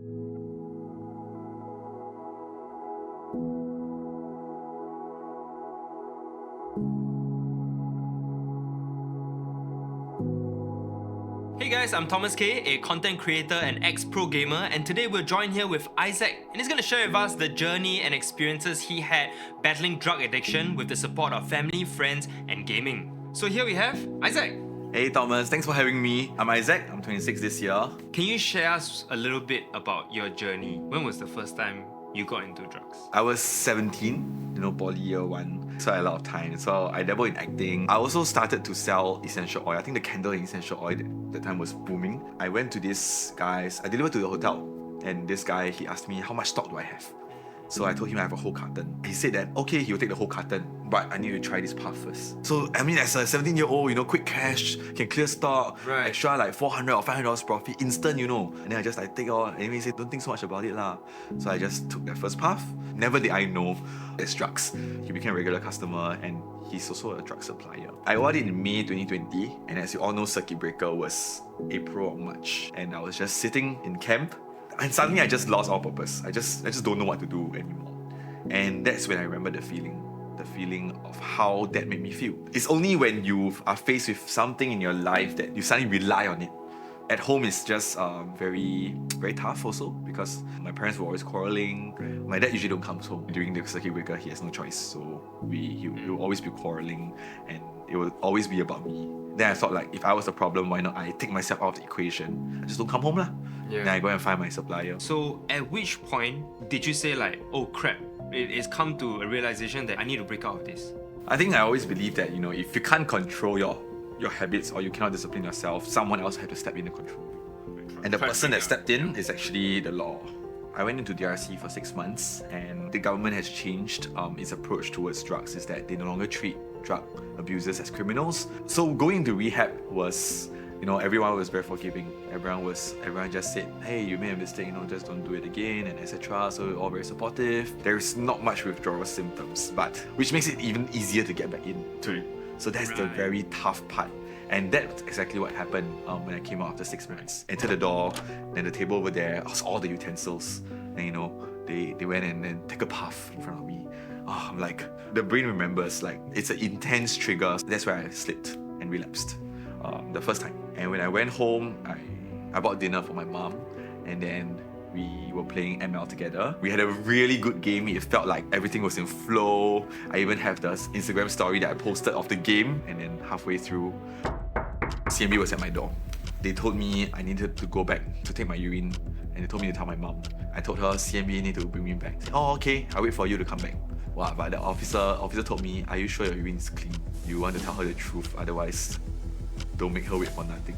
Hey guys, I'm Thomas K, a content creator and ex-pro gamer, and today we're joined here with Isaac, and he's going to share with us the journey and experiences he had battling drug addiction with the support of family, friends, and gaming. So here we have Isaac. Hey Thomas, thanks for having me. I'm Isaac, I'm 26 this year. Can you share us a little bit about your journey? When was the first time you got into drugs? I was 17, poly year 1, so I had a lot of time. So I dabbled in acting. I also started to sell essential oil. I think the candle and essential oil at the time was booming. I went to this guy's, I delivered to the hotel, and this guy, he asked me, how much stock do I have? So I told him I have a whole carton. He said that, okay, he'll take the whole carton, but I need to try this puff first. So, I mean, as a 17-year-old, quick cash, can clear stock, Right. extra like $400 or $500 profit, instant, And then I just take all, and he said, don't think so much about it lah. So I just took that first puff. Never did I know there's drugs. He became a regular customer, and he's also a drug supplier. I bought it in May 2020, and as you all know, circuit breaker was April or March. And I was just sitting in camp, and suddenly I just lost all purpose. I just don't know what to do anymore. And that's when I remember the feeling of how that made me feel. It's only when you are faced with something in your life that you suddenly rely on it. At home, it's just very, very tough also, because my parents were always quarreling. My dad usually don't come home during the circuit breaker. He has no choice, so he will always be quarreling, and it will always be about me. Then I thought, like, if I was the problem, why not I take myself out of the equation? I just don't come home lah. Yeah. Then I go and find my supplier. So at which point did you say like, oh crap, it's come to a realization that I need to break out of this? I think I always believe that, if you can't control your habits, or you cannot discipline yourself, someone else has to step in and control you. And the person that stepped in is actually the law. I went into DRC for 6 months, and the government has changed its approach towards drugs, is that they no longer treat drug abusers as criminals. So going into rehab was, everyone was very forgiving. Everyone just said, hey, you made a mistake, just don't do it again, and etc. So we're all very supportive. There's not much withdrawal symptoms, but which makes it even easier to get back into it. So that's the very tough part. And that's exactly what happened when I came out after 6 months. Enter the door, then the table over there was all the utensils. And they went and then take a puff in front of me. Oh, I'm like, the brain remembers, like, it's an intense trigger. That's where I slipped and relapsed the first time. And when I went home, I bought dinner for my mom, and then we were playing ML together. We had a really good game. It felt like everything was in flow. I even have the Instagram story that I posted of the game, and then halfway through, CMB was at my door. They told me I needed to go back to take my urine, and they told me to tell my mom. I told her CMB need to bring me back. Said, oh, okay, I'll wait for you to come back. Wow, but the officer told me, are you sure your urine is clean? You want to tell her the truth, otherwise don't make her wait for nothing.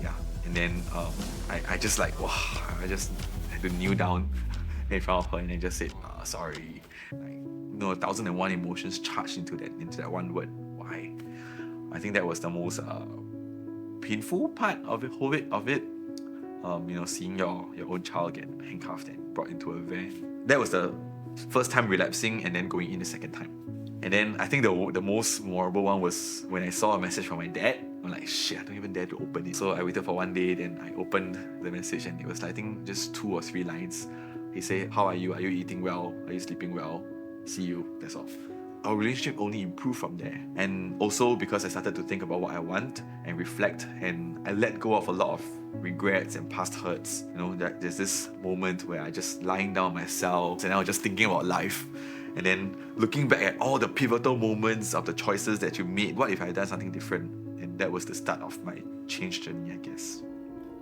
Yeah, and then I just like, wow, I just had to kneel down in front of her, and then just said, sorry. 1,001 emotions charged into that one word. Why? I think that was the most painful part of it. Seeing your own child get handcuffed and brought into a van. That was the first time relapsing, and then going in the second time. And then I think the most memorable one was when I saw a message from my dad. I'm like, shit, I don't even dare to open it. So I waited for one day, then I opened the message, and it was, I think, just 2 or 3 lines. He said, how are you? Are you eating well? Are you sleeping well? See you. That's all. Our relationship only improved from there. And also because I started to think about what I want and reflect, and I let go of a lot of regrets and past hurts. That there's this moment where I just lying down myself, and I was just thinking about life. And then looking back at all the pivotal moments of the choices that you made, what if I had done something different? And that was the start of my change journey, I guess.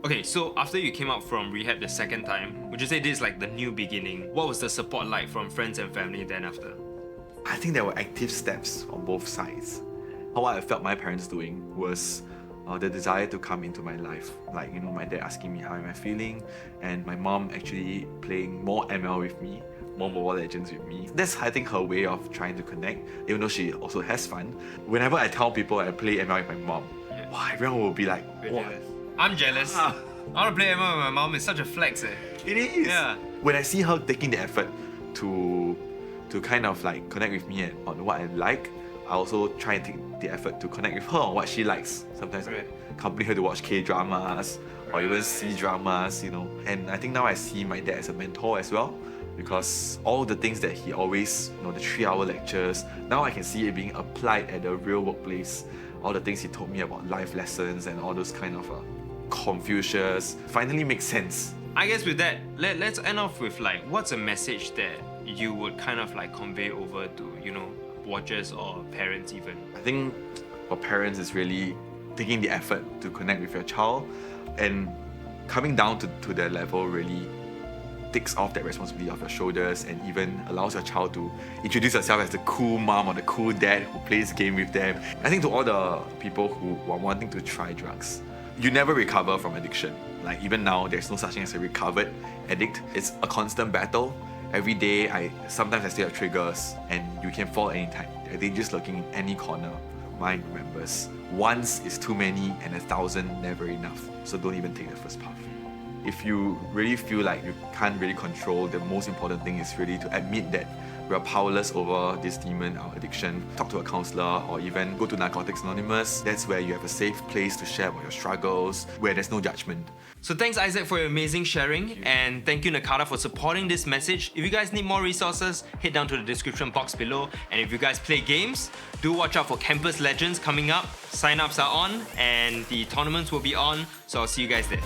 Okay, so after you came out from rehab the second time, would you say this is like the new beginning? What was the support like from friends and family then after? I think there were active steps on both sides. What I felt my parents doing was the desire to come into my life. Like, my dad asking me how am I feeling, and my mom actually playing more ML with me, more Mobile Legends with me. That's, I think, her way of trying to connect, even though she also has fun. Whenever I tell people I play ML with my mom, wow, everyone will be like, what? I'm jealous. I want to play ML with my mom. It's such a flex. It is. Yeah. When I see her taking the effort to kind of like connect with me on what I like, I also try and take the effort to connect with her on what she likes. Sometimes I accompany her to watch K-dramas or even C-dramas, you know. And I think now I see my dad as a mentor as well, because all the things that he always, you know, the 3-hour lectures, now I can see it being applied at the real workplace. All the things he told me about life lessons and all those kind of Confucius finally makes sense. I guess with that, let's end off with like, what's a message that you would kind of like convey over to, you know, watchers or parents even? I think for parents it's really taking the effort to connect with your child, and coming down to their level really takes off that responsibility off your shoulders and even allows your child to introduce yourself as the cool mom or the cool dad who plays game with them. I think to all the people who are wanting to try drugs, you never recover from addiction. Like even now, there's no such thing as a recovered addict. It's a constant battle. Every day, sometimes I still have triggers, and you can fall anytime. They're just looking in any corner. Mind remembers, once is too many and 1,000 never enough. So don't even take the first path. If you really feel like you can't really control, the most important thing is really to admit that we are powerless over this demon, our addiction. Talk to a counselor or even go to Narcotics Anonymous. That's where you have a safe place to share about your struggles, where there's no judgment. So thanks, Isaac, for your amazing sharing, and thank you, Nakata, for supporting this message. If you guys need more resources, head down to the description box below. And if you guys play games, do watch out for Campus Legends coming up. Sign-ups are on, and the tournaments will be on, so I'll see you guys there.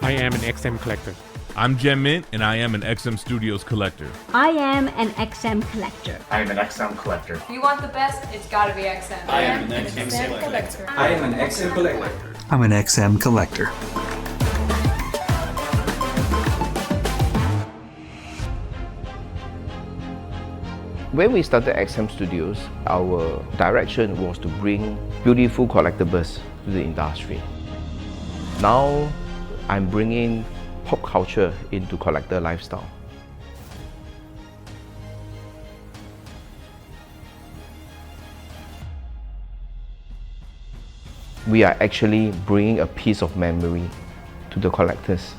I am an XM collector. I'm Jem Mint, and I am an XM Studios collector. I am an XM collector. I am an XM collector. If you want the best, it's gotta be XM. I am an XM collector. I am an XM collector. I'm an XM collector. When we started XM Studios, our direction was to bring beautiful collectibles to the industry. Now, I'm bringing pop culture into collector lifestyle. We are actually bringing a piece of memory to the collectors.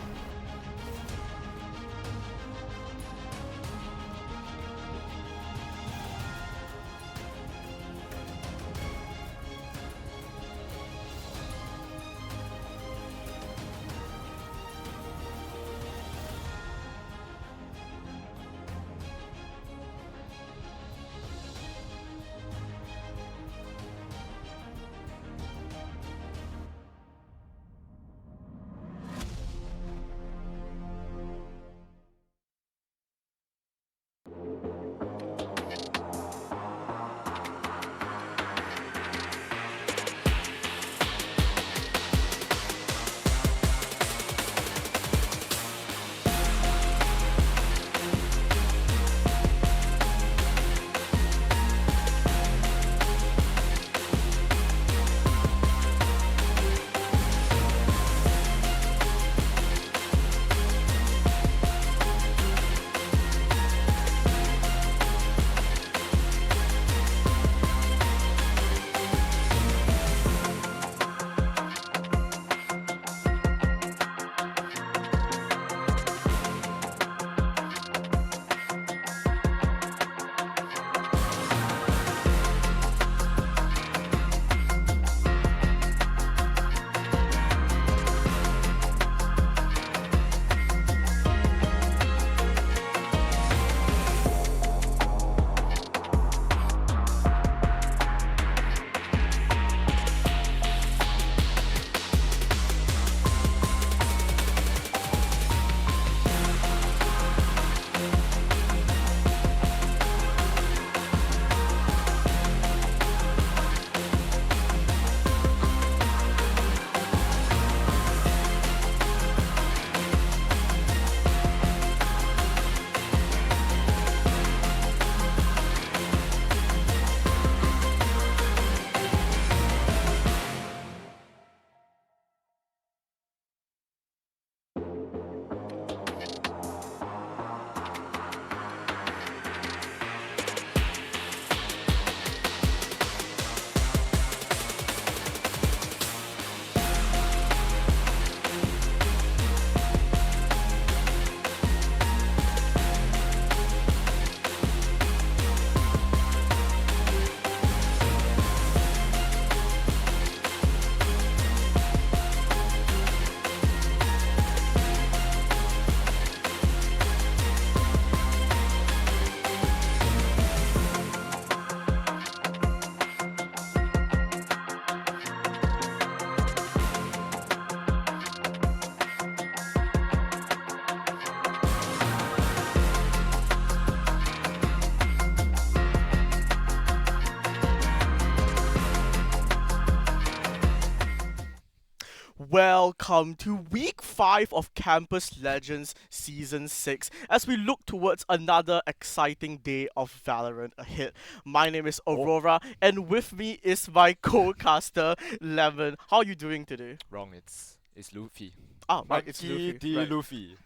Welcome to week 5 of Campus Legends Season 6 as we look towards another exciting day of Valorant ahead. My name is Aurora and with me is my co-caster Lemon. How are you doing today? Wrong, it's Luffy. Ah, right, it's Maki Luffy. D. Right. Luffy.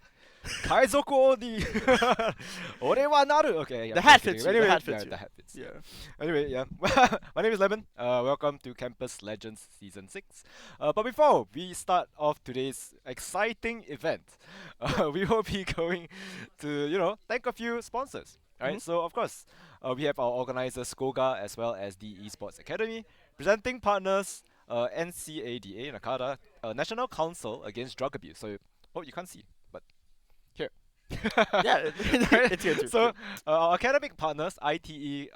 Kaizoku ni Ore wa naru. Okay, yeah. The hat I'm fits kidding. you, the Anyway, hat fits yeah, you. the hat fits. Yeah. Anyway, yeah. My name is Lemon. Welcome to Campus Legends Season 6. But before we start off today's exciting event, we will be going to, thank a few sponsors. Right? So, of course, we have our organizers, Skoga, as well as the Esports Academy. Presenting partners, NCADA, Nakada, National Council Against Drug Abuse. So, you can't see, but here. Yeah, it's here too. So, our academic partners, ITE,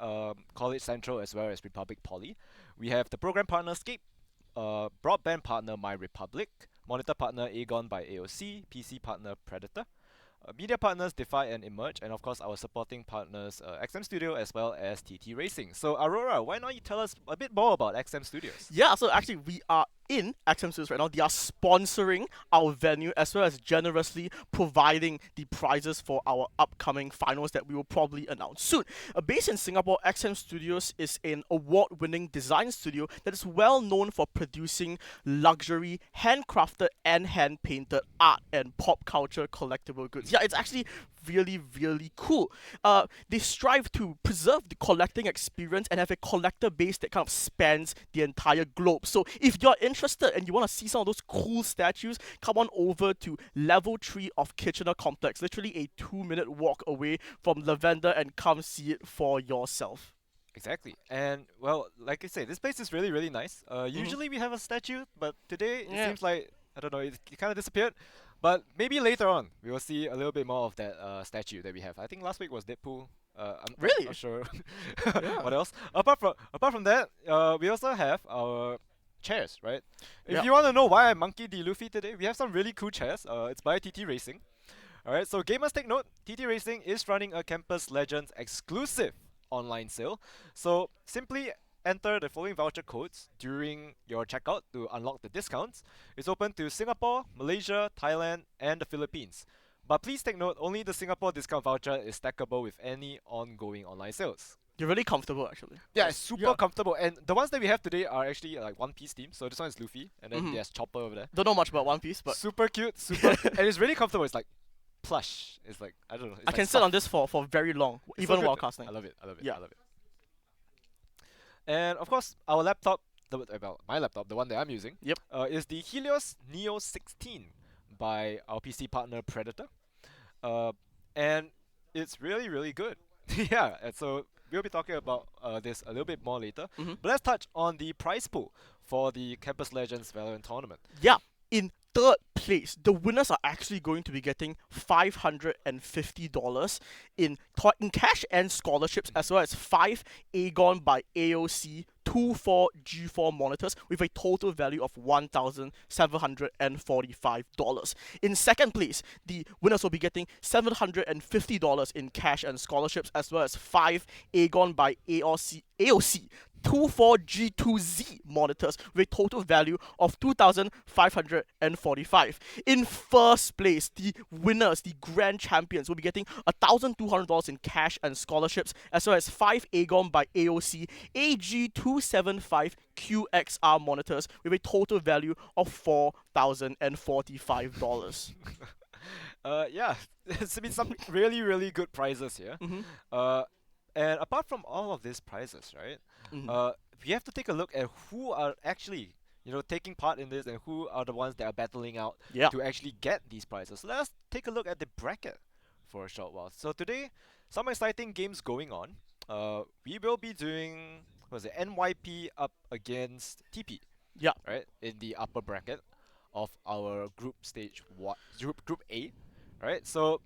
College Central, as well as Republic Poly. We have the program partner, Scape, broadband partner, My Republic, Monitor partner Aegon by AOC, PC partner Predator. Media partners Defy and Emerge, and of course our supporting partners XM Studio as well as TT Racing. So Aurora, why not you tell us a bit more about XM Studios? Yeah, so actually we are in XM Studios right now. They are sponsoring our venue as well as generously providing the prizes for our upcoming finals that we will probably announce soon. Based in Singapore, XM Studios is an award-winning design studio that is well known for producing luxury, handcrafted and hand-painted art and pop culture collectible goods. Yeah, it's actually really, really cool. They strive to preserve the collecting experience and have a collector base that kind of spans the entire globe. So if you're interested and you want to see some of those cool statues, come on over to level 3 of Kitchener Complex, literally a 2-minute walk away from Lavender, and come see it for yourself. Exactly. And well, like I say, this place is really, really nice. Usually we have a statue, but today it seems like, I don't know, it kind of disappeared. But maybe later on we will see a little bit more of that statue that we have. I think last week was Deadpool. I'm Really? not sure Yeah. what else. Apart from that, we also have our chairs, right? If Yeah. you want to know why I monkey D. Luffy today, we have some really cool chairs. It's by TT Racing. Alright, so gamers take note, TT Racing is running a Campus Legends exclusive online sale. So simply enter the following voucher codes during your checkout to unlock the discounts. It's open to Singapore, Malaysia, Thailand, and the Philippines. But please take note, only the Singapore discount voucher is stackable with any ongoing online sales. You're really comfortable actually. Yeah, it's super comfortable, and the ones that we have today are actually like One Piece themed. So this one is Luffy, and then there's Chopper over there. Don't know much about One Piece, but Super cute, super, and it's really comfortable. It's like plush. It's like, I don't know. It's I like can sit on this for very long, It's so even good. while casting. I love it. I love it. Yeah. I love it. And of course, our laptop, my laptop, the one that I'm using, Yep. is the Helios Neo 16 by our PC partner Predator. And it's really, really good. Yeah, and so we'll be talking about this a little bit more later. But let's touch on the prize pool for the Campus Legends Valorant tournament. Yeah, in third place, the winners are actually going to be getting $550 in cash and scholarships, as well as 5 Aegon by AOC 24G4 monitors with a total value of $1,745. In second place, the winners will be getting $750 in cash and scholarships, as well as 5 Aegon by AOC 24G2Z monitors with a total value of $2,545. In first place, the winners, the grand champions, will be getting $1,200 in cash and scholarships, as well as 5 Aegon by AOC AG275 QXR monitors with a total value of $4,045. Yeah, it's been some really, really good prizes here. And apart from all of these prizes, right, we have to take a look at who are actually, taking part in this and who are the ones that are battling out to actually get these prizes. So let us take a look at the bracket for a short while. So today, some exciting games going on. We will be doing, NYP up against TP. Yeah. Right, in the upper bracket of our group stage group A. Right, so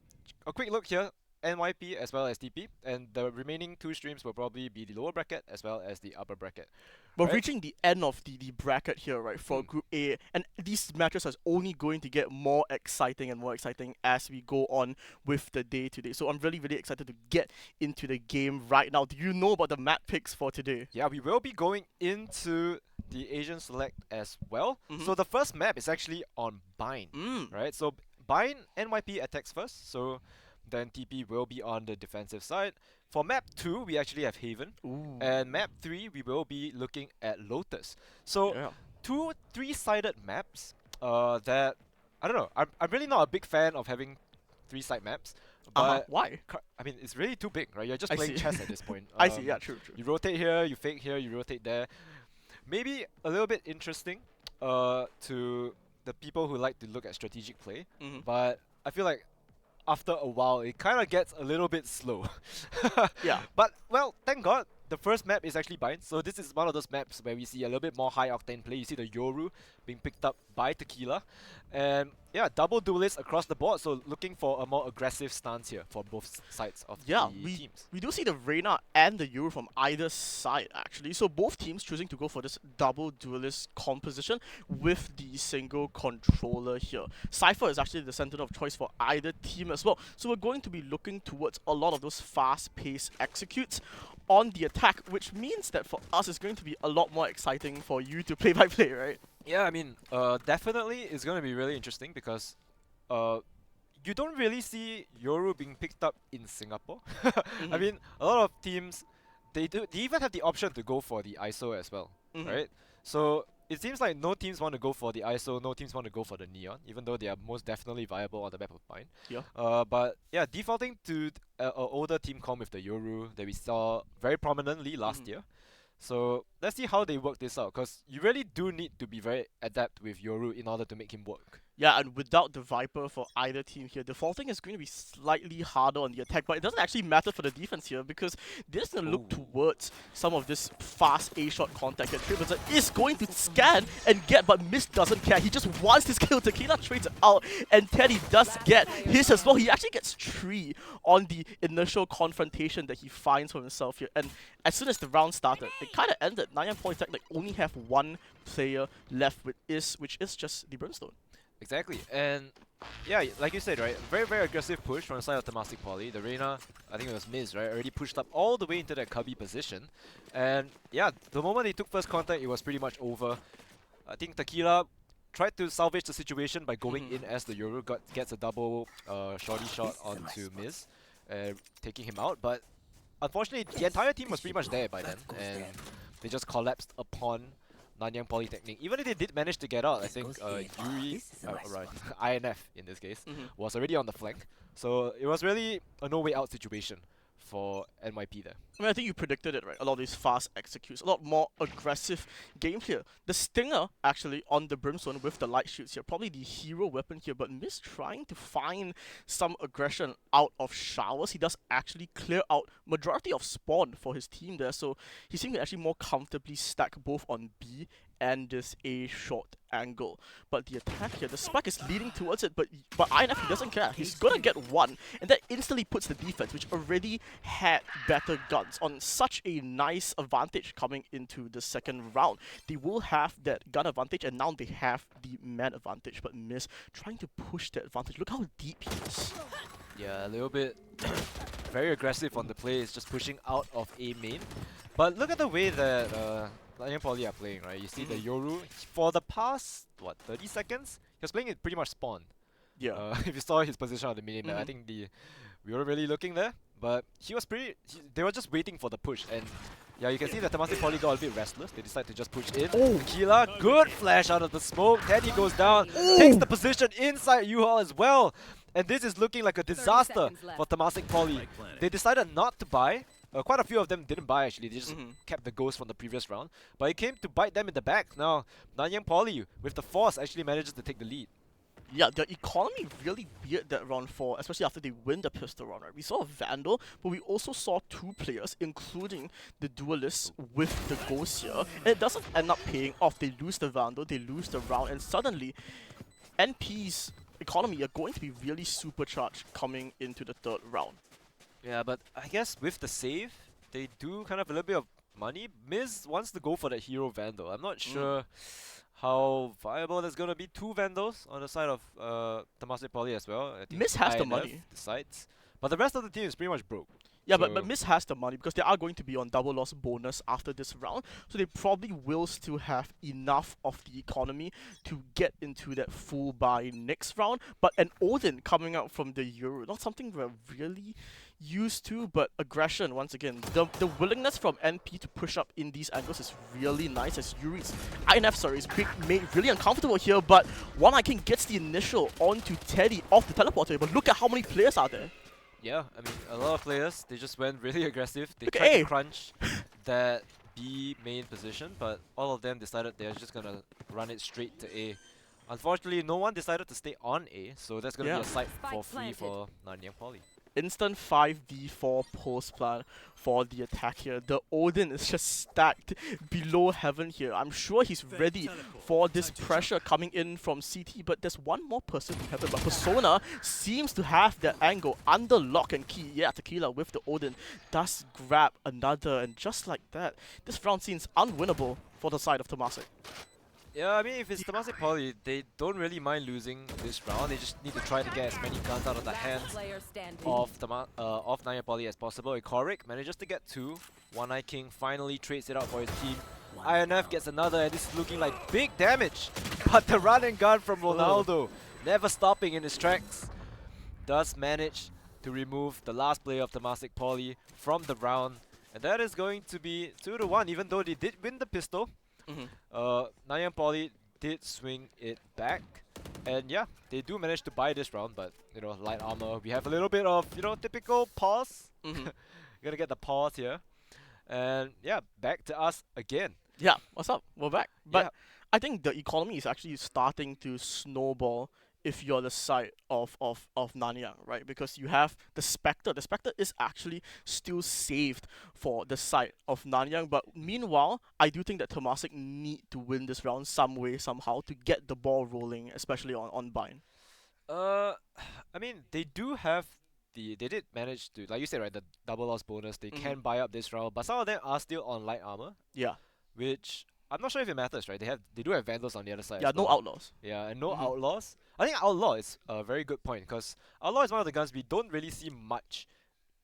a quick look here. NYP as well as TP, and the remaining 2 streams will probably be the lower bracket as well as the upper bracket. We're reaching the end of the bracket here, right, for Group A, and these matches are only going to get more exciting and more exciting as we go on with the day today. So I'm really, really excited to get into the game right now. Do you know about the map picks for today? Yeah, we will be going into the Asian Select as well. So the first map is actually on Bind, right? So Bind, NYP attacks first, so then TP will be on the defensive side. For map 2, we actually have Haven. And map 3, we will be looking at Lotus. So 2 3-sided maps that, I don't know, I'm really not a big fan of having 3-side maps. But why? I mean, it's really too big, right? You're just playing chess at this point. I see, yeah, true. You rotate here, you fake here, you rotate there. Maybe a little bit interesting to the people who like to look at strategic play. But I feel like after a while, it kind of gets a little bit slow. Yeah. But, well, thank God, the first map is actually Bind, so this is one of those maps where we see a little bit more high octane play. You see the Yoru being picked up by Tequila, and yeah, double duelists across the board, so looking for a more aggressive stance here for both sides of the teams. We do see the Reyna and the Yoru from either side actually, so both teams choosing to go for this double duelist composition with the single controller here. Cypher is actually the center of choice for either team as well, so we're going to be looking towards a lot of those fast-paced executes on the attack, which means that for us it's going to be a lot more exciting for you to play by play, right? Yeah, I mean, definitely it's going to be really interesting because you don't really see Yoru being picked up in Singapore. I mean, a lot of teams, they even have the option to go for the ISO as well, right? So it seems like no teams want to go for the ISO, no teams want to go for the Neon, even though they are most definitely viable on the map of Bind. Yeah. But yeah, defaulting to an older team comp with the Yoru that we saw very prominently last year. So let's see how they work this out, because you really do need to be very adept with Yoru in order to make him work. Yeah, and without the Viper for either team here, defaulting is going to be slightly harder on the attack, but it doesn't actually matter for the defense here because they're just going to look towards some of this fast A-shot contact that Triple is going to scan and get, but Mist doesn't care. He just wants his kill. Tequila trades it out, and Teddy does get his as well. He actually gets 3 on the initial confrontation that he finds for himself here, and as soon as the round started, it kind of ended. Nanyang Polytech only have 1 player left, which is just the Brimstone. Exactly, and yeah, like you said, right, very, very aggressive push from the side of Temasek Poly. The Reyna, I think it was Miz, right, already pushed up all the way into that cubby position. And yeah, the moment they took first contact, it was pretty much over. I think Tequila tried to salvage the situation by going in as the Yoru, gets a double shorty shot onto Miz, taking him out. But unfortunately, the entire team was pretty much there by then, and they just collapsed upon Nanyang Polytechnic. Even if they did manage to get out, I think Yuri, right, INF in this case, was already on the flank. So it was really a no way out situation for NYP there. I mean, I think you predicted it, right? A lot of these fast executes, a lot more aggressive game here. The Stinger, actually, on the Brimstone with the light shoots here, probably the hero weapon here, but Miss trying to find some aggression out of showers. He does actually clear out majority of spawn for his team there, so he seems to actually more comfortably stack both on B and this A short angle. But the attack here, the spike is leading towards it, but INF, he doesn't care. He's gonna get 1, and that instantly puts the defense, which already had better guns, on such a nice advantage coming into the second round. They will have that gun advantage, and now they have the man advantage, but Miss trying to push that advantage. Look how deep he is. Yeah, a little bit very aggressive on the play. It's just pushing out of A main. But look at the way that Nanyang Poly are playing, right? You see the Yoru, for the past, what, 30 seconds? He was playing it pretty much spawn. Yeah. If you saw his position on the minimap, I think we were really looking there. But he was they were just waiting for the push. And yeah, you can see that Temasek Poly got a bit restless. They decided to just push in. Tequila, good flash out of the smoke. Teddy goes down, takes the position inside U-Haul as well. And this is looking like a disaster for Temasek Poly. They decided not to buy. Quite a few of them didn't buy actually, they just kept the ghost from the previous round. But it came to bite them in the back. Now, Nanyang Poly, with the force, actually manages to take the lead. Yeah, the economy really weird that round 4, especially after they win the pistol round, right? We saw a Vandal, but we also saw 2 players, including the Duelist with the Ghost here. And it doesn't end up paying off. They lose the Vandal, they lose the round, and suddenly, NP's economy are going to be really supercharged coming into the third round. Yeah, but I guess with the save, they do kind of a little bit of money. Miz wants to go for that hero Vandal. I'm not sure how viable that's going to be. 2 Vandals on the side of Temasek Poly as well. I think Miz has the INF money. decides. But the rest of the team is pretty much broke. Yeah, so but Miz has the money because they are going to be on double loss bonus after this round. So they probably will still have enough of the economy to get into that full buy next round. But an Odin coming out from the Euro, not something we're really used to, but aggression once again. The willingness from NP to push up in these angles is really nice, as Yuri's INF is made really uncomfortable here, but One Eye King gets the initial onto Teddy off the teleporter, but look at how many players are there. yeah, I mean, a lot of players, they just went really aggressive. They tried to crunch that B main position, but all of them decided they're just gonna run it straight to A. Unfortunately, no one decided to stay on A, so that's gonna be a site for free for Nanyang Poly. instant 5v4 post plan for the attack here. The Odin is just stacked below heaven here. I'm sure he's ready for this pressure coming in from CT, but there's one more person in heaven. But Persona seems to have that angle under lock and key. Yeah, Tequila with the Odin does grab another, and just like that, this round seems unwinnable for the side of Temasek. Yeah, I mean, if it's Temasek Poly, they don't really mind losing this round. They just need to try to get as many guns out of the hands of Nanya Poly as possible. Ikorik manages to get 2. One Eye King finally trades it out for his team. INF gets another, and this is looking like big damage. But the run and gun from Ronaldo, never stopping in his tracks, does manage to remove the last player of Temasek Poly from the round. And that is going to be 2-1, even though they did win the pistol. Nanyang Poly did swing it back, and yeah, they do manage to buy this round, but you know, light armor, we have a little bit of, you know, typical pause. Gonna get the pause here, and yeah, back to us again. Yeah, what's up? We're back. But Yeah. I think the economy is actually starting to snowball if you're the side of Nanyang, right? Because you have the Spectre. The Spectre is actually still saved for the side of Nanyang. But meanwhile, I do think that Temasek need to win this round some way, somehow, to get the ball rolling, especially on Bind. I mean, they do have they did manage to, like you said, right, the double loss bonus. They can buy up this round, but some of them are still on light armor. Yeah. Which I'm not sure if it matters, right? They do have Vandals on the other side. Yeah, as no well. outlaws. Yeah, and no outlaws. I think Outlaw is a very good point, because Outlaw is one of the guns we don't really see much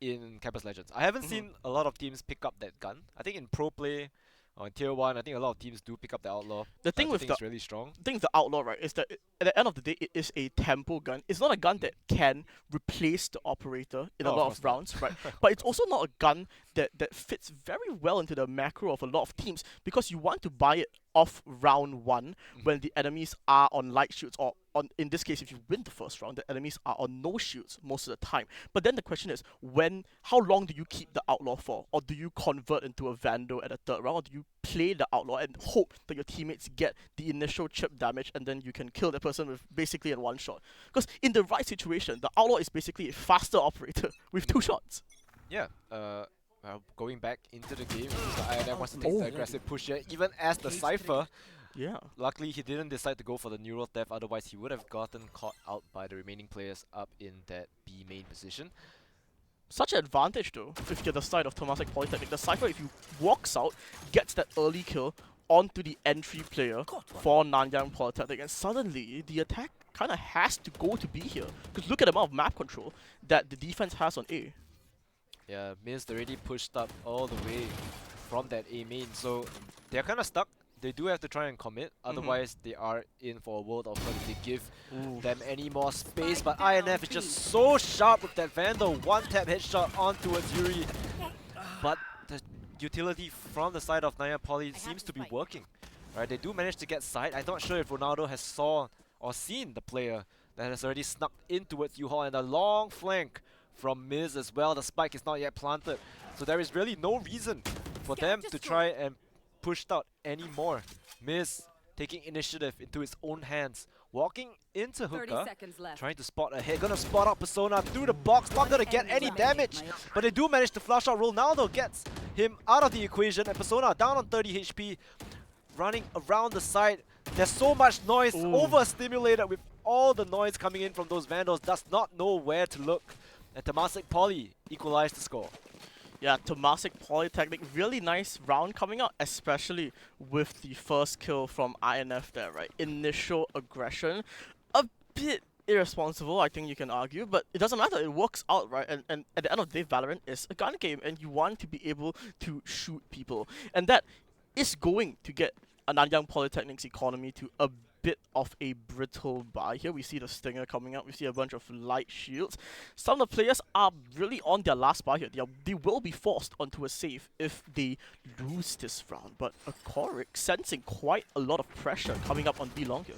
in Campus Legends. I haven't seen a lot of teams pick up that gun. I think in Pro Play or in Tier 1, I think a lot of teams do pick up the Outlaw. The thing I with think the it's really strong. thing with the Outlaw, right, is that at the end of the day, it is a tempo gun. It's not a gun that can replace the operator in a lot of rounds, right? But it's also not a gun that fits very well into the macro of a lot of teams, because you want to buy it off round 1 when the enemies are on light shields, or in this case, if you win the first round, the enemies are on no shields most of the time. But then the question is, how long do you keep the Outlaw for? Or do you convert into a Vandal at the third round? Or do you play the Outlaw and hope that your teammates get the initial chip damage, and then you can kill the person with basically in one shot? Because in the right situation, the Outlaw is basically a faster operator with 2 shots. Yeah, going back into the game, the INF wants to take the aggressive push here, even as the Cypher. Yeah. Luckily, he didn't decide to go for the neural theft, otherwise he would have gotten caught out by the remaining players up in that B main position. Such an advantage though, if you're the side of Temasek Polytechnic. The Cypher, if he walks out, gets that early kill onto the entry player for Nanyang Polytechnic, and suddenly the attack kind of has to go to B here. Because look at the amount of map control that the defense has on A. Yeah, Mist already pushed up all the way from that A main, so they're kind of stuck. They do have to try and commit, otherwise they are in for a world of hurt if they give them any more space. But INF is just so sharp with that Vandal, one-tap headshot on towards Yuri. But the utility from the side of Nanya Poly seems to be working. Right, they do manage to get sight. I'm not sure if Ronaldo has saw or seen the player that has already snuck in towards U-Haul, and a long flank from Miz as well. The spike is not yet planted, so there is really no reason for them to try and push out any more. Miz taking initiative into his own hands, walking into Hookah, trying to spot ahead, gonna spot out Persona through the box, not gonna get any damage, but they do manage to flush out. Ronaldo gets him out of the equation, and Persona down on 30 HP, running around the side. There's so much noise, overstimulated with all the noise coming in from those Vandals, does not know where to look. And Temasek Poly equalized the score. Yeah, Temasek Polytechnic, really nice round coming out, especially with the first kill from INF there, right? Initial aggression, a bit irresponsible, I think you can argue, but it doesn't matter, it works out, right? And at the end of the day, Valorant is a gun game, and you want to be able to shoot people. And that is going to get Nanyang Polytechnic's economy to a bit of a brittle buy. Here we see the Stinger coming out, we see a bunch of light shields. Some of the players are really on their last buy here. They will be forced onto a save if they lose this round, but Ikorik sensing quite a lot of pressure coming up on B long here.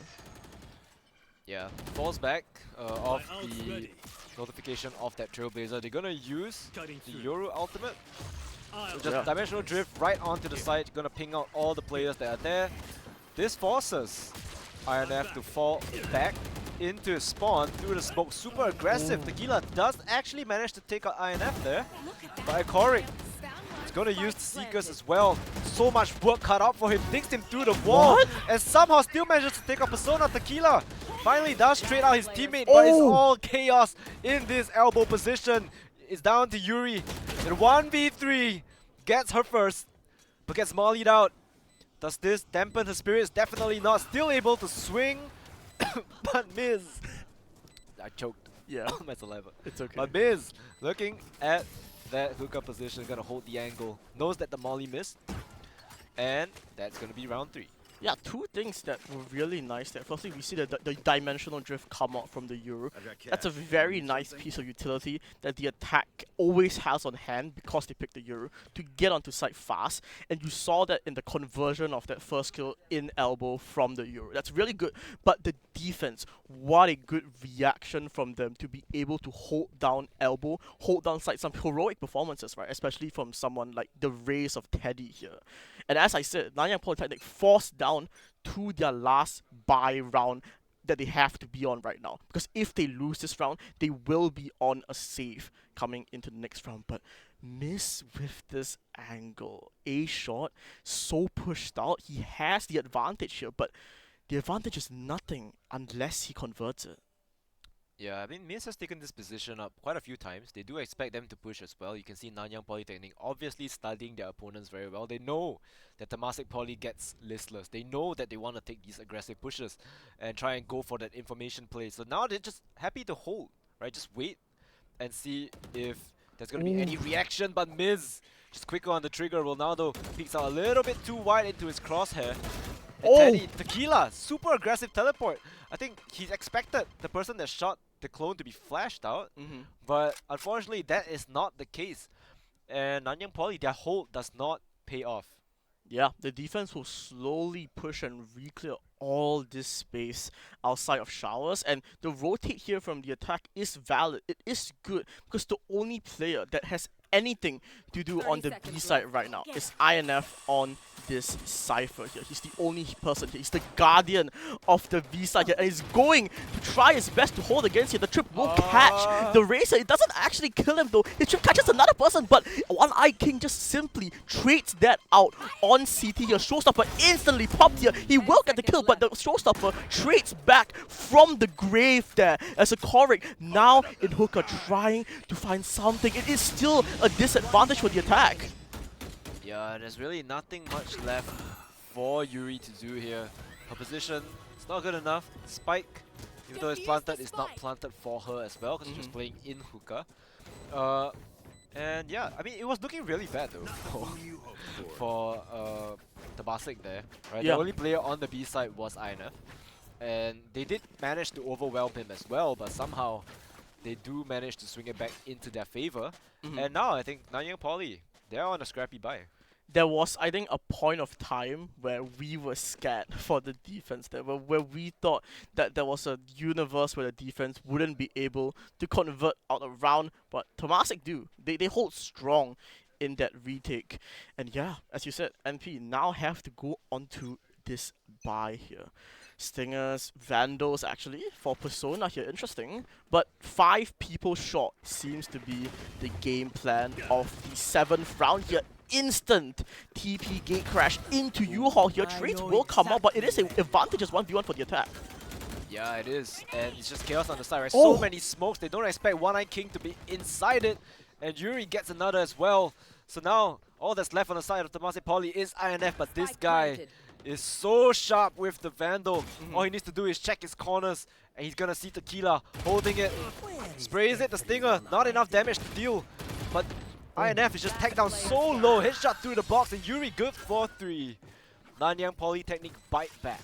Yeah, falls back off the notification of that Trailblazer. They're gonna use the Yoru ultimate. So just Dimensional Drift right onto the side, gonna ping out all the players that are there. This forces INF to fall back into his spawn through the smoke. Super aggressive. Tequila does actually manage to take out INF there. But Icoric is going to use the Seekers as well. So much work cut out for him. Digs him through the wall. And somehow still manages to take out Persona. Tequila finally does trade out his teammate. But it's all chaos in this elbow position. It's down to Yuri. In 1v3. Gets her first. But gets mollied out. Does this dampen her spirits? Definitely not. Still able to swing, but Miz. I choked. Yeah. My saliva. It's okay. But Miz, looking at that hookup position, gonna hold the angle. Knows that the molly missed, and that's gonna be round 3. Yeah, two things that were really nice there. Firstly, we see the dimensional drift come out from the Euro. That's a very nice piece of utility that the attack always has on hand because they picked the Euro to get onto site fast. And you saw that in the conversion of that first kill in elbow from the Euro. That's really good. But the defense, what a good reaction from them to be able to hold down elbow, hold down site. Some heroic performances, right? Especially from someone like the Rays of Teddy here. And as I said, Nanyang Polytechnic forced down to their last bye round that they have to be on right now. Because if they lose this round, they will be on a save coming into the next round. But Miss with this angle. A shot, so pushed out. He has the advantage here, but the advantage is nothing unless he converts it. Yeah, I mean, Miz has taken this position up quite a few times. They do expect them to push as well. You can see Nanyang Polytechnic obviously studying their opponents very well. They know that Temasek Poly gets listless. They know that they want to take these aggressive pushes and try and go for that information play. So now they're just happy to hold, right? Just wait and see if there's going to be any reaction. But Miz, just quicker on the trigger. Ronaldo peeks out a little bit too wide into his crosshair. Teddy, Tequila, super aggressive teleport. I think he expected the person that shot the clone to be flashed out, but unfortunately that is not the case. And Nanyang Poly, their hold does not pay off. Yeah, the defense will slowly push and re-clear all this space outside of showers, and the rotate here from the attack is valid. It is good because the only player that has anything to do on the B side right now is INF on this Cypher here. He's the only person here. He's the guardian of the B side here, and he's going to try his best to hold against here. The trip will catch the Racer. It doesn't actually kill him though. His trip catches another person, but One Eye King just simply trades that out on CT here. Showstopper instantly popped here. He will get the kill, but the Showstopper trades back from the grave there as a Korik now in Hooker trying to find something. It is still a disadvantage for the attack. Yeah, there's really nothing much left for Yuri to do here. Her position is not good enough. Spike, even though it's planted, is not planted for her as well because she's playing in hookah. And yeah, I mean, it was looking really bad though for Temasek there. Right? The only player on the B side was INF. And they did manage to overwhelm him as well, but somehow they do manage to swing it back into their favor. And now I think Nanyang Poly, they're on a scrappy bye. There was, I think, a point of time where we were scared for the defense there, where we thought that there was a universe where the defense wouldn't be able to convert out a round, but Temasek do. They hold strong in that retake. And yeah, as you said, NP now have to go onto this bye here. Stingers, Vandals actually, for Persona here, interesting. But 5 people short seems to be the game plan of the 7th round here. Instant TP gate crash into U-Haul here. Trades will come out, but it is an advantageous 1v1 for the attack. Yeah, it is. And it's just chaos on the side, right? So many smokes. They don't expect One Eye King to be inside it. And Yuri gets another as well. So now, all that's left on the side of Temasek Poly is INF, but this guy is so sharp with the Vandal. All he needs to do is check his corners, and he's gonna see Tequila holding it. Sprays it, the Stinger, not enough damage to deal. But INF is just tagged down so low, headshot through the box, and Yuri good for 3. Nanyang Polytechnic bite back.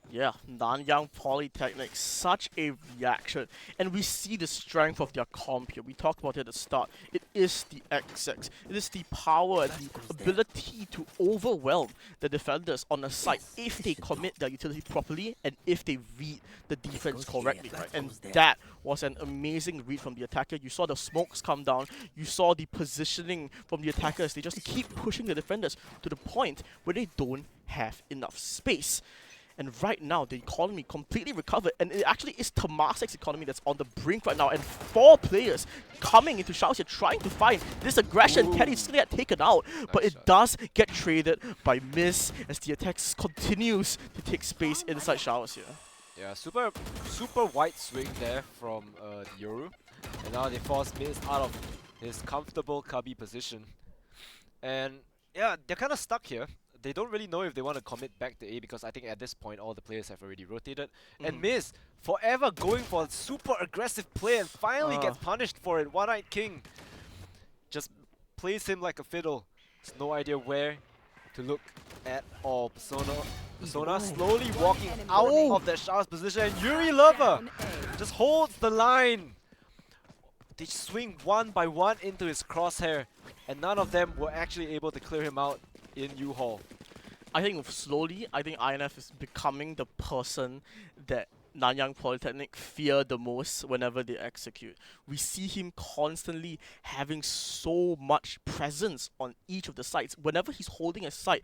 Yeah, Nanyang Polytechnic, such a reaction. And we see the strength of their comp here. We talked about it at the start. It is the XX. It is the power and the ability to overwhelm the defenders on the side if they commit their utility properly and if they read the defense correctly, right? And that was an amazing read from the attacker. You saw the smokes come down. You saw the positioning from the attackers. They just keep pushing the defenders to the point where they don't have enough space. And right now, the economy completely recovered, and it actually is Temasek's economy that's on the brink right now, and 4 players coming into Shao's here trying to find this aggression. Teddy's still get taken out, but it does get traded by Miss as the attack continues to take space inside Shao's here. Yeah, super wide swing there from Yoru. And now they force Miz out of his comfortable cubby position. And yeah, they're kind of stuck here. They don't really know if they want to commit back to A because I think at this point all the players have already rotated. And Miz forever going for a super aggressive play and finally gets punished for it. One-Eyed King just plays him like a fiddle. There's no idea where to look at all. Persona slowly walking out of that Shao's position, and Yuri Lover just holds the line. They swing one by one into his crosshair, and none of them were actually able to clear him out in U-Hall. I think slowly, I think INF is becoming the person that Nanyang Polytechnic fear the most whenever they execute. We see him constantly having so much presence on each of the sites. Whenever he's holding a site,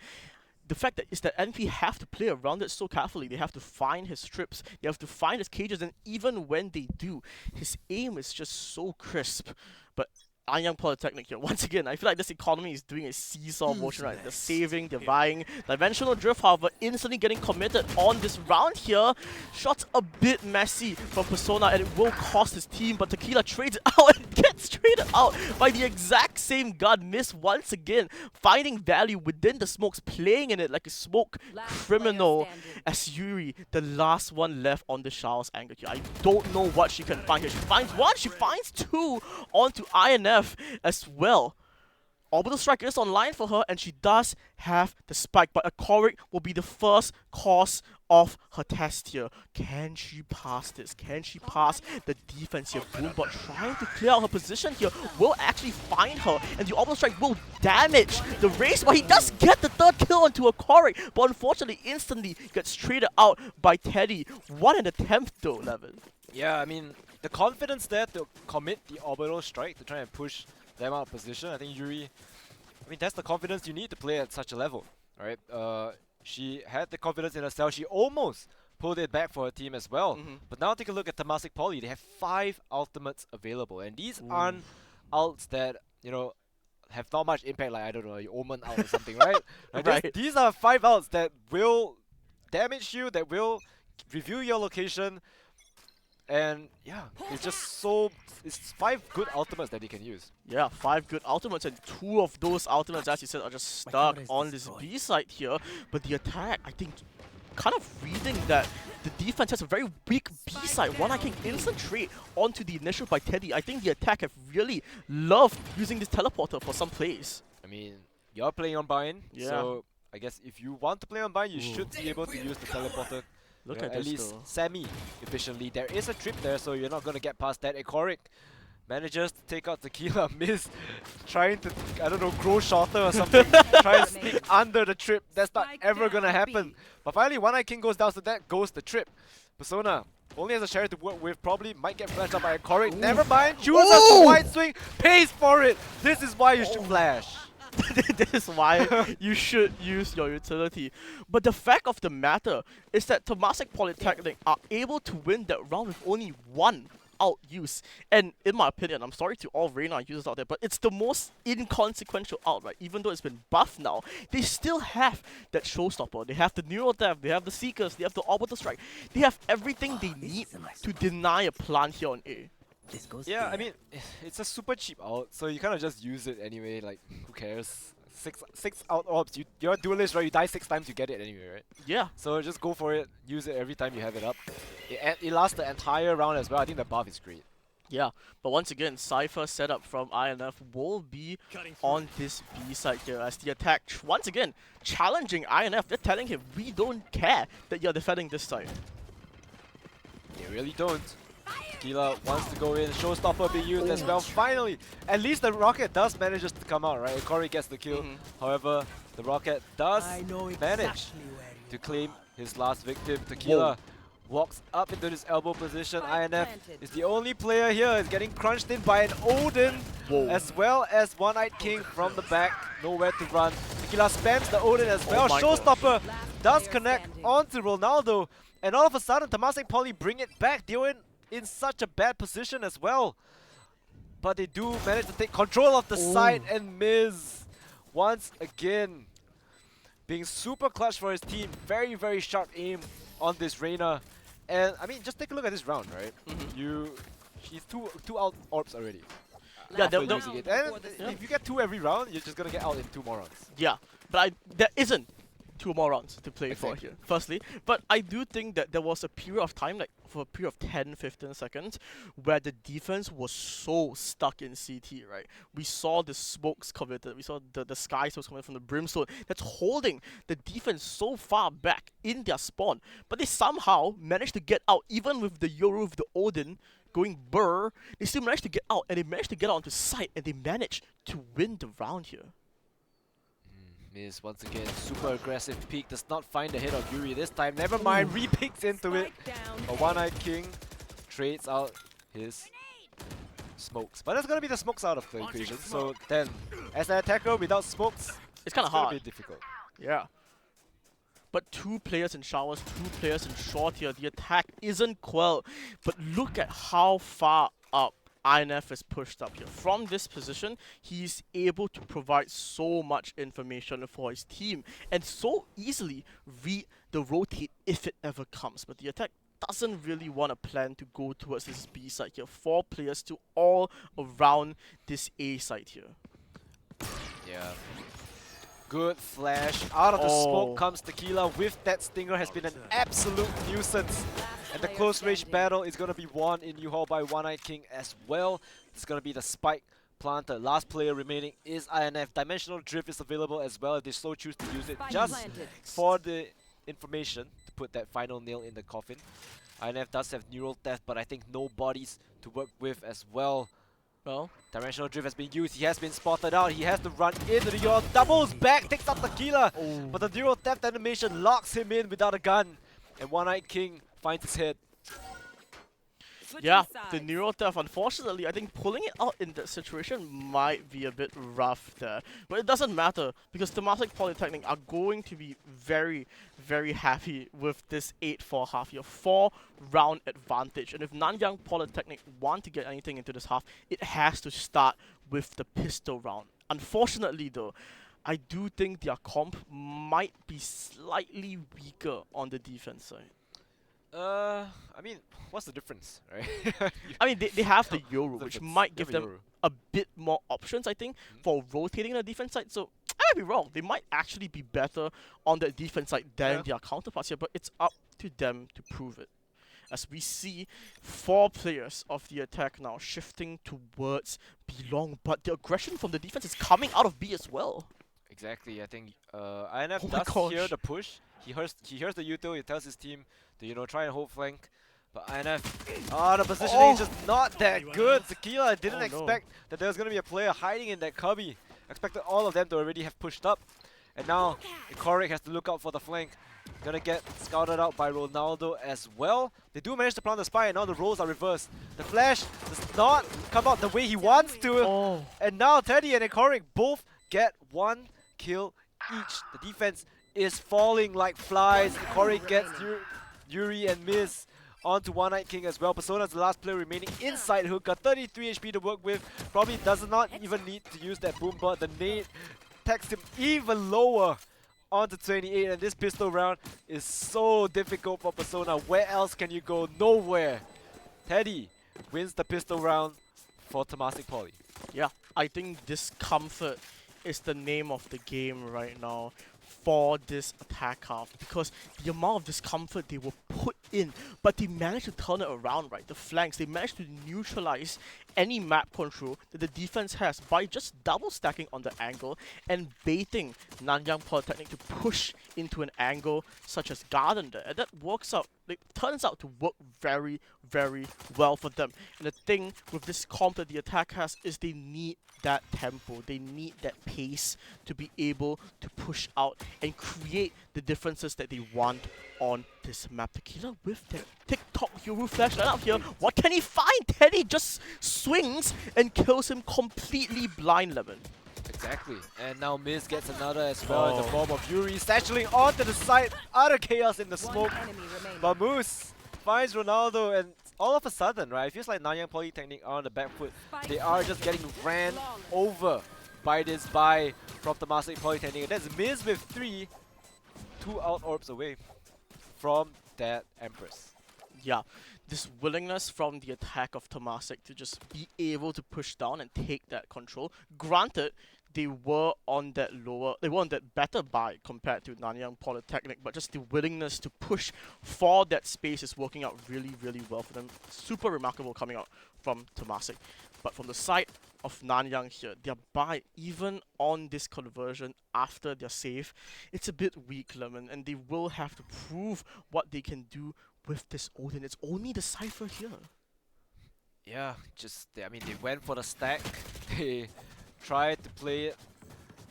the fact that is that NP have to play around it so carefully. They have to find his strips, they have to find his cages, and even when they do, his aim is just so crisp. But Nanyang Polytechnic here, once again, I feel like this economy is doing a seesaw motion, right? They're saving, they're buying. Dimensional Drift, however, instantly getting committed on this round here. Shots a bit messy from Persona, and it will cost his team, but Tequila trades it out and gets traded out by the exact same gun. Miss once again, finding value within the smokes, playing in it like a smoke criminal as Yuri, the last one left on the Shao's angle here. I don't know what she can find here. She finds one, she finds two onto INF as well. Orbital Strike is online for her, and she does have the spike, but a Korik will be the first cause of her test here. Can she pass this? Can she pass the defense here? Boombot trying to clear out her position here will actually find her, and the Orbital Strike will damage the race, but he does get the 3rd kill onto a Korik, but unfortunately instantly gets traded out by Teddy. What an attempt though, Levin. Yeah, I mean, the confidence there to commit the Orbital Strike to try and push them out of position. I think Yuri, I mean, that's the confidence you need to play at such a level, right? She had the confidence in herself. She almost pulled it back for her team as well. But now take a look at Temasek Poly. They have 5 ultimates available, and these aren't ults that, you know, have not much impact, like, I don't know, your Omen ult or something, right? Like these are 5 ults that will damage you, that will reveal your location. And yeah, it's just so, it's 5 good ultimates that they can use. Yeah, 5 good ultimates, and 2 of those ultimates, as you said, are just stuck on this B side here. But the attack, I think, kind of reading that the defense has a very weak B side. One-Eyed King instant trade onto the initial by Teddy. I think the attack have really loved using this teleporter for some plays. I mean, you're playing on Bind, so I guess if you want to play on Bind, you should be able to use the teleporter. Look at least semi-efficiently. There is a trip there, so you're not going to get past that. Ikorik manages to take out Tequila. Miz trying to, I don't know, grow shorter or something. Try and sneak under the trip. That's not ever going to happen. But finally, One-Eyed King goes down, so that goes the trip. Persona only has a share to work with, probably might get flashed up by Ikorik. Never mind, chooses the wide swing, pays for it. This is why you should flash. This is why you should use your utility. But the fact of the matter is that Temasek Polytechnic are able to win that round with only 1 out use. And in my opinion, I'm sorry to all Reyna users out there, but it's the most inconsequential out, right? Even though it's been buffed now, they still have that showstopper. They have the Neural Death, they have the Seekers, they have the Orbital Strike. They have everything they need to deny a plant here on A. Yeah, I mean, it's a super cheap out, so you kind of just use it anyway, like, who cares? Six out orbs, you're a duelist, right? You die 6 times, you get it anyway, right? Yeah. So just go for it, use it every time you have it up. It lasts the entire round as well. I think the buff is great. Yeah, but once again, Cypher setup from INF will be on this B side here as the attack, once again, challenging INF. They're telling him, we don't care that you're defending this side. They really don't. Tequila wants to go in, showstopper being used as well. Finally, at least the rocket does manage to come out, right? Corey gets the kill. However, the rocket does manage to claim his last victim. Tequila walks up into this elbow position. INF is the only player here, is getting crunched in by an Odin, as well as One-Eyed King from the back. Nowhere to run. Tequila spams the Odin as well. my Showstopper does connect onto Ronaldo. And all of a sudden, Temasek Poly bring it back. They were in such a bad position as well. But they do manage to take control of the site, and Miz once again being super clutch for his team. Very, very sharp aim on this Reyna. And I mean, just take a look at this round, right? He's two out orbs already. Yeah, after they'll- using it. And if you get 2 every round, you're just gonna get out in 2 more rounds. Yeah, but there isn't 2 more rounds to play for Exactly. here, firstly. But I do think that there was a period of time, like for a period of 10-15 seconds, where the defense was so stuck in CT, right? We saw the smokes committed, we saw the sky smokes coming from the brimstone that's holding the defense so far back in their spawn. But they somehow managed to get out, even with the Yoru, with the Odin going burr, they still managed to get out, and they managed to get out onto site, and they managed to win the round here. Miz once again, super aggressive peek, does not find the hit of Yuri this time. Never mind, re-picks into it. A One-Eyed King trades out his smokes. But that's gonna be the smokes out of the equation. So then, as an attacker without smokes, It's kind of gonna hard. be difficult. Yeah. But 2 players in showers, 2 players in short here. The attack isn't quelled. But look at how far up INF is pushed up here. From this position, he's able to provide so much information for his team and so easily read the rotate if it ever comes. But the attack doesn't really want to plan to go towards this B side here. 4 players to all around this A side here. Yeah. Good flash. Out of the Oh. smoke comes Tequila with that stinger. Has been an absolute nuisance. And the close range battle is going to be won in U-Haul by One-Eyed King as well. It's going to be the spike planter. Last player remaining is INF. Dimensional Drift is available as well if they so choose to use it. Just for the information to put that final nail in the coffin. INF does have Neural Theft, but I think no bodies to work with as well. Well, Dimensional Drift has been used, he has been spotted out, he has to run into the Euro, doubles back, takes out Tequila, but the Neural Theft animation locks him in without a gun, and One-Eyed King finds his head. yeah, the Neural Theft, unfortunately, I think pulling it out in that situation might be a bit rough there. But it doesn't matter, because Temasek Polytechnic are going to be very, very happy with this 8-4 half year. 4-round advantage. And if Nanyang Polytechnic want to get anything into this half, it has to start with the pistol round. Unfortunately though, I do think their comp might be slightly weaker on the defense side. I mean, what's the difference, right? I mean, they have the Yoru, What's the which difference? might They give have a them Yoru. a bit more options, I think, for rotating the defense side. So, I might be wrong. They might actually be better on the defense side than their counterparts here, but it's up to them to prove it. As we see 4 players of the attack now shifting towards B-Long, but the aggression from the defense is coming out of B as well. Exactly, I think INF Oh my does hear gosh. the push. He hears the util, he tells his team to try and hold flank. But INF, the positioning is just not that good. Tequila didn't no. expect that there was gonna be a player hiding in that cubby. Expected all of them to already have pushed up. And now Korik has to look out for the flank. Gonna get scouted out by Ronaldo as well. They do manage to plant the spy, and now the roles are reversed. The flash does not come out the way he wants to. Oh. And now Teddy and Korik both get 1 kill each. The defense is falling like flies. Korik gets Yuri and Miz onto One-Eyed King as well. Persona's the last player remaining inside hook. Got 33 HP to work with. Probably does not even need to use that boom, but the nade takes him even lower onto 28. And this pistol round is so difficult for Persona. Where else can you go? Nowhere. Teddy wins the pistol round for Temasek Poly. Yeah, I think discomfort is the name of the game right now for this attack half, because the amount of discomfort they were put in, but they managed to turn it around, right? The flanks, they managed to neutralize any map control that the defense has by just double stacking on the angle and baiting Nanyang Polytechnic to push into an angle such as Garden there. And that works out, it turns out to work very, very well for them. And the thing with this comp that the attack has is they need that tempo, they need that pace to be able to push out and create the differences that they want on this map. Tequila with their TikTok Yoru flash lineup here. What can he find? Teddy just swings and kills him completely blind, Lemon. Exactly. And now Miz gets another as well. The bomb of Yuri satcheling onto the side. Utter chaos in the smoke. But Moose finds Ronaldo, and all of a sudden, right, it feels like Nanyang Polytechnic are on the back foot. They are just getting ran over by this buy from Temasek Polytechnic. And that's Miz with 3, 2 out orbs away from that Empress. Yeah, this willingness from the attack of Temasek to just be able to push down and take that control. Granted, they were on that better buy compared to Nanyang Polytechnic, but just the willingness to push for that space is working out really, really well for them. Super remarkable coming out from Temasek. But from the side of Nanyang here, their buy, even on this conversion after their save, it's a bit weak, Lemon, and they will have to prove what they can do with this Odin. It's only the Cypher here. Yeah, I mean, they went for the stack. They tried to play it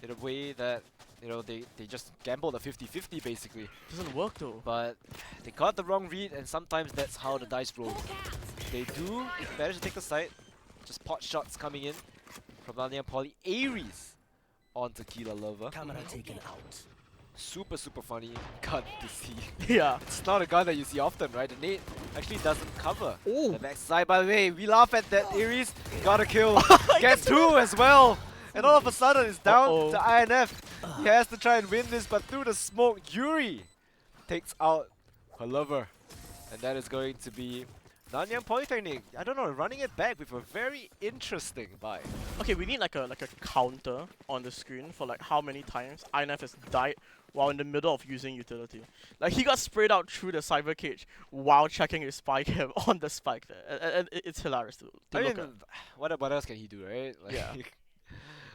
in a way that, you know, they just gambled a 50-50 basically. Doesn't work though. But they got the wrong read, and sometimes that's how the dice roll. They do manage to take the side. Just pot shots coming in from Nanyang Poly. Ares on Tequila Lover. Camera taken out. Super funny gun to see. Yeah. It's not a gun that you see often, right? The nade actually doesn't cover Oh. the backside. By the way, we laugh at that. Ares got a kill. Gets 2 as well. And all of a sudden it's down to INF. He has to try and win this, but through the smoke, Yuri takes out her lover. And that is going to be Nanyang Polytechnic, I don't know, running it back with a very interesting buy. Okay, we need like a counter on the screen for like how many times INF has died while in the middle of using utility. Like he got sprayed out through the cyber cage while checking his spike cam on the spike there. And it's hilarious to look at. What else can he do, right? Like, Yeah.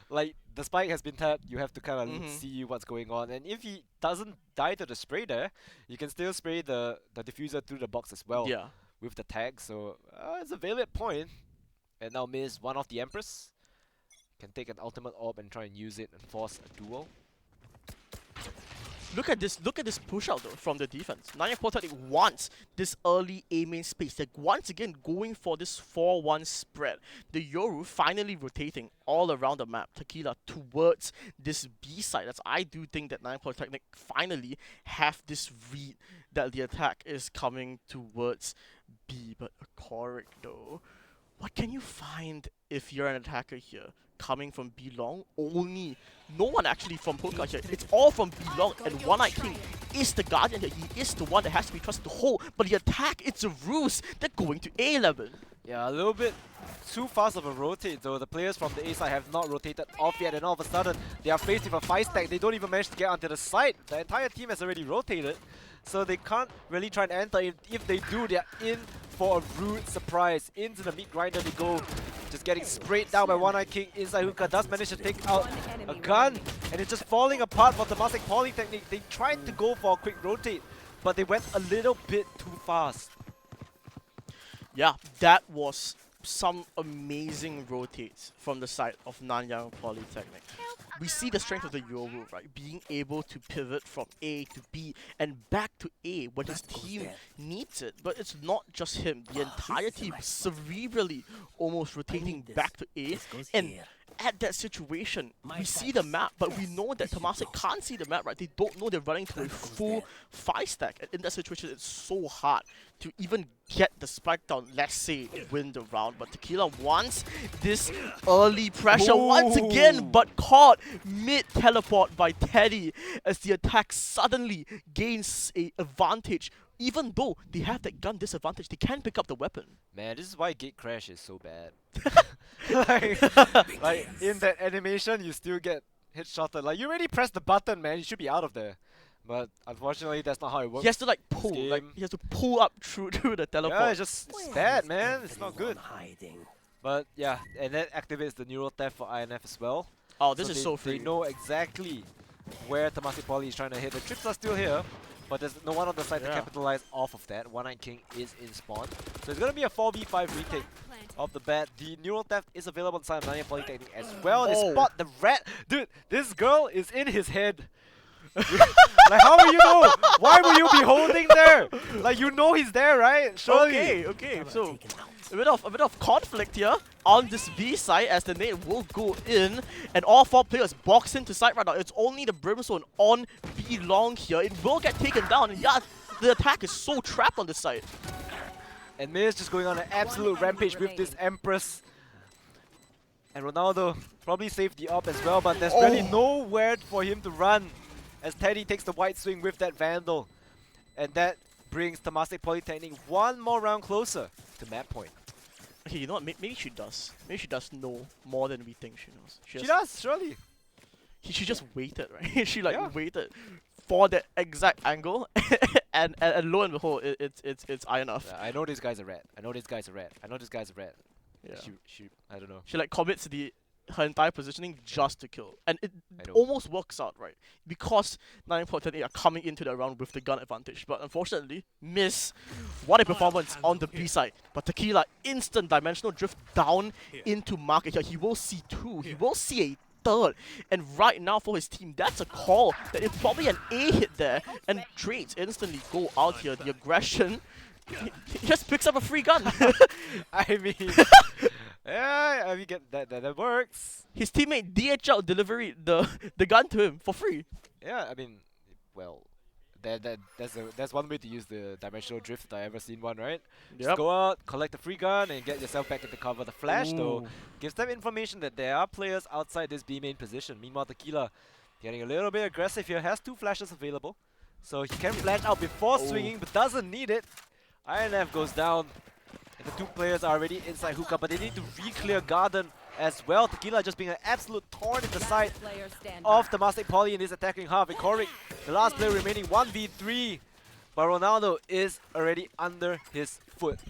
like the spike has been tapped, you have to kind of see what's going on. And if he doesn't die to the spray there, you can still spray the diffuser through the box as well. Yeah. With the tag, so it's a valid point. And now Miz, one of the Empress, can take an ultimate orb and try and use it and force a duel. Look at this push out though from the defense. Nanyang Polytechnic wants this early A main space. Like once again going for this 4-1 spread. The Yoru finally rotating all around the map, Tequila towards this B side. That's I do think that Nanyang Polytechnic finally have this read that the attack is coming towards B. But a Korik though, what can you find if you're an attacker here? Coming from B long, only no one actually from Polka here. It's all from B long, and One Eye King is the guardian here. He is the one that has to be trusted to hold. But the attack, it's a ruse. They're going to A11. Yeah, a little bit too fast of a rotate though. The players from the A side have not rotated off yet, and all of a sudden they are faced with a 5-stack. They don't even manage to get onto the side. The entire team has already rotated, so they can't really try and enter. If they do, they're in for a rude surprise. Into the meat grinder they go. Just getting sprayed down by One Eye King. Inside Hookah does manage to take out a gun, and it's just falling apart for Temasek Polytechnic. They tried to go for a quick rotate, but they went a little bit too fast. Yeah, that was some amazing rotates from the side of Nanyang Polytechnic. We see the strength of the Yoru, right? Being able to pivot from A to B and back to A when his team needs it. But it's not just him. The entire team cerebrally almost rotating back to A. And at that situation, we see the map, but we know that Temasek can't see the map, right? They don't know they're running to a full 5-stack. And in that situation, it's so hard to even get the spike down, let's say, win the round. But Tequila wants this early pressure once again, but caught mid-teleport by Teddy as the attack suddenly gains a advantage. Even though they have that gun disadvantage, they can pick up the weapon. Man, this is why Gate Crash is so bad. like in that animation, you still get headshotted. Like you already pressed the button, man. You should be out of there. But unfortunately, that's not how it works. He has to like pull, like he has to pull up through the teleport. Yeah, it's bad, man. It's not good. But yeah, and that activates the neural theft for INF as well. Oh, this is so free. They know exactly where Temasek Poly is trying to hit. The trips are still here, but there's no one on the side to capitalize off of that. One Eye King is in spawn. So it's going to be a 4v5 retake of the bat. The neural theft is available inside Nanyang Polytechnic as well. They spot the rat. Dude, this girl is in his head. Like, how will you know? Why will you be holding there? Like, you know he's there, right? Surely. Okay. So a bit of conflict here on this B side as the nade will go in, and all 4 players box into side right now. It's only the Brimstone on B long here. It will get taken down, and yeah, the attack is so trapped on this side. And Miz just going on an absolute rampage with this Empress. And Ronaldo probably saved the up as well, but there's really nowhere for him to run as Teddy takes the white swing with that Vandal. And that brings Temasek Polytechnic one more round closer to map point. Okay, you know what? Maybe she does. Maybe she does know more than we think she knows. She does, surely. She just waited, right? She waited for that exact angle, and lo and behold, it's eye enough. Yeah, I know this guy's a rat. I know this guy's a rat. I know this guy's a rat. Yeah. I don't know. She like commits her entire positioning just to kill, and it almost works out, right? Because 9.10 are coming into the round with the gun advantage, but unfortunately miss. What a performance on the B side! But Tequila instant dimensional drift down into market here. He will see 2. He will see a 3rd, and right now for his team, that's a call. That is probably an A hit there, and trades instantly go out here. The aggression. He just picks up a free gun. I mean, yeah, I mean, that works. His teammate DHL delivery the gun to him for free. Yeah, I mean, well, that's one way to use the dimensional drift. I ever seen one, right? Just go out, collect the free gun, and get yourself back into cover. The flash though gives them information that there are players outside this B main position. Meanwhile, Tequila getting a little bit aggressive here. Has 2 flashes available, so he can flash out before swinging, but doesn't need it. INF goes down, and the 2 players are already inside hookah, but they need to re-clear Garden as well. Tequila just being an absolute thorn in the side of Temasek Poly in his attacking half. And Korik, the last player remaining, 1v3, but Ronaldo is already under his foot.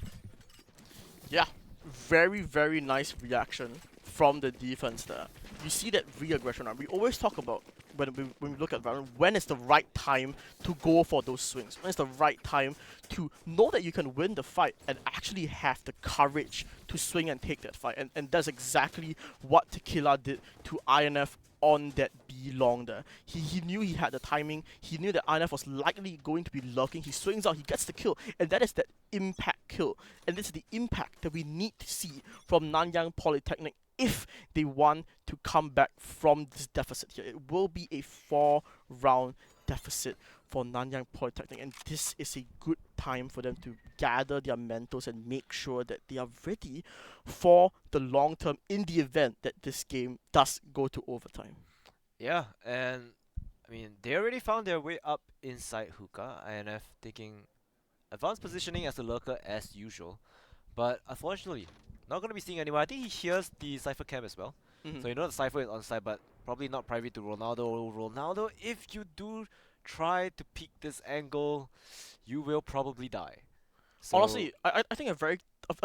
Yeah, very, very nice reaction from the defense there. You see that re-aggression. We always talk about when we look at Valorant, when is the right time to go for those swings? When is the right time to know that you can win the fight and actually have the courage to swing and take that fight? And that's exactly what Tequila did to INF on that B long there. He knew he had the timing. He knew that INF was likely going to be lurking. He swings out, he gets the kill, and that is that impact kill. And this is the impact that we need to see from Nanyang Polytechnic if they want to come back from this deficit here. It will be a 4-round deficit for Nanyang Polytechnic, and this is a good time for them to gather their mentals and make sure that they are ready for the long term in the event that this game does go to overtime. Yeah, and I mean, they already found their way up inside hookah. INF taking advanced positioning as a lurker as usual, but unfortunately not going to be seeing anyone. I think he hears the Cypher camp as well. So you know the Cypher is on site, but probably not private to Ronaldo. Ronaldo, if you do try to peek this angle, you will probably die. So honestly, I think a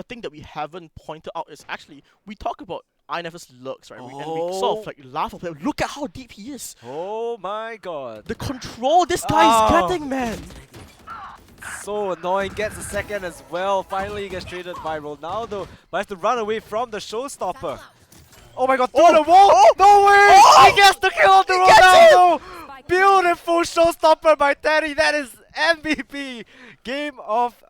thing that we haven't pointed out is actually, we talk about INF's lurks, right? And we sort of like laugh at him. Look at how deep he is. Oh my god. The control this guy is getting, man. So annoying, gets a second as well. Finally gets traded by Ronaldo, but has to run away from the showstopper. Oh my god, through the wall! No way! He gets the kill to Ronaldo! Beautiful showstopper by Teddy. That is MVP. Game of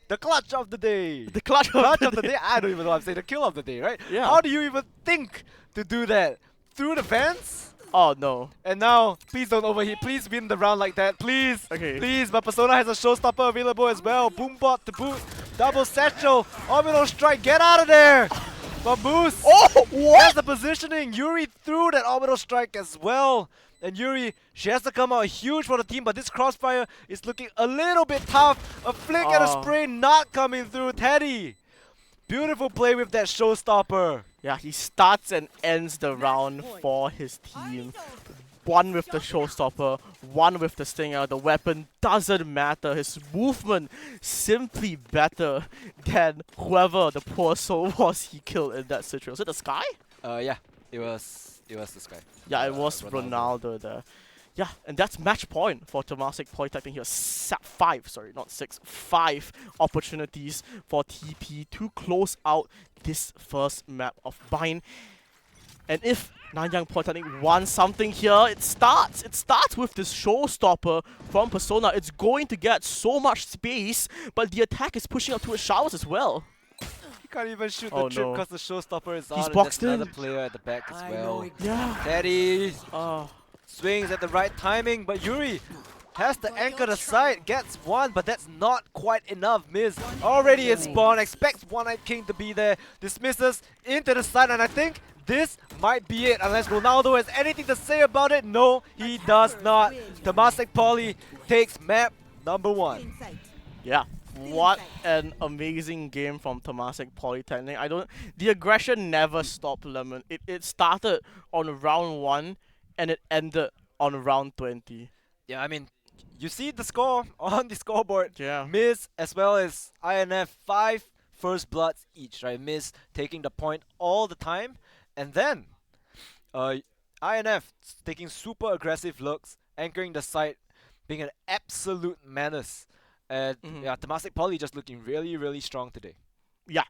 the clutch of the day. The clutch of the day. I don't even know what I'm saying. The kill of the day, right? Yeah. How do you even think to do that? Through the vents? Oh no. And now, please don't overheat. Please win the round like that. Please. Okay. Please. But Persona has a showstopper available as well. Boombot to boot. Double satchel. Orbital strike. Get out of there. But Moose. Oh, what? Has the positioning. Yuri threw that orbital strike as well. And Yuri, she has to come out huge for the team, but this crossfire is looking a little bit tough. A flick and a spray not coming through. Teddy. Beautiful play with that showstopper. Yeah, he starts and ends the round for his team. One with the showstopper, one with the stinger. The weapon doesn't matter. His movement simply better than whoever the poor soul was he killed in that situation. Was it the Sky? Yeah, it was this guy. Yeah, it was Ronaldo there. Yeah, and that's match point for Temasek Polytechnic here. 5 opportunities for TP to close out this first map of Bind. And if Nanyang Polytechnic wants something here, it starts with this showstopper from Persona. It's going to get so much space, but the attack is pushing up towards showers as well. Can't even shoot Oh, the trip no. because the showstopper is He's on. boxed and there's another in. player at the back as well. Yeah. Teddy Oh. swings at the right timing, but Yuri has to anchor the side, gets one, but that's not quite enough. Miz already in spawn, expects One-Eyed King to be there, dismisses into the side, and I think this might be it, unless Ronaldo has anything to say about it. No, he does not. Temasek Poly takes map number 1. Yeah. What an amazing game from Temasek Polytechnic. The aggression never stopped, Lemon. It started on round 1 and it ended on round 20. Yeah, I mean, you see the score on the scoreboard. Yeah. Miz as well as INF, 5 first bloods each, right? Miz taking the point all the time, and then INF taking super aggressive looks, anchoring the site, being an absolute menace. And yeah, Temasek Poly just looking really, really strong today. Yeah,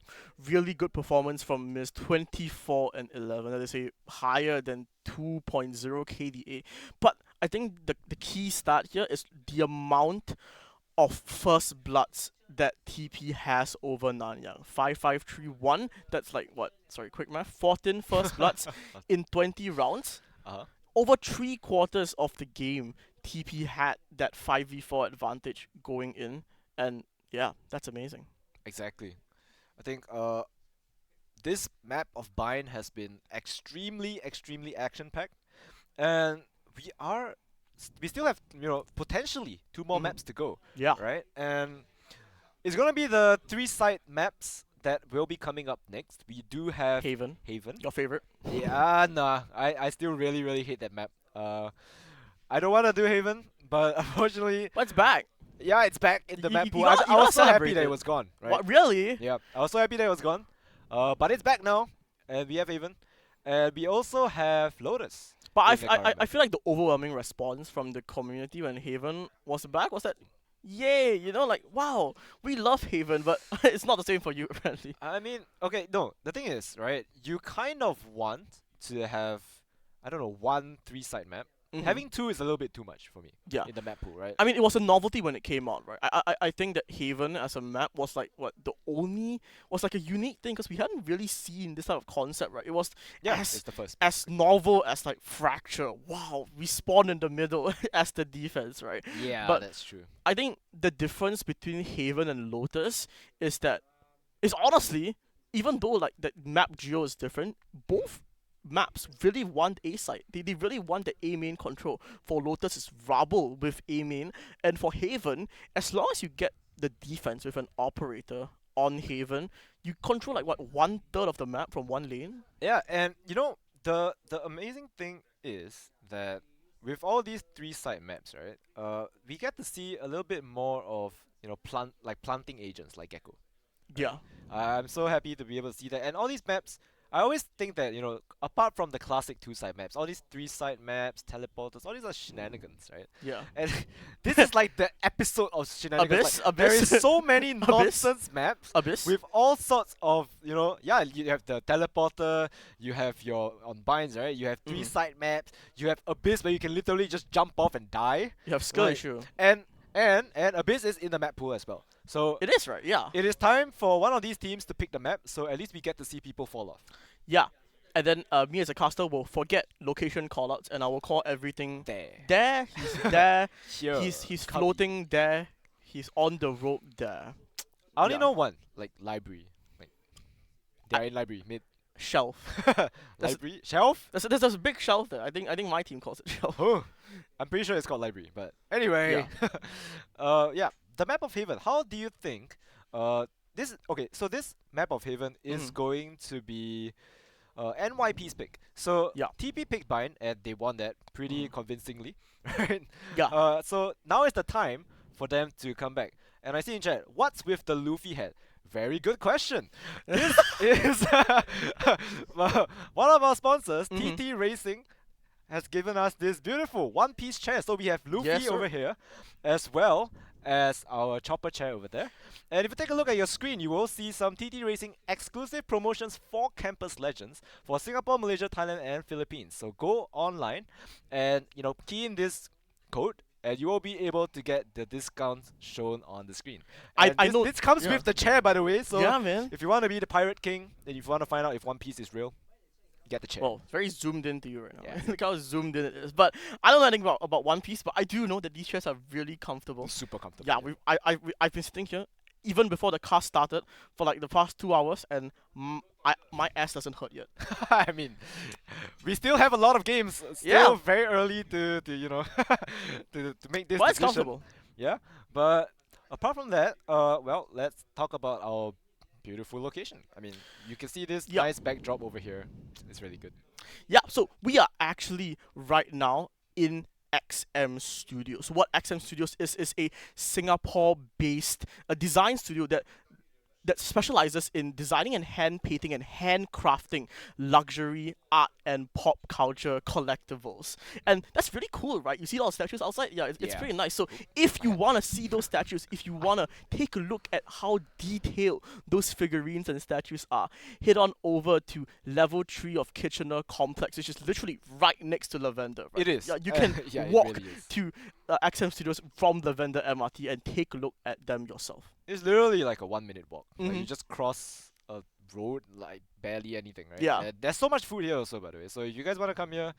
really good performance from Miz, 24 and 11. That is a higher than 2.0 KDA. But I think the key stat here is the amount of first bloods that TP has over Nanyang. 5-5-3-1. That's like what? Sorry, quick math. 14 first bloods in 20 rounds. Over 3/4 of the game, TP had that 5v4 advantage going in, and yeah, that's amazing. Exactly. I think this map of Bind has been extremely, extremely action-packed, and we still have, you know, potentially 2 more maps to go. Yeah. Right, and it's gonna be the 3-side maps that will be coming up next. We do have Haven. Haven. Your favorite? Yeah, nah. I still really, really hate that map. I don't wanna do Haven, but unfortunately, But it's back. yeah, it's back in the You- map you pool. gotta- I you was gotta so happy celebrate that it it. was gone. Right. What, really? Yeah, I was so happy that it was gone. But it's back now, and we have Haven, and we also have Lotus. But in the I current map. feel like the overwhelming response from the community when Haven was back was that, yay, you know, like, wow, we love Haven, but it's not the same for you, apparently. I mean, okay, no. The thing is, right? You kind of want to have, I don't know, 1 3-side map. Having 2 is a little bit too much for me. Yeah. In the map pool, right? I mean, it was a novelty when it came out, right? I think that Haven as a map was like was like a unique thing because we hadn't really seen this type of concept, right? It was Yeah, it's the first. as novel as like Fracture. Wow, we spawn in the middle as the defense, right? Yeah, but that's true. I think the difference between Haven and Lotus is honestly, even though like the map geo is different, both maps really want A side. They really want the A main control. For Lotus, it's Rubble with A main, and for Haven, as long as you get the defense with an operator on Haven, you control like what 1/3 of the map from one lane. Yeah, and you know the amazing thing is that with all these 3-side maps, right? We get to see a little bit more of, you know, planting agents like Gecko. Yeah. I'm so happy to be able to see that, and all these maps. I always think that, you know, apart from the classic 2-side maps, all these 3-side maps, teleporters, all these are shenanigans, right? Yeah. And this is like the episode of shenanigans. Abyss, There Abyss. is so many nonsense maps Abyss. with all sorts of, you know, yeah, you have the teleporter, you have your on binds, right? You have 3-side maps, you have Abyss where you can literally just jump off and die. You have skill Right. issue. And Abyss is in the map pool as well. So It is, right? Yeah. it is time for one of these teams to pick the map, so at least we get to see people fall off. Yeah. And then me as a caster will forget location callouts and I will call everything There. he's there, Here. he's Cubby. floating there, he's on the rope there. I only Yeah. know one, like library. Like they're in library, mid Shelf. library shelf. There's a big shelf there. I think my team calls it shelf. Oh, I'm pretty sure it's called library. But anyway, yeah, the map of Haven. How do you think? So this map of Haven is going to be NYP's pick. So Yeah. TP picked Bind and they won that pretty convincingly, right? Yeah. So now is the time for them to come back. And I see in chat, what's with the Luffy head? Very good question. This is one of our sponsors, TT Racing, has given us this beautiful one-piece chair. So we have Luffy Yes, sir. over here, as well as our chopper chair over there. And if you take a look at your screen, you will see some TT Racing exclusive promotions for Campus Legends for Singapore, Malaysia, Thailand, and Philippines. So go online and, you know, key in this code and you will be able to get the discounts shown on the screen. I And this, know- this comes yeah. with the chair, by the way. So Yeah, man. if you want to be the Pirate King, and if you want to find out if One Piece is real, get the chair. Well, very zoomed into you right now. Yeah. Look how zoomed in it is. But I don't know anything about One Piece, but I do know that these chairs are really comfortable. Super comfortable. Yeah, I've been sitting here even before the cast started for like the past 2 hours, and my ass doesn't hurt yet. I mean, we still have a lot of games. Still Yeah. very early to you know to make this But it's decision. comfortable. Yeah, but apart from that, well, let's talk about our beautiful location. I mean, you can see this Yup. nice backdrop over here. It's really good. Yeah, so we are actually right now in XM Studios. What XM Studios is a Singapore-based design studio that specializes in designing and hand painting and handcrafting luxury art and pop culture collectibles. And that's really cool, right? You see all the statues outside? Yeah, it's Yeah. pretty nice. So if you want to see those statues, if you want to take a look at how detailed those figurines and statues are, head on over to level 3 of Kitchener Complex, which is literally right next to Lavender. Right? It is. Yeah, you can Yeah, it walk really is. to XM Studios from Lavender MRT and take a look at them yourself. It's literally like a 1-minute walk. Like you Mhm. just cross a road, like barely anything, right? Yeah. And there's so much food here also, by the way. So if you guys want to come here,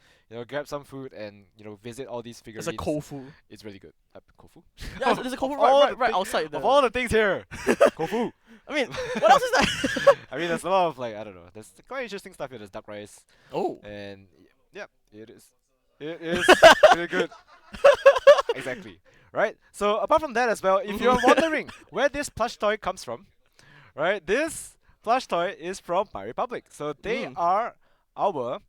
grab some food and visit all these figurines. It's a Kofu. It's really good. Kofu? Yeah, there's a Kofu Of all right, the right thing- outside there. Of all the things here, Kofu. I mean, what else is that? I mean, there's a lot of like I don't know. There's quite interesting stuff here. There's duck rice, Oh. and yeah, it is. It is really good. Exactly. Right. So apart from that as well, if you're wondering where this plush toy comes from, right? This plush toy is from My Republic. So they are our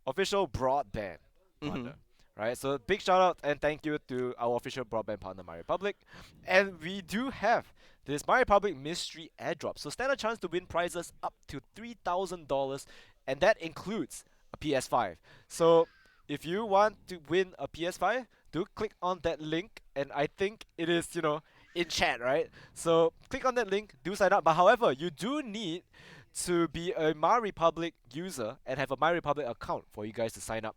official broadband partner. Right. So big shout out and thank you to our official broadband partner, My Republic. And we do have this My Republic mystery airdrop. So stand a chance to win prizes up to $3,000, and that includes a PS5. So if you want to win a PS5, do click on that link, and I think it is, in chat, right? So click on that link, do sign up. But however, you do need to be a My Republic user and have a My Republic account for you guys to sign up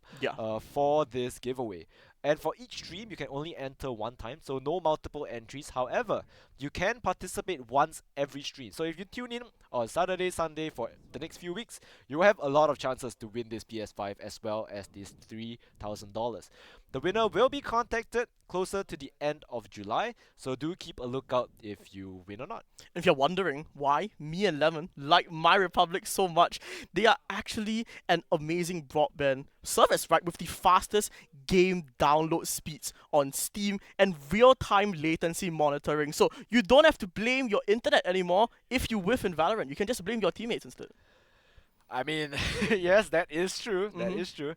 for this giveaway. And for each stream, you can only enter one time, so no multiple entries. However, you can participate once every stream. So if you tune in on Saturday, Sunday for the next few weeks, you will have a lot of chances to win this PS5 as well as this $3,000. The winner will be contacted closer to the end of July, so do keep a lookout if you win or not. If you're wondering why me and Lemon like My Republic so much, they are actually an amazing broadband service, right? With the fastest game download speeds on Steam and real-time latency monitoring. So you don't have to blame your internet anymore if you whiff in Valorant. You can just blame your teammates instead. I mean, yes, that is true. That is true.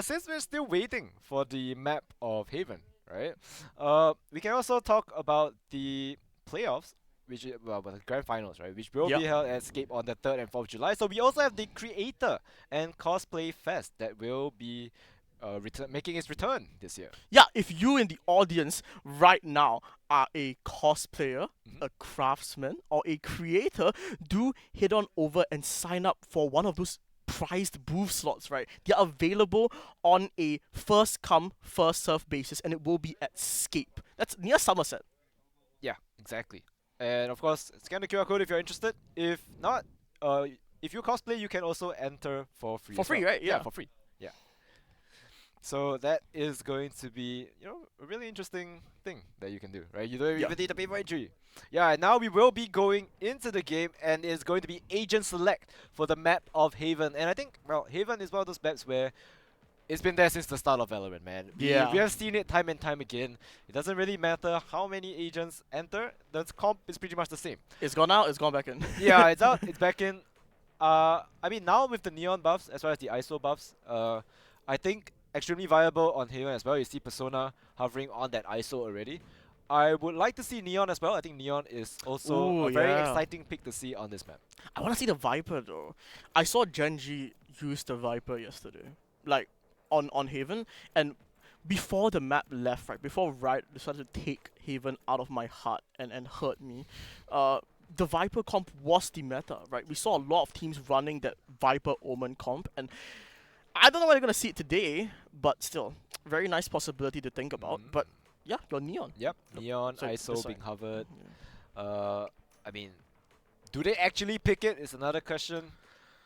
Since we're still waiting for the map of Haven, right? We can also talk about the playoffs, which is, well, the grand finals, right? Which will be held at Escape on the 3rd and 4th of July. So we also have the Creator and Cosplay Fest that will be making its return this year. Yeah, if you in the audience right now are a cosplayer, a craftsman, or a creator, do head on over and sign up for one of those prized booth slots, right? They are available on a first come, first serve basis, and it will be at Scape. That's near Somerset. Yeah, exactly. And of course, scan the QR code if you're interested. If not, if you cosplay, you can also enter for free. For as free, well. right? Yeah. For free. Yeah. So that is going to be, a really interesting thing that you can do, right? You don't even need a paper entry. Yeah, and now we will be going into the game, and it's going to be Agent Select for the map of Haven. And I think, well, Haven is one of those maps where it's been there since the start of Valorant, man. We have seen it time and time again. It doesn't really matter how many agents enter. The comp is pretty much the same. It's gone out, it's gone back in. Yeah, it's out, it's back in. I mean, now with the neon buffs as well as the ISO buffs, I think extremely viable on Haven as well. You see Persona hovering on that ISO already. I would like to see Neon as well. I think Neon is also a very exciting pick to see on this map. I want to see the Viper though. I saw Genji use the Viper yesterday, like on Haven, and before the map left, right before Riot decided to take Haven out of my heart and hurt me, the Viper comp was the meta, right? We saw a lot of teams running that Viper Omen comp, and I don't know when we're gonna see it today, but still, very nice possibility to think about. But yeah, your Neon. Yep, Neon, So ISO this being side. covered. I mean, do they actually pick it? Is another question.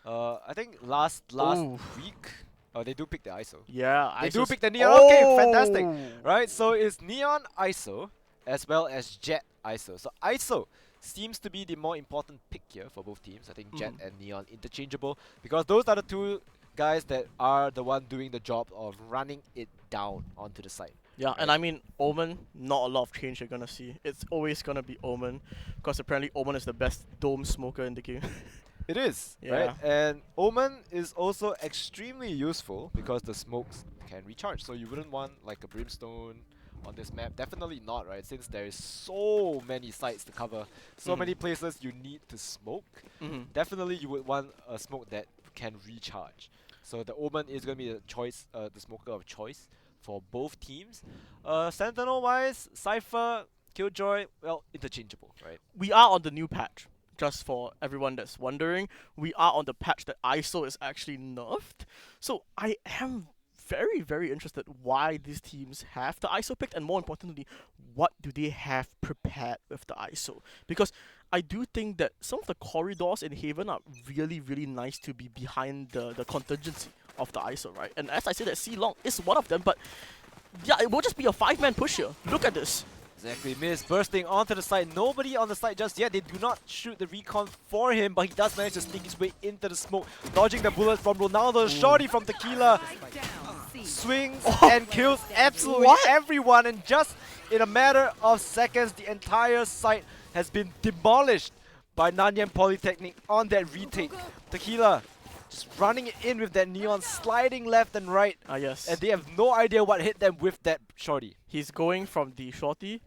I think last Ooh. week, oh, they do pick the ISO. Yeah, They do ISO's pick the Neon. Okay, Oh! fantastic. Right, so it's Neon ISO as well as Jet ISO. So ISO seems to be the more important pick here for both teams. I think Jet and Neon interchangeable because those are the two guys that are the one doing the job of running it down onto the site. Yeah, and I mean, Omen, not a lot of change you're gonna see. It's always gonna be Omen, because apparently Omen is the best dome smoker in the game. It is, Yeah. right? And Omen is also extremely useful because the smokes can recharge. So you wouldn't want like a Brimstone on this map. Definitely not, right? Since there is so many sites to cover, so many places you need to smoke. Definitely you would want a smoke that can recharge. So the Omen is going to be the choice, the smoker of choice for both teams. Sentinel-wise, Cypher, Killjoy, well, interchangeable, right? We are on the new patch. Just for everyone that's wondering, we are on the patch that ISO is actually nerfed. So I am very, very interested why these teams have the ISO picked, and more importantly, what do they have prepared with the ISO? Because I do think that some of the corridors in Haven are really, really nice to be behind the contingency of the ISO, right? And as I said, that C-Long is one of them, but yeah, it will just be a 5-man push here. Look at this. Exactly, Miz bursting onto the side. Nobody on the side just yet. They do not shoot the recon for him, but he does manage to sneak his way into the smoke, dodging the bullets from Ronaldo. Shorty from Tequila swings and kills absolutely everyone, and just in a matter of seconds, the entire site has been demolished by Nanyang Polytechnic on that retake. Tequila just running it in with that Neon, sliding left and right. Yes. And they have no idea what hit them with that Shorty. He's going from the shorty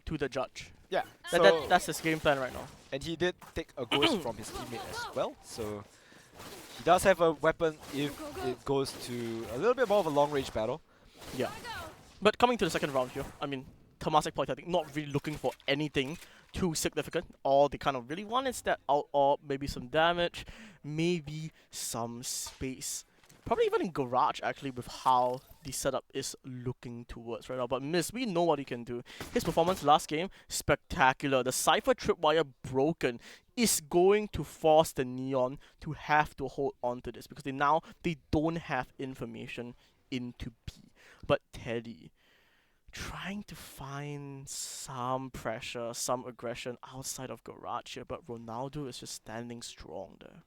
to the judge. Yeah, That's his game plan right now. And he did take a ghost from his teammate as well, so he does have a weapon if it goes to a little bit more of a long-range battle. Yeah. But coming to the second round here, I mean, Temasek Polytechnic not really looking for anything too significant. All they kind of really want is that out orb, maybe some damage, maybe some space. Probably even in Garage, actually, with how the setup is looking towards right now. But Miss, we know what he can do. His performance last game, spectacular. The Cypher tripwire broken is going to force the Neon to have to hold on to this, because they don't have information into B. But Teddy, trying to find some pressure, some aggression outside of Garage here, but Ronaldo is just standing strong there.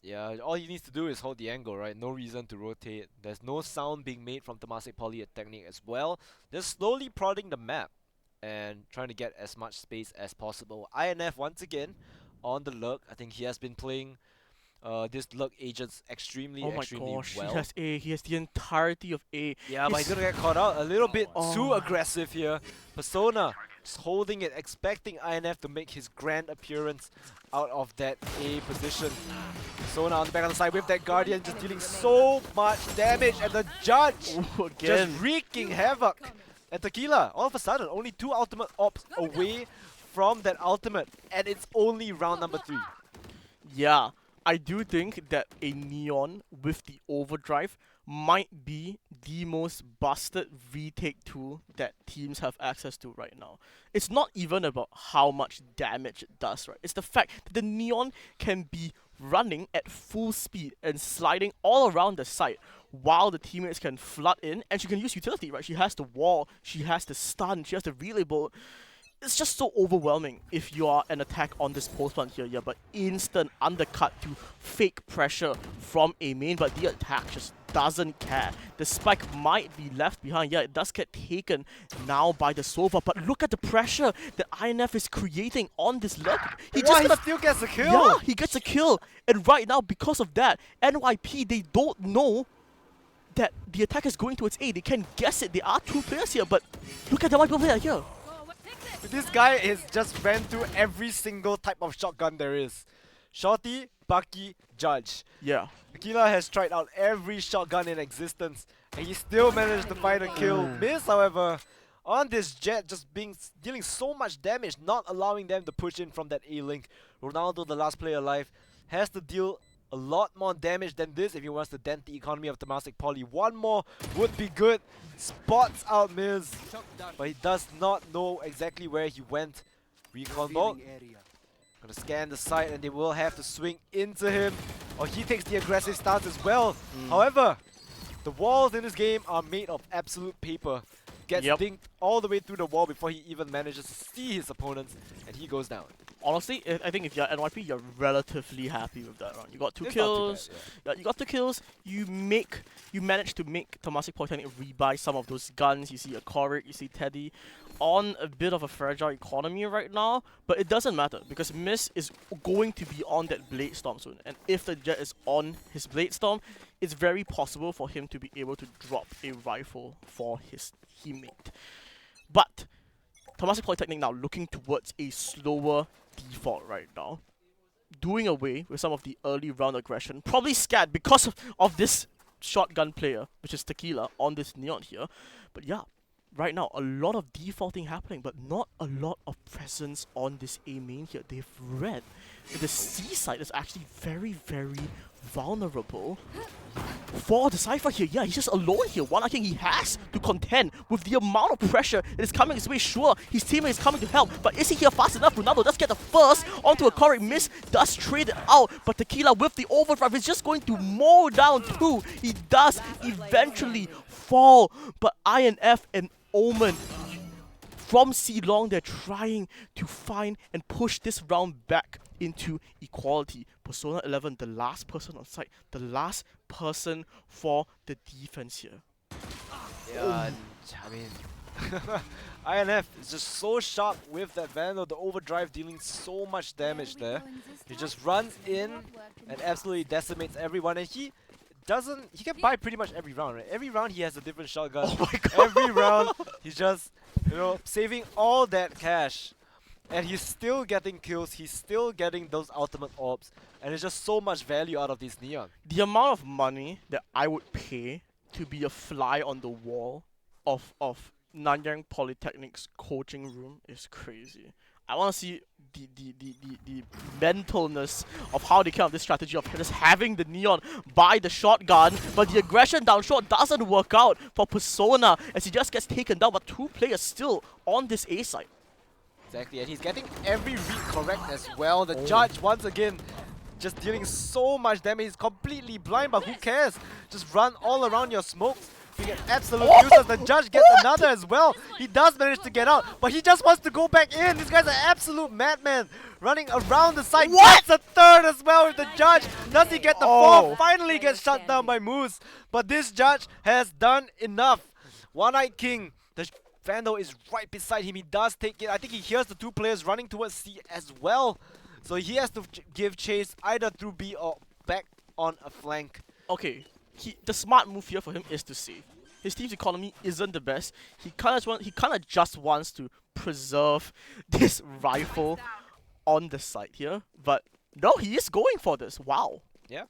Yeah, all he needs to do is hold the angle, right? No reason to rotate. There's no sound being made from Temasek Polytechnic as well. They're slowly prodding the map and trying to get as much space as possible. INF once again on the lurk. I think he has been playing this lurk agents extremely well. He has the entirety of A. Yeah, but he's gonna get caught out a little bit too aggressive here. Persona just holding it, expecting INF to make his grand appearance out of that A position. Persona on the back of the side with that Guardian, just dealing so much damage, and the Judge just wreaking havoc. And Tequila, all of a sudden, only 2 ultimate ops away from that ultimate, and it's only round number 3. Yeah, I do think that a Neon with the overdrive might be the most busted retake tool that teams have access to right now. It's not even about how much damage it does, right? It's the fact that the Neon can be running at full speed and sliding all around the site while the teammates can flood in, and she can use utility, right? She has the wall, she has the stun, she has the relay bolt. It's just so overwhelming if you are an attack on this post plant here, yeah, but instant undercut to fake pressure from a main, but the attack just doesn't care. The spike might be left behind, yeah, it does get taken now by the Sova, but look at the pressure that INF is creating on this lurk. He still gets a kill! Yeah, he gets a kill, and right now, because of that, NYP, they don't know that the attack is going towards A. They can guess it, there are 2 players here, but look at the multiple player here. This guy is just ran through every single type of shotgun there is. Shorty, Bucky, Judge. Yeah. Tequila has tried out every shotgun in existence, and he still managed to find a kill. Miss, however, on this Jet, just dealing so much damage, not allowing them to push in from that A-link. Ronaldo, the last player alive, has to deal a lot more damage than this if he wants to dent the economy of Temasek Poly. One more would be good. Spots out Miz, but he does not know exactly where he went. Recon bolt. Gonna scan the site and they will have to swing into him. Or he takes the aggressive stance as well. However, the walls in this game are made of absolute paper. Gets dinked all the way through the wall before he even manages to see his opponents, and he goes down. Honestly, I think if you're NYP, you're relatively happy with that round. You got two It's not too kills. bad, Yeah, you got 2 kills. You managed to make Temasek Polytechnic rebuy some of those guns. You see a Korik, you see Teddy, on a bit of a fragile economy right now. But it doesn't matter because Miss is going to be on that Blade Storm soon. And if the Jet is on his Blade Storm, it's very possible for him to be able to drop a rifle for his teammate. But Temasek Polytechnic now looking towards a slower default right now, doing away with some of the early round aggression, probably scared because of this shotgun player, which is Tequila, on this Neon here. But yeah, right now, a lot of defaulting happening, but not a lot of presence on this A main here. They've read that the C side is actually very, very vulnerable for the Cypher here. Yeah, he's just alone here. One, I think he has to contend with the amount of pressure that is coming his way. Sure, his teammate is coming to help, but is he here fast enough? Ronaldo does get the first onto a Korik miss, does trade it out, but Tequila with the overdrive is just going to mow down 2. He does eventually fall, but INF and Omen from C-Long, they're trying to find and push this round back into equality. Persona 11, the last person on site, the last person for the defense here. Yeah, I mean, INF is just so sharp with that Vandal, the overdrive dealing so much damage there. He just runs in and absolutely decimates everyone, and he can buy pretty much every round, right? Every round he has a different shotgun. Oh my god! Every round he's just, saving all that cash. And he's still getting kills, he's still getting those ultimate orbs, and it's just so much value out of these Neon. The amount of money that I would pay to be a fly on the wall of Nanyang Polytechnic's coaching room is crazy. I want to see the mentalness of how they came up with this strategy of just having the Neon by the shotgun, but the aggression down short doesn't work out for Persona as he just gets taken down, but 2 players still on this A side. Exactly, and he's getting every read correct as well. The judge, once again, just dealing so much damage. He's completely blind, but who cares? Just run all around your smokes. You get absolute useless. The judge gets another as well. He does manage to get out, but he just wants to go back in. This guy's an absolute madman. Running around the side. Gets a third as well with the judge. Does he get the fourth? Finally gets shut down by Moose. But this judge has done enough. One-Eyed King. The Vandal is right beside him. He does take it. I think he hears the 2 players running towards C as well. So he has to give chase either through B or back on a flank. Okay, the smart move here for him is to save. His team's economy isn't the best. He kind of just wants to preserve this rifle on the side here. But no, he is going for this. Wow. Yeah.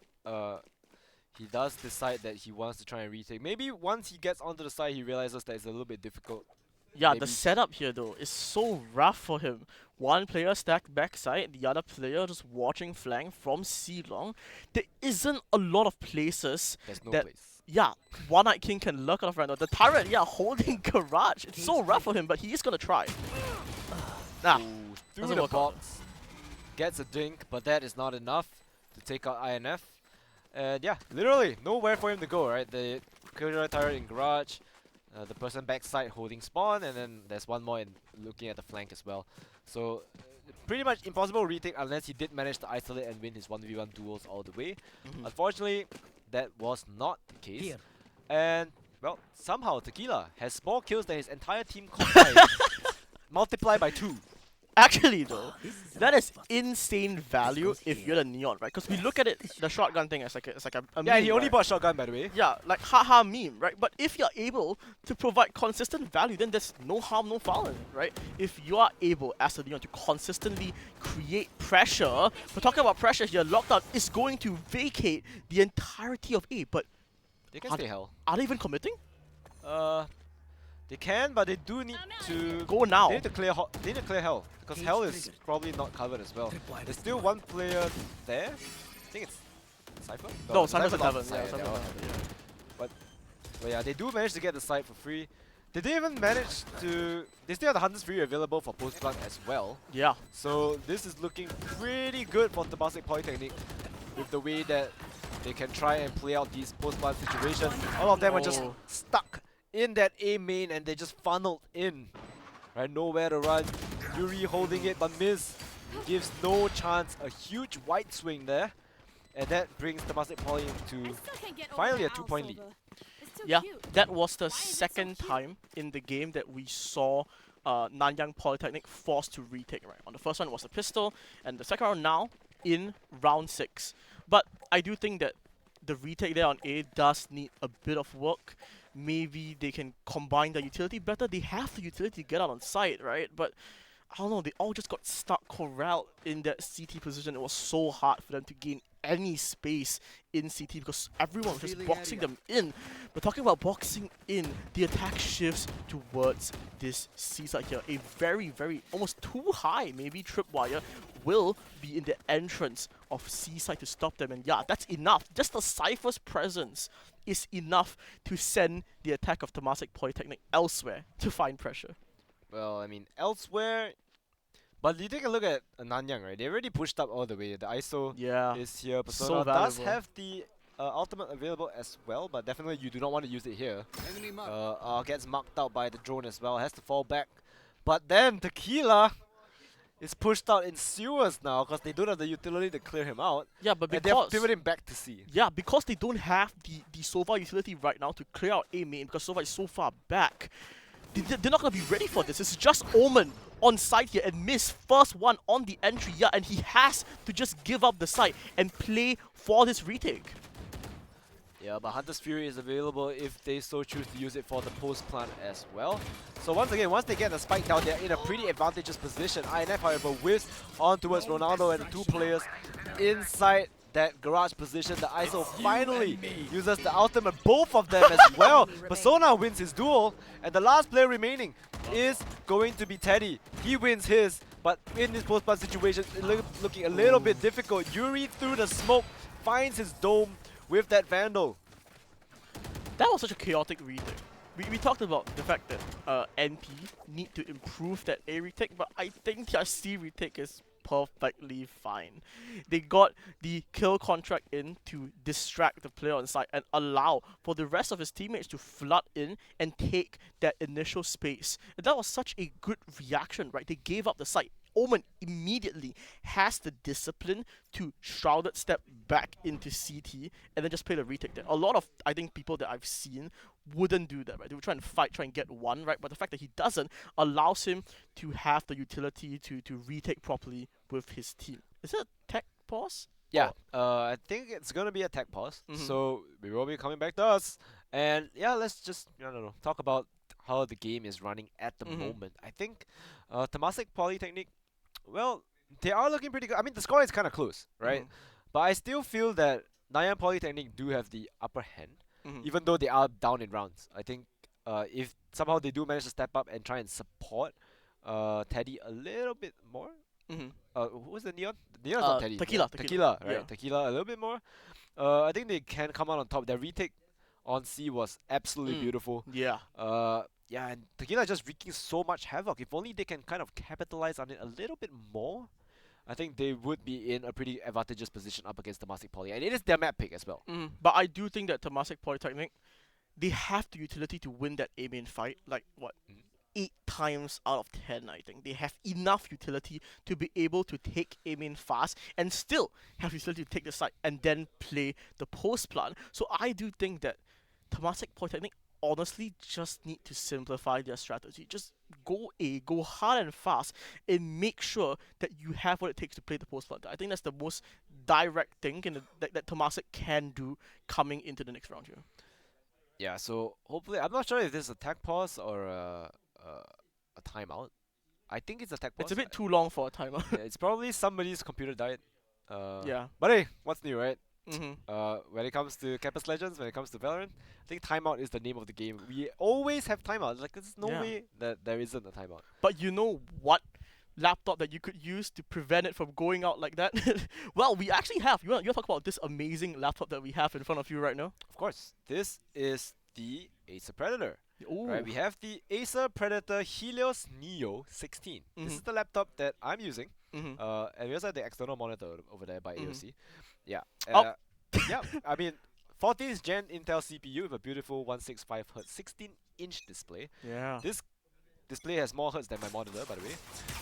He does decide that he wants to try and retake. Maybe once he gets onto the side, he realizes that it's a little bit difficult. Yeah, Maybe. the setup here though is so rough for him. One player stacked backside, the other player just watching flank from C-Long. There isn't a lot of places There's no that place. yeah, One-Eyed King can lurk out of right now. The turret, yeah, holding Garage. It's so rough for him, but he is gonna try. Nah, Ooh, through doesn't the work out. box. Gets a dink, but that is not enough to take out INF. And yeah, literally nowhere for him to go, right? The Killjoy turret in Garage. The person backside holding spawn, and then there's one more in looking at the flank as well. So pretty much impossible retake unless he did manage to isolate and win his 1v1 duels all the way. Unfortunately, that was not the case. And well, somehow Tequila has more kills than his entire team combined. Multiply by 2. Actually though, that is insane value if you're the Neon, right? Because we look at it, the shotgun thing as like a Yeah, meme, he only right? bought shotgun, by the way. Yeah, like haha meme, right? But if you're able to provide consistent value, then there's no harm, no foul in it, right? If you are able, as a Neon, to consistently create pressure, we're talking about pressure here, Lockdown is going to vacate the entirety of A, but They can stay hell. are they even committing? They can, but they do need to Go now. They need to clear. They need to clear hell because hell is probably not covered as well. There's still one player there. I think it's Cypher? No, Cypher's Cypher's at on Devon. site, Yeah, they're Cypher's all at on Devon, site. yeah. But yeah, they do manage to get the site for free. Did they even manage to... They still have the Hunter's Fury available for post-plant as well. Yeah. So this is looking pretty good for Temasek Polytechnic with the way that they can try and play out these post-plant situations. All of them are just Oh. stuck in that A main and they just funneled in. Right, nowhere to run. Yuri holding it but miss. Gives no chance. A huge white swing there. And that brings Temasek Poly into finally a 2-point lead. Yeah, that was the second time in the game that we saw Nanyang Polytechnic forced to retake, right? On the first one was the pistol, and the second round now in round 6. But I do think that the retake there on A does need a bit of work. Maybe they can combine the utility better. They have the utility to get out on site, right? But I don't know, they all just got stuck corralled in that CT position. It was so hard for them to gain any space in CT because everyone was just boxing them in. But talking about boxing in, the attack shifts towards this C side here. A very, very, almost too high, maybe tripwire will be in the entrance of C side to stop them. And yeah, that's enough. Just the Cypher's presence is enough to send the attack of Temasek Polytechnic elsewhere to find pressure. Well, I mean, elsewhere... But you take a look at Nanyang, right? They already pushed up all the way. The ISO is here. Persona does valuable. have the ultimate available as well, but definitely you do not want to use it here. Gets marked out by the drone as well. Has to fall back. But then Tequila is pushed out in sewers now because they don't have the utility to clear him out. Yeah, but And they're because pivoting back to C. yeah, because they don't have the Sova utility right now to clear out A main because Sova is so far back. They're not going to be ready for this. It's just Omen on site here and miss first one on the entry. Yeah, and he has to just give up the site and play for this retake. Yeah, but Hunter's Fury is available if they so choose to use it for the post plant as well. So once again, once they get the spike down, they're in a pretty advantageous position. INF, however, whiffs on towards Ronaldo and the two players inside that garage position. The ISO finally uses the ultimate, both of them as well. Persona wins his duel, and the last player remaining is going to be Teddy. He wins his, but in this post-plant situation, looking a little bit difficult. Yuri through the smoke finds his dome with that Vandal. That was such a chaotic retake. We talked about the fact that NP need to improve that A retake, but I think their C retake is perfectly fine. They got the kill contract in to distract the player on site and allow for the rest of his teammates to flood in and take that initial space. And that was such a good reaction, right? They gave up the site. Omen immediately has the discipline to shrouded step back into CT and then just play the retake there. A lot of, I think, people that I've seen wouldn't do that, right? They would try and fight, try and get one, right? But the fact that he doesn't allows him to have the utility to retake properly with his team. Is it a tech pause? Yeah, I think it's gonna be a tech pause. So we will be coming back to us. And yeah, let's just talk about how the game is running at the moment. I think Temasek Polytechnic, well, they are looking pretty good. I mean, the score is kind of close, right? But I still feel that Nanyang Polytechnic do have the upper hand, even though they are down in rounds. I think if somehow they do manage to step up and try and support Teddy a little bit more. Who was the Neon? Neon's not Teddy. Tequila. Tequila, right? Yeah. Tequila a little bit more. I think they can come out on top. Their retake on C was absolutely beautiful. Yeah. Yeah, and Tequila just wreaking so much havoc. If only they can kind of capitalize on it a little bit more, I think they would be in a pretty advantageous position up against Temasek Poly. And it is their map pick as well. But I do think that Temasek Polytechnic, they have the utility to win that A main fight. Like, what? 8 times out of 10, I think. They have enough utility to be able to take A main fast and still have utility to take the side and then play the post plan. So I do think that Temasek Polytechnic honestly just need to simplify their strategy. Just go A, go hard and fast, and make sure that you have what it takes to play the post plan. I think that's the most direct thing that Temasek can do coming into the next round here. Yeah, so hopefully, I'm not sure if this is a tech pause or a timeout. I think it's a tech pause. It's a bit too long for a timer. Yeah, it's probably somebody's computer died. Yeah. But hey, what's new, right? When it comes to Campus Legends, when it comes to Valorant, I think timeout is the name of the game. We always have timeout. Like, there's no way that there isn't a timeout. But you know what laptop that you could use to prevent it from going out like that? Well, we actually have. You want to talk about this amazing laptop that we have in front of you right now? Of course, this is the Acer Predator. Ooh. Right, we have the Acer Predator Helios Neo 16. This is the laptop that I'm using. And we also have the external monitor over there by AOC. Yeah. Oh. Yeah, I mean, 14th gen Intel CPU with a beautiful 165Hz 16-inch display. Yeah. This display has more hertz than my monitor, by the way.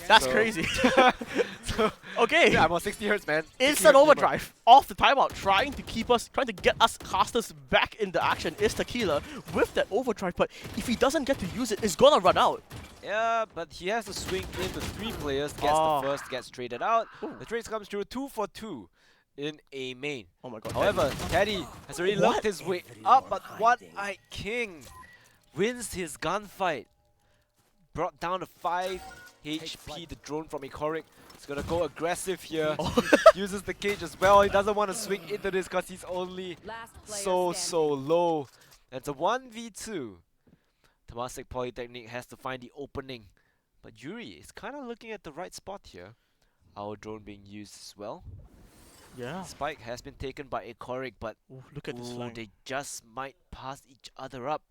That's So- crazy. So, Okay. yeah, I'm on 60 Hz, man. 60 Instant hertz overdrive off the timeout, trying to get us casters back in the action is Tequila with that overdrive, but if he doesn't get to use it, it's gonna run out. Yeah, but he has to swing in with 3 players, gets Oh. the first, gets traded out. Ooh. The trades comes through 2 for 2 in a main. Oh my god. However, Teddy has already What? looked his way up, but One-Eyed King wins his gunfight. Brought down to 5 HP, the drone from Ikoric. He's gonna go aggressive here. Uses the cage as well. He doesn't want to swing into this because he's only so low. It's a 1v2. Temasek Polytechnic has to find the opening. But Yuri is kind of looking at the right spot here. Our drone being used as well. Yeah. Spike has been taken by Ikoric, but Ooh, look at this line. they just might pass each other up.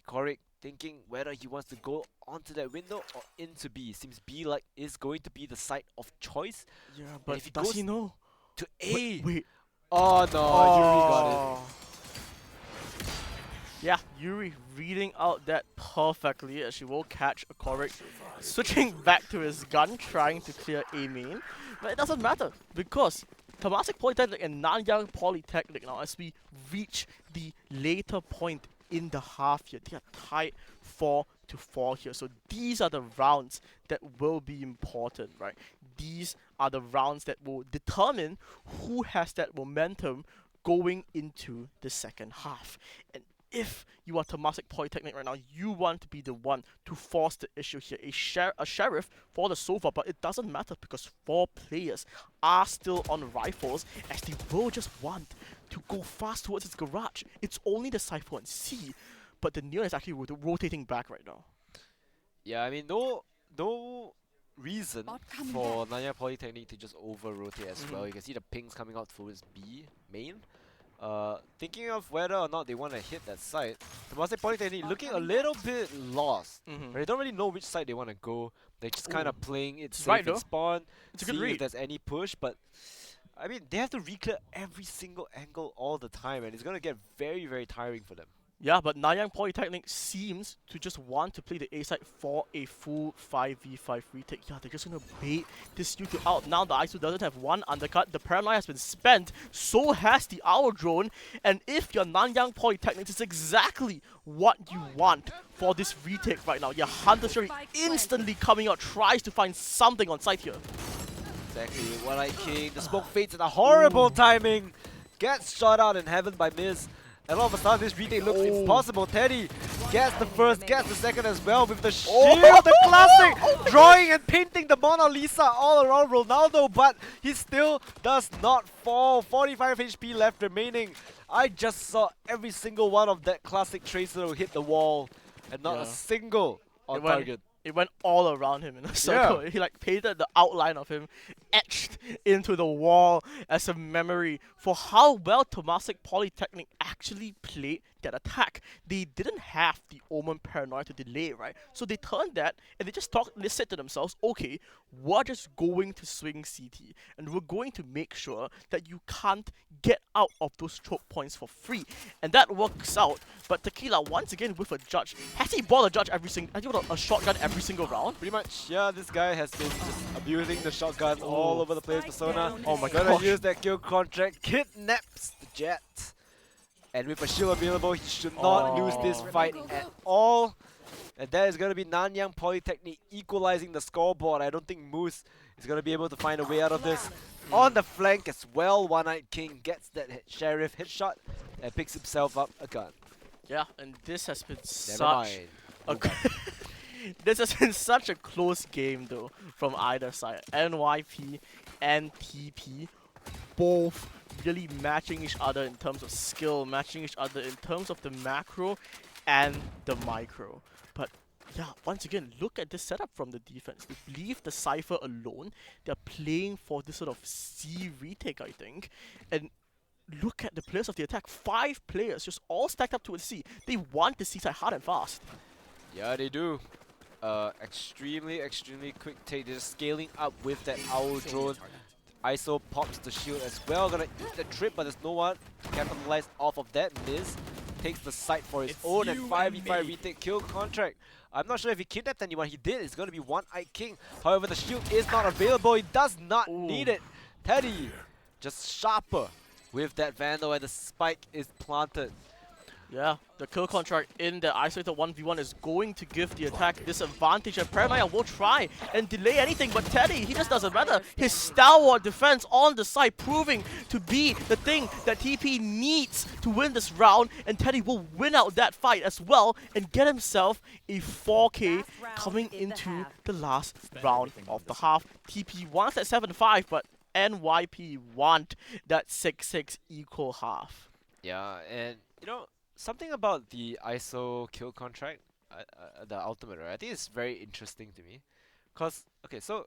Ikoric thinking whether he wants to go onto that window or into B. Seems B like is going to be the site of choice. Yeah, but if he does goes he know? To A. Wait. Oh no, Yuri got it. Oh. Yeah, Yuri reading out that perfectly as she will catch a Korek, switching back to his gun, trying to clear A main. But it doesn't matter because Temasek Polytechnic and Nanyang Polytechnic now, as we reach the later point in the half here, they are tied 4-4 here. So these are the rounds that will be important, right? These are the rounds that will determine who has that momentum going into the second half. And if you are Temasek Polytechnic right now, you want to be the one to force the issue here. A sheriff for the Sova, but it doesn't matter because 4 players are still on rifles as they will just want to go fast towards its garage. It's only the Cypher and C, but the Neon is actually rotating back right now. Yeah, I mean no reason for Nanyang Polytechnic to just over-rotate as well. You can see the pings coming out towards B main. Thinking of whether or not they want to hit that site, Temasek Polytechnic looking a little bit lost. They don't really know which side they want to go. They're just kind of playing it safe right, and though. spawn, It's a good see read. if there's any push, but I mean, they have to re-clear every single angle all the time, and it's going to get very, very tiring for them. Yeah, but Nanyang Polytechnic seems to just want to play the A side for a full 5v5 retake. Yeah, they're just gonna bait this Yuki out. Now the ISO doesn't have one undercut. The paranoia has been spent. So has the Owl Drone. And if you're Nanyang Polytechnic, this is exactly what you want for this retake right now. Yeah, Hunter Fury instantly coming out, tries to find something on site here. Exactly, One-Eyed King, the smoke fades at a horrible timing. Gets shot out in heaven by Miz. And all of a sudden this retake looks impossible. Teddy gets the first, gets the second as well with the shield, the classic! Drawing and painting the Mona Lisa all around Ronaldo, but he still does not fall. 45 HP left remaining. I just saw every single one of that classic tracer hit the wall and not a single on target. It went all around him in a circle. He like painted the outline of him etched into the wall as a memory for how well Temasek Polytechnic actually played that attack. They didn't have the Omen Paranoia to delay, right? So they turned that and they said to themselves, okay, we're just going to swing CT and we're going to make sure that you can't get out of those choke points for free. And that works out. But Tequila once again with a judge. Has he bought a judge has he bought a shotgun every single round? Pretty much, yeah, this guy has been just abusing the shotgun all over the place. Persona. Oh my Gonna gosh. use that kill contract, kidnaps the Jet. And with a shield available, he should not lose this fight at all. And that is going to be Nanyang Polytechnic equalizing the scoreboard. I don't think Moose is going to be able to find a way out of this. On the flank as well, One-Eyed King gets that sheriff headshot and picks himself up a gun. Yeah, and this has been Never mind. this has been such a close game though from either side. NYP and TP both really matching each other in terms of skill, matching each other in terms of the macro and the micro. But yeah, once again, look at this setup from the defense. They leave the Cypher alone. They're playing for this sort of C retake, I think. And look at the players of the attack. 5 players just all stacked up towards C. They want the C side hard and fast. Yeah, they do. Extremely quick take. They're just scaling up with that owl drone. ISO pops the shield as well. Gonna eat the trip, but there's no one to capitalize off of that. Miz takes the site for his own and 5v5 retake kill contract. I'm not sure if he kidnapped anyone. He did. It's gonna be One-Eyed King. However, the shield is not available. He does not need it. Teddy just sharper with that Vandal, and the spike is planted. Yeah, the kill contract in the isolated 1v1 is going to give the attack this advantage, and Paramaya will try and delay anything, but Teddy, he just doesn't matter. His stalwart defense on the side proving to be the thing that TP needs to win this round, and Teddy will win out that fight as well and get himself a 4K coming into the last round of the half. TP wants that 7-5, but NYP want that 6-6 equal half. Yeah, and you know, something about the ISO kill contract, the ultimate, right? I think it's very interesting to me. Cause, okay, so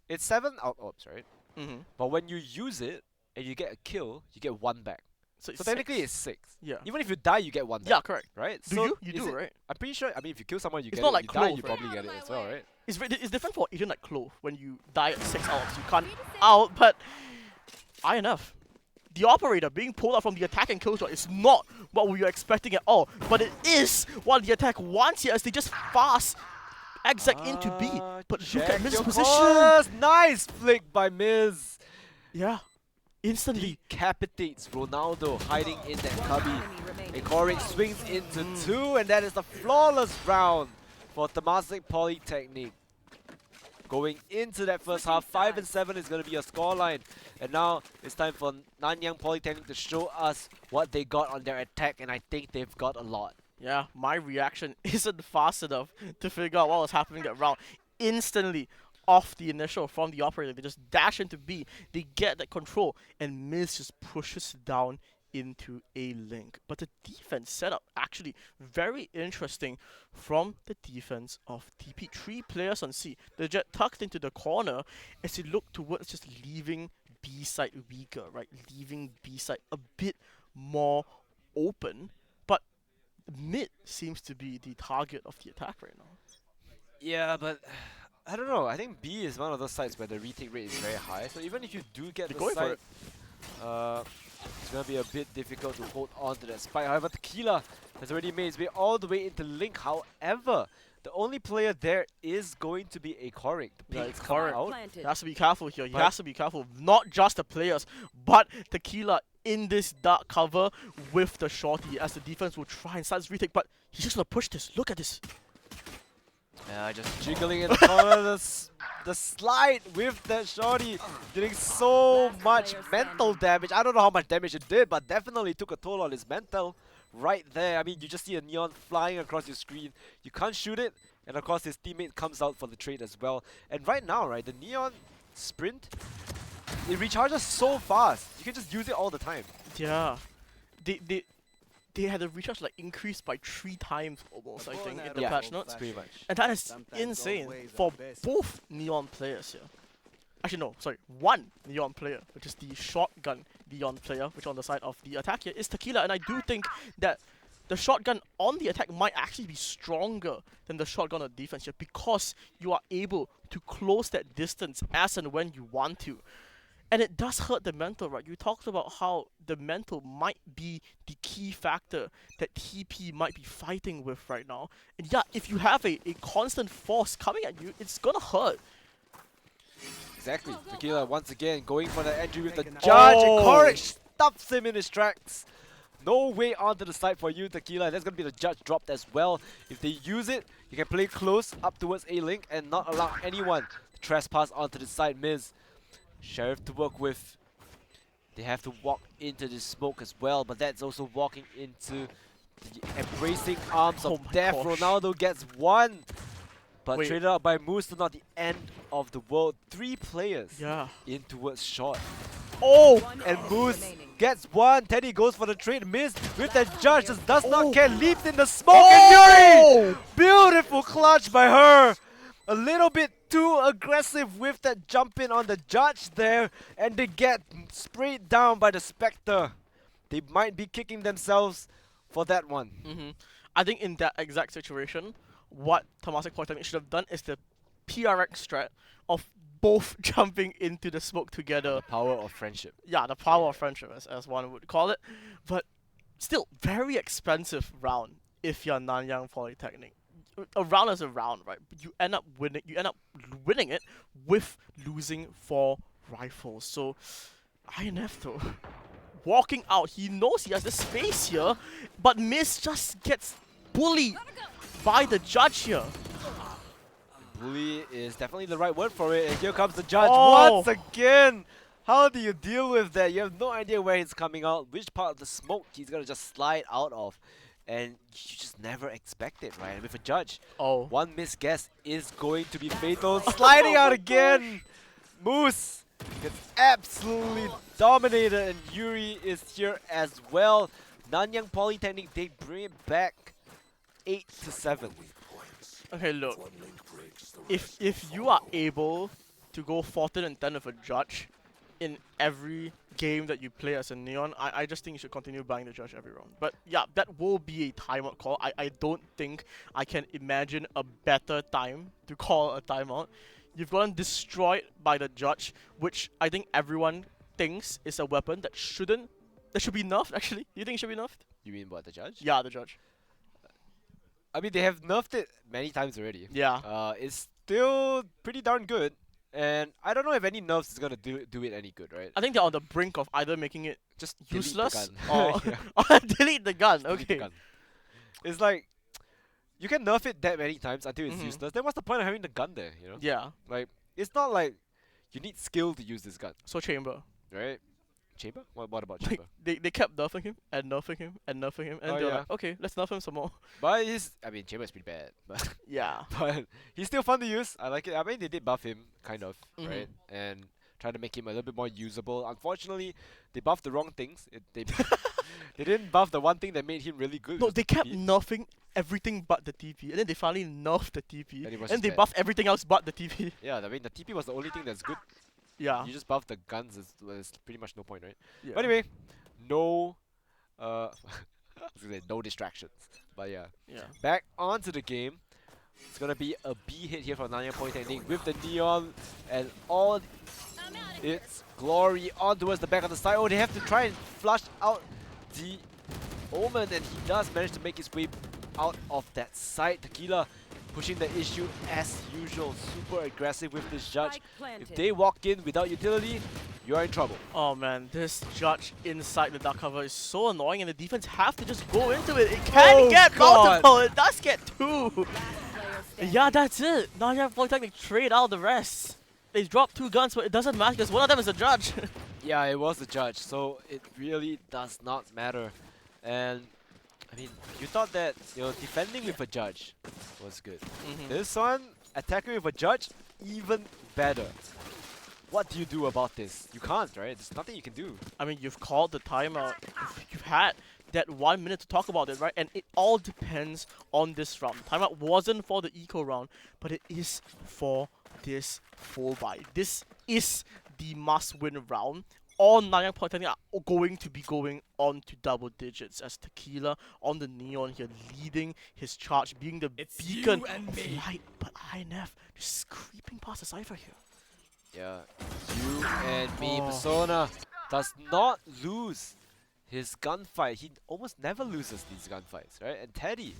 it's 7 orbs, right? Mm-hmm. But when you use it and you get a kill, you get 1 back. So technically it's 6. Yeah. Even if you die, you get 1 back. Yeah, correct. Right? Do so you? You do, right? I'm pretty sure, I mean, if you kill someone, you It's get not it. like You die, Clove, you right? probably get it as well, right? It's different for even like Clove. When you die at 6 hours, you can't out, but enough. The operator being pulled out from the attack and kill shot is not what we were expecting at all, but it is what the attack wants here as they just fast exec into B. But look at Miz's position. Corners. Nice flick by Miz. Yeah, instantly. Decapitates Ronaldo hiding in that cubby. A Korik swings into 2, and that is the flawless round for Temasek Polytechnic. Going into that first half, 5 and 7 is going to be a scoreline. And now it's time for Nanyang Polytechnic to show us what they got on their attack, and I think they've got a lot. Yeah, my reaction isn't fast enough to figure out what was happening that round. Instantly, off the initial from the operator, they just dash into B, they get that control, and Miz just pushes down into a link. But the defense setup actually very interesting from the defense of TP. 3 players on C. The Jet tucked into the corner as they look towards just leaving B side weaker, right? Leaving B side a bit more open. But mid seems to be the target of the attack right now. Yeah, but I don't know. I think B is one of those sites where the retake rate is very high. So even if you do get the site, it's going to be a bit difficult to hold on to that spike. However, Tequila has already made his way all the way into Link. However, the only player there is going to be a Korik. The It's come Korik. out. He has to be careful here. He has to be careful. Not just the players, but Tequila in this dark cover with the shorty as the defense will try and start his retake. But he's just going to push this. Look at this. Yeah, just jiggling in the corner, the slide with that shorty, doing so much mental damage. I don't know how much damage it did, but definitely took a toll on his mental right there. I mean, you just see a neon flying across your screen. You can't shoot it, and of course his teammate comes out for the trade as well. And right now, right, the neon sprint, it recharges so fast. You can just use it all the time. Yeah. They had a recharge like increased by 3 times almost, I think, in the patch notes. Pretty much. And that is insane for both Neon players here. Actually, no, sorry, one Neon player, which is the shotgun Neon player, which on the side of the attack here is Tequila. And I do think that the shotgun on the attack might actually be stronger than the shotgun on defense here because you are able to close that distance as and when you want to. And it does hurt the mental, right? You talked about how the mental might be the key factor that TP might be fighting with right now. And yeah, if you have a constant force coming at you, it's gonna hurt. Exactly. Tequila once again going for the entry with the judge, and Korik stops him in his tracks. No way onto the side for you, Tequila. That's gonna be the judge dropped as well. If they use it, you can play close up towards A-Link and not allow anyone to trespass onto the side. Miz, Sheriff to work with. They have to walk into the smoke as well, but that's also walking into the embracing arms of death. Gosh. Ronaldo gets 1, but Wait. traded out by Moose to not the end of the world. 3 players Yeah. in towards short. Oh! And Moose gets one. Teddy goes for the trade, missed with the judge, just does not care, leaps in the smoke, and Yuri! Beautiful clutch by her! A little bit too aggressive with that jump in on the judge there, and they get sprayed down by the Spectre. They might be kicking themselves for that one. I think in that exact situation, what Temasek Polytechnic should have done is the PRX strat of both jumping into the smoke together. Power of friendship. Yeah, the power of friendship, as one would call it. But still, very expensive round if you're Nanyang Polytechnic. A round is a round, right? But you end up winning it with losing 4 rifles. So INF though, walking out, he knows he has the space here, but Miss just gets bullied by the judge here. Bully is definitely the right word for it, and here comes the judge Oh. once again. How do you deal with that? You have no idea where he's coming out, which part of the smoke he's gonna just slide out of, and you just never expect it, right? And with a judge, one missed guess is going to be fatal. Sliding out again! Moose gets absolutely dominated, and Yuri is here as well. Nanyang Polytechnic, they bring it back 8-7. Okay, look. If you are able to go 14-10 with a judge in every game that you play as a Neon, I just think you should continue buying the judge every round. But yeah, that will be a timeout call. I don't think I can imagine a better time to call a timeout. You've gotten destroyed by the judge, which I think everyone thinks is a weapon that should be nerfed, actually. You think it should be nerfed? You mean what, the judge? Yeah, the judge. I mean, they have nerfed it many times already. Yeah. It's still pretty darn good, and I don't know if any nerfs is gonna do it any good, right? I think they're on the brink of either making it Just delete the useless gun. or, Yeah. or delete the gun. Delete the Okay. gun. It's like, you can nerf it that many times until it's Mhm. useless, then what's the point of having the gun there, you know? Yeah. Like, it's not like you need skill to use this gun, So Chamber. right? Chamber? What about Like, Chamber? they kept nerfing him and nerfing him and nerfing him, and Oh, they're yeah. like, okay, let's nerf him some more. But I mean, Chamber is pretty bad, but Yeah. but he's still fun to use. I like it. I mean, they did buff him, kind of, Mhm. right? And try to make him a little bit more usable. Unfortunately, they buffed the wrong things. They they didn't buff the one thing that made him really good. No, which was they the kept TP. nerfing everything but the TP, and then they finally nerfed the TP, And it was and just they bad. buffed everything else but the TP. Yeah, I mean, the TP was the only thing that's good. Yeah. You just buff the guns, there's pretty much no point, right? Yeah. But anyway, no, I was gonna say no distractions. But yeah, Yeah. back onto the game. It's gonna be a B hit here from Nanyang Polytechnic with the Neon and all its glory on towards the back of the side. Oh, they have to try and flush out the Omen, and he does manage to make his way out of that side. Tequila pushing the issue as usual, super aggressive with this judge. If they walk in without utility, you're in trouble. Oh man, this judge inside the dark cover is so annoying, and the defense have to just go into it. It can Oh get God. multiple. It does get 2. Yeah, that's it. Nanyang Polytechnic trade out the rest. They dropped 2 guns, but it doesn't matter because one of them is a judge. Yeah, it was the judge, so it really does not matter. And I mean, you thought that defending with a judge was good. This one, attacking with a judge, even better. What do you do about this? You can't, right? There's nothing you can do. I mean, you've called the timeout. You've had that 1 minute to talk about it, right? And it all depends on this round. Timeout wasn't for the eco round, but it is for this full buy. This is the must-win round. All Nanyang Polytechnic are going to be going on to double digits as Tequila on the Neon here, leading his charge, being the beacon of light. But INF just creeping past the Cypher here. Yeah, you and me. Oh. Persona does not lose his gunfight. He almost never loses these gunfights, right? And Teddy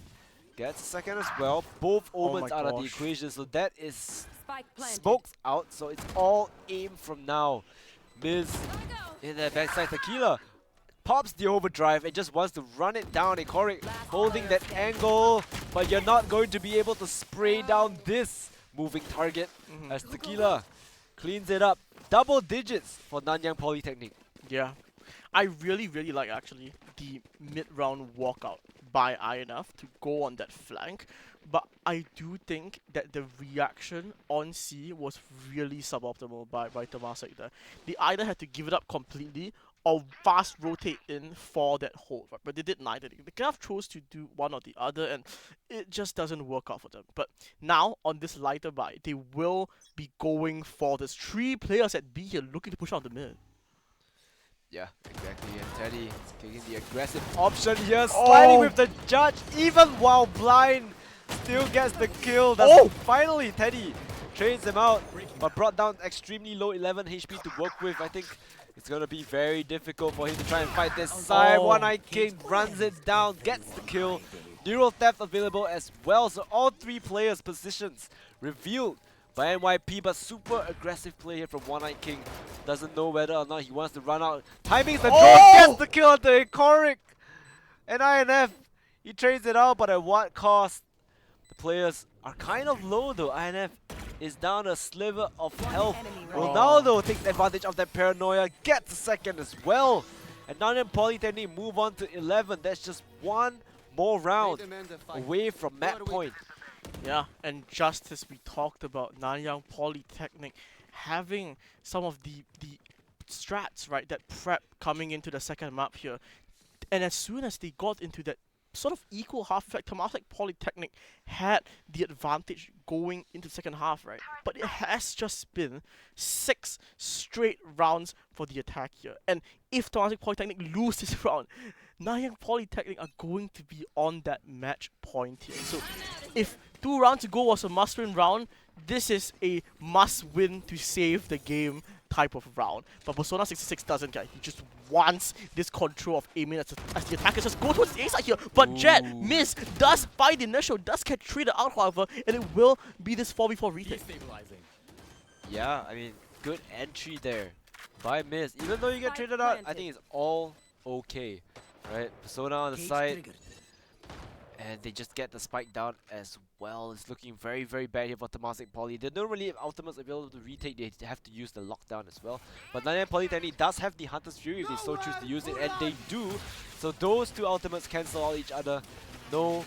gets a second as well. Both Omens my out of the gosh. equation, so that is smoked out. So it's all aim from now. Miz in the backside. Tequila pops the overdrive and just wants to run it down. Ikorik holding that angle, but you're not going to be able to spray down this moving target as Tequila cleans it up. Double digits for Nanyang Polytechnic. Yeah. I really like actually the mid-round walkout by INF to go on that flank, but I do think that the reaction on C was really suboptimal by Temasek there. They either had to give it up completely or fast rotate in for that hold, right? But they did neither. They kind of chose to do one or the other, and it just doesn't work out for them. But now, on this lighter buy, they will be going for this 3 players at B here looking to push out the mid. Yeah, exactly. And Teddy is taking the aggressive option here, sliding with the judge, even while blind, still gets the kill. That's finally Teddy trades him out, but brought down extremely low 11 HP to work with. I think it's gonna be very difficult for him to try and fight this side. One Eye King runs it down, gets the kill. Neural Theft available as well, so all 3 players' positions revealed by NYP, but super aggressive play here from One Eye King. Doesn't know whether or not he wants to run out. Timings the drone, gets the kill onto Icoric. And INF, he trades it out, but at what cost? The players are kind of low though. INF is down a sliver of health. Ronaldo takes advantage of that paranoia, gets a second as well. And Nanyang Polytechnic move on to 11. That's just one more round away from map point. Yeah, and just as we talked about Nanyang Polytechnic having some of the strats, right, that prep coming into the second map here. And as soon as they got into that sort of equal half effect, Temasek Polytechnic had the advantage going into the second half, right? But it has just been 6 straight rounds for the attack here. And if Temasek Polytechnic lose this round, Nanyang Polytechnic are going to be on that match point here. So if 2 rounds ago was a must-win round, this is a must-win to save the game type of round. But Persona 66 doesn't care. He just wants this control of aiming as the attackers just go towards the A side here. But Jet, miss, does find the initial, does get traded out however, and it will be this 4v4 retake. Yeah, I mean, good entry there by Miss. Even though you get traded out, I think it's all okay. Right, Persona on the side, and they just get the spike down as well. It's looking very, very bad here for Temasek Poly. They don't really have ultimates available to retake. They have to use the lockdown as well. But Nanyang Polytechnic does have the Hunter's Fury if they so choose to use it, and they do. So those 2 ultimates cancel out each other. No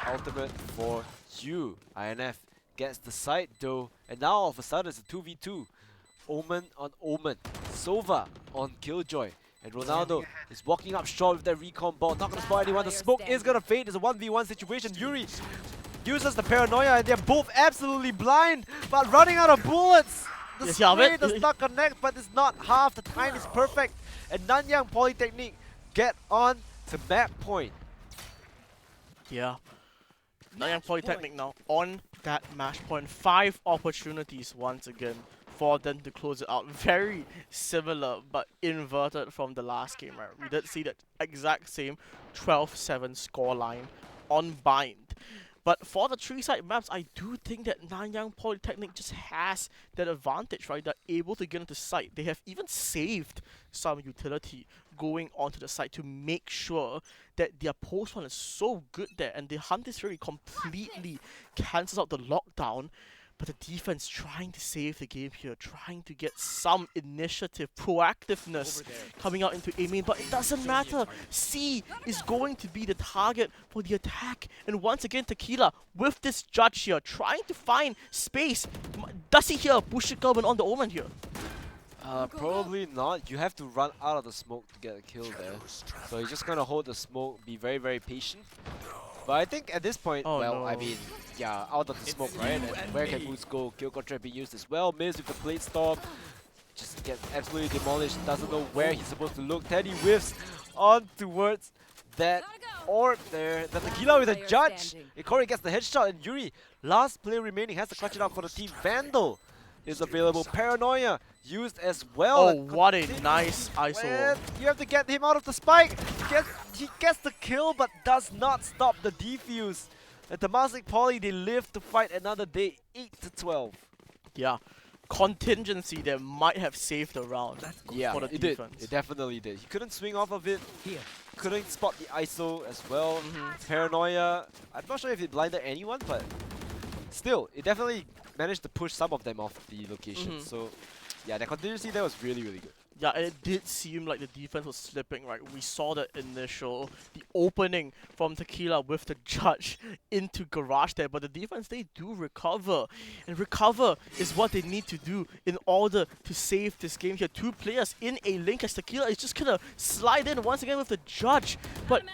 ultimate for you. INF gets the side though, and now all of a sudden it's a 2v2. Omen on Omen. Sova on Killjoy. And Ronaldo is walking up short with that recon ball, not gonna spot anyone. The smoke is gonna fade. It's a 1v1 situation. Yuri uses the paranoia and they're both absolutely blind, but running out of bullets. The spray does not connect, but it's not half. The time is perfect. And Nanyang Polytechnic get on to map point. Yeah. Nanyang Polytechnic now on that match point. 5 opportunities once again for them to close it out. Very similar but inverted from the last game, right? We did see that exact same 12-7 scoreline on Bind. But for the 3-side maps, I do think that Nanyang Polytechnic just has that advantage, right? They're able to get into site. They have even saved some utility going onto the site to make sure that their post one is so good there, and the Hunter's Fury completely cancels out the lockdown. But the defense trying to save the game here, trying to get some initiative, proactiveness coming out into A main, but it doesn't matter. C is going to be the target for the attack. And once again, Tequila with this judge here, trying to find space. Does he hear Bushikaman on the Omen here? Probably not. You have to run out of the smoke to get a kill there. So you're just gonna hold the smoke, be very, very patient. But I think at this point, I mean, yeah, out of the smoke, right? And where can Boots go? Kill contract be used as well. Miz with the Blade Storm. Just gets absolutely demolished. Doesn't know where he's supposed to look. Teddy whiffs on towards that orb there. The Tequila with a judge. Ikori gets the headshot, and Yuri, last player remaining, has to clutch it out for the team. Vandal is available. Paranoia used as well. Oh, what a nice ISO. And you have to get him out of the spike. He gets the kill, but does not stop the defuse. And Temasek Poly, they live to fight another day, 8-12. Yeah, contingency that might have saved the round for the defense. It definitely did. He couldn't swing off of it. Couldn't spot the ISO as well. Paranoia, I'm not sure if it blinded anyone, but still, it definitely managed to push some of them off the location. So yeah, the contingency there was really, really good. Yeah, it did seem like the defense was slipping, right? We saw the opening from Tequila with the judge into Garage there, but the defense, they do recover. And recover is what they need to do in order to save this game here. 2 players in a link as Tequila is just gonna slide in once again with the judge. But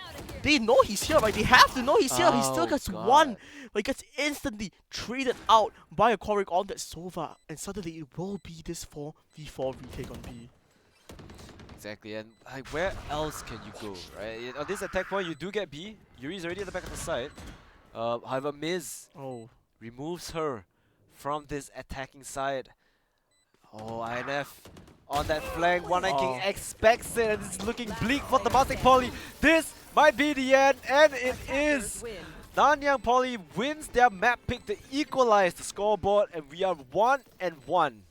they know he's here, right? They have to know he's here. He still gets one, but he gets instantly traded out by a Quarric on that Sova. And suddenly it will be this 4v4 retake on B. Exactly, and like, where else can you go, right? On this attack point, you do get B. Yuri's already at the back of the side. However, Miz removes her from this attacking side. Oh, INF on that flank. One Eye King expects it, and it's looking bleak for the Temasek Poly. This might be the end, and it is. Nanyang Poly wins their map pick to equalize the scoreboard, and we are 1-1.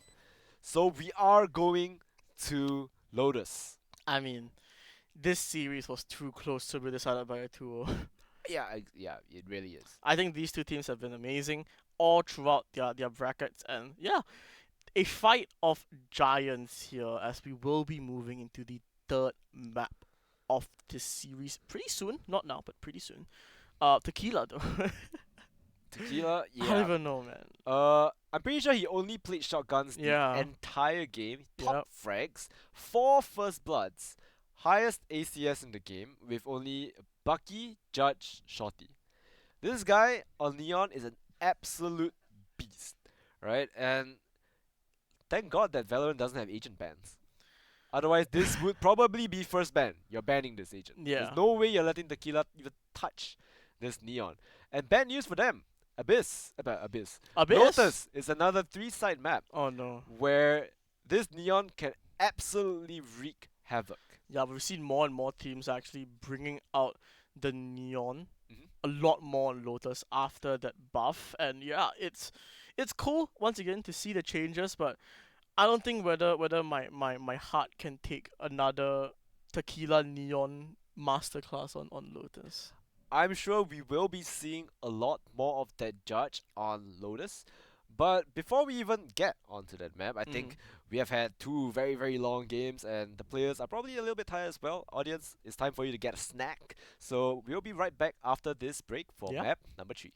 So we are going to Lotus. I mean, this series was too close to be decided by a 2-0. Yeah, yeah, it really is. I think these two teams have been amazing all throughout their brackets, and yeah, a fight of giants here as we will be moving into the 3rd map of this series pretty soon. Not now, but pretty soon. Tequila though. Tequila, yeah. I don't even know, man. I'm pretty sure he only played shotguns the entire game. Top frags, 4 first bloods, highest ACS in the game with only Bucky, Judge, Shorty. This guy on Neon is an absolute beast, right? And thank God that Valorant doesn't have agent bans. Otherwise, this would probably be first ban. You're banning this agent. Yeah. There's no way you're letting Tequila even touch this Neon. And bad news for them. Abyss. Lotus is another 3-side map. Oh no. Where this Neon can absolutely wreak havoc. Yeah, we've seen more and more teams actually bringing out the Neon a lot more on Lotus after that buff. And yeah, it's cool once again to see the changes, but I don't think whether my heart can take another Tequila Neon masterclass on Lotus. I'm sure we will be seeing a lot more of that judge on Lotus. But before we even get onto that map, I think we have had 2 very, very long games and the players are probably a little bit tired as well. Audience, it's time for you to get a snack. So we'll be right back after this break for map number 3.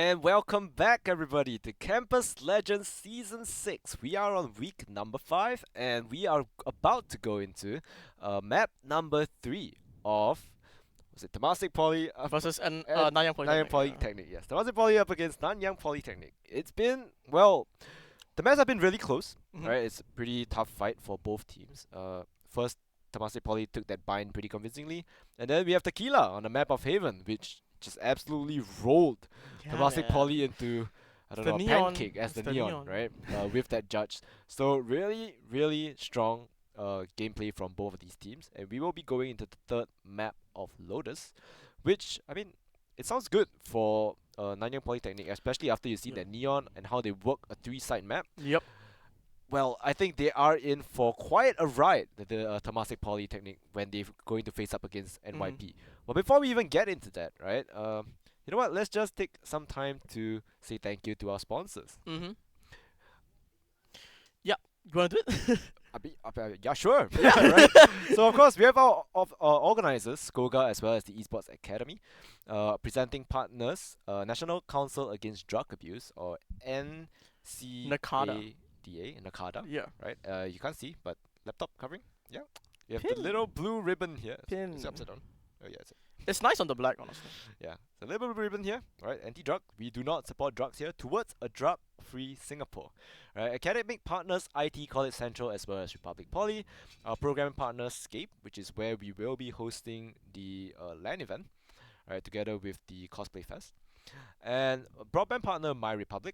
And welcome back, everybody, to Campus Legends Season 6. We are on week number 5, and we are about to go into map number 3 of, was it Temasek Poly Versus and Nanyang Polytechnic. Nanyang Polytechnic, yes. Temasek Poly up against Nanyang Polytechnic. It's been, well, the maps have been really close, right? It's a pretty tough fight for both teams. First, Temasek Poly took that bind pretty convincingly, and then we have Tequila on the map of Haven, which just absolutely rolled Temasek Poly into, I don't know, a pancake as the neon, right? With that judge. So really, really strong gameplay from both of these teams, and we will be going into the third map of Lotus, which, I mean, it sounds good for Nanyang Polytechnic, especially after you see that neon and how they work a 3-side map. Yep. Well, I think they are in for quite a ride, the Temasek Polytechnic, when they're going to face up against NYP. But before we even get into that, right, you know what, let's just take some time to say thank you to our sponsors. Yeah, you want to do it? Yeah, sure. Yeah, right. So of course we have our organizers, Skoga, as well as the Esports Academy, presenting partners, National Council Against Drug Abuse, or NCADA. Nakada. Yeah. Right. You can't see, but laptop covering. Yeah. You have the little blue ribbon here. Pin. It's upside down. Oh yeah. It's nice on the black, honestly. Yeah. The little blue ribbon here. Right. Anti-drug. We do not support drugs here. Towards a drug-free Singapore. Right. Academic partners, IT College Central, as well as Republic Poly. Our programming partners, Scape, which is where we will be hosting the LAN event. Right. Together with the Cosplay Fest. And broadband partner, My Republic.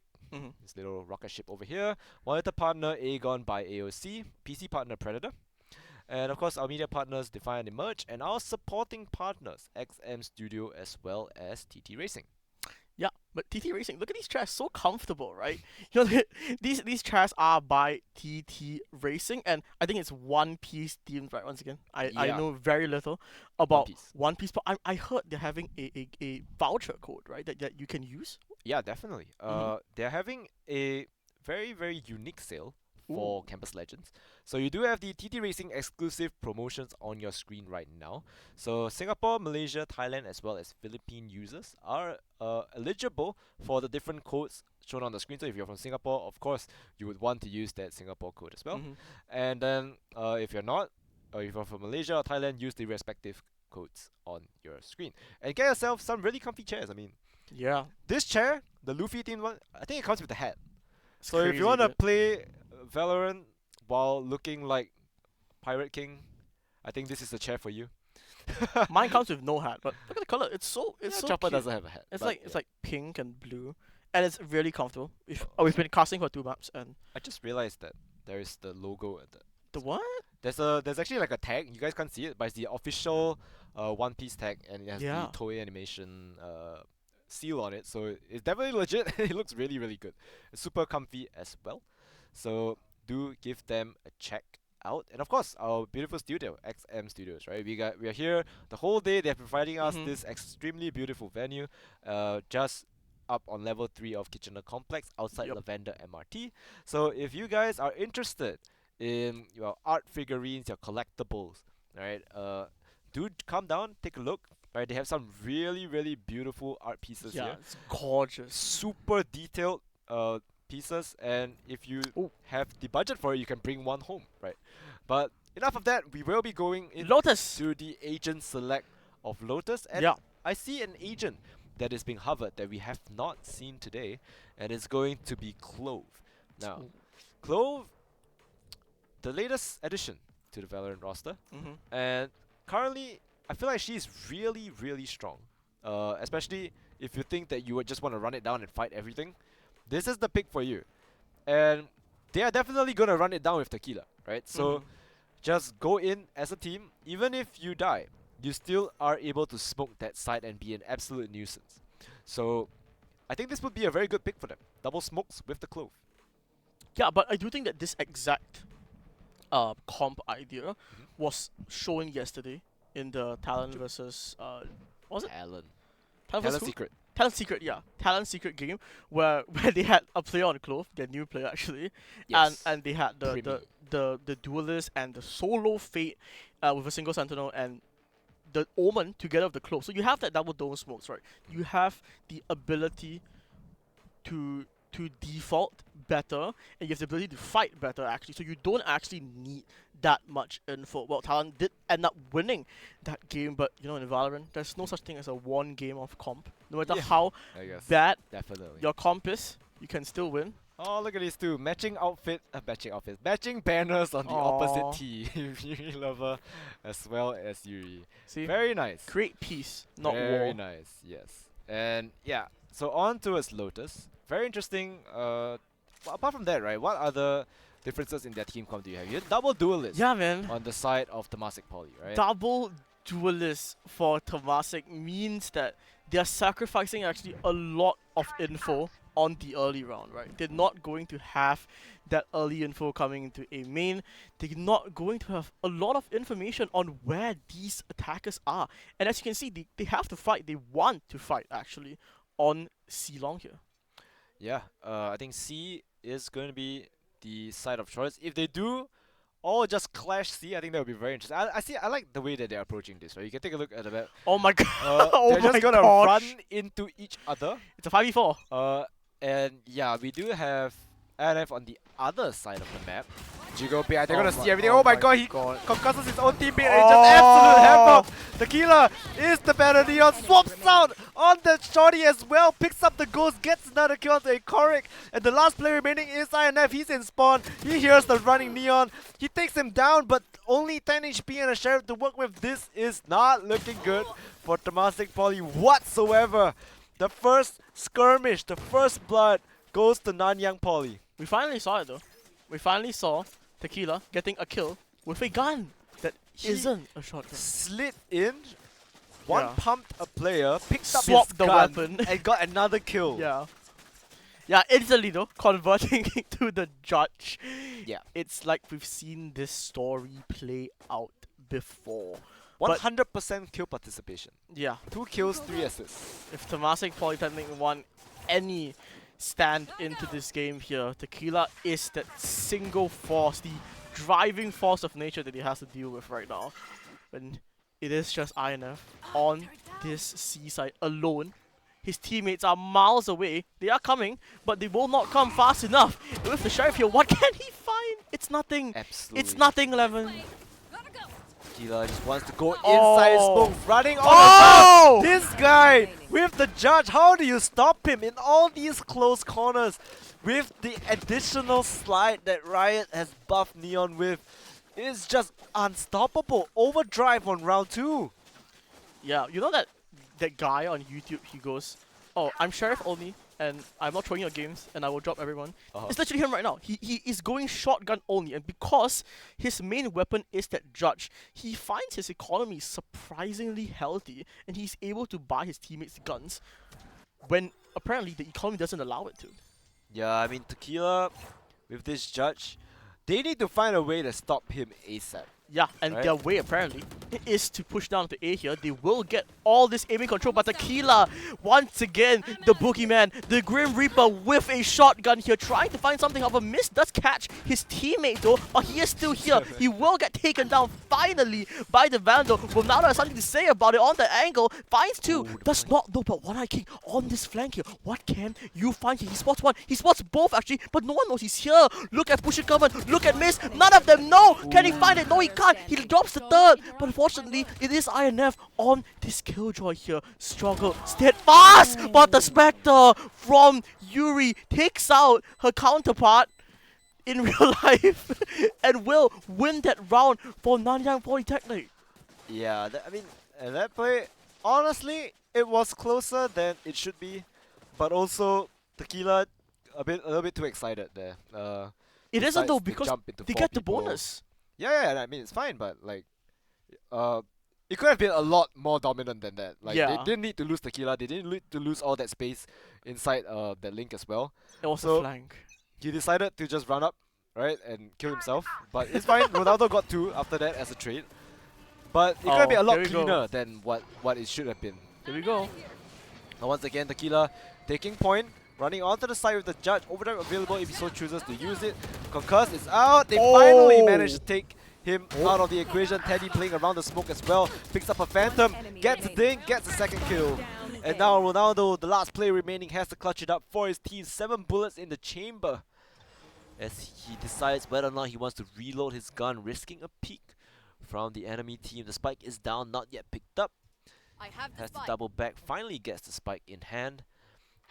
This little rocket ship over here. Monitor partner, Aegon by AOC. PC partner, Predator. And of course, our media partners, Define and Emerge. And our supporting partners, XM Studio, as well as TT Racing. Yeah, but TT Racing, look at these chairs, so comfortable, right? You know, these chairs are by TT Racing, and I think it's One Piece themed, right? Once again, I know very little about One Piece, but I heard they're having a voucher code, right? That you can use. Yeah, definitely. They're having a very, very unique sale for Campus Legends. So you do have the TT Racing exclusive promotions on your screen right now. So Singapore, Malaysia, Thailand, as well as Philippine users are eligible for the different codes shown on the screen. So if you're from Singapore, of course, you would want to use that Singapore code as well. And then if you're not, or if you're from Malaysia or Thailand, use the respective codes on your screen. And get yourself some really comfy chairs. I mean, yeah, this chair, the Luffy themed one, I think it comes with a hat. So if you want to play Valorant while looking like Pirate King, I think this is the chair for you. Mine comes with no hat, but look at the color. It's so Chopper cute. doesn't have a hat. It's like pink and blue, and it's really comfortable. We've been casting for 2 maps, and I just realized that there is the logo at the what? There's actually like a tag. You guys can't see it, but it's the official One Piece tag, and it has the Toei Animation seal on it. So it's definitely legit. It looks really, really good. It's super comfy as well. So do give them a check out. And of course, our beautiful studio, XM Studios, right? We are here the whole day. They're providing us this extremely beautiful venue, just up on level 3 of Kitchener Complex outside Lavender MRT. So if you guys are interested in your art figurines, your collectibles, right? Do come down, take a look. Right, they have some really, really beautiful art pieces here. Yeah, it's gorgeous. Super detailed pieces, and if you have the budget for it, you can bring one home, right? But enough of that. We will be going into the agent select of Lotus, and I see an agent that is being hovered that we have not seen today, and it's going to be Clove. Now, Clove, the latest addition to the Valorant roster, and currently I feel like she's really, really strong. Especially if you think that you would just want to run it down and fight everything. This is the pick for you. And they are definitely going to run it down with Tequila, right? So just go in as a team. Even if you die, you still are able to smoke that side and be an absolute nuisance. So I think this would be a very good pick for them. Double smokes with the Clove. Yeah, but I do think that this exact comp idea was shown yesterday in the Talent versus what was it? Talent Secret. Talent Secret, yeah. Talent Secret game where they had a player on Clove, their new player actually. Yes. And they had the duelist and the solo fate with a single sentinel and the Omen together with the Clove. So you have that double dome smokes, right? You have the ability to default better, and you have the ability to fight better actually. So you don't actually need that much info. Well, Talon did end up winning that game, but you know, in Valorant, there's no such thing as a one game of comp. No matter how I guess. bad Definitely. your comp is, you can still win. Oh, look at these two. Matching outfits. Matching banners on the opposite team. Yuri Lover as well as Yuri. See, Very nice. create peace, not Very war. nice, yes. And yeah, so on towards Lotus. Very interesting. Apart from that, right, what other differences in their team comp do you have? You have double duelist Yeah, man. on the side of Temasek Poly, right? Double duelist for Temasek means that they're sacrificing actually a lot of info on the early round, right? They're not going to have that early info coming into a main. They're not going to have a lot of information on where these attackers are. And as you can see, they have to fight. They want to fight, actually, on C Long here. Yeah, I think C is going to be the side of choice. If they do all just clash C, I think that would be very interesting. I like the way that they're approaching this, right? You can take a look at the map. Oh my god! Oh they're my just gonna gosh. run into each other. It's a 5v4. And yeah, we do have NF on the other side of the map. Jigope, they're gonna see everything. Oh my god, he concusses his own teammate and just absolute hammer. Tequila is the better Neon, swaps out on the shorty as well, picks up the ghost, gets another kill onto a Korik, and the last player remaining is INF. He's in spawn, he hears the running Neon, he takes him down, but only 10 HP and a Sheriff to work with. This is not looking good for Temasek Poly whatsoever. The first skirmish, the first blood goes to Nanyang Poly. We finally saw it though. We finally saw Tequila getting a kill with a gun that isn't a shotgun. Slid in, one Yeah. pumped a player, picked up Swapped his the gun, weapon. and got another kill. Yeah. Yeah, instantly though, converting to the judge. Yeah. It's like we've seen this story play out before. 100% kill participation. Yeah, 2 kills, 3 assists. if Temasek Polytechnic want any stand into this game here, Tequila is that single force, the driving force of nature that he has to deal with right now. And it is just INF on this seaside alone. His teammates are miles away. They are coming, but they will not come fast enough. And with the Sheriff here, what can he find? It's nothing. Absolutely. It's nothing, Levin. Tequila just wants to go inside smoke, running on Oh! the top. This guy with the judge, how do you stop him in all these close corners? With the additional slide that Riot has buffed Neon with, is just unstoppable. Overdrive on round 2. Yeah, you know that guy on YouTube, he goes, "Oh, I'm Sheriff only, and I'm not throwing your games, and I will drop everyone." It's literally him right now. He is going shotgun only, and because his main weapon is that judge, he finds his economy surprisingly healthy, and he's able to buy his teammates guns when apparently the economy doesn't allow it to. Yeah, I mean, Tequila, with this judge, they need to find a way to stop him ASAP. Yeah, and Right. their way apparently is to push down to A here. They will get all this aiming control, but Tequila, once again, the boogeyman, the Grim Reaper with a shotgun here, trying to find something. However, Miss does catch his teammate though, but he is still here. He will get taken down finally by the Vandal. Ronaldo has something to say about it on the angle. Finds two, does not know, but one eye king on this flank here. What can you find here? He spots one, he spots both actually, but no one knows he's here. Look at Push It Common, look at Miss, none of them know. Can he find it? No, he can't. He drops the third, but unfortunately, it is INF on this Killjoy here. Struggle, steadfast, but the Spectre from Yuri takes out her counterpart in real life and will win that round for Nanyang Polytechnic. Yeah, I mean, that play, honestly, it was closer than it should be, but also Tequila a little bit too excited there. It isn't though, decides to because jump into they 4 get the people. bonus. Yeah, I mean, it's fine, but like, it could have been a lot more dominant than that. Like, Yeah. they didn't need to lose Tequila, they didn't need to lose all that space inside that link as well. It was So- a flank. He decided to just run up, right, and kill himself. But it's fine. Ronaldo got 2 after that as a trade. But it could have been a lot here we go. cleaner than what it should have been. Here we go. Now once again, Tequila taking point, running onto the side with the judge. Overdrive available if he so chooses to use it. Concuss is out. They finally managed to take him out of the equation. Teddy playing around the smoke as well. Picks up a Phantom, gets a ding, gets a second kill. And now Ronaldo, the last player remaining, has to clutch it up for his team. 7 bullets in the chamber as he decides whether or not he wants to reload his gun, risking a peek from the enemy team. The spike is down, not yet picked up. Has to double back, finally gets the spike in hand.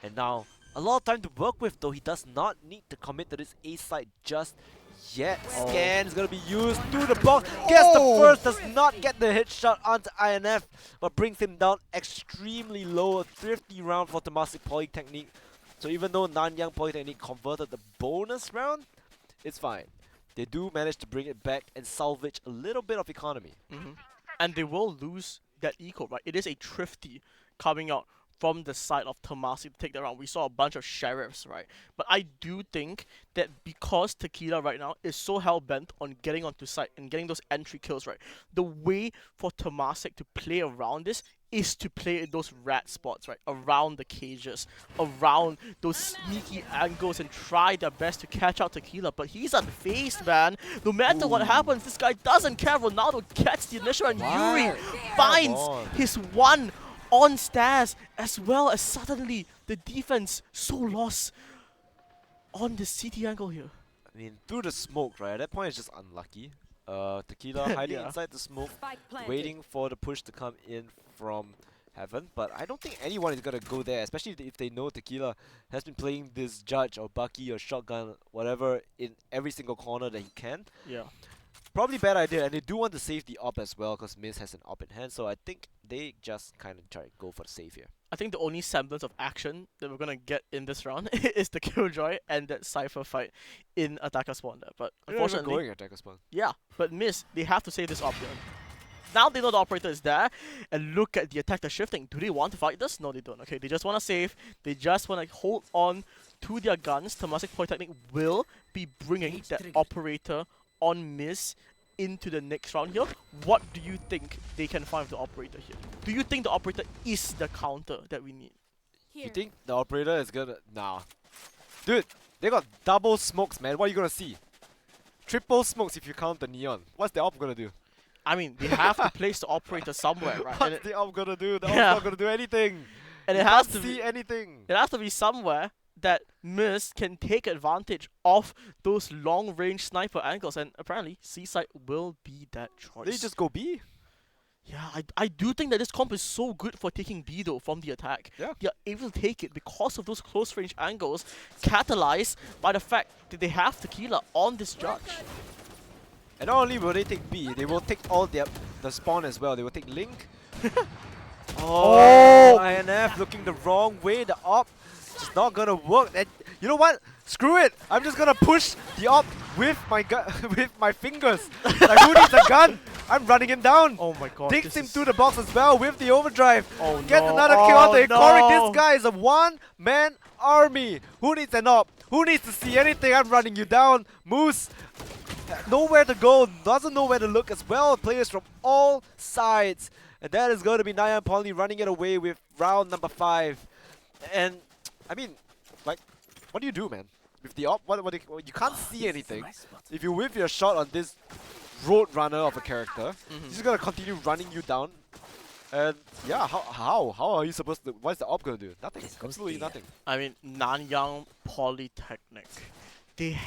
And now, a lot of time to work with, though. He does not need to commit to this A side just yet. Scan is going to be used through the box. Gets the first, does not get the headshot onto INF, but brings him down extremely low. A thrifty round for Temasek Polytechnic. So even though Nanyang Polytechnic converted the bonus round, it's fine. They do manage to bring it back and salvage a little bit of economy. And they will lose that eco, right? It is a thrifty coming out from the side of Temasek to take that round. We saw a bunch of sheriffs, right? But I do think that because Tequila right now is so hell-bent on getting onto site and getting those entry kills, right? The way for Temasek to play around this is to play in those rat spots, right? Around the cages, around those sneaky angles and try their best to catch out Tequila. But he's unfazed, man. No matter what happens, this guy doesn't care. Ronaldo gets the initial and Yuri finds his one on stairs, as well as suddenly the defense so lost on the CT angle here. I mean, through the smoke, right? At that point, it's just unlucky. Tequila hiding inside the smoke, waiting for the push to come in from Heaven. But I don't think anyone is going to go there, especially if they know Tequila has been playing this Judge or Bucky or Shotgun, whatever, in every single corner that he can. Yeah. Probably bad idea, and they do want to save the op as well because Miz has an op in hand, so I think they just kind of try to go for the save here. I think the only semblance of action that we're gonna get in this round is the Killjoy and that Cypher fight in Attacker Spawn there. But unfortunately, going Attacker Spawn. Yeah, but Miz, they have to save this op here. Now they know the operator is there, and look at the attack they're shifting. Do they want to fight this? No, they don't. Okay, they just want to save. They just want to hold on to their guns. Temasek Polytechnic will be bringing that operator on Miz into the next round here. What do you think they can find with the operator here? Do you think the operator is the counter that we need? You think the operator is gonna... Nah. Dude, they got double smokes, man. What are you gonna see? Triple smokes if you count the neon. What's the op gonna do? I mean, they have to place the operator somewhere, right? What's the op gonna do? The op's not gonna do anything. And you it has can't to see anything. It has to be somewhere that Miz can take advantage of those long-range sniper angles, and apparently Seaside will be that choice. They just go B. Yeah, I do think that this comp is so good for taking B though from the attack. Yeah. They are able to take it because of those close-range angles, catalyzed by the fact that they have Tequila on this Judge. And not only will they take B, they will take all the spawn as well. They will take Link. INF looking the wrong way. The op just not gonna work. And you know what? Screw it. I'm just gonna push the op with my with my fingers. Like, who needs a gun? I'm running him down. Oh my god. Takes him through the box as well with the overdrive. Oh Gets no. another kill on the Icoric. No. This guy is a one-man army. Who needs an op? Who needs to see anything? I'm running you down. Moose. Nowhere to go. Doesn't know where to look as well. Players from all sides. And that is going to be Nyan Poly running it away with round number 5. And, I mean, like, what do you do, man? With the op, you can't see anything. If you whiff your shot on this road runner of a character, he's just going to continue running you down. And, yeah, how are you supposed to... What's the op going to do? Nothing. Absolutely nothing. I mean, Nanyang Polytechnic. They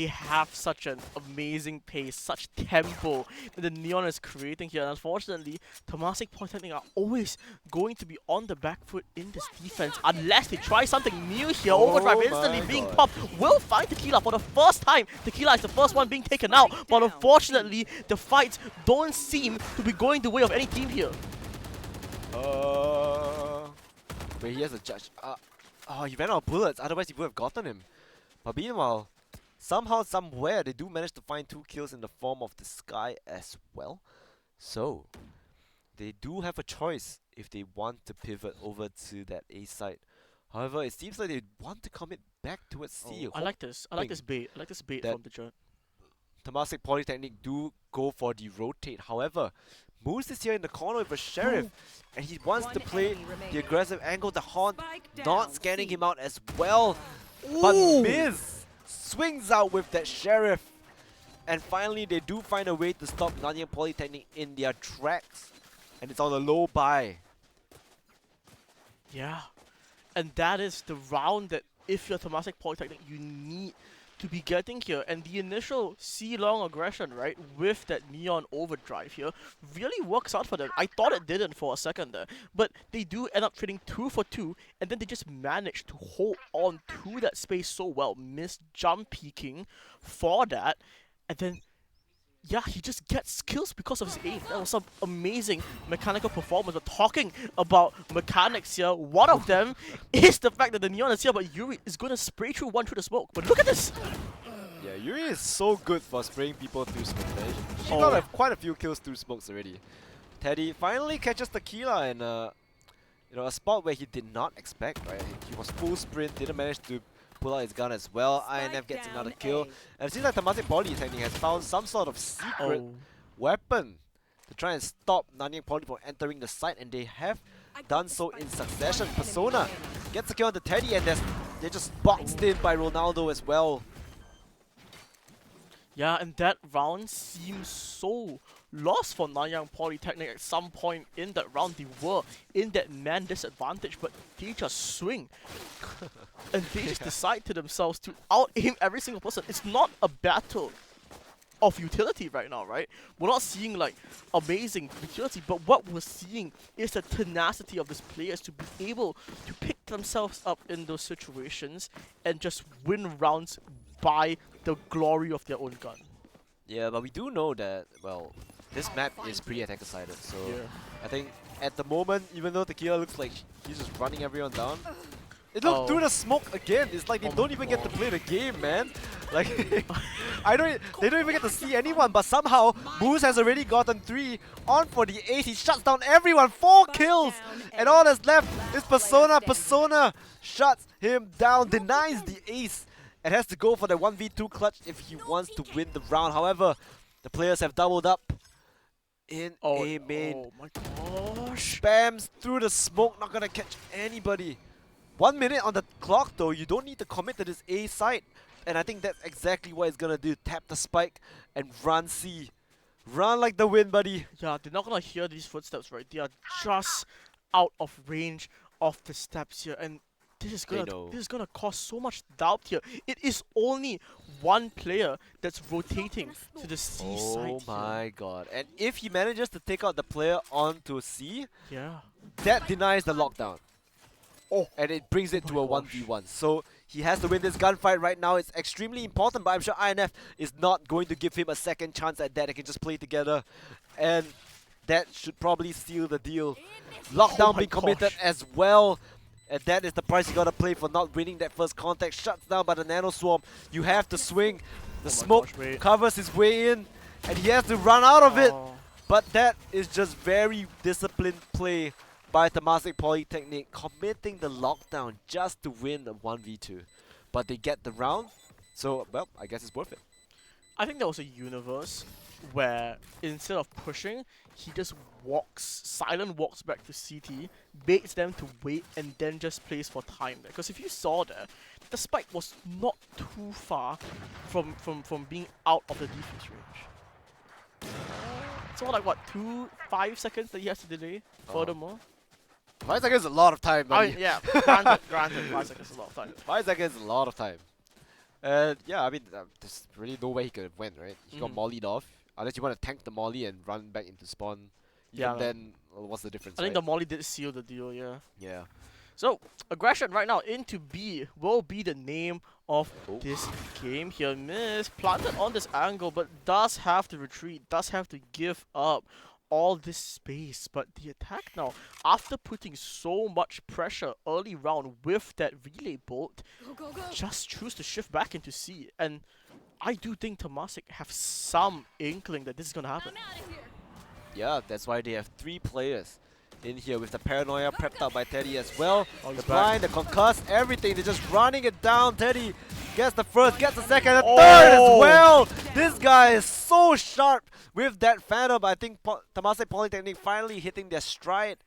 have such an amazing pace, such tempo that the Neon is creating here. And unfortunately, Temasek Polytechnic are always going to be on the back foot in this defense unless they try something new here. Overdrive instantly being popped. Will find Tequila for the first time. Tequila is the first one being taken out. But unfortunately, the fights don't seem to be going the way of any team here. Wait, he has a Judge. Oh, he ran out of bullets. Otherwise, he would have gotten him. But meanwhile, somehow, somewhere, they do manage to find 2 kills in the form of the Sky as well. So, they do have a choice if they want to pivot over to that A side. However, it seems like they want to commit back towards C. I like this. I like this bait. I like this bait from the Judge. Temasek Polytechnic do go for the rotate. However, Moose is here in the corner with a Sheriff, and he wants to play the aggressive angle. The Haunt not scanning him out as well. But Miz swings out with that Sheriff. And finally, they do find a way to stop Nanyang Polytechnic in their tracks. And it's on a low buy. Yeah. And that is the round that, if you're Temasek Polytechnic, you need to be getting here. And the initial C-long aggression, right, with that Neon Overdrive here, really works out for them. I thought it didn't for a second there, but they do end up trading 2 for 2, and then they just manage to hold on to that space so well. Miss jump peeking for that, and then yeah, he just gets kills because of his aim. That was some amazing mechanical performance. But talking about mechanics here, one of them is the fact that the Neon is here, but Yuri is going to spray through one through the smoke. But look at this! Yeah, Yuri is so good for spraying people through smoke. She got quite a few kills through smokes already. Teddy finally catches Tequila in a spot where he did not expect, right? He was full sprint, didn't manage to pull out his gun as well. INF gets another kill. And it seems like Temasek Polytechnic has found some sort of secret weapon to try and stop Nanyang Poly from entering the site, and they have done so in succession. Persona gets the kill on the Teddy, and they're just boxed in by Ronaldo as well. Yeah, and that round seems so lost for Nanyang Polytechnic at some point in that round. They were in that man disadvantage, but they just swing. And they just decide to themselves to out-aim every single person. It's not a battle of utility right now, right? We're not seeing like amazing utility, but what we're seeing is the tenacity of these players to be able to pick themselves up in those situations and just win rounds by the glory of their own gun. Yeah, but we do know that, well, this map is pretty attacker-sided, so I think at the moment, even though Tequila looks like he's just running everyone down, it looks through the smoke again. It's like they don't even get to play the game, man. Like, they don't even get to see anyone, but somehow Moose has already gotten 3 on for the ace. He shuts down everyone, 4 kills, and all that's left is Persona. Persona shuts him down, denies the ace, and has to go for the 1v2 clutch if he wants to win the round. However, the players have doubled up in a main. Oh my gosh. Spams through the smoke, not gonna catch anybody. 1 minute on the clock though, you don't need to commit to this A side. And I think that's exactly what it's gonna do. Tap the spike and run C. Run like the wind, buddy. Yeah, they're not gonna hear these footsteps, right? They are just out of range of the steps here, and this is gonna cause so much doubt here. It is only one player that's rotating to the C side. Oh my god. And if he manages to take out the player onto C, yeah, that denies the lockdown. And it brings it to a 1v1. So he has to win this gunfight right now. It's extremely important, but I'm sure INF is not going to give him a second chance at that. They can just play together. And that should probably seal the deal. Lockdown being committed as well. And that is the price you gotta play for not winning that first contact. Shuts down by the Nano Swarm. You have to swing. The smoke covers his way in. And he has to run out of it. But that is just very disciplined play by Temasek Polytechnic, committing the lockdown just to win the 1v2. But they get the round, so, well, I guess it's worth it. I think there was a universe where instead of pushing, he just silent walks back to CT, baits them to wait, and then just plays for time there. Because if you saw there, the spike was not too far from being out of the defense range. It's all like, what, 5 seconds that he has to delay, furthermore? 5 seconds is a lot of time, buddy. Yeah, granted, 5 seconds is a lot of time. 5 seconds is a lot of time. Yeah, I mean, there's really no way he could have went, right? He got mollied off. Unless you want to tank the molly and run back into spawn. Even then, well, what's the difference, I think the molly did seal the deal, yeah. Yeah. So, aggression right now into B will be the name of this game here. Miss planted on this angle, but does have to retreat, does have to give up all this space. But the attack now, after putting so much pressure early round with that relay bolt, just choose to shift back into C. And I do think Temasek have some inkling that this is gonna happen. Yeah, that's why they have 3 players in here with the paranoia prepped up by Teddy as well. The blind, the concuss, everything. They're just running it down. Teddy gets the first, gets the second, the third as well. This guy is so sharp with that Phantom. I think Temasek Polytechnic finally hitting their stride.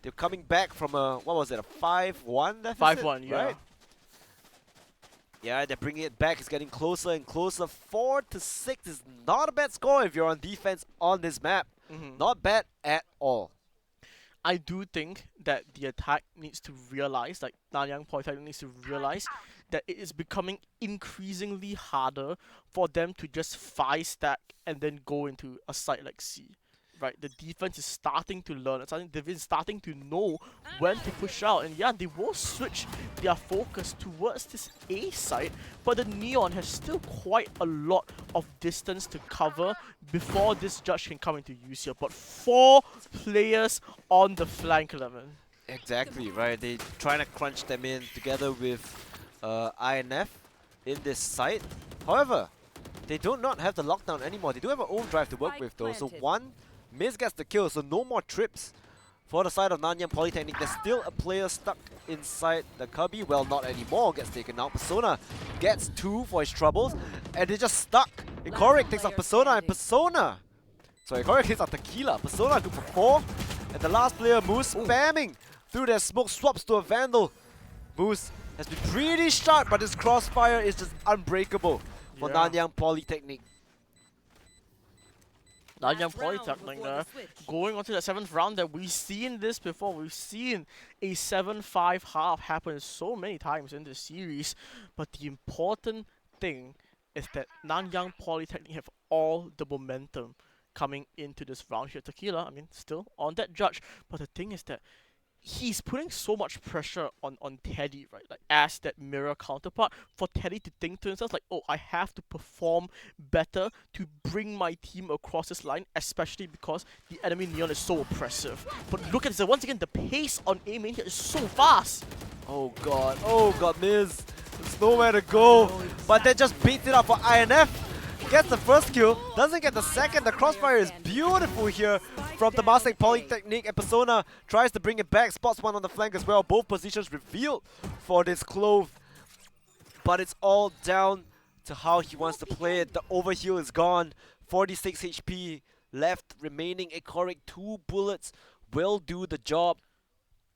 They're coming back from a, what was it, a 5-1 deficit? 5-1, yeah. Right? Yeah, they're bringing it back. It's getting closer and closer. 4-6 is not a bad score if you're on defense on this map. Not bad at all. I do think that the attack needs to realize, like Nanyang Polytechnic needs to realize, that it is becoming increasingly harder for them to just 5-stack and then go into a site like C. Right, the defense is starting to learn. They've been starting to know when to push out, and yeah, they will switch their focus towards this A side. But the Neon has still quite a lot of distance to cover before this judge can come into use here. But 4 players on the flank, Lemon. Exactly, right? They trying to crunch them in together with INF in this site. However, they do not have the lockdown anymore. They do have an own drive to work with though. So one Miz gets the kill, so no more trips for the side of Nanyang Polytechnic. There's still a player stuck inside the cubby. Well, not anymore. Gets taken out. Persona gets 2 for his troubles, and they're just stuck. Ikorik takes out Persona, and Persona. Sorry, Ikorik takes out Tequila. Persona good for 4, and the last player, Moose, spamming through their smoke, swaps to a Vandal. Moose has been pretty sharp, but his crossfire is just unbreakable for Nanyang Polytechnic. Nanyang Polytechnic going on to the 7th round. That we've seen this before. We've seen a 7-5 half happen so many times in this series. But the important thing is that Nanyang Polytechnic have all the momentum coming into this round here. Tequila, I mean, still on that judge. But the thing is that he's putting so much pressure on Teddy, right? Like, as that mirror counterpart, for Teddy to think to himself, like, oh, I have to perform better to bring my team across this line, especially because the enemy Neon is so oppressive. But look at this, once again, the pace on A main here is so fast. Oh god, Miz. There's nowhere to go. But they just beats it up for INF. Gets the first kill, doesn't get the second. The crossfire is beautiful here from the Temasek Polytechnic, and Persona tries to bring it back, spots one on the flank as well. Both positions revealed for this Clove, but it's all down to how he wants to play it. The overheal is gone, 46 HP left remaining. Ikorik, 2 bullets will do the job.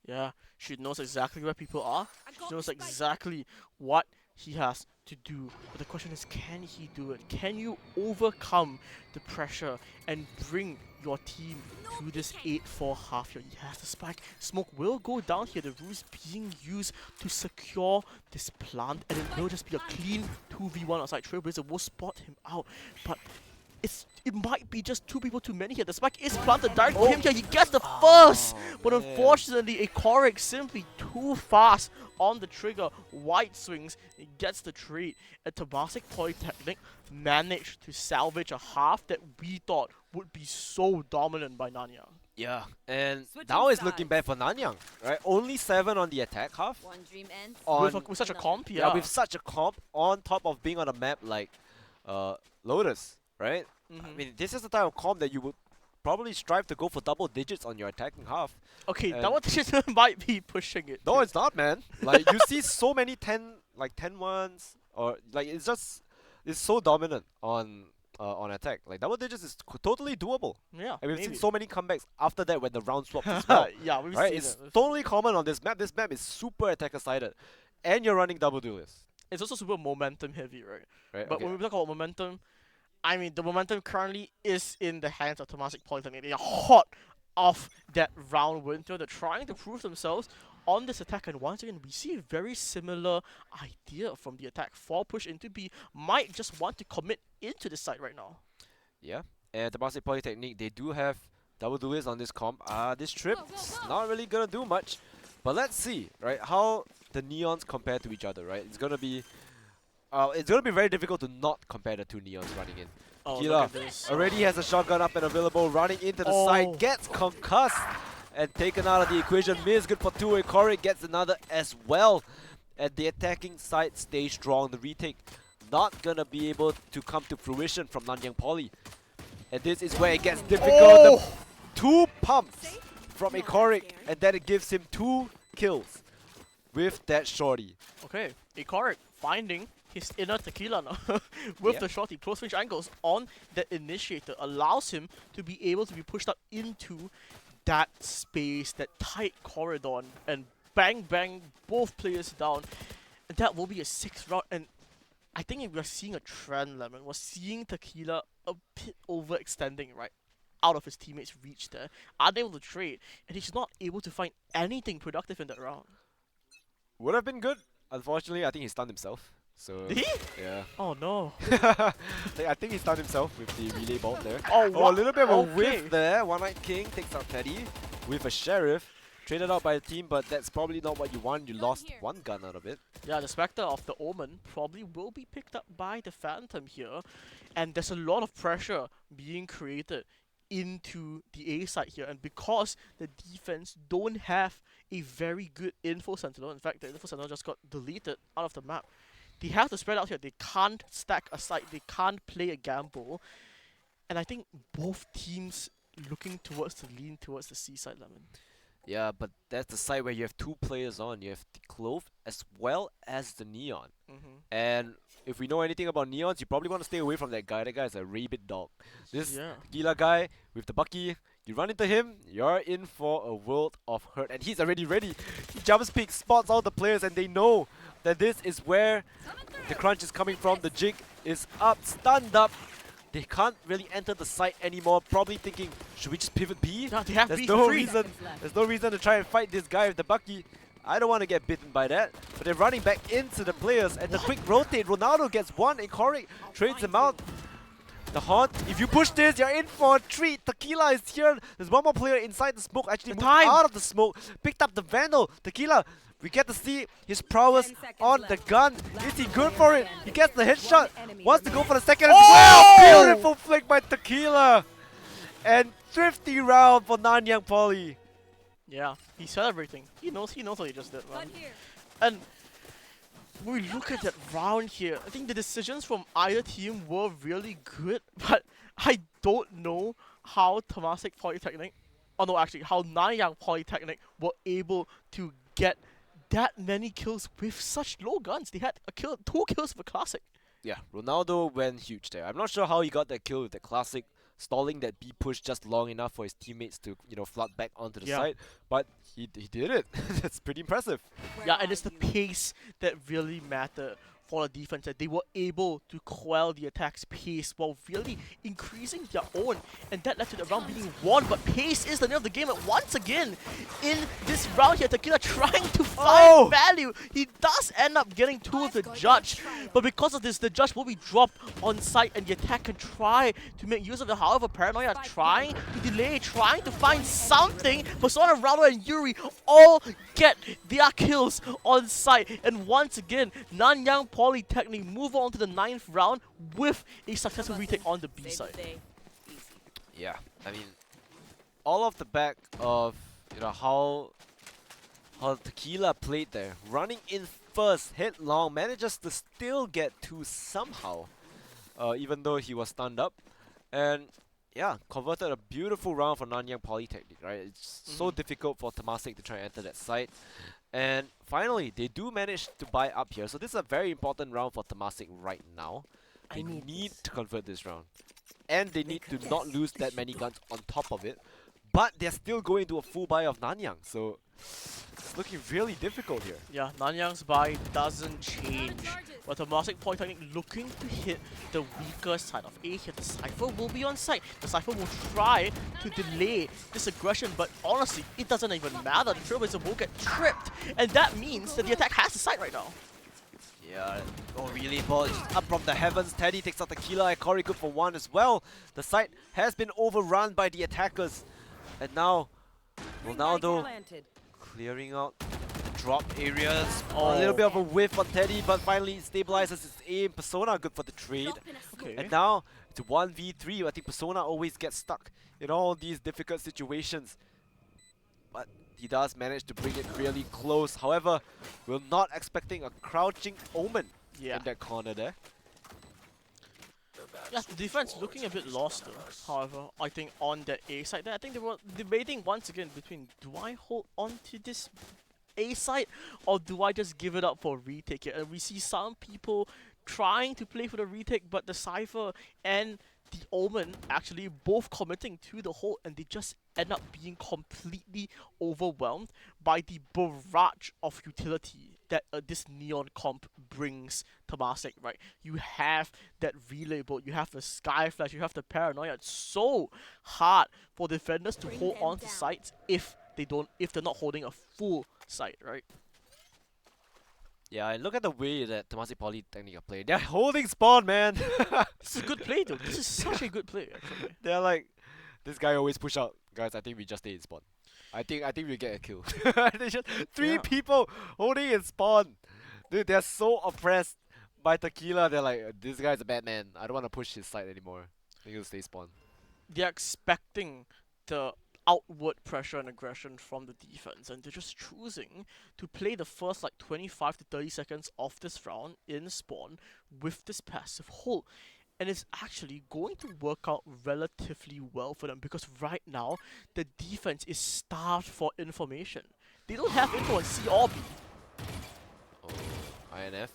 Yeah, she knows exactly where people are. She knows exactly what he has to do. But the question is, can he do it? Can you overcome the pressure and bring your team to this 8-4 half here? He has the spike. Smoke will go down here. The ruse being used to secure this plant, and it will just be a clean 2v1 outside. Trailblazer will spot him out, but it might be just 2 people too many here. The spike is planted direct to him here. He gets the first, but unfortunately, Ikorik simply too fast on the trigger. White swings, he gets the trade. And Temasek Polytechnic managed to salvage a half that we thought would be so dominant by Nanyang. Yeah, and now it's looking bad for Nanyang, right? Only 7 on the attack half. One dream ends. With such a comp, Yeah, with such a comp on top of being on a map like Lotus, right? I mean, this is the type of comp that you would probably strive to go for double digits on your attacking half. Okay, double digits might be pushing it. No, it's not, man. Like, you see so many 10 ones, or like it's so dominant on attack. Like, double digits is totally doable. Yeah, and we've maybe. seen so many comebacks after that when the round swaps as well. Yeah, we've right? seen It's it. totally common on this map. This map is super attacker sided, and you're running double duelists. It's also super momentum heavy, right? Right. But when we talk about momentum, I mean, the momentum currently is in the hands of Temasek Polytechnic. They are hot off that round winter. They're trying to prove themselves on this attack, and once again, we see a very similar idea from the attack. 4 push into B, might just want to commit into the site right now. Yeah, and Temasek Polytechnic, they do have double duelists on this comp. This trip's not really gonna do much, but let's see, right, how the Neons compare to each other, right? It's gonna be very difficult to not compare the 2 Neons running in. Oh, Kila look at this. already has a shotgun up and available, running into the side, gets concussed and taken out of the equation. Miz good for 2, Ikorik gets another as well. And the attacking side stays strong. The retake not gonna be able to come to fruition from Nanyang Poly. And this is where it gets difficult. The 2 pumps from Ikorik, and then it gives him 2 kills with that shorty. Okay, Ikorik finding his inner Tequila now with the shorty. Close range angles on the initiator allows him to be able to be pushed up into that space, that tight corridor, and bang bang both players down. And that will be a 6th round, and I think we're seeing a trend, Lemon. We're seeing Tequila a bit overextending, right? out of his teammates' reach there, unable to trade, and he's not able to find anything productive in that round. Would have been good. Unfortunately, I think he stunned himself. So Did he? yeah. Oh no. I think he stunned himself with the relay bomb there. Oh, a little bit of a okay. whiff there. One Night King takes out Teddy with a Sheriff. Traded out by the team, but that's probably not what you want. You lost one gun out of it. Yeah, the Spectre of the Omen probably will be picked up by the Phantom here. And there's a lot of pressure being created into the A side here. And because the defense don't have a very good Info Sentinel, in fact, the Info Sentinel just got deleted out of the map. They have to spread out here. They can't stack a site. They can't play a gamble. And I think both teams looking towards the lean towards the C side, Lemon. Yeah, but that's the side where you have two players on. You have the Clove as well as the Neon. And if we know anything about Neons, you probably want to stay away from that guy. That guy is a rabid dog. This Gila guy with the Bucky, you run into him, you're in for a world of hurt. And he's already ready. He jumps peak, spots all the players, and they know that this is where the crunch is coming from. The jig is up, stunned up. They can't really enter the site anymore, probably thinking, should we just pivot B? No, they have There's B no for free. there's no reason to try and fight this guy with the Bucky. I don't want to get bitten by that. But they're running back into the players, and the quick rotate, Ronaldo gets one, and Korik trades him out. The Haunt, if you push this, you're in for a treat. Tequila is here. There's one more player inside the smoke, actually moved out of the smoke, picked up the Vandal. Tequila, we get to see his prowess on the gun. Is he good for it? He gets the headshot. Wants to go for the second as well. Beautiful flick by Tequila. And thrifty round for Nanyang Poly. Yeah, he's celebrating. He knows what he just did, man. And when we look at that round here, I think the decisions from either team were really good, but I don't know how Temasek Polytechnic, oh no, actually, how Nanyang Polytechnic were able to get that many kills with such low guns. They had two kills for Classic. Yeah, Ronaldo went huge there. I'm not sure how he got that kill with the Classic, stalling that B push just long enough for his teammates to, flood back onto the side. But he did it. That's pretty impressive. Yeah, and it's the pace that really mattered for the defense. That they were able to quell the attack's pace while really increasing their own. And that led to the round being won. But pace is the name of the game. And once again, in this round here, Tequila trying to find value. He does end up getting two of the judge. But because of this, the judge will be dropped on site and the attack can try to make use of it. However, Paranoia trying to delay, trying to find something. Persona, Rauno, and Yuri all get their kills on site. And once again, Nanyang Polytechnic move on to the 9th round with a successful retake on the B side. Yeah, I mean, all off the back of how Tequila played there, running in first, headlong, manages to still get two somehow, even though he was stunned up, and yeah, converted a beautiful round for Nanyang Polytechnic. Right, it's so difficult for Temasek to try and enter that site. And finally, they do manage to buy up here. So this is a very important round for Temasek right now. They need to convert this round. And they need to not lose that many guns on top of it. But they're still going to a full buy of Nanyang. So it's looking really difficult here. Yeah, Nanyang's buy doesn't change. But Temasek Polytechnic looking to hit the weaker side of A here. The Cypher will be on site. The Cypher will try to delay this aggression, but honestly, it doesn't even matter. The Trailblazer will get tripped, and that means that the attack has the site right now. Yeah, really ball just up from the heavens. Teddy takes out the Tequila and Cory good for one as well. The site has been overrun by the attackers. And now, Ronaldo clearing out drop areas. A little bit of a whiff on Teddy, but finally stabilizes his aim. Persona good for the trade. And now, it's 1v3. I think Persona always gets stuck in all these difficult situations. But he does manage to bring it really close. However, we're not expecting a crouching Omen in that corner there. Yeah, the defense looking a bit lost though. However, I think on that A side there, I think they were debating once again between, do I hold on to this A side or do I just give it up for retake here? And we see some people trying to play for the retake, but the Cypher and the Omen actually both committing to the hold, and they just end up being completely overwhelmed by the barrage of utility that this Neon comp brings Temasek, right? You have that relay boat, you have the Sky Flash, you have the Paranoia. It's so hard for defenders to hold on to sites if they're not holding a full site, right? Yeah, and look at the way that Temasek Polytechnic are playing. They're holding spawn, man. This is a good play, though. This is such a good play, actually. They're like, this guy always push out. Guys, I think we just stay in spawn. I think we get a kill. There's just three people holding in spawn. Dude, they're so oppressed by Tequila. They're like, this guy's a bad man. I don't want to push his side anymore. I think he'll stay spawn. They're expecting the outward pressure and aggression from the defense, and they're just choosing to play the first like 25 to 30 seconds of this round in spawn with this passive hold. And it's actually going to work out relatively well for them because right now the defense is starved for information. They don't have info on C or B. Oh, INF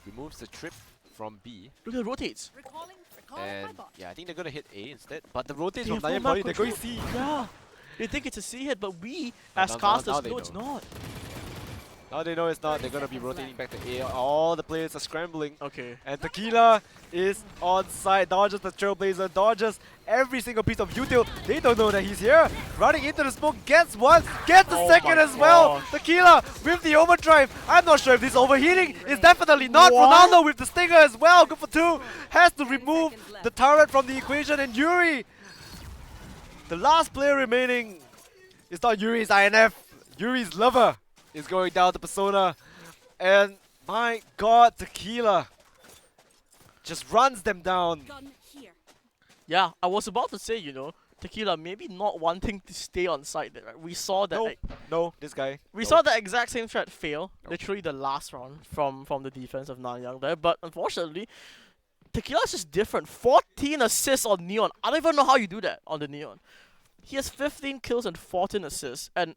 removes the trip from B. Look at the rotates. And yeah, I think they're gonna hit A instead. But the rotates They from have Nyan full Poly, map they're going control. C. Yeah. They think it's a C hit, but we as now casters they know it's know. not. Now they know it's not. They're gonna be rotating back to A. All the players are scrambling. Okay. And Tequila is on side, dodges the Trailblazer, dodges every single piece of util. They don't know that he's here. Running into the smoke, gets one, gets the second as well. gosh. Tequila with the overdrive. I'm not sure if this is overheating. It's definitely not. What? Ronaldo with the stinger as well. Good for two. Has to remove the turret from the equation. And Yuri, the last player remaining, it's not Yuri's INF. Yuri's lover is going down to Persona. And my god, Tequila just runs them down. Yeah, I was about to say, Tequila maybe not wanting to stay on site there, right? We saw that No, no, this guy. we no. saw the exact same threat fail, literally the last round from the defense of Nanyang there, but unfortunately, Tequila's just different. 14 assists on Neon. I don't even know how you do that on the Neon. He has 15 kills and 14 assists, and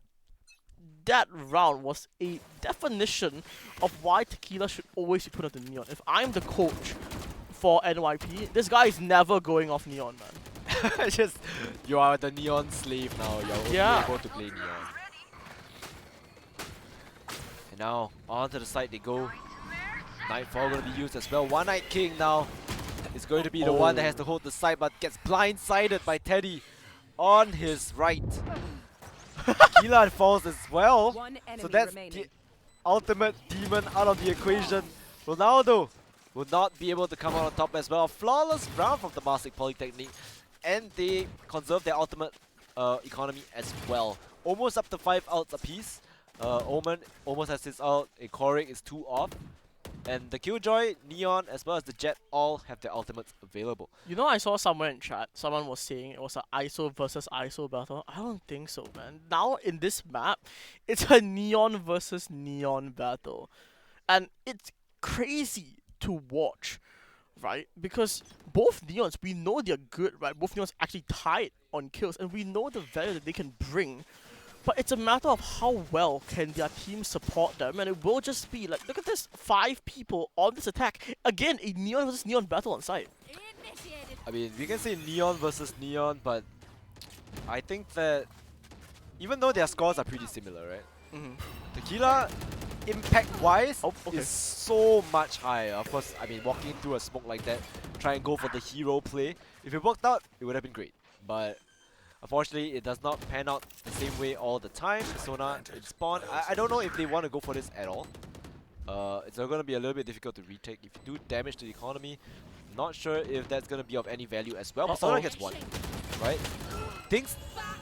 that round was a definition of why Tequila should always be put on the Neon. If I'm the coach for NYP, this guy is never going off Neon, man. Just, you are the Neon slave now. You're only Yeah. able to play Neon. And now, onto the side they go. Nightfall going to be used as well. One Night King now is going to be the one that has to hold the side, but gets blindsided by Teddy on his right. Tequila falls as well. So that's the ultimate demon out of the equation. Ronaldo will not be able to come out on top as well. Flawless round from the Temasek Polytechnic. And they conserve their ultimate economy as well. Almost up to 5 ults apiece. Omen almost has his ult. Korik is 2 off. And the Killjoy, Neon, as well as the Jet all have their ultimates available. I saw somewhere in chat, someone was saying it was an ISO versus ISO battle. I don't think so, man. Now in this map, it's a Neon versus Neon battle. And it's crazy to watch, right? Because both Neons, we know they're good, right? Both Neons actually tied on kills, and we know the value that they can bring. But it's a matter of how well can their team support them, and it will just be like, look at this, 5 people on this attack. Again, a Neon versus Neon battle on site. I mean, we can say Neon versus Neon, but I think that even though their scores are pretty similar, right? Tequila, impact-wise, is so much higher. Of course, I mean, walking through a smoke like that, try and go for the hero play. If it worked out, it would have been great. But unfortunately, it does not pan out the same way all the time. Persona in spawn. I don't know if they want to go for this at all. It's going to be a little bit difficult to retake. If you do damage to the economy, not sure if that's going to be of any value as well. Persona gets 1, right? Thinks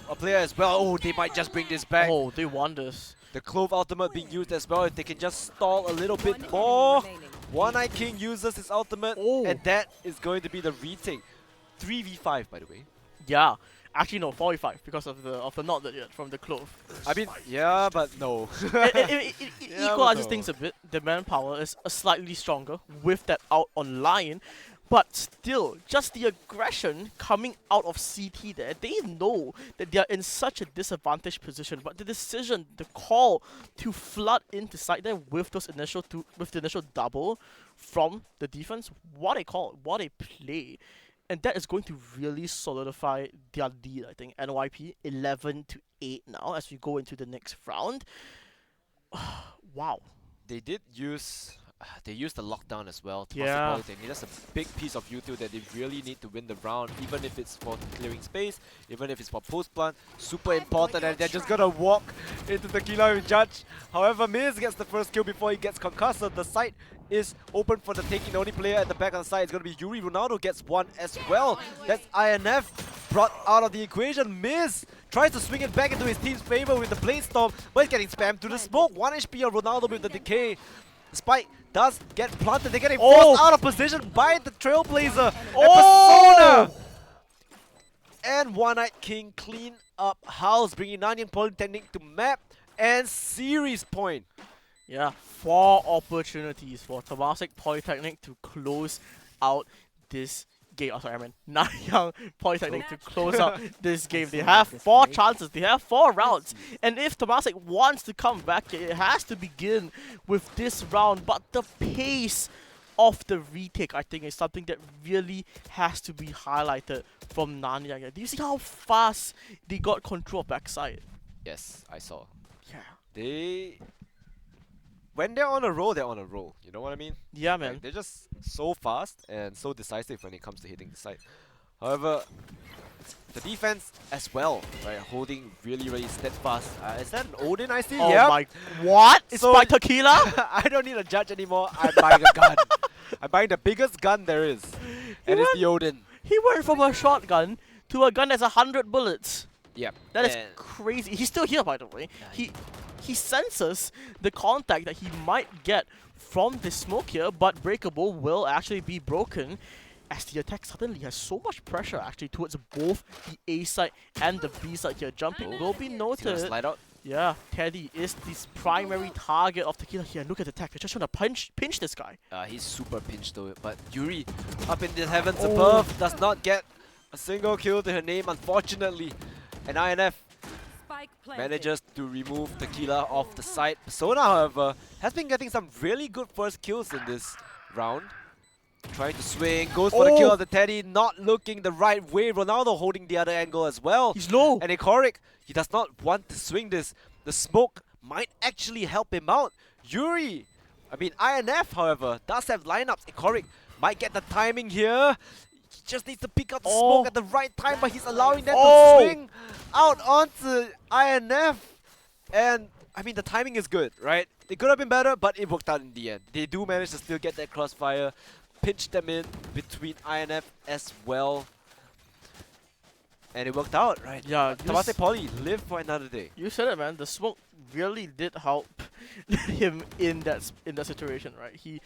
a player as well. Oh, they might just bring this back. Oh, they won this. The Clove ultimate being used as well. If they can just stall a little bit more. One Eye King uses his ultimate, and that is going to be the retake. 3v5, by the way. Yeah. Actually, no, 45 because of the not that yet from the Clove. I mean, yeah, but no. it Yeah, equalizes but no. things a bit. The manpower is slightly stronger with that out online. But still, just the aggression coming out of CT there, they know that they are in such a disadvantaged position. But the decision, the call to flood into side there with those with the initial double from the defense, what a call, what a play. And that is going to really solidify their lead, I think. NYP 11-8 now as we go into the next round. Wow. they did use they used the lockdown as well. Yeah. Polytechnic. That's a big piece of util that they really need to win the round, even if it's for clearing space, even if it's for post plant. Super important, and they're just gonna walk into Tequila with Judge. However, Miz gets the first kill before he gets concussed. So the site is open for the taking. The only player at the back of the side is gonna be Yuri. Ronaldo gets one as well. That's INF brought out of the equation. Miz tries to swing it back into his team's favor with the Blade Storm, but he's getting spammed to the smoke. 1 HP on Ronaldo with the decay. The spike does get planted. They're getting forced out of position by the Trailblazer. And Persona! And One Night King clean up house, bringing Nanyang Polytechnic to map and series point. Yeah, 4 opportunities for Temasek Polytechnic to close out this game. Oh, sorry, I meant Nanyang Polytechnic to close out this game. They have 4 chances, they have 4 rounds. And if Temasek wants to come back, it has to begin with this round. But the pace of the retake, I think, is something that really has to be highlighted from Nanyang. Do you see how fast they got control of backside? Yes, I saw. Yeah. When they're on a roll, they're on a roll. You know what I mean? Yeah, man. Like, they're just so fast and so decisive when it comes to hitting the site. However, the defense as well, right? Holding really, really steadfast. Is that an Odin I see? Oh Yep. my... What? It's So- by Tequila? I don't need a judge anymore. I'm buying a gun. I'm buying the biggest gun there is. And it's the Odin. He went from a shotgun to a gun that's 100 bullets. Yep. That is and crazy. He's still here, by the way. He senses the contact that he might get from the smoke here, but Breakable will actually be broken as the attack suddenly has so much pressure actually towards both the A side and the B side here. Jumping will be he's gonna noted. slide out. Yeah, Teddy is this primary target of Tequila here. Look at the attack. They're just trying to pinch this guy. He's super pinched though, but Yuri up in the heavens Oh. above does not get a single kill to her name, unfortunately. And INF manages to remove Tequila off the side. Persona, however, has been getting some really good first kills in this round. Trying to swing, goes for the kill of the Teddy, not looking the right way. Ronaldo holding the other angle as well. He's low. And Ikorik, he does not want to swing this. The smoke might actually help him out. Yuri, INF, however, does have lineups. Ikorik might get the timing here. He just needs to pick up the smoke at the right time, but he's allowing them to swing out onto INF. And, the timing is good, right? It could have been better, but it worked out in the end. They do manage to still get that crossfire, pinch them in between INF as well. And it worked out, right? Yeah, Temasek Poly live for another day. You said it, man. The smoke really did help him in that situation, right? He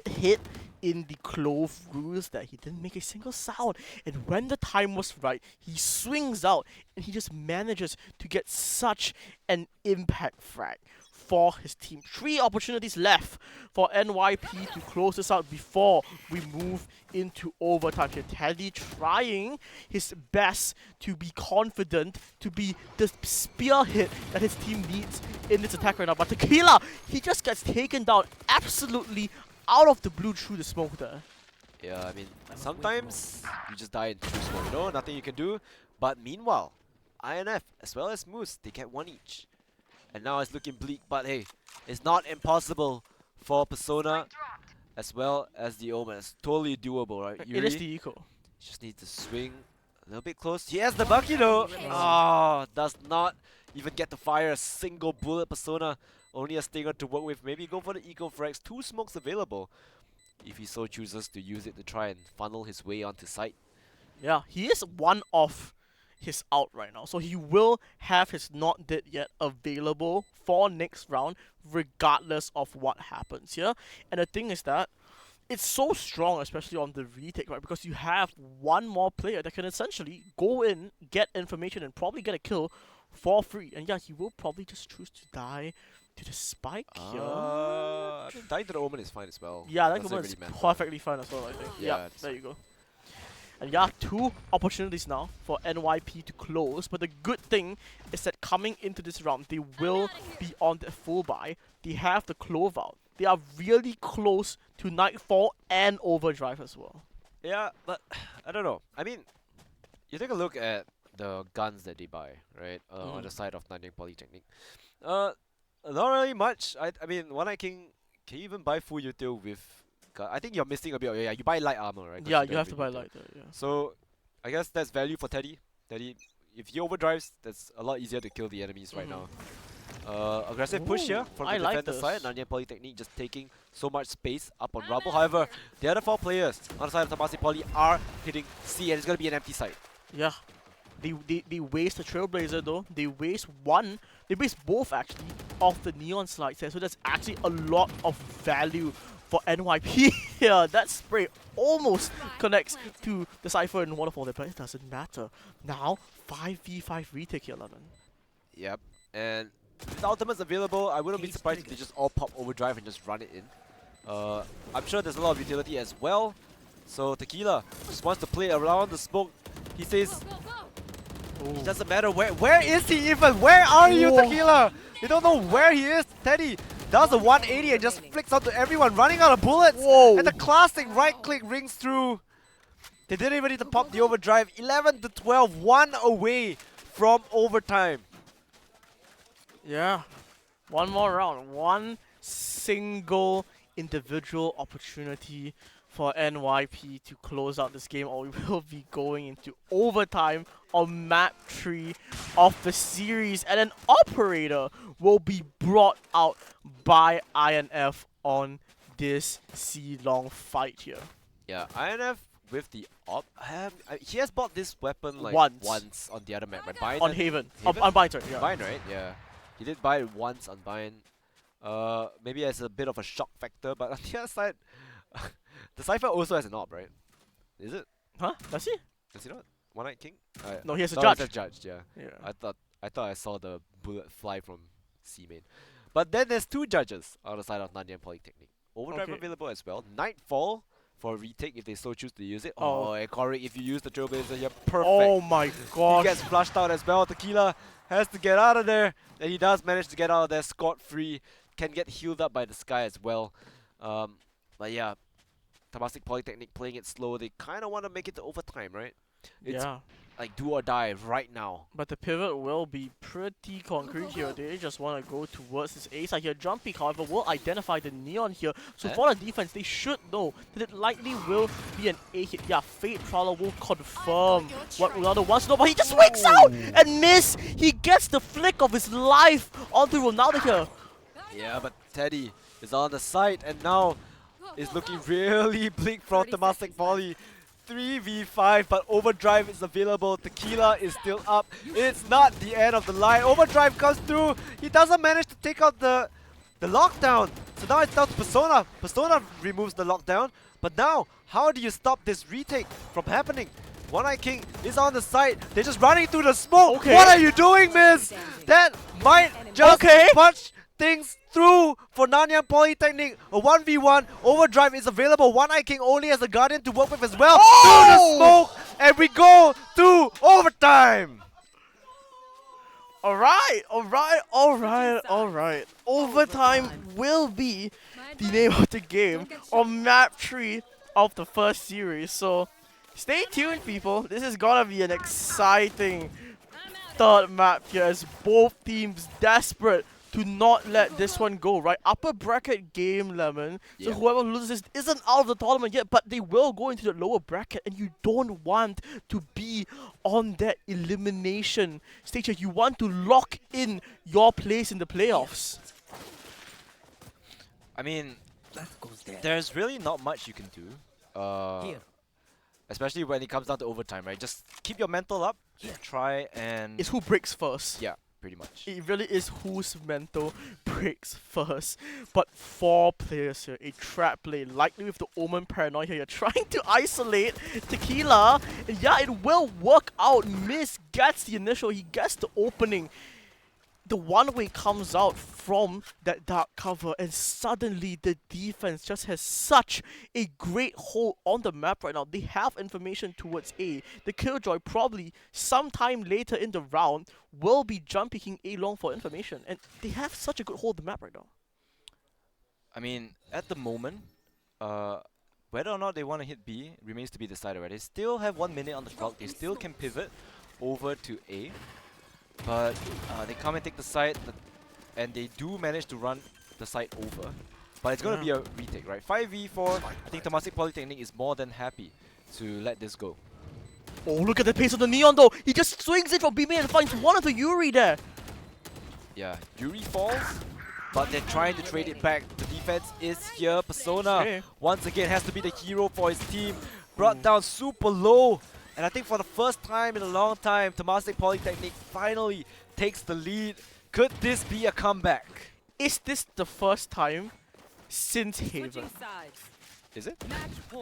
hit in the clove grooves that he didn't make a single sound. And when the time was right, he swings out and he just manages to get such an impact frag for his team. 3 opportunities left for NYP to close this out before we move into overtime here. Teddy trying his best to be confident, to be the spearhead that his team needs in this attack right now. But Tequila, he just gets taken down absolutely out of the blue through the smoke there. Yeah, sometimes you just die in true smoke, nothing you can do. But meanwhile, INF as well as Moose, they get 1 each. And now it's looking bleak, but hey, it's not impossible for Persona as well as the Omen. It's totally doable, right? It is the eco. Just need to swing a little bit close. He has the Bucky though! Does not even get to fire a single bullet. Persona, only a stinger to work with. Maybe go for the eco frags. 2 smokes available if he so chooses to use it to try and funnel his way onto site. Yeah, he is one of his out right now, so he will have his not dead yet available for next round regardless of what happens here. And the thing is that it's so strong, especially on the retake, right? Because you have one more player that can essentially go in, get information, and probably get a kill for free. And yeah, he will probably just choose to die to the spike here. Dying to the Omen is fine as well. Yeah, that Doesn't one is really matter. perfectly fine as well, I think. Yeah, there you go. And yeah, 2 opportunities now for NYP to close. But the good thing is that coming into this round, they will be on the full buy. They have the clove out. They are really close to Nightfall and Overdrive as well. Yeah, but I don't know. You take a look at the guns that they buy, right? On the side of Nanyang Polytechnic. Not really much. I mean, One Eye King can you even buy full util with? I think you're missing a bit. Yeah, you buy light armor, right? 'Cause Yeah, you you don't have to buy bring util. light there, yeah. So I guess that's value for Teddy. Teddy, if he overdrives, that's a lot easier to kill the enemies right now. Aggressive push here from the I like defender side. this. Nanyang Polytechnic just taking so much space up on rubble. However, the other 4 players on the side of Temasek Poly are hitting C, and it's gonna be an empty site. Yeah. They waste the Trailblazer though. They waste one. They waste both actually of the Neon slides there. So that's actually a lot of value for NYP here. That spray almost connects to the Cypher and Waterfall there, but it doesn't matter. Now 5v5 retake here, Lemon. Yep, and with ultimates available, I wouldn't be surprised if they just all pop overdrive and just run it in. I'm sure there's a lot of utility as well. So Tequila just wants to play around the smoke. He says it doesn't matter where is he even? Where are you, Tequila? You don't know where he is. Teddy does a 180 and just flicks onto everyone, running out of bullets. Whoa. And the classic right click rings through. They didn't even need to pop the overdrive. 11 to 12, 1 away from overtime. Yeah. One more round. One single individual opportunity for NYP to close out this game, or we will be going into overtime on map 3 of the series, and an operator will be brought out by INF on this C-long fight here. Yeah, INF with the op. He has bought this weapon like Once. on the other map, right? Bind On and- Haven. Haven? On Bind, sorry, yeah. Bind, right? Yeah. He did buy it once on Bind. Maybe as a bit of a shock factor, but on the other side, the Cypher also has an op, right? Is it? Huh? Does he? Does he not? One Night King? No, he has a no, judge. it's a judge, yeah. Yeah. I thought I saw the bullet fly from C main. But then there's 2 judges on the side of Nanyang Polytechnic. Overdrive Okay. available as well. Nightfall for a retake if they so choose to use it. Oh. Oh, and Corey, if you use the Trailblazer, you're perfect. Oh my He god. gets flushed out as well. Tequila has to get out of there. And he does manage to get out of there scot-free. Can get healed up by the sky as well. But yeah, Temasek Polytechnic playing it slow. They kind of want to make it to overtime, right? It's Yeah. like do or die right now. But the pivot will be pretty concrete here. They just want to go towards this A side here. Jump peek, however, will identify the Neon here. So for the defense, they should know that it likely will be an A hit. Yeah, Fate Prowler will confirm what Ronaldo wants to know, but he just wakes out and miss. He gets the flick of his life onto Ronaldo here. Yeah, but Teddy is on the side and now is looking really bleak from Temasek Poly. 3v5, but Overdrive is available. Tequila is still up. It's not the end of the line. Overdrive comes through. He doesn't manage to take out the lockdown. So now it's down to Persona. Persona removes the lockdown. But now, how do you stop this retake from happening? One Eye King is on the side. They're just running through the smoke. Okay. What are you doing, miss? That might just punch things through for Nanyang Polytechnic. A 1v1 Overdrive is available. One Eye King only has a Guardian to work with as well. Through the smoke, and we go to overtime. Alright. Overtime will be the name of the game on map 3 of the first series. So stay tuned, people. This is gonna be an exciting third map here as both teams desperate to not let this one go, right? Upper bracket game, Lemon. So whoever loses isn't out of the tournament yet, but they will go into the lower bracket, and you don't want to be on that elimination stage here. You want to lock in your place in the playoffs. I mean, there's really not much you can do. Especially when it comes down to overtime, right? Just keep your mental up. Try and... It's who breaks first. Yeah, pretty much. It really is whose mental breaks first. But 4 players here, a trap play, likely with the Omen Paranoia here. You're trying to isolate Tequila. And yeah, it will work out. Miss gets the initial, he gets the opening. The one-way comes out from that dark cover, and suddenly the defense just has such a great hold on the map right now. They have information towards A. The Killjoy probably sometime later in the round will be jump picking A long for information, and they have such a good hold on the map right now. I mean, at the moment, whether or not they want to hit B remains to be decided, right? They still have 1 minute on the clock. They still can pivot over to A. But they come and take the side. and they do manage to run the site over. But it's going to be a retake, right? 5v4, I think Temasek Polytechnic is more than happy to let this go. Oh, look at the pace of the Neon though. He just swings it from B main and finds one of the Yuri there. Yeah, Yuri falls, but they're trying to trade it back. The defense is here. Persona, once again, has to be the hero for his team. Brought down super low. And I think for the first time in a long time, Temasek Polytechnic finally takes the lead. Could this be a comeback? Is this the first time since Haven? Is it?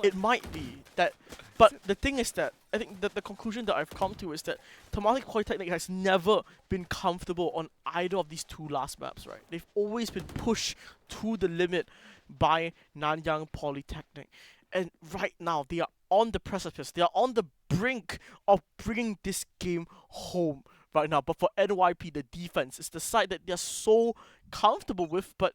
It might be that, but the thing is that I think that the conclusion that I've come to is that Temasek Polytechnic has never been comfortable on either of these two last maps, right? They've always been pushed to the limit by Nanyang Polytechnic, and right now they are on the precipice. They are on the brink of bringing this game home right now. But for NYP, the defense is the side that they're so comfortable with. But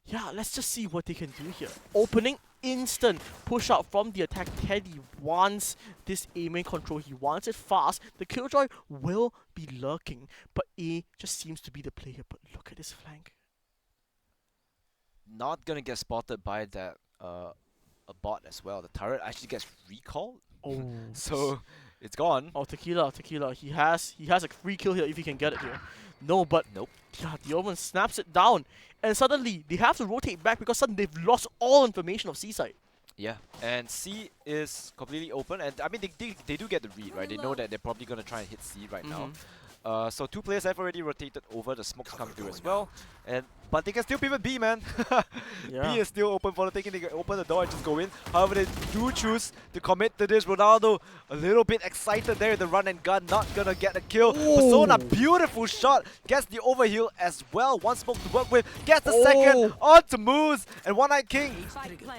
yeah, let's just see what they can do here. Opening instant push out from the attack. Teddy wants this A main control. He wants it fast. The Killjoy will be lurking, but A just seems to be the player. But look at his flank. Not gonna get spotted by that a bot as well. The turret actually gets recalled. Oh, So it's gone. oh, Tequila. He has a free kill here if he can get it here. No, but Nope. yeah, the Omen snaps it down, and suddenly they have to rotate back because suddenly they've lost all information of Seaside. Yeah, and C is completely open, and I mean they do get the read, right? They know that they're probably gonna try and hit C right now. So two players have already rotated over. The smokes come through as well, but they can still pivot B, man. Yeah. B is still open for the taking. They can open the door and just go in. However, they do choose to commit to this. Ronaldo a little bit excited there. The run and gun, not gonna get a kill. Persona, beautiful shot, gets the overheal as well. One smoke to work with, gets the second onto Moose and One Night King.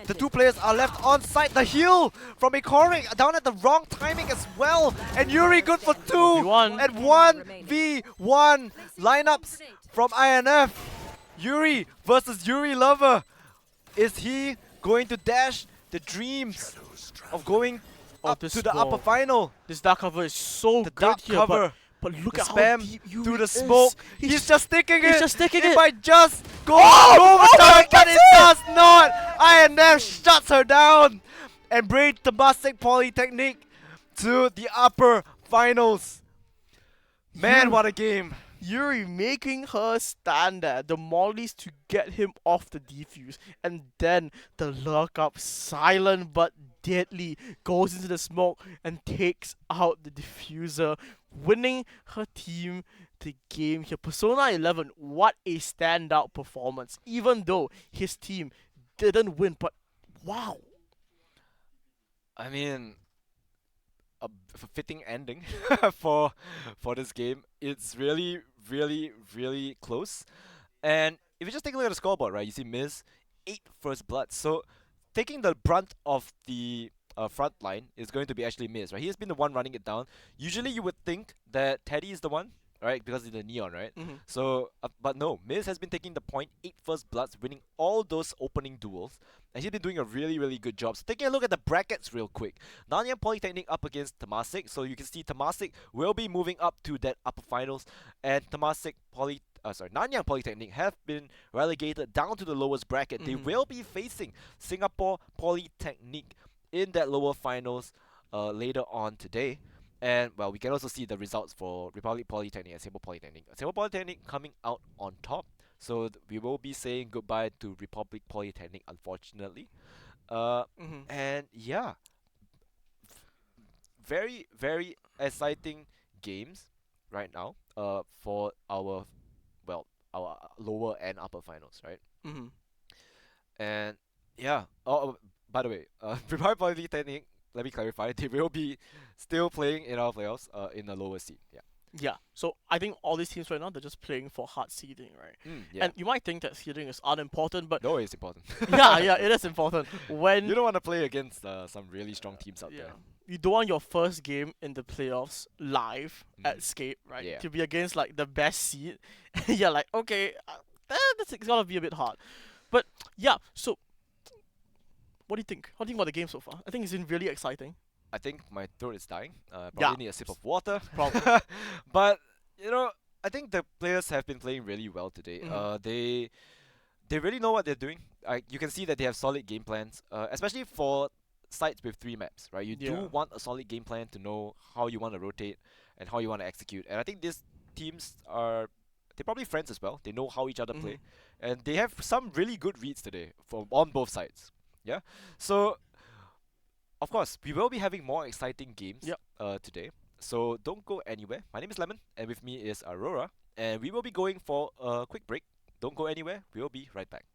The two players are left on site. The heal from Ikori down at the wrong timing as well. And Yuri good for 2 and 1v1 lineups from INF. Yuri versus Yuri Lover. Is he going to dash the dreams of going up to the upper final? This dark cover is so The good dark here, cover. but look The at how spam deep Yuri through the is. smoke. He's just sticking it. just sticking it it. might just go overtime, but it does not. INF shuts her down and brings Temasek Polytechnic to the upper finals. Man, what a game. Yuri making her stand there, the mollies to get him off the defuse, and then the lurk up, silent but deadly, goes into the smoke and takes out the diffuser, winning her team the game here. Persona 11, what a standout performance, even though his team didn't win, but wow. I mean, a fitting ending for this game. It's really, really close. And if you just take a look at the scoreboard, right, you see Miz 8 first blood. So taking the brunt of the front line is going to be actually Miz, right? He has been the one running it down. Usually you would think that Teddy is the one, right? Because he's the Neon, right? So, but no, Miz has been taking the point, 8 first bloods, winning all those opening duels. And he's been doing a really good job. So taking a look at the brackets real quick. Nanyang Polytechnic up against Temasek. So you can see Temasek will be moving up to that upper finals. And Nanyang Polytechnic have been relegated down to the lowest bracket. They will be facing Singapore Polytechnic in that lower finals later on today. And, well, we can also see the results for Republic Polytechnic and Singapore Polytechnic. Singapore Polytechnic coming out on top. So we will be saying goodbye to Republic Polytechnic, unfortunately. And, yeah. Very exciting games right now for our lower and upper finals, right? And, yeah. Oh, by the way, Republic Polytechnic, let me clarify, they will be still playing in our playoffs in the lower seed. Yeah, so I think all these teams right now, they're just playing for hard seeding, right? Yeah. And you might think that seeding is unimportant, but No, it's important. yeah, it is important. When You don't want to play against some really strong teams out yeah, there. you don't want your first game in the playoffs live at Scape, right? Yeah. To be against like the best seed, you're like, okay, that's it's gonna be a bit hard. But yeah, so what do you think? How do you think about the game so far? I think it's been really exciting. I think my throat is dying. Probably Yeah. need a sip of water. Probably. But, you know, I think the players have been playing really well today. Mhm. They really know what they're doing. You can see that they have solid game plans, especially for sites with 3 maps, right? You Yeah. do want a solid game plan to know how you want to rotate and how you want to execute. And I think these teams they're probably friends as well. They know how each other Mhm. play, and they have some really good reads today from on both sides. Yeah. So of course, we will be having more exciting games Yep. today. So don't go anywhere. My name is Lemon, and with me is Aurora, and we will be going for a quick break. Don't go anywhere. We will be right back.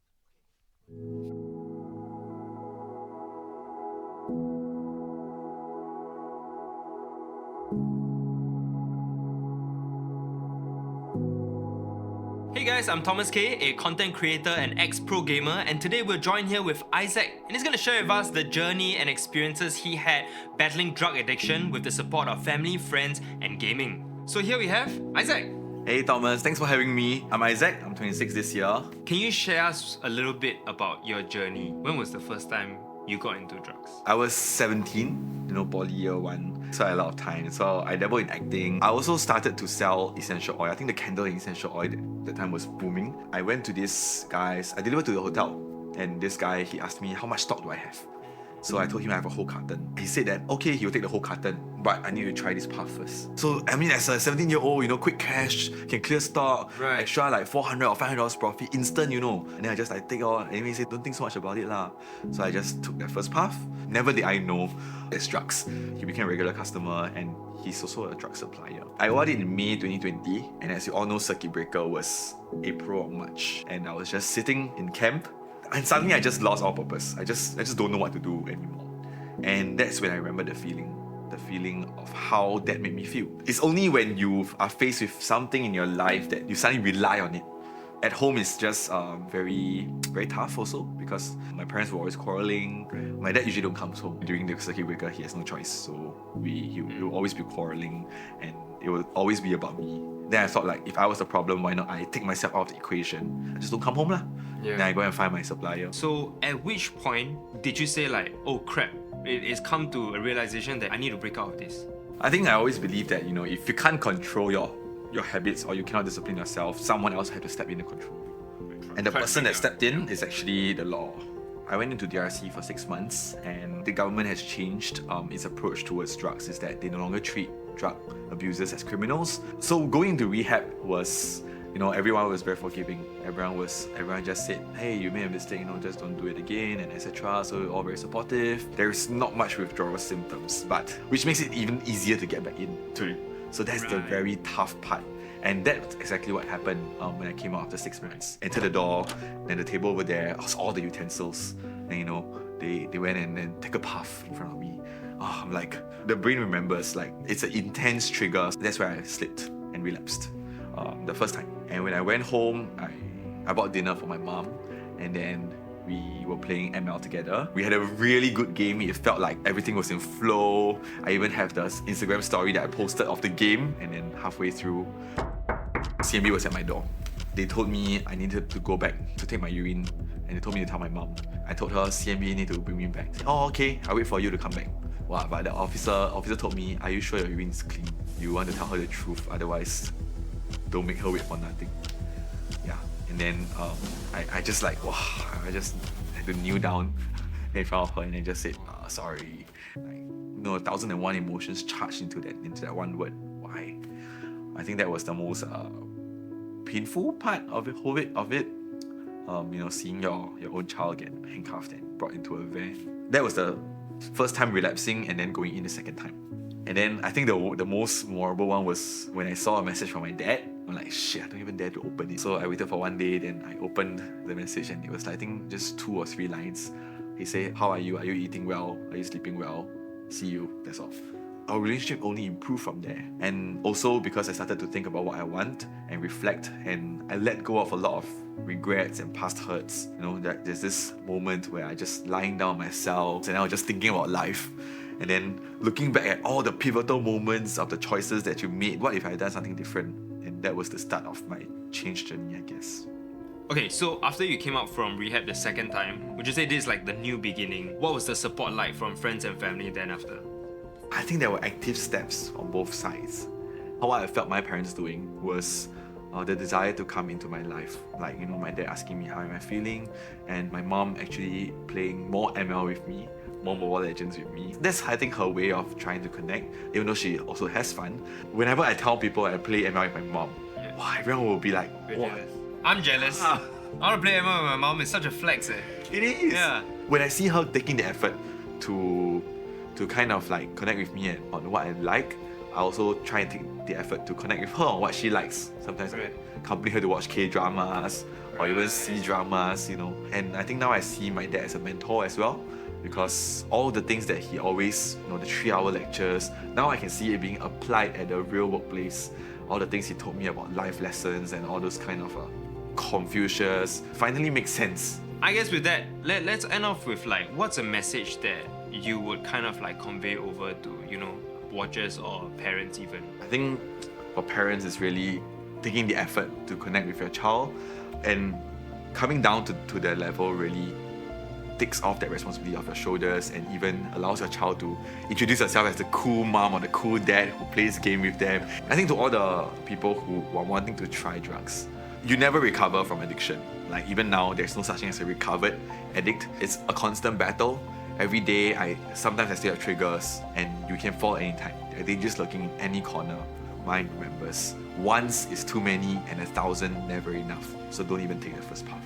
Hey guys, I'm Thomas K, a content creator and ex-pro gamer, and today we're joined here with Isaac, and he's going to share with us the journey and experiences he had battling drug addiction with the support of family, friends, and gaming. So here we have Isaac. Hey Thomas, thanks for having me. I'm Isaac, I'm 26 this year. Can you share us a little bit about your journey? When was the first time you got into drugs? I was 17, poly year 1, so I had a lot of time. So I dabbled in acting. I also started to sell essential oil. I think the candle and essential oil that time was booming. I went to this guy's, I delivered to the hotel, and this guy, he asked me, how much stock do I have? So I told him I have a whole carton. He said that, okay, he'll take the whole carton, but I need to try this puff first. So, I mean, as a 17-year-old, quick cash, can clear stock, Right. extra like $400 or $500 profit, instant, And then I just take all, and he said, don't think so much about it lah. So I just took that first puff. Never did I know it's drugs. He became a regular customer, and he's also a drug supplier. I ordered it in May 2020, and as you all know, circuit breaker was April or March. And I was just sitting in camp, and suddenly I just lost all purpose. I just don't know what to do anymore. And that's when I remember the feeling of how that made me feel. It's only when you are faced with something in your life that you suddenly rely on it. At home, it's just very, very tough also, because my parents were always quarreling. My dad usually don't come home during the circuit breaker. He has no choice, so he will always be quarreling, and it will always be about me. Then I thought, like, if I was the problem, why not I take myself out of the equation? I just don't come home lah. Yeah. Then I go and find my supplier. So at which point did you say like, oh crap, it's come to a realization that I need to break out of this? I think I always believe that, if you can't control your habits, or you cannot discipline yourself, someone else had to step in and control you. And the person that stepped in is actually the law. I went into DRC for 6 months, and the government has changed its approach towards drugs, is that they no longer treat drug abusers as criminals. So going into rehab was, everyone was very forgiving. Everyone just said, hey, you made a mistake, just don't do it again, and etc. So we're all very supportive. There's not much withdrawal symptoms, but which makes it even easier to get back into. So that's the Right. very tough part. And that's exactly what happened when I came out after 6 months. Entered the door, then the table over there was all the utensils. And they went and then take a puff in front of me. Oh, I'm like, the brain remembers, like, it's an intense trigger. That's where I slipped and relapsed the first time. And when I went home, I bought dinner for my mom, and then we were playing ML together. We had a really good game. It felt like everything was in flow. I even have the Instagram story that I posted of the game, and then halfway through, CMB was at my door. They told me I needed to go back to take my urine, and they told me to tell my mom. I told her CMB need to bring me back. Said, oh, okay, I'll wait for you to come back. Wow, but the officer told me, are you sure your urine is clean? You want to tell her the truth, otherwise don't make her wait for nothing. Yeah, and then I just like, wow, I just had to kneel down in front of her and then just said, sorry. Like, 1,001 emotions charged into that one word. Why? I think that was the most painful part of it. Seeing your own child get handcuffed and brought into a van. That was the first time relapsing, and then going in the second time. And then I think the most memorable one was when I saw a message from my dad. I'm like, shit, I don't even dare to open it. So I waited for one day, then I opened the message, and it was, I think, just 2 or 3 lines. He said, how are you? Are you eating well? Are you sleeping well? See you. That's all. Our relationship only improved from there. And also because I started to think about what I want and reflect, and I let go of a lot of regrets and past hurts. That there's this moment where I just lying down myself and I was just thinking about life. And then looking back at all the pivotal moments of the choices that you made, what if I had done something different? And that was the start of my change journey, I guess. Okay, so after you came out from rehab the second time, would you say this is like the new beginning? What was the support like from friends and family then after? I think there were active steps on both sides. What I felt my parents doing was the desire to come into my life. Like, my dad asking me how am I feeling, and my mom actually playing more ML with me, more Mobile Legends with me. That's, I think, her way of trying to connect, even though she also has fun. Whenever I tell people I play ML with my mom, wow, everyone will be like, wow. I'm jealous. I want to play ML with my mom. It's such a flex. It is. Yeah. When I see her taking the effort to kind of like connect with me on what I like, I also try and take the effort to connect with her on what she likes. Sometimes I accompany her to watch K-dramas or even C-dramas, And I think now I see my dad as a mentor as well, because all the things that he always, the 3-hour lectures, now I can see it being applied at the real workplace. All the things he told me about life lessons and all those kind of Confucius finally make sense. I guess with that, let's end off with like, what's a message that you would kind of like convey over to, watchers or parents even? I think for parents, it's really taking the effort to connect with your child, and coming down to their level really takes off that responsibility off your shoulders, and even allows your child to introduce yourself as the cool mom or the cool dad who plays game with them. I think to all the people who are wanting to try drugs, you never recover from addiction. Like, even now, there's no such thing as a recovered addict. It's a constant battle. Every day, sometimes I still have triggers, and you can fall anytime. They're just looking in any corner. Mind remembers, once is too many and 1,000 never enough. So don't even take the first path.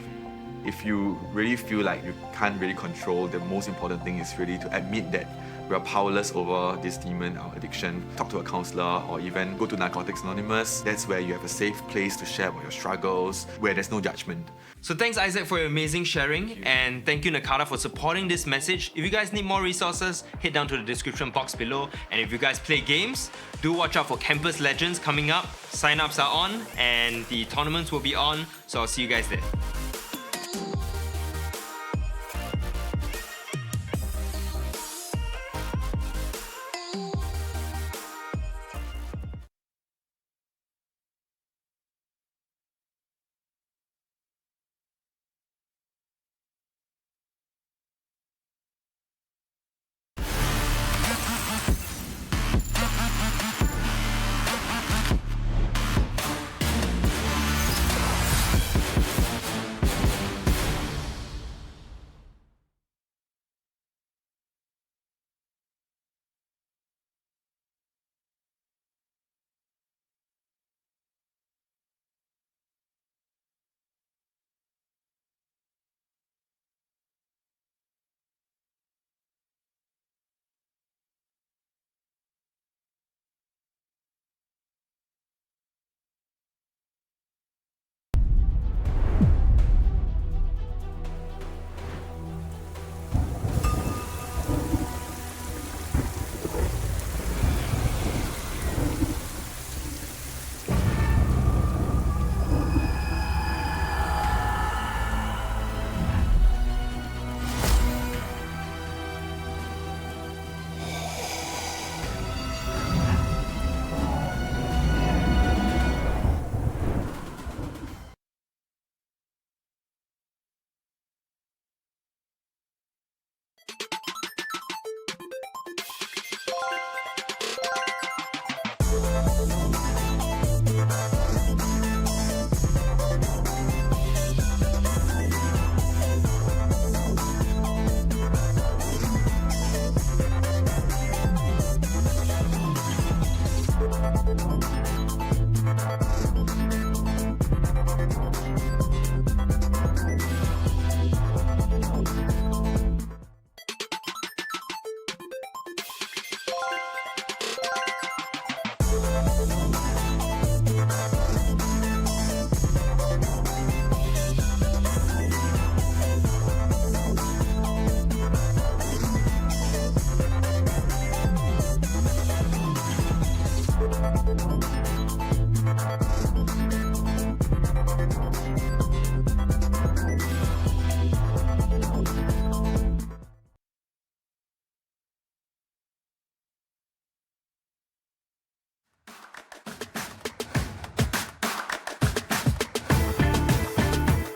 If you really feel like you can't really control, the most important thing is really to admit that we are powerless over this demon, our addiction. Talk to a counselor or even go to Narcotics Anonymous. That's where you have a safe place to share about your struggles, where there's no judgment. So thanks, Isaac, for your amazing sharing, and thank you, Nakata, for supporting this message. If you guys need more resources, head down to the description box below. And if you guys play games, do watch out for Campus Legends coming up. Sign-ups are on, and the tournaments will be on, so I'll see you guys there.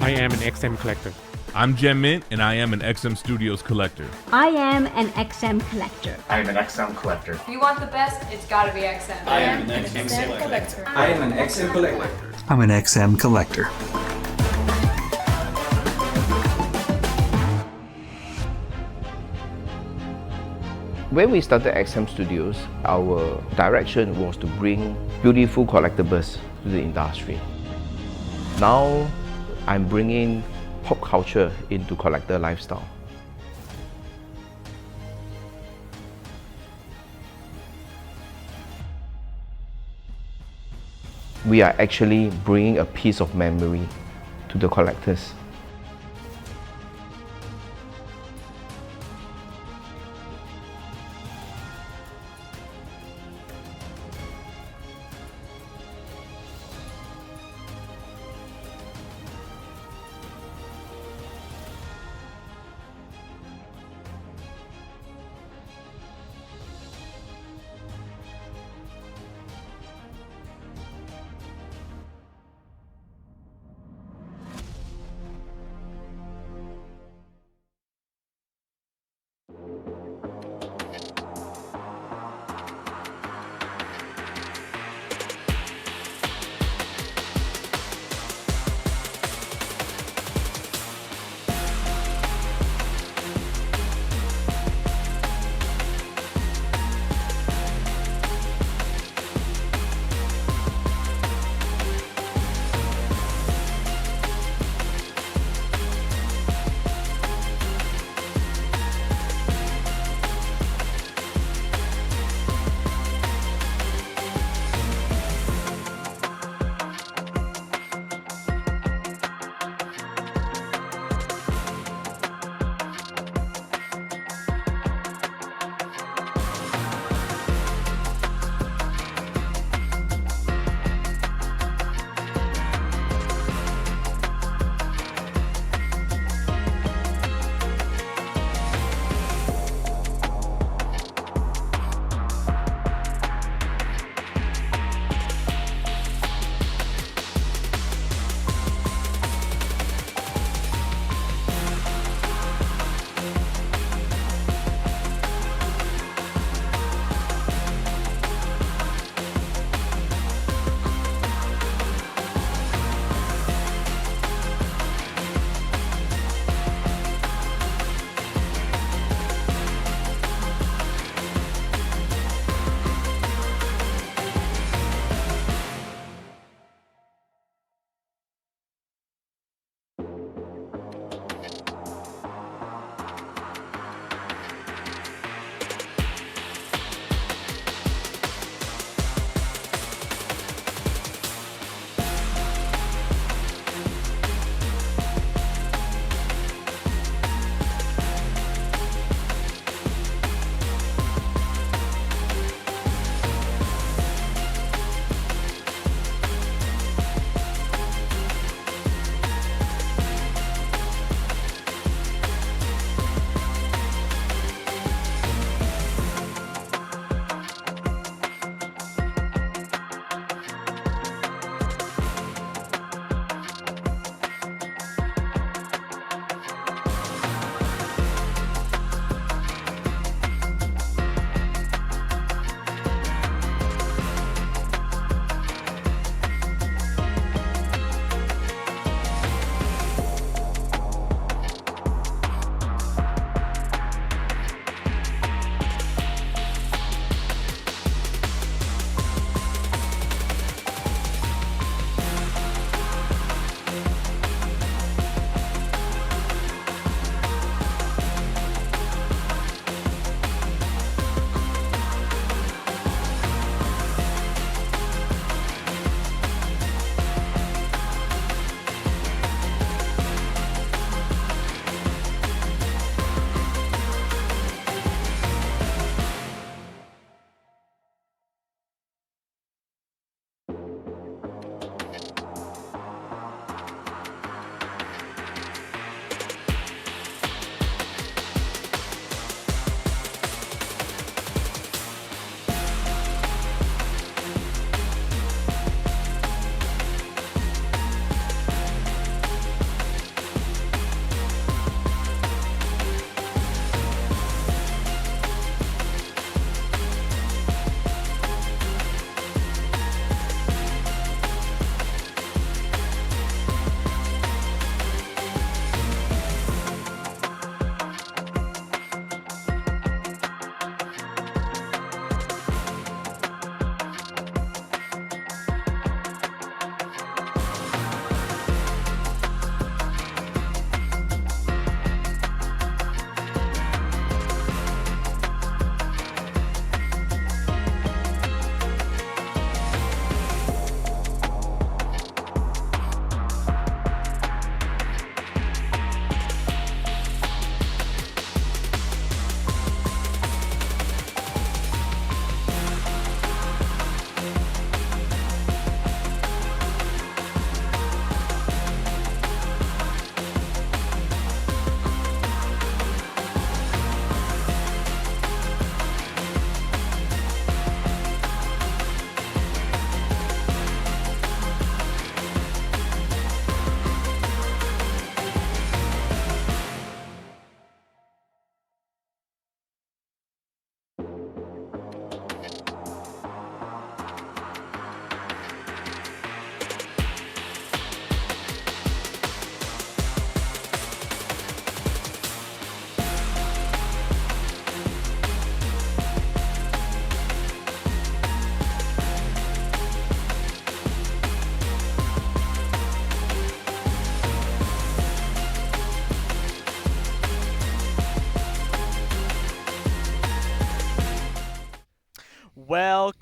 I am an XM collector. I'm Mint, and I am an XM Studios collector. I am an XM collector. I am an XM collector. If you want the best, it's gotta be XM. I am an XM collector. I am an XM collector. I'm an XM collector. When we started XM Studios, our direction was to bring beautiful collectibles to the industry. Now, I'm bringing pop culture into collector lifestyle. We are actually bringing a piece of memory to the collectors.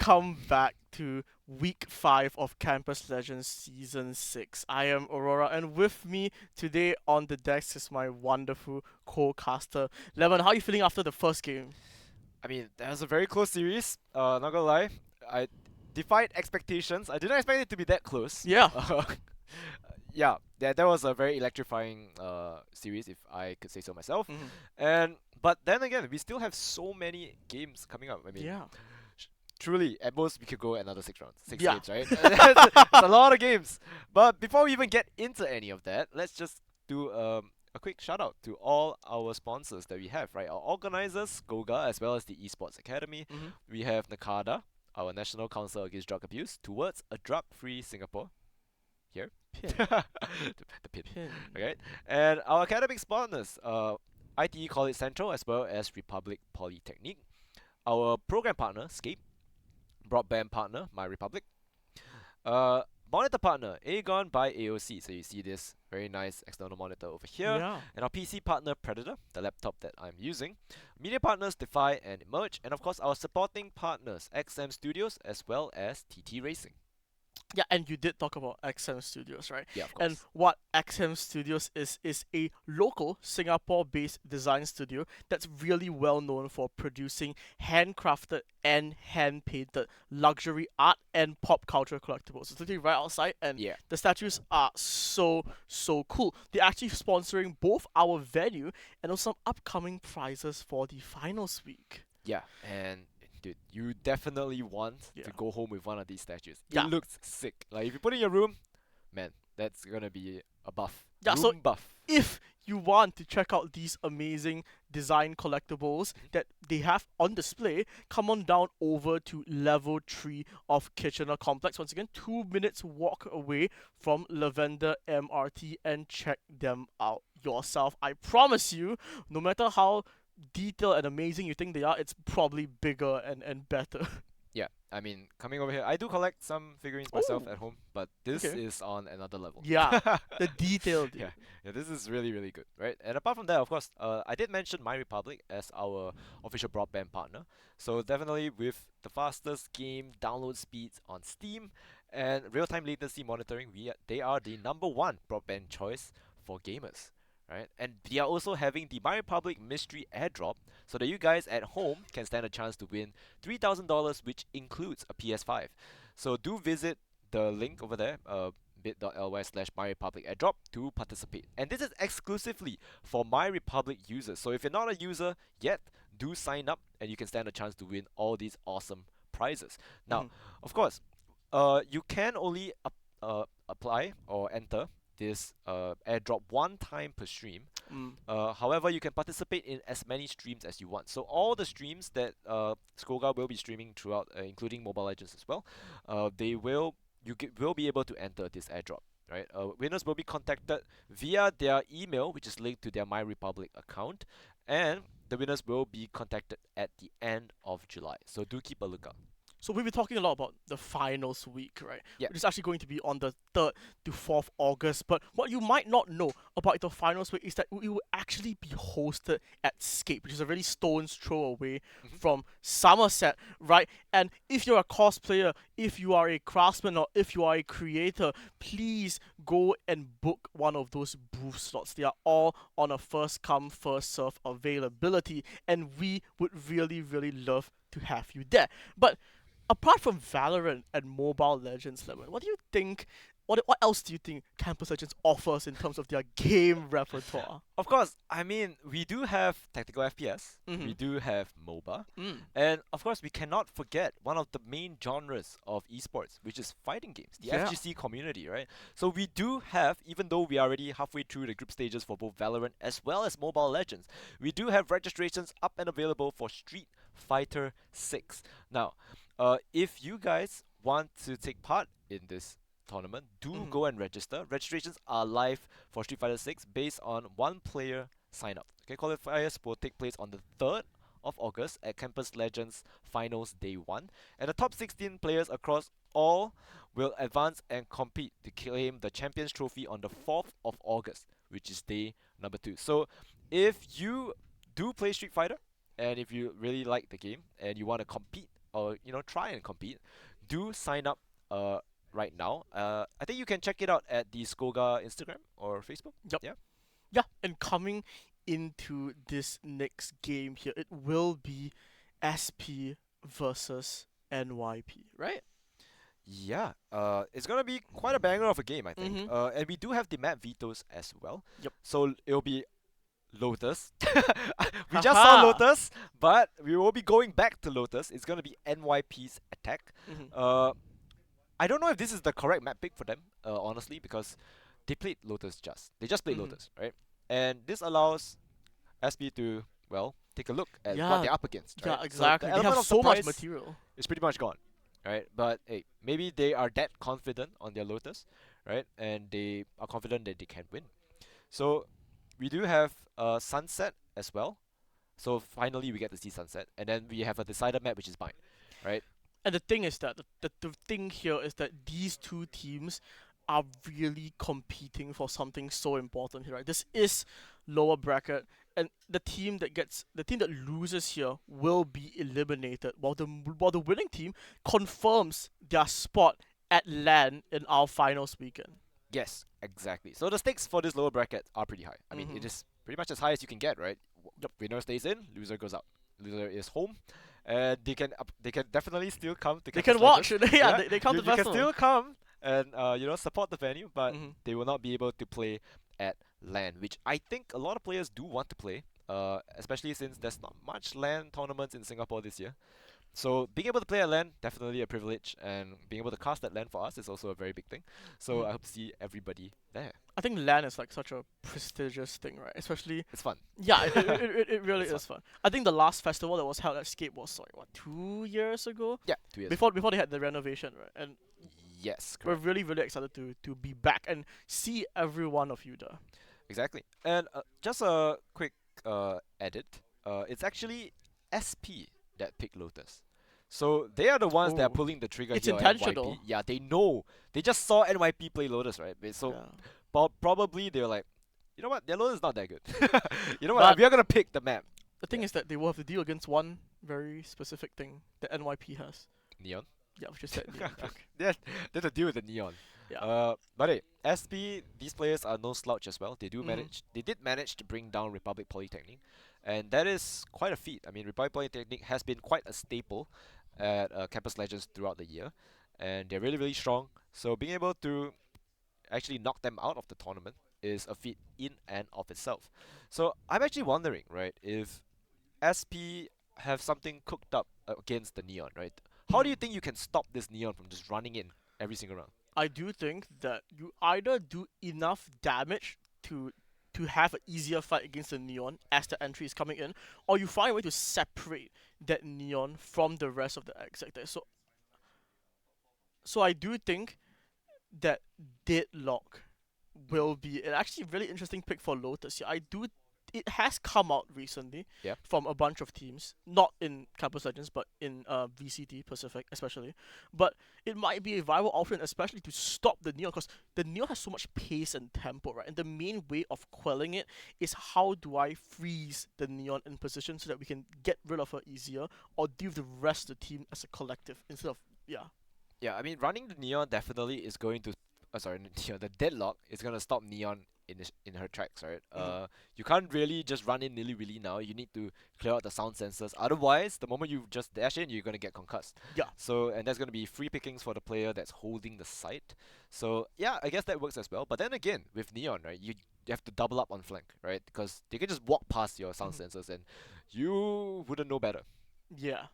Welcome back to week 5 of Campus Legends Season 6. I am Aurora, and with me today on the desk is my wonderful co-caster, Lemon. How are you feeling after the first game? I mean, that was a very close series. Not gonna lie, I defied expectations. I didn't expect it to be that close. Yeah. Yeah, that was a very electrifying series, if I could say so myself. But then again, we still have so many games coming up. I mean, Yeah. truly, at most we could go another 6 rounds, six Yeah. games, right? It's a lot of games. But before we even get into any of that, let's just do a quick shout out to all our sponsors that we have, right? Our organizers, Goga, as well as the Esports Academy. We have Nakada, our National Council Against Drug Abuse, towards a drug-free Singapore. Here. Pin. the pin. Okay. And our academic partners, ITE College Central, as well as Republic Polytechnic. Our program partner, Scape. Broadband partner, My Republic. Monitor partner, Aegon by AOC. So you see this very nice external monitor over here. Yeah. And our PC partner, Predator, the laptop that I'm using. Media partners, Defy and Emerge. And of course, our supporting partners, XM Studios, as well as TT Racing. Yeah, and you did talk about XM Studios, right? Yeah, of course. And what XM Studios is a local Singapore-based design studio that's really well known for producing handcrafted and hand-painted luxury art and pop culture collectibles. It's literally right outside, and Yeah. the statues are so cool. They're actually sponsoring both our venue and also some upcoming prizes for the finals week. Yeah, and dude, you definitely want Yeah. to go home with one of these statues. Yeah. It looks sick. Like if you put it in your room, man, that's gonna be a buff. Yeah, so Room buff. if you want to check out these amazing design collectibles that they have on display, come on down over to level 3 of Kitchener Complex. Once again, 2 minutes walk away from Lavender MRT, and check them out yourself. I promise you, no matter how detailed and amazing you think they are, it's probably bigger and better. Yeah, I mean, coming over here, I do collect some figurines myself Ooh. at home, but this Okay. is on another level. Yeah, the detail, dude. Yeah, this is really good, right? And apart from that, of course, I did mention My Republic as our official broadband partner. So definitely with the fastest game download speeds on Steam and real-time latency monitoring, they are the #1 broadband choice for gamers. Right? And they are also having the My Republic Mystery Airdrop, so that you guys at home can stand a chance to win $3,000, which includes a PS5. So do visit the link over there, bit.ly/MyRepublicAirDrop to participate. And this is exclusively for My Republic users. So if you're not a user yet, do sign up and you can stand a chance to win all these awesome prizes. Now, of course, you can only apply or enter this airdrop one time per stream. However, you can participate in as many streams as you want. So all the streams that Skoga will be streaming throughout, including Mobile Legends as well, will be able to enter this airdrop. Right? Winners will be contacted via their email, which is linked to their My Republic account, and the winners will be contacted at the end of July. So do keep a lookout. So we'll be talking a lot about the finals week, right? Yeah. Which is actually going to be on the 3rd to 4th August. But what you might not know about the finals week is that it will actually be hosted at Scape, which is a really stone's throw away from Somerset, right? And if you're a cosplayer, if you are a craftsman, or if you are a creator, please go and book one of those booth slots. They are all on a first come, first serve availability, and we would really love to have you there. But apart from Valorant and Mobile Legends, Lemon, what do you think? What else do you think Campus Legends offers in terms of their game repertoire? Of course, I mean, we do have tactical FPS, we do have MOBA, and of course, we cannot forget one of the main genres of esports, which is fighting games, the Yeah. FGC community, right? So we do have, even though we are already halfway through the group stages for both Valorant as well as Mobile Legends, we do have registrations up and available for Street Fighter 6. Now, if you guys want to take part in this tournament, do go and register. Registrations are live for Street Fighter 6 based on one player sign up. Okay, qualifiers will take place on the 3rd of August at Campus Legends Finals Day 1, and the top 16 players across all will advance and compete to claim the Champions Trophy on the 4th of August, which is day number 2. So if you do play Street Fighter, and if you really like the game and you want to compete or try and compete, do sign up right now. I think you can check it out at the Skoga Instagram or Facebook. Yep. Yeah. Yeah, and coming into this next game here, it will be SP versus NYP, right? Yeah, it's gonna be quite a banger of a game, I think. Mhm. And we do have the map vetoes as well. Yep. So it'll be Lotus. We just saw Haha. Lotus, but we will be going back to Lotus. It's gonna be NYP's attack. Mhm. I don't know if this is the correct map pick for them, honestly, because they played Lotus just. They just played Mhm. Lotus, right? And this allows SP to, well, take a look at what Yeah, they're up against, right? Yeah, So exactly. the They element have of so much surprise material. is pretty much gone, right? But hey, maybe they are that confident on their Lotus, right? And they are confident that they can win. So we do have Sunset as well. So finally we get to see Sunset, and then we have a decider map which is Bind, right? And the thing is that the thing here is that these two teams are really competing for something so important here, right? This is lower bracket, and the team that loses here will be eliminated, while the winning team confirms their spot at LAN in our finals weekend. Yes, exactly. So the stakes for this lower bracket are pretty high. I mean, it is pretty much as high as you can get, right? Winner stays in, loser goes out. Loser is home, and they can definitely still come to They Campus can watch. Legends. Yeah, they come you, to you can festival. still come and support the venue, but Mhm. they will not be able to play at LAN, which I think a lot of players do want to play. Especially since there's not much LAN tournaments in Singapore this year. So being able to play at LAN, definitely a privilege, and being able to cast at LAN for us is also a very big thing. So Mhm. I hope to see everybody there. I think LAN is like such a prestigious thing, right? Especially It's fun. yeah, it really It's is fun. I think the last festival that was held at Scape was sorry, what, 2 years ago? Yeah, 2 years. Before they had the renovation, right? And Yes, we're correct. really excited to be back and see every one of you there. Exactly. And just a quick edit. It's actually SP that picked Lotus. So they are the ones that are Ooh. pulling the trigger It's here on intentional. NYP. Yeah, they know. They just saw NYP play Lotus, right? So Yeah. probably they were like, you know what, their Lotus is not that good. You know what, But we are gonna pick the map. the thing is that they will have to deal against one very specific thing that NYP has. Neon. Yeah, which is that neon pick. They have to deal with the Neon. Yeah. But hey, SP, these players are no slouch as well. They Mhm. did manage to bring down Republic Polytechnic, and that is quite a feat. I mean, Republic Polytechnic has been quite a staple at Campus Legends throughout the year, and they're really strong. So being able to actually knock them out of the tournament is a feat in and of itself. So I'm actually wondering, right, if SP have something cooked up against the Neon, right? How do you think you can stop this Neon from just running in every single round? I do think that you either do enough damage to have an easier fight against the Neon as the entry is coming in, or you find a way to separate that Neon from the rest of the X sector. So I do think that Deadlock will be an actually really interesting pick for Lotus here. It has come out recently Yeah. from a bunch of teams, not in Campus Legends, but in VCT Pacific especially. But it might be a viable option, especially to stop the Neon, because the Neon has so much pace and tempo, right? And the main way of quelling it is how do I freeze the Neon in position so that we can get rid of her easier, or deal with the rest of the team as a collective instead of Yeah, I mean, running the Neon definitely is going to, sorry, Neon, the Deadlock is gonna stop Neon in her tracks, right? You can't really just run in nilly-willy now. You need to clear out the sound sensors. Otherwise, the moment you just dash in, you're gonna get concussed. Yeah. So, and there's gonna be free pickings for the player that's holding the site. So, yeah, I guess that works as well. But then again, with Neon, right, you have to double up on flank, right? Because they can just walk past your sound sensors and you wouldn't know better. Yeah.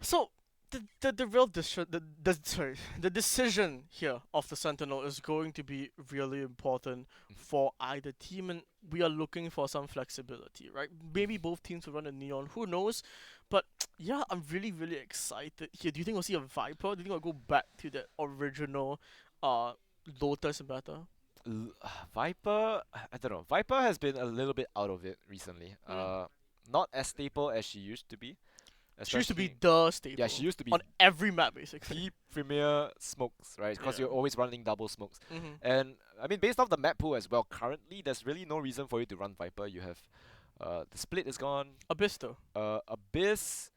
So the real the decision here of the Sentinel is going to be really important for either team, and we are looking for some flexibility, right? Maybe both teams will run a Neon, who knows? But yeah, I'm really excited here. Do you think we'll see a Viper? Do you think we'll go back to the original Lotus meta? Viper, I don't know. Viper has been a little bit out of it recently. Not as staple as she used to be. She used to be especially- the staple. Yeah, she used to be on every map basically. the premier smokes, right? Because Yeah. you're always running double smokes. Mm-hmm. And I mean, based off the map pool as well, currently there's really no reason for you to run Viper. You have the split is gone. Abyss though. Abyss,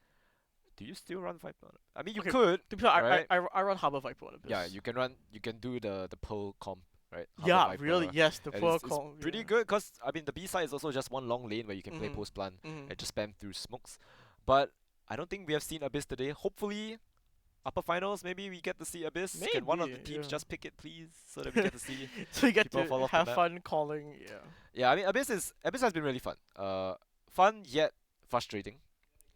do you still run Viper? I mean, you Okay, could. To be fair, right? I run Harbor Viper on Abyss. Yeah, you can do the Pearl comp, right? Harbor Yeah, Viper, really, yes, the and Pearl it's comp, pretty yeah. good because I mean the B side is also just one long lane where you can play Mhm, post plant mhm. and just spam through smokes. But I don't think we have seen Abyss today. Hopefully, upper finals maybe we get to see Abyss. Can one of the Maybe, teams yeah. just pick it, please, so that we get to see So you get people fall to off the have map? fun calling, yeah. Yeah, I mean Abyss has been really fun. Fun yet frustrating,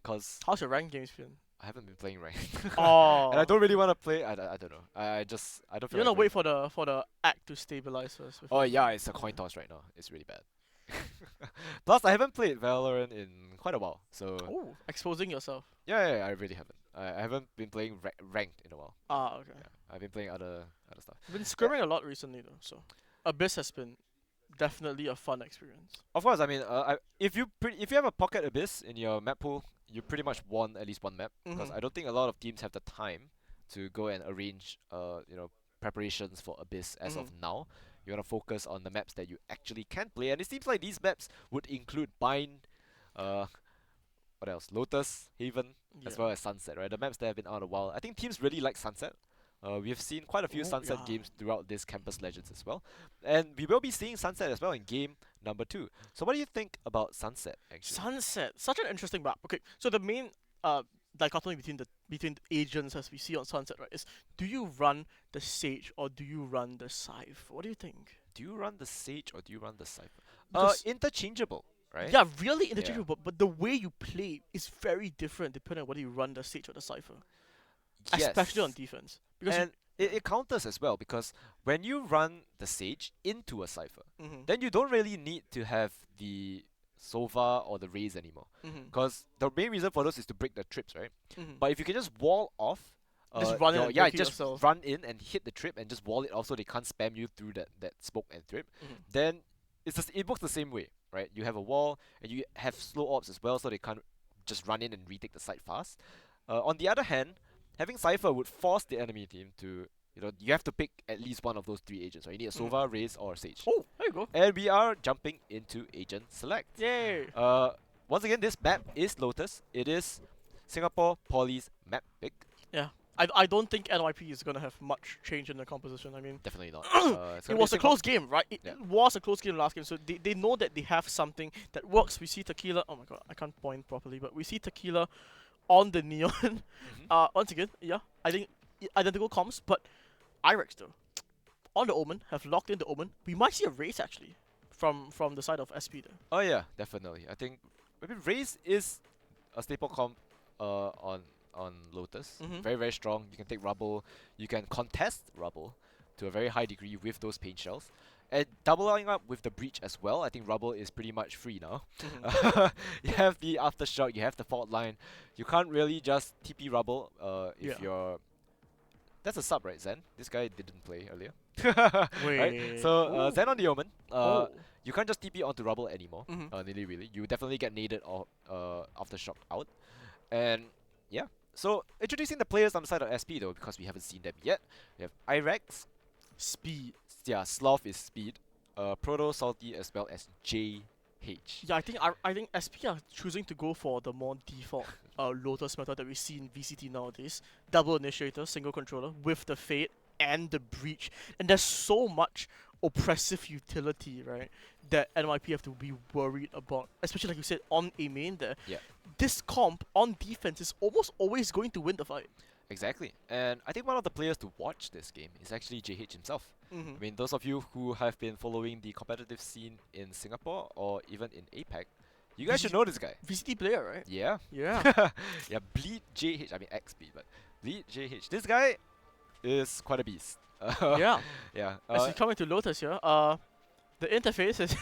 cause How's your rank games been? I haven't been playing ranked. Oh. And I don't really want to play. I don't know. I don't feel You like wanna wait playing. for the act to stabilize first. Oh before yeah, you- it's a coin toss right now. It's really bad. Plus, I haven't played Valorant in quite a while, so Oh, exposing yourself. yeah, I really haven't. I haven't been playing ranked in a while. Ah, okay. Yeah, I've been playing other stuff. I've been scrimming a lot recently though, so Abyss has been definitely a fun experience. Of course, I mean, if you have a pocket abyss in your map pool, you pretty much won at least one map. Because Mhm. I don't think a lot of teams have the time to go and arrange, preparations for abyss as of Mhm. now. You wanna focus on the maps that you actually can play, and it seems like these maps would include Bind, what else? Lotus, Haven, as Yeah. well as Sunset, right? The maps that have been out a while. I think teams really like Sunset. We have seen quite a few Ooh, Sunset yeah. games throughout this Campus Legends as well. And we will be seeing Sunset as well in game number 2. So what do you think about Sunset, actually? Sunset, such an interesting map. Okay, so the main dichotomy between the agents as we see on Sunset, right, is do you run the Sage or do you run the Scythe? What do you think? Do you run the Sage or do you run the Cypher? Because- Interchangeable, right? Yeah, really interchangeable, but the way you play is very different depending on whether you run the Sage or the Cypher. Especially on Yes. defense. Because And it counters as well, because when you run the Sage into a Cypher, Mhm. then you don't really need to have the Sova or the Raze anymore. Mhm. Because the main reason for those is to break the trips, right? Mhm. But if you can just wall off, Just run in and yeah, break it just yourself. run in and hit the trip and just wall it off so they can't spam you through that smoke and trip, Mhm. then it works the same way, right? You have a wall and you have slow ops as well, so they can't just run in and retake the site fast. On the other hand, having Cypher would force the enemy team to, you have to pick at least one of those 3 agents, right? You need a Sova, Raze, or Sage. Oh, there you go. And we are jumping into Agent Select. Yay! Once again, this map is Lotus. It is Singapore Poly's map pick. Yeah. I don't think NYP is gonna have much change in the composition. I mean, Definitely not. It's it gonna be was a Singapore- close game, right? It Yeah. was a close game last game, so they know that they have something that works. We see Tequila. Oh my god, I can't point properly, but we see Tequila on the neon. Mhm. Once again, yeah, I think identical comps, but Irex though, on the Omen have locked in the Omen. We might see a race actually from the side of SP there. Oh yeah, definitely. I think maybe Raze is a staple comp on Lotus. Mhm. Very, very strong. You can take Rubble. You can contest Rubble to a very high degree with those pain shells. And doubling up with the Breach as well, I think Rubble is pretty much free now. Mhm. You have the Aftershock, you have the Fault Line. You can't really just TP Rubble if Yeah. you're... That's a sub, right, Zen? This guy didn't play earlier. Right? Wait. So, Zen on the Omen. Oh. You can't just TP onto Rubble anymore, Mhm. really. You definitely get naded or Aftershock out. And yeah. So introducing the players on the side of SP though, because we haven't seen them yet. We have Irex, Speed. yeah, Sloth is speed, Proto, Salty, as well as JH. Yeah, I think SP are choosing to go for the more default Lotus method that we see in VCT nowadays. Double initiator, single controller with the Fate and the Breach, and there's so much oppressive utility, right, that NYP have to be worried about, especially like you said on a main there. Yeah. This comp on defense is almost always going to win the fight. Exactly. And I think one of the players to watch this game is actually JH himself. Mhm. I mean, those of you who have been following the competitive scene in Singapore or even in APAC, you guys should know this guy. VCT player, right? Yeah. Yeah. Yeah, Bleed JH. I mean, XP, but Bleed JH. This guy is quite a beast. Yeah. Yeah. As we come into Lotus here, the interface is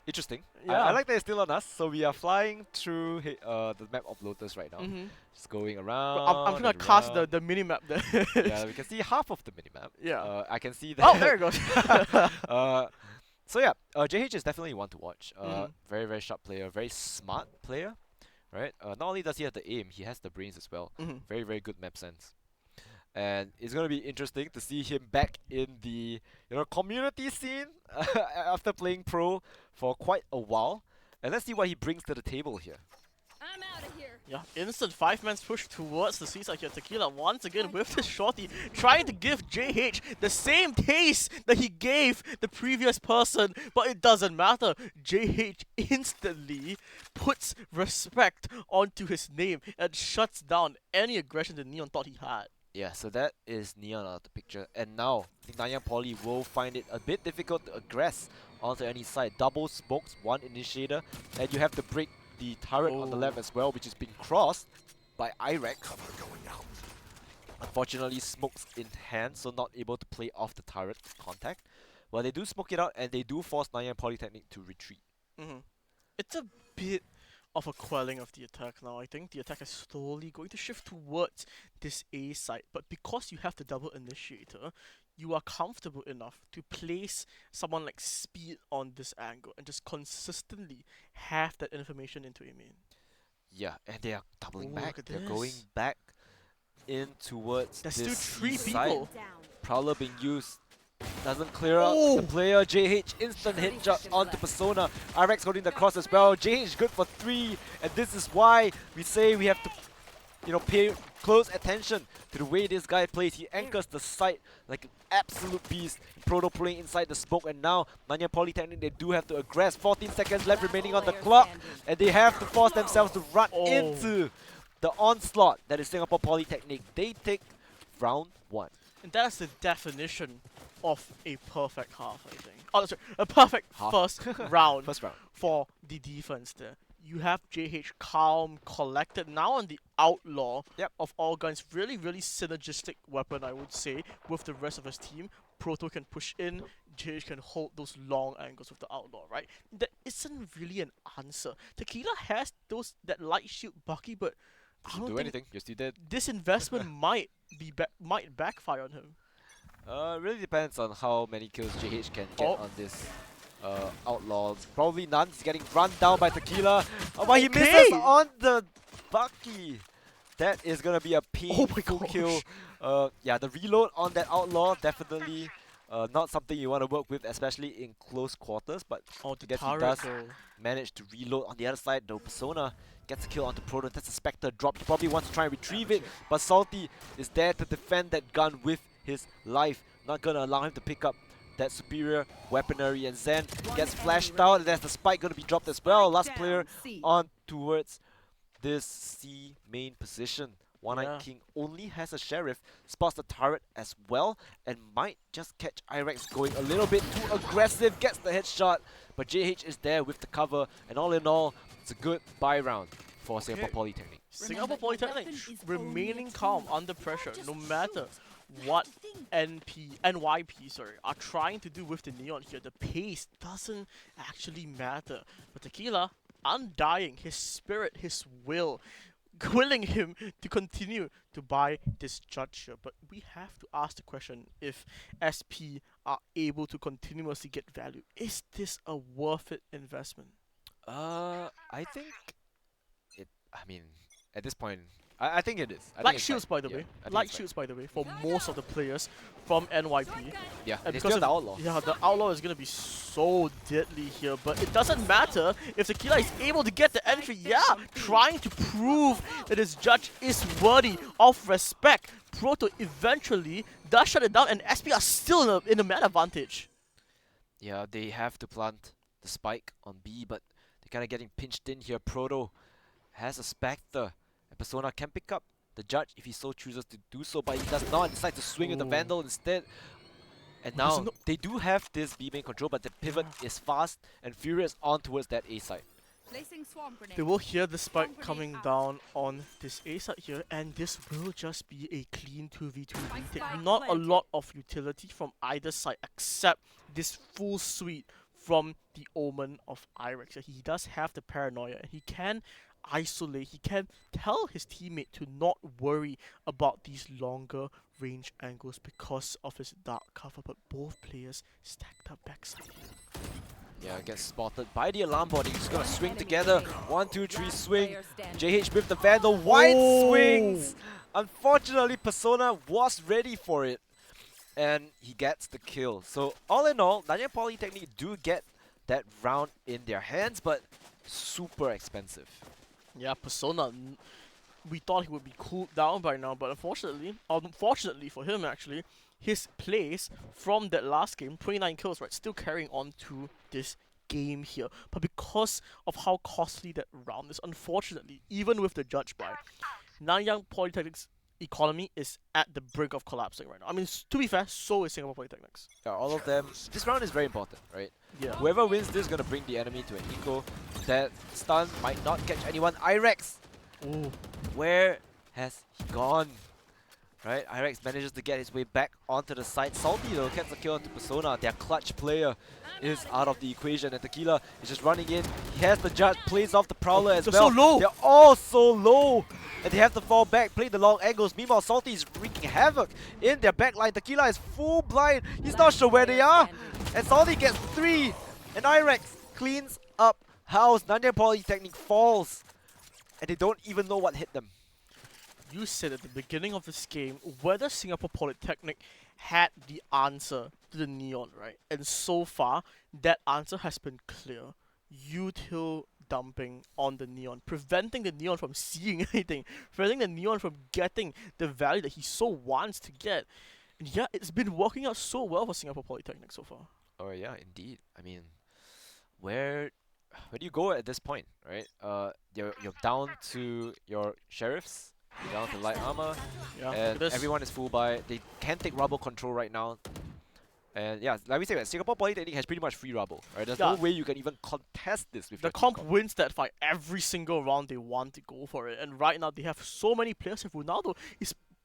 Interesting. Yeah. I like that it's still on us. So we are flying through the map of Lotus right now. Mhm. Just going around. I'm gonna and cast the around. minimap there. Yeah, we can see half of the minimap. Yeah. I can see that. Oh, there it goes. So yeah, JH is definitely one to watch. Mhm. Very, very sharp player, very smart player, right? Not only does he have the aim, he has the brains as well. Mhm. Very, very good map sense. And it's gonna be interesting to see him back in the community scene after playing pro for quite a while. And let's see what he brings to the table here. I'm out of here. Yeah, instant 5-man's push towards the seaside here. Tequila once again with his shorty, trying to give JH the same taste that he gave the previous person, but it doesn't matter. JH instantly puts respect onto his name and shuts down any aggression that Neon thought he had. Yeah, so that is Neon out of the picture. And now, I think Nanyang Poly will find it a bit difficult to aggress onto any side. Double smokes, one initiator, and you have to break the turret on the left as well, which is being crossed by Irek. Unfortunately, smokes in hand, so not able to play off the turret contact. Well, they do smoke it out, and they do force Nanyang Polytechnic to retreat. It's a bit of a quelling of the attack now. I think the attack is slowly going to shift towards this A side, but because you have the double initiator, you are comfortable enough to place someone like Speed on this angle and just consistently have that information into a main. Yeah, and they are doubling Ooh, back. look at They're this. going back in towards There's this still 3 C side. people. Prowler being used. Doesn't clear out the player. JH instant hit jump onto Persona. Irex holding the cross as well. JH good for 3, and this is why we say we have to, pay close attention to the way this guy plays. He anchors the site like an absolute beast. Proto playing inside the smoke, and now Nanyang Polytechnic, they do have to aggress. 14 seconds left remaining on the clock, and they have to force themselves to run into the onslaught that is Singapore Polytechnic. They take round 1. And that's the definition of a perfect half, I think. Oh, sorry, a perfect first round. First round for the defense there. You have JH calm, collected, now on the outlaw of all guns. Really, really synergistic weapon, I would say, with the rest of his team. Proto can push in, JH can hold those long angles with the outlaw, right? That isn't really an answer. Tequila has that light shield Bucky, but I don't do think anything. Yes, you did. this investment might backfire on him. Really depends on how many kills JH can get on this outlaw. Probably none. He's getting run down by Tequila. Oh, but he misses on the Bucky. That is gonna be a painful kill. Yeah, the reload on that outlaw definitely not something you want to work with, especially in close quarters. But I guess he does manage to reload on the other side. The Persona gets a kill onto Proto. That's a Spectre drop. He probably wants to try and retrieve it, but Salty is there to defend that gun with his life. Not gonna allow him to pick up that superior weaponry, and Zen gets flashed out, and there's the spike gonna be dropped as well. Last player on towards this C main position. One-Eyed King only has a Sheriff, spots the turret as well, and might just catch Irex going a little bit too aggressive, gets the headshot, but JH is there with the cover, and all in all, it's a good buy round for Singapore Polytechnic. Singapore Polytechnic remaining calm under pressure, no matter what NYP are trying to do with the Neon here. The pace doesn't actually matter. But Tequila, undying, his spirit, his will, willing him to continue to buy this judge here. But we have to ask the question, if SP are able to continuously get value, is this a worth it investment? I think at this point, I think it is. Light shields, by the way. Light shields, by the way, for most of the players from NYP. Yeah, and because the outlaw. Yeah, the outlaw is gonna be so deadly here, but it doesn't matter if Tequila is able to get the entry. Yeah, trying to prove that his judge is worthy of respect. Proto eventually does shut it down, and SP are still in a man advantage. Yeah, they have to plant the spike on B, but they're kind of getting pinched in here. Proto has a Spectre. Persona can pick up the judge if he so chooses to do so, but he does not. Decide to swing with the Vandal instead. And now they do have this B main control, but the pivot is fast and furious on towards that A side. They will hear the spike coming down on this A side here, and this will just be a clean 2v2 retake. Not a lot of utility from either side except this full suite from the Omen of Irex. He does have the paranoia, and he can isolate, he can tell his teammate to not worry about these longer range angles because of his dark cover, but both players stacked up backside. Yeah, gets spotted by the alarm body. He's gonna swing together. 1, 2, 3, swing. JH with the Vandal, wide swings. Unfortunately, Persona was ready for it, and he gets the kill. So all in all, Nanyang Polytechnic do get that round in their hands, but super expensive. Yeah, Persona, we thought he would be cooled down by now, but unfortunately for him actually, his plays from that last game, 29 kills, right, still carrying on to this game here. But because of how costly that round is, unfortunately, even with the judge buy, Nanyang Polytechnic's economy is at the brink of collapsing right now. I mean, to be fair, so is Singapore Polytechnics. Yeah, all of them. This round is very important, right? Yeah. Whoever wins this is gonna bring the enemy to an eco. That stun might not catch anyone. Irex! Ooh. Where has he gone? Right, Irex manages to get his way back onto the side. Salty though gets a kill onto Persona. Their clutch player is out of the equation, and Tequila is just running in. He has the judge, plays off the Prowler as well. So low. They're all so low, and they have to fall back, play the long angles. Meanwhile, Salty is wreaking havoc in their backline. Tequila is full blind. He's not sure where they are, and Salty gets 3, and Irex cleans up house. Nanyang Polytechnic falls, and they don't even know what hit them. You said at the beginning of this game whether Singapore Polytechnic had the answer to the Neon, right? And so far, that answer has been clear. Util dumping on the Neon, preventing the Neon from seeing anything, preventing the Neon from getting the value that he so wants to get. And yeah, it's been working out so well for Singapore Polytechnic so far. Oh yeah, indeed. I mean, where do you go at this point, right? You're down to your sheriffs. You're down to light armor, and everyone is full buy. They can't take rubble control right now. And yeah, like we said, Singapore Polytechnic has pretty much free rubble. Right? There's no way you can even contest this with the comp wins that fight every single round they want to go for it. And right now they have so many players. If Ronaldo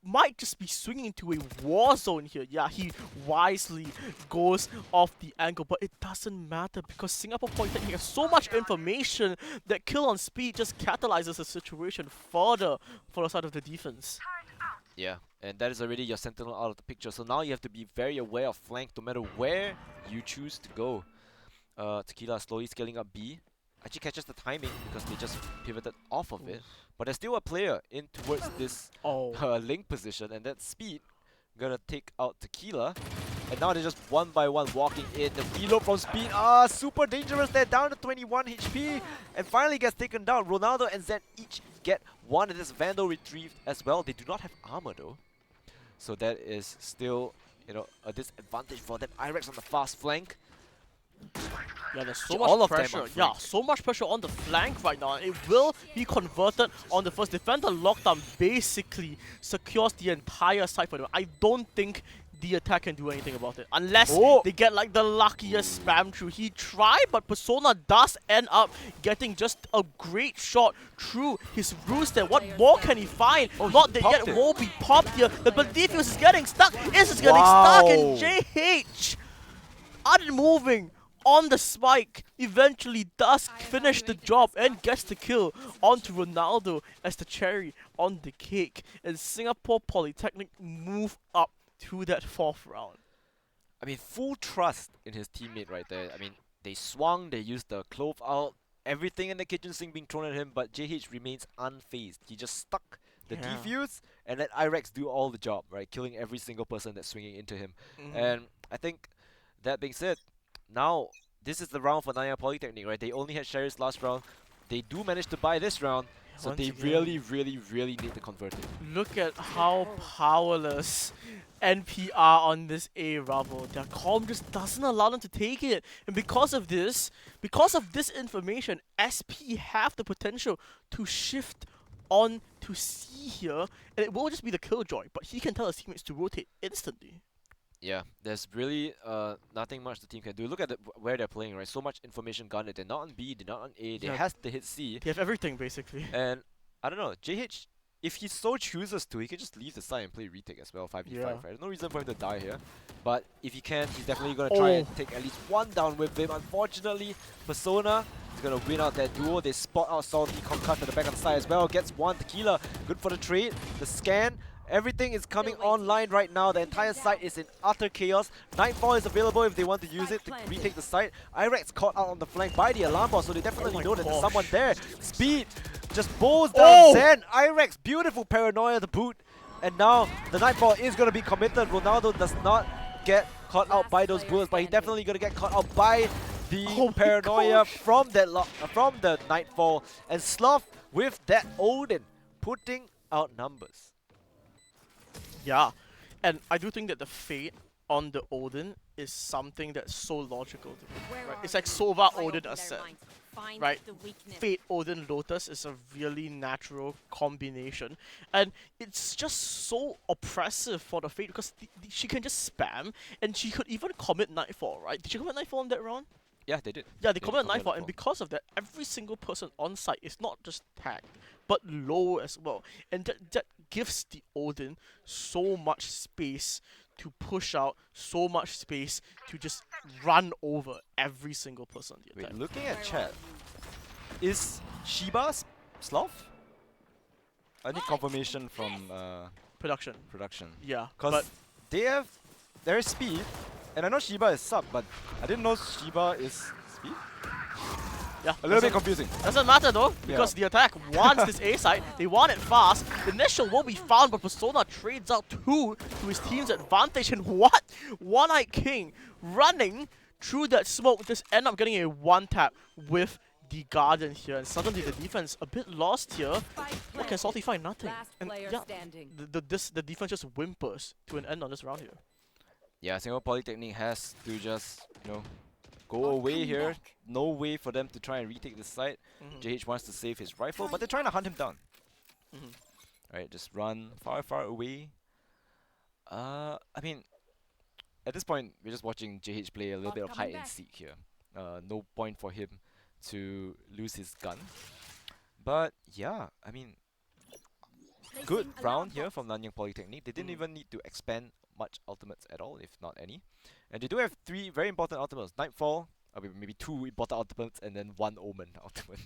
might just be swinging into a war zone here. Yeah, he wisely goes off the angle, but it doesn't matter because Singapore Polytechnic has so much information that kill on speed just catalyzes the situation further for the side of the defense. Yeah, and that is already your sentinel out of the picture. So now you have to be very aware of flank no matter where you choose to go. Tequila slowly scaling up B. Actually catches the timing because they just pivoted off of it. But there's still a player in towards this link position, and that speed gonna take out Tequila. And now they're just one by one walking in. The reload from speed, super dangerous. They're down to 21 HP and finally gets taken down. Ronaldo and Zen each get one, and this Vandal retrieved as well. They do not have armor though, so that is still, you know, a disadvantage for them. Irex on the fast flank. Yeah, there's so much pressure. Yeah, so much pressure on the flank right now. It will be converted on the first. Defender lockdown basically secures the entire side for them. I don't think the attack can do anything about it unless they get like the luckiest spam through. He tried, but Persona does end up getting just a great shot through his roost there. What more can he find? Not that yet. Will be popped here. The Defuse is getting stuck. Is getting stuck, and JH unmoving on the spike eventually does finish the job and gets the kill onto Ronaldo as the cherry on the cake, and Singapore Polytechnic move up to that 4th round. I mean, full trust in his teammate right there. I mean, they swung, they used the clove out, everything in the kitchen sink being thrown at him, but JH remains unfazed. He just stuck the defuse and let Irex do all the job, right? Killing every single person that's swinging into him. And I think, that being said, now this is the round for Nanyang Polytechnic, right? They only had Sheriff's last round. They do manage to buy this round, so they really need to convert it. Look at how powerless NP are on this A rubble. Their comp just doesn't allow them to take it. And because of this information, SP have the potential to shift on to C here, and it will just be the Killjoy, but he can tell his teammates to rotate instantly. Yeah, there's really nothing much the team can do. Look at where they're playing, right? So much information gunned. They're not on B, they're not on A, they has to hit C. They have everything, basically. And, I don't know, JH, if he so chooses to, he can just leave the side and play retake as well, 5v5, right? There's no reason for him to die here. But if he can, he's definitely going to try and take at least one down with him. Unfortunately, Persona is going to win out that duo. They spot out Salty, concussed at the back of the side as well. Gets one, Tequila, good for the trade. The scan. Everything is coming online right now. The entire site is in utter chaos. Nightfall is available if they want to use it to retake the site. Irex caught out on the flank by the alarm bot, so they definitely know that there's someone there. Speed just bows down Zen. Irex, beautiful paranoia to boot. And now the Nightfall is going to be committed. Ronaldo does not get caught out by those bullets, but he's definitely going to get caught out by the paranoia from that from the Nightfall. And Sloth with that Odin putting out numbers. Yeah, and I do think that the fate on the Odin is something that's so logical to me. Right? It's like Sova Odin Ascent. Right? Fate Odin Lotus is a really natural combination, and it's just so oppressive for the Fate because she can just spam, and she could even commit Nightfall, right? Did she commit Nightfall in that round? Yeah, they did. Yeah, they They committed commit Nightfall, and Nightfall. because of that, every single person on site is not just tagged, but low as well, and that gives the Odin so much space to push out, so much space to just run over every single person on the Wait, attack. looking at chat, is Shiba's Sloth? I need confirmation from Production. production. Yeah, Cause but they have their speed, and I know Shiba is sub, but I didn't know Shiba is speed. yeah, A little bit doesn't- confusing. Doesn't matter though, because the attack wants this A side, they want it fast. The initial will be found, but Persona trades out 2 to his team's advantage. And what? One-Eyed King running through that smoke, just end up getting a one-tap with the Guardian here. And suddenly the defense a bit lost here. What can Salty find? Nothing. And yeah, the defense just whimpers to an end on this round here. Yeah, Singapore Polytechnic has to just, you know, go away here. No way for them to try and retake this site. JH wants to save his rifle, but they're trying to hunt him down. Right, just run far, far away. I mean, at this point, we're just watching JH play a little bit of hide and seek here. No point for him to lose his gun. But yeah, I mean, good round here from Nanyang Polytechnic. They didn't even need to expand much ultimates at all, if not any. And they do have 3 very important ultimates. Nightfall, maybe 2 important ultimates, and then 1 Omen ultimate.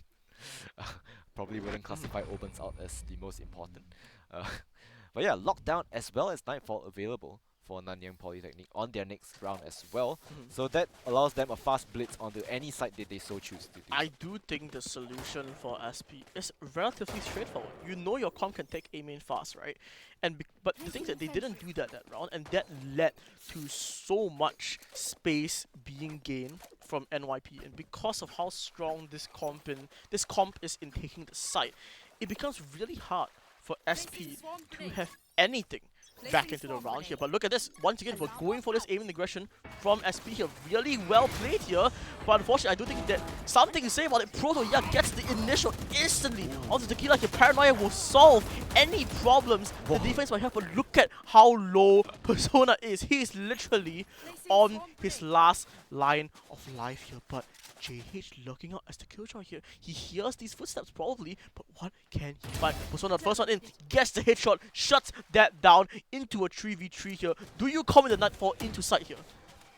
Probably wouldn't classify Omens out as the most important. But yeah, Lockdown as well as Nightfall available for Nanyang Polytechnic on their next round as well. So that allows them a fast blitz onto any site that they so choose to do. I do think the solution for SP is relatively straightforward. You know your comp can take A main fast, right? But the thing is that they didn't do that round, and that led to so much space being gained from NYP. And because of how strong this comp is in taking the site, it becomes really hard for SP to have anything back into the round here. But look at this. Once again, we're going for this aiming aggression from SP here. Really well played here. But unfortunately, I do think that something to say about it. Proto, yeah, gets the initial instantly onto Tequila. Your paranoia will solve any problems the defense might have. But look at how low Persona is. He is literally on his last line of life here. But JH looking out as the killjoy here. He hears these footsteps probably, but what can he find? Persona, first one in, gets the headshot, shuts that down into a 3v3 here. Do you commit the Nightfall into sight here?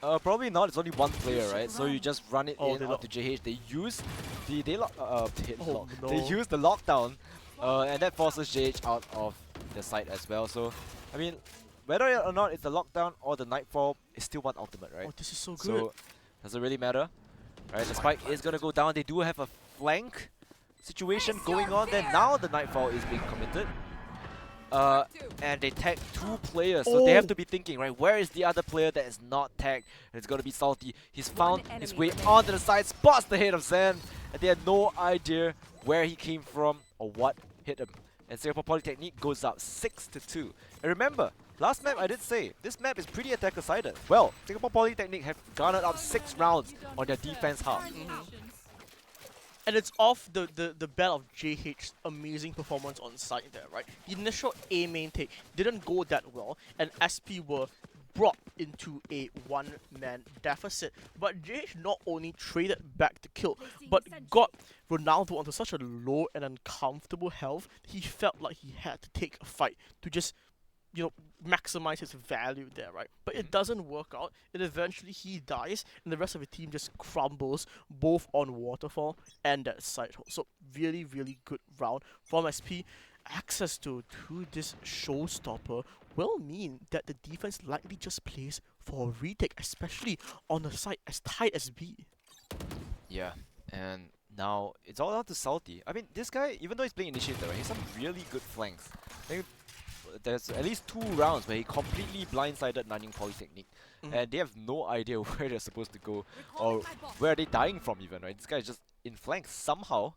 Probably not. It's only one player, right? So you just run it in they onto JH. They use the they no. use the lockdown, and that forces JH out of the site as well. So, I mean, whether or not it's the lockdown or the Nightfall, it's still one ultimate, right? Oh, this is so good. So, doesn't really matter. Right, the spike is gonna go down. They do have a flank situation going on there. Now the Nightfall is being committed. And they tag 2 players, so they have to be thinking, right, where is the other player that is not tagged? And it's gonna be Salty. He's found his way onto the side, spots the head of Zen, and they had no idea where he came from or what hit him. And Singapore Polytechnic goes up 6-2. And remember, last map I did say, this map is pretty attacker-sided. Well, Singapore Polytechnic have garnered up 6 rounds on their defense half. And it's off the bet of JH's amazing performance on site there, right? The initial A main take didn't go that well, and SP were brought into a one-man deficit. But JH not only traded back the kill, but got Ronaldo onto such a low and uncomfortable health, he felt like he had to take a fight to just, you know, maximize his value there, right? But it doesn't work out. And eventually he dies, and the rest of the team just crumbles, both on Waterfall and that side hole. So really, really good round from SP. Access to this showstopper will mean that the defense likely just plays for a retake, especially on a side as tight as B. Yeah, and now it's all down to Salty. I mean, this guy, even though he's playing Initiator, right, he has some really good flanks. I think there's at least 2 rounds where he completely blindsided Nanyang Polytechnic, and they have no idea where they're supposed to go or where are they dying from even, right? This guy is just in flank somehow,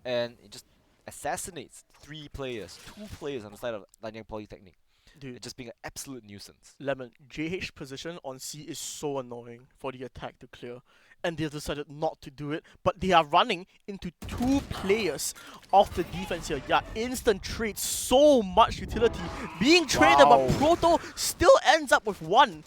and it just assassinates 3 players, 2 players on the side of Nanyang Polytechnic. Dude, It's just being an absolute nuisance. Lemon, JH position on C is so annoying for the attack to clear. And they decided not to do it, but they are running into 2 players of the defense here. Yeah, instant trade, so much utility being traded, but Proto still ends up with 1.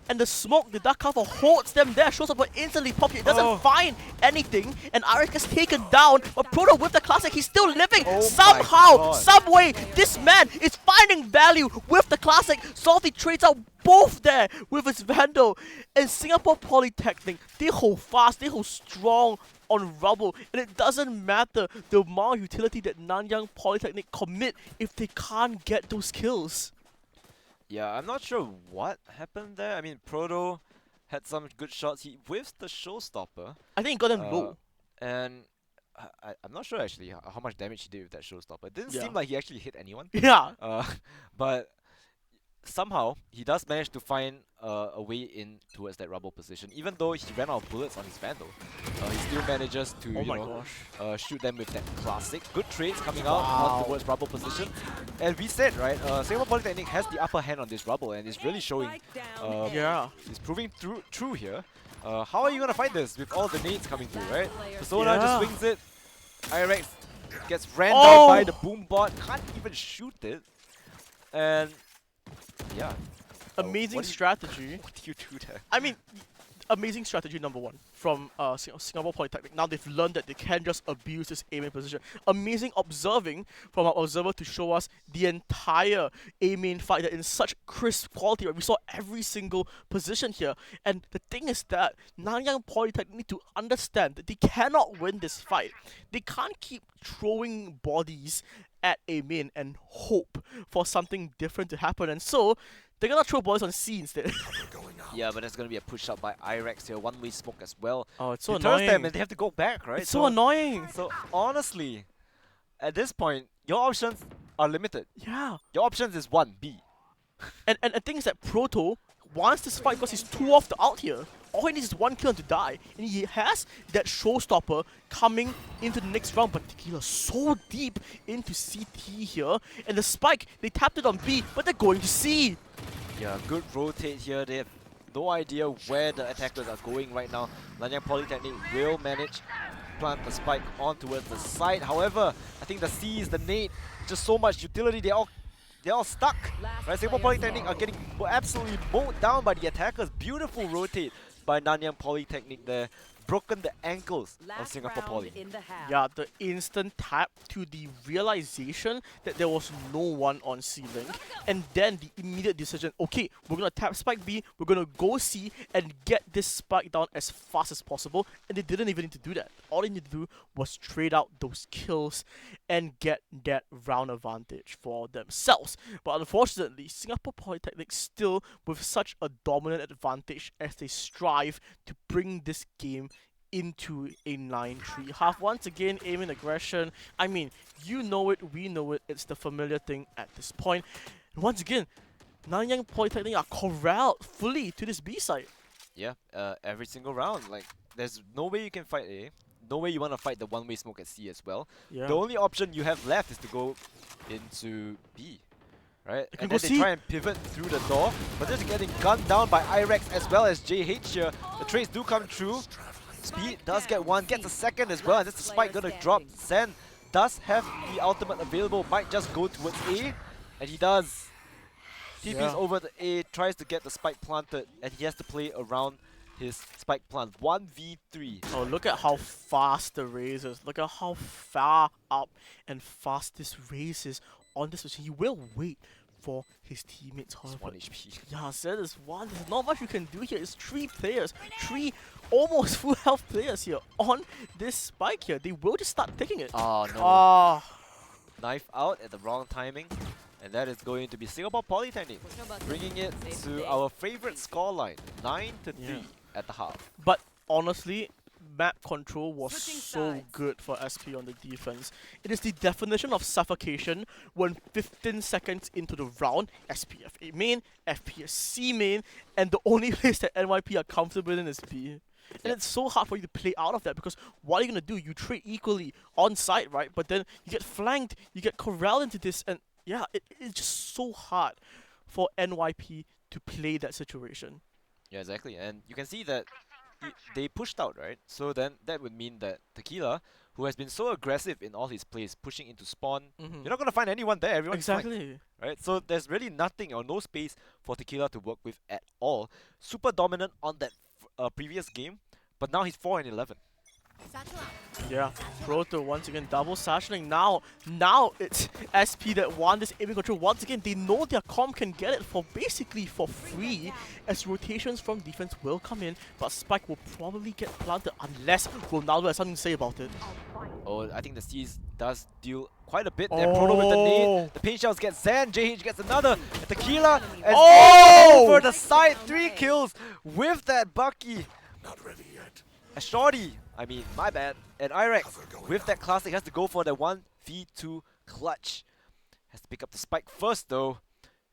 And the smoke, the dark cover holds them there, shows up but instantly pop it doesn't find anything, and Arik gets taken down, but Proto with the classic, he's still living somehow, some way. This man is finding value with the classic. Salty trades out both there with his Vandal, and Singapore Polytechnic, they hold fast, they hold strong on rubble, and it doesn't matter the amount of utility that Nanyang Polytechnic commit if they can't get those kills. Yeah, I'm not sure what happened there. I mean, Proto had some good shots. He whiffed the showstopper. I think he got them low. And I'm not sure actually how much damage he did with that showstopper. It didn't seem like he actually hit anyone. Yeah. But somehow he does manage to find a way in towards that rubble position. Even though he ran out of bullets on his Vandal, he still manages to shoot them with that classic. Good trades coming out on towards rubble position. And we said, right, Singapore Polytechnic has the upper hand on this rubble and is really showing. It's proving true here. How are you gonna fight this with all the nades coming through, right? Persona just swings it. Irex gets ran down by the boom bot. Can't even shoot it. And yeah. Amazing strategy. What do you do there? I mean, amazing strategy number 1 from Singapore Polytechnic. Now they've learned that they can just abuse this aiming position. Amazing observing from our observer to show us the entire A-main fight in such crisp quality. Right? We saw every single position here. And the thing is that Nanyang Polytechnic need to understand that they cannot win this fight. They can't keep throwing bodies at A-main and hope for something different to happen. And so they're gonna throw bodies on C instead. Yeah, but there's gonna be a push up by Irex here, one-way smoke as well. Oh, it's so It annoying. turns them and they have to go back, right? It's so annoying. So honestly, at this point, your options are limited. Yeah. Your options is 1B. And the thing is that Proto wants this fight because he's 2 off the out here. All he needs is 1 kill to die. And he has that showstopper coming into the next round, but Tequila so deep into CT here. And the spike, they tapped it on B, but they're going to C. Yeah, good rotate here. They have no idea where the attackers are going right now. Nanyang Polytechnic will manage to plant the spike on towards the side. However, I think the C is the nade. Just so much utility. They're all stuck. Right? Singapore Polytechnic are getting absolutely mowed down by the attackers. Beautiful rotate by Nanyang Polytechnic there. Broken the ankles of Singapore Poly. Yeah, the instant tap to the realization that there was no one on C-Link, and then the immediate decision, okay, we're gonna tap Spike B, we're gonna go C and get this spike down as fast as possible, and they didn't even need to do that. All they needed to do was trade out those kills and get that round advantage for themselves. But unfortunately, Singapore Polytechnic still with such a dominant advantage as they strive to bring this game into a 9-3 half. Once again, aiming aggression. I mean, you know it, we know it. It's the familiar thing at this point. And once again, Nanyang Polytechnic are corralled fully to this B side. Yeah, every single round. Like, there's no way you can fight A. No way you want to fight the one-way smoke at C as well. Yeah. The only option you have left is to go into B. Right? And then they C. try and pivot through the door, but they're getting gunned down by Irex as well as JH here. The trades do come true. Speed does get 1, gets a second as well, and that's the spike gonna drop. Zen does have the ultimate available, might just go towards A, and he does. TP's over to A, tries to get the spike planted, and he has to play around his spike plant. 1v3. Oh, look at how fast the raise is. Look at how far up and fast this raise is on this position. He will wait for his teammates. It's 1 HP. Yeah, Zed is 1. There's not much you can do here. It's 3 players. 3 almost full health players here on this spike here. They will just start taking it. Oh no. Oh. Knife out at the wrong timing. And that is going to be Singapore Polytechnic, bringing it to our favorite scoreline, 9-3 at the half. But honestly, map control was so good for SP on the defense. It is the definition of suffocation when 15 seconds into the round, SPF A main, FPS C main, and the only place that NYP are comfortable in is B. And it's so hard for you to play out of that because what are you going to do? You trade equally on site, right? But then you get flanked, you get corralled into this, and yeah, it's just so hard for NYP to play that situation. Yeah, exactly. And you can see that they pushed out, right? So then that would mean that Tequila, who has been so aggressive in all his plays, pushing into spawn, you're not going to find anyone there. Everyone's flanked, Exactly. right? So there's really nothing or no space for Tequila to work with at all. Super dominant on that previous game, but now he's 4-11. Yeah, Proto once again double satcheling. Now it's SP that won this aiming control. Once again, they know their comp can get it for basically for free, as rotations from defense will come in, but Spike will probably get planted unless Ronaldo has something to say about it. Oh, I think the Seas does deal quite a bit there. Proto with the nade. The pain shells get Zan. JH gets another. And Tequila is over the side. 3 kills with that Bucky. Not ready yet. A Shorty, I mean, my bad. And Irek, with that classic, has to go for the 1v2 clutch. Has to pick up the spike first though.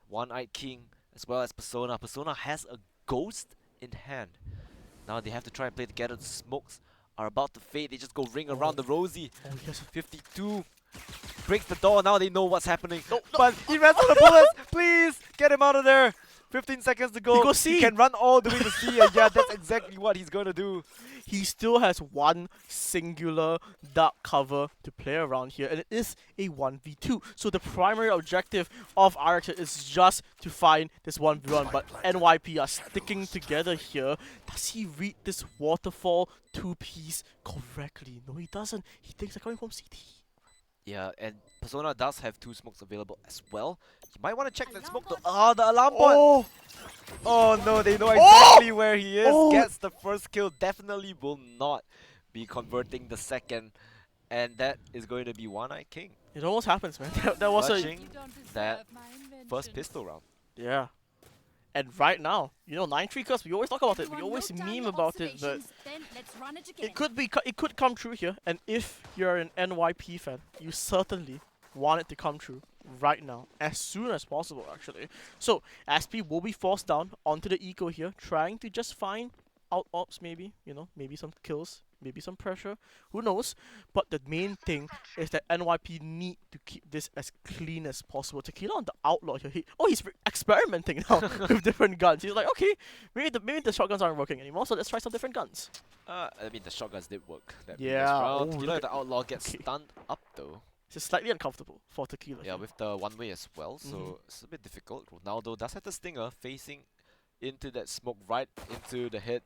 One-Eyed King, as well as Persona. Persona has a ghost in hand. Now they have to try and play together. The smokes are about to fade. They just go ring around the Rosie. Oh yes. 52 breaks the door. Now they know what's happening. No, but he ran out of bullets. Please get him out of there. 15 seconds to go. He goes C. He can run all the way to C, and yeah, that's exactly what he's gonna do. He still has one singular dark cover to play around here, and it is a 1v2. So the primary objective of Arctic is just to find this 1v1, but NYP are sticking together here. Does he read this waterfall 2-piece correctly? No, he doesn't. He thinks they're coming from CT. Yeah, and Persona does have 2 smokes available as well. You might want to check that smoke though. Oh, the alarm bot! Oh no, they know exactly where he is. Gets the first kill. Definitely will not be converting the second. And that is going to be One-Eyed King. It almost happens, man. That was Clutching that first pistol round. Yeah. And right now, you know, 9-3 curse, we always talk about it, we always meme about it, but it could come true here. And if you're an NYP fan, you certainly want it to come true right now, as soon as possible actually. So SP will be forced down onto the eco here, trying to just find out ops maybe, you know, maybe some kills, maybe some pressure, who knows. But the main thing is that NYP need to keep this as clean as possible. Tequila on the outlaw here, he's experimenting now with different guns. He's like, okay, maybe the shotguns aren't working anymore, so let's try some different guns. I mean, the shotguns did work that Yeah. previous round. Oh, Tequila the outlaw gets stunned up though. It's slightly uncomfortable for Tequila. Yeah, with the one-way as well, so it's a bit difficult. Ronaldo does have the stinger facing into that smoke right into the head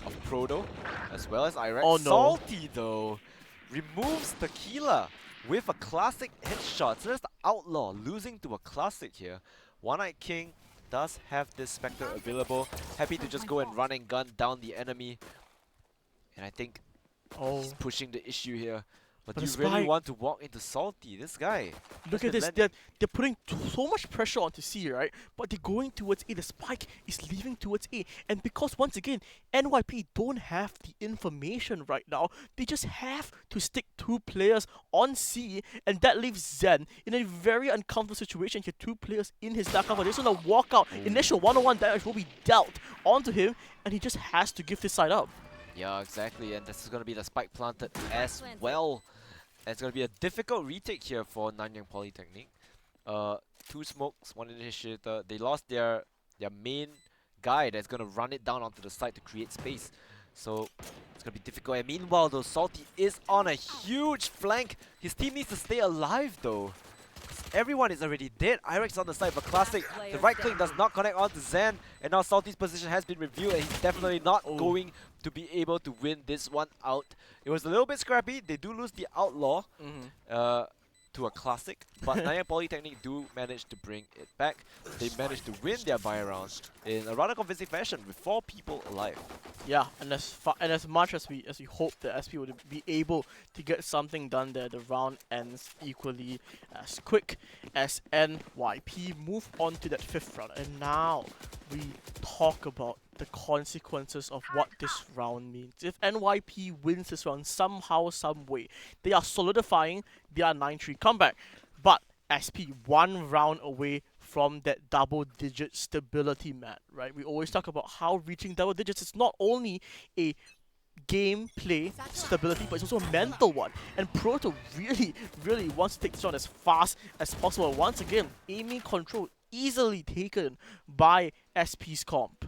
of Proto, as well as Irek. Oh no. Salty though, removes Tequila with a classic headshot. So there's the outlaw losing to a classic here. One-Eyed King does have this Spectre available. Happy to just go and run and gun down the enemy. And I think he's pushing the issue here. But do you really want to walk into Salty? This guy. Look at this, they're putting so much pressure onto C, right? But they're going towards A. The spike is leaving towards A. And because, once again, NYP don't have the information right now, they just have to stick 2 players on C, and that leaves Zen in a very uncomfortable situation. He had 2 players in his dark cover. They're just gonna walk out. Initial 1-on-1 damage will be dealt onto him, and he just has to give this side up. Yeah, exactly, and this is gonna be the spike planted as well. And it's going to be a difficult retake here for Nanyang Polytechnic. 2 smokes, 1 initiator. They lost their main guy that's going to run it down onto the side to create space. So it's going to be difficult. And meanwhile, though, Salty is on a huge flank. His team needs to stay alive, though. Everyone is already dead. Irek's on the side for Classic. The right click does not connect onto Zan. And now Salty's position has been revealed, and he's definitely not going to be able to win this one out. It was a little bit scrappy. They do lose the Outlaw to a Classic, but Nanyang Polytechnic do manage to bring it back. They managed to win their buy round in a rather convincing fashion with 4 people alive. Yeah, and as much as we hope that SP would be able to get something done there, the round ends equally as quick as NYP move on to that 5th round. And now we talk about the consequences of what this round means. If NYP wins this round somehow, some way, they are solidifying their 9-3 comeback. But SP 1 round away from that double-digit stability, Matt, right? We always talk about how reaching double digits is not only a gameplay stability, but it's also a mental one. And Proto really wants to take this on as fast as possible. Once again, aiming control easily taken by SP's comp.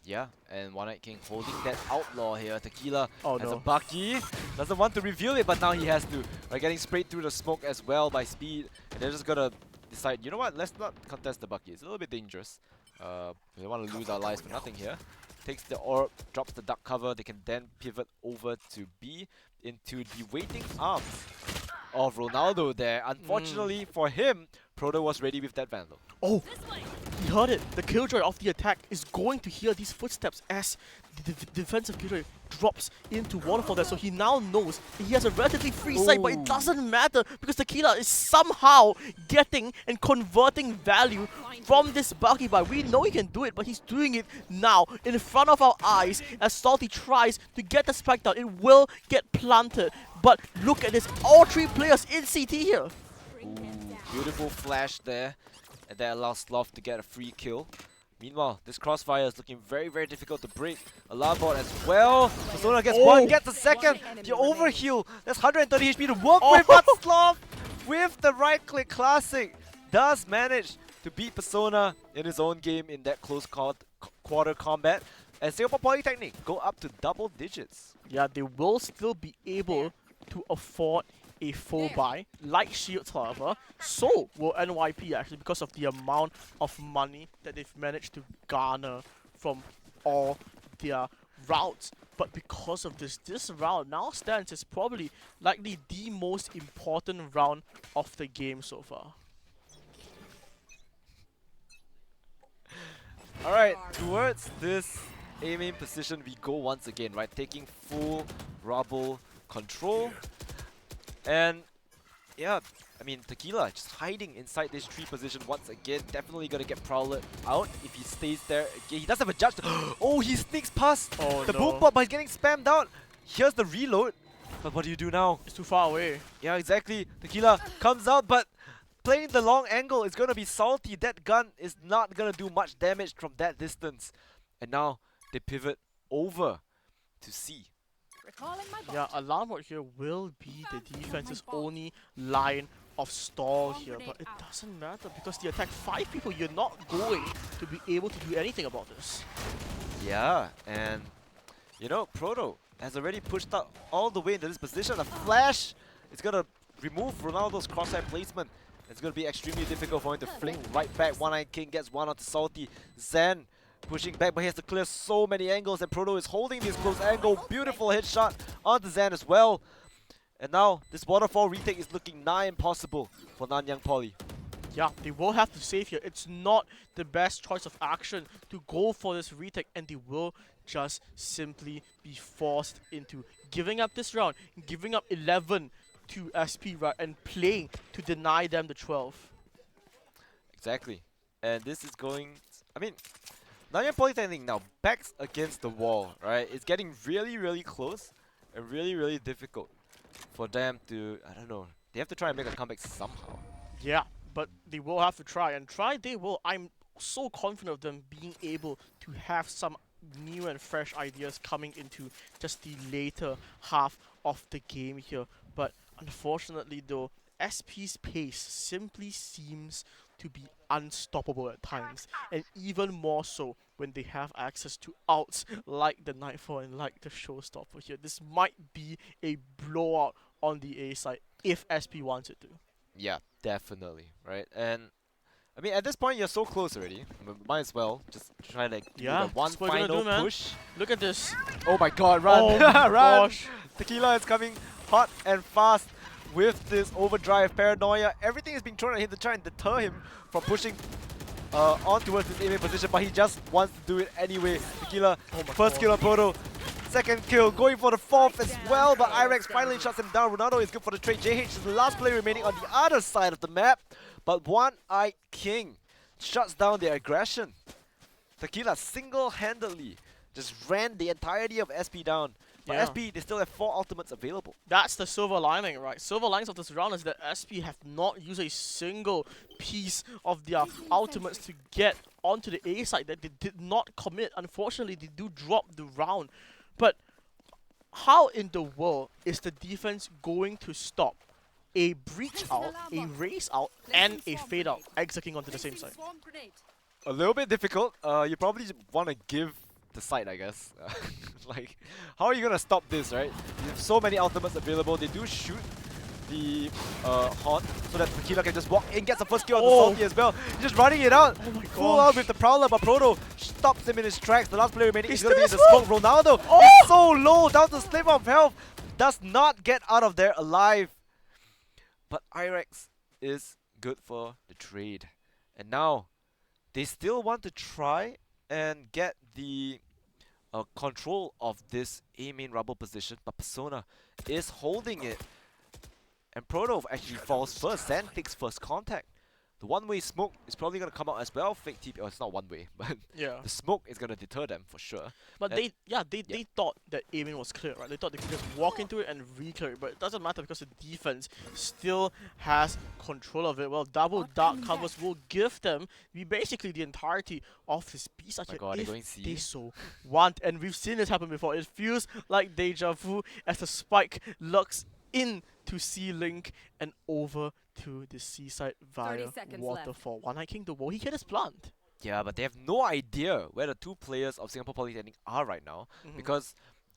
Yeah, and One Night King holding that outlaw here. Tequila has a no. Bucky. Doesn't want to reveal it, but now he has to. Right, getting sprayed through the smoke as well by Speed. And they're just gonna decide, you know what, let's not contest the Bucky. It's a little bit dangerous. We don't want to lose our lives for nothing here. Takes the orb, drops the duck cover. They can then pivot over to B into the waiting arms of Ronaldo there. Unfortunately for him, Proto was ready with that Vandal. Oh, he heard it. The killjoy of the attack is going to hear these footsteps as the defensive killjoy drops into waterfall there. So he now knows he has a relatively free sight, but it doesn't matter because Tequila is somehow getting and converting value from this Bucky buy. We know he can do it, but he's doing it now in front of our eyes as Salty tries to get the spike down. It will get planted, but look at this. All three players in CT here. Ooh, beautiful flash there, and that allows Sloth to get a free kill. Meanwhile, this crossfire is looking very difficult to break. Alarm bot as well. Persona gets one, gets a second. The overheal. That's 130 HP to work with, but Sloth with the right click classic does manage to beat Persona in his own game in that close quarter combat. And Singapore Polytechnic go up to double digits. Yeah, they will still be able to afford a full buy, like Shields, however. So will NYP actually, because of the amount of money that they've managed to garner from all their routes. But because of this round now stands as probably likely the most important round of the game so far. Alright, towards this aiming position we go once again, right? Taking full rubble control. And yeah, I mean, Tequila just hiding inside this tree position once again. Definitely gonna get Prowler out if he stays there again. He does have a judge. Oh, he sneaks past the boom bot, but he's getting spammed out. Here's the reload. But what do you do now? It's too far away. Yeah, exactly. Tequila comes out, but playing the long angle is gonna be salty. That gun is not gonna do much damage from that distance. And now they pivot over to C. Yeah, Alarm bot here will be the defense's only line of stall here, but it doesn't matter because they attack 5 people. You're not going to be able to do anything about this. Yeah, and you know, Proto has already pushed out all the way into this position. A flash is gonna remove Ronaldo's crosshair placement. It's gonna be extremely difficult for him to fling right back. One Eye King gets one onto Salty. Zen pushing back, but he has to clear so many angles, and Proto is holding this close angle. Beautiful headshot onto Zen as well. And now this waterfall retake is looking nigh impossible for Nanyang Poly. Yeah, they will have to save here. It's not the best choice of action to go for this retake, and they will just simply be forced into giving up this round, giving up 11 to SP, right, and playing to deny them the 12. Exactly. And this is going, I mean, Nanyang Polytechnic now backs against the wall, right? It's getting really close and really difficult for them to, I don't know, they have to try and make a comeback somehow. Yeah, but they will have to try, and try they will. I'm so confident of them being able to have some new and fresh ideas coming into just the later half of the game here. But unfortunately though, SP's pace simply seems to be unstoppable at times, and even more so when they have access to outs like the Nightfall and like the Showstopper here. This might be a blowout on the A side if SP wants it to. Yeah, definitely, right? And I mean, at this point, you're so close already. Might as well just try to do the one that's what we're gonna final do, push. Look at this. Oh my god, run! Oh my Run! gosh. Tequila is coming hot and fast with this overdrive paranoia. Everything is being thrown at him to try and deter him from pushing on towards this aiming position, but he just wants to do it anyway. Tequila, first kill on Proto. Second kill, going for the 4th as well, but Irex finally shuts him down. Ronaldo is good for the trade. JH is the last player remaining on the other side of the map, but One Eye King shuts down their aggression. Tequila single-handedly just ran the entirety of SP down. But SP, they still have 4 ultimates available. That's the silver lining, right? Silver linings of this round is that SP have not used a single piece of their ultimates to get onto the A side, that they did not commit. Unfortunately, they do drop the round. But how in the world is the defense going to stop a breach out, a race out, and a fade out executing onto the same side? A little bit difficult. You probably want to give the site, I guess. Like, how are you gonna stop this, right? You have so many ultimates available. They do shoot the Horn so that Tequila can just walk in, gets the first kill on the Salty as well. He's just running it out. Oh my Full gosh. out with the Prowler, but Proto stops him in his tracks. The last player remaining is He's gonna be in the still smoke. Ronaldo Oh! is so low, down to sliver of health. Does not get out of there alive. But Irex is good for the trade. And now, they still want to try and get the control of this A main rubble position, but Persona is holding it. And Proto actually falls first, Zen takes first contact. The one-way smoke is probably going to come out as well. Fake TP, oh, it's not one-way, but Yeah. the smoke is going to deter them for sure. But And they thought that Amin was clear, right? They thought they could just walk into it and re-clear it, but it doesn't matter because the defense still has control of it. Well, double dark covers will give them basically the entirety of this piece my god, they're going if C. they so want. And we've seen this happen before. It feels like deja vu as the spike looks in to C-Link and over to the seaside via waterfall. One Night King, the wall, he hit his plant. Yeah, but they have no idea where the two players of Singapore Polytechnic are right now, because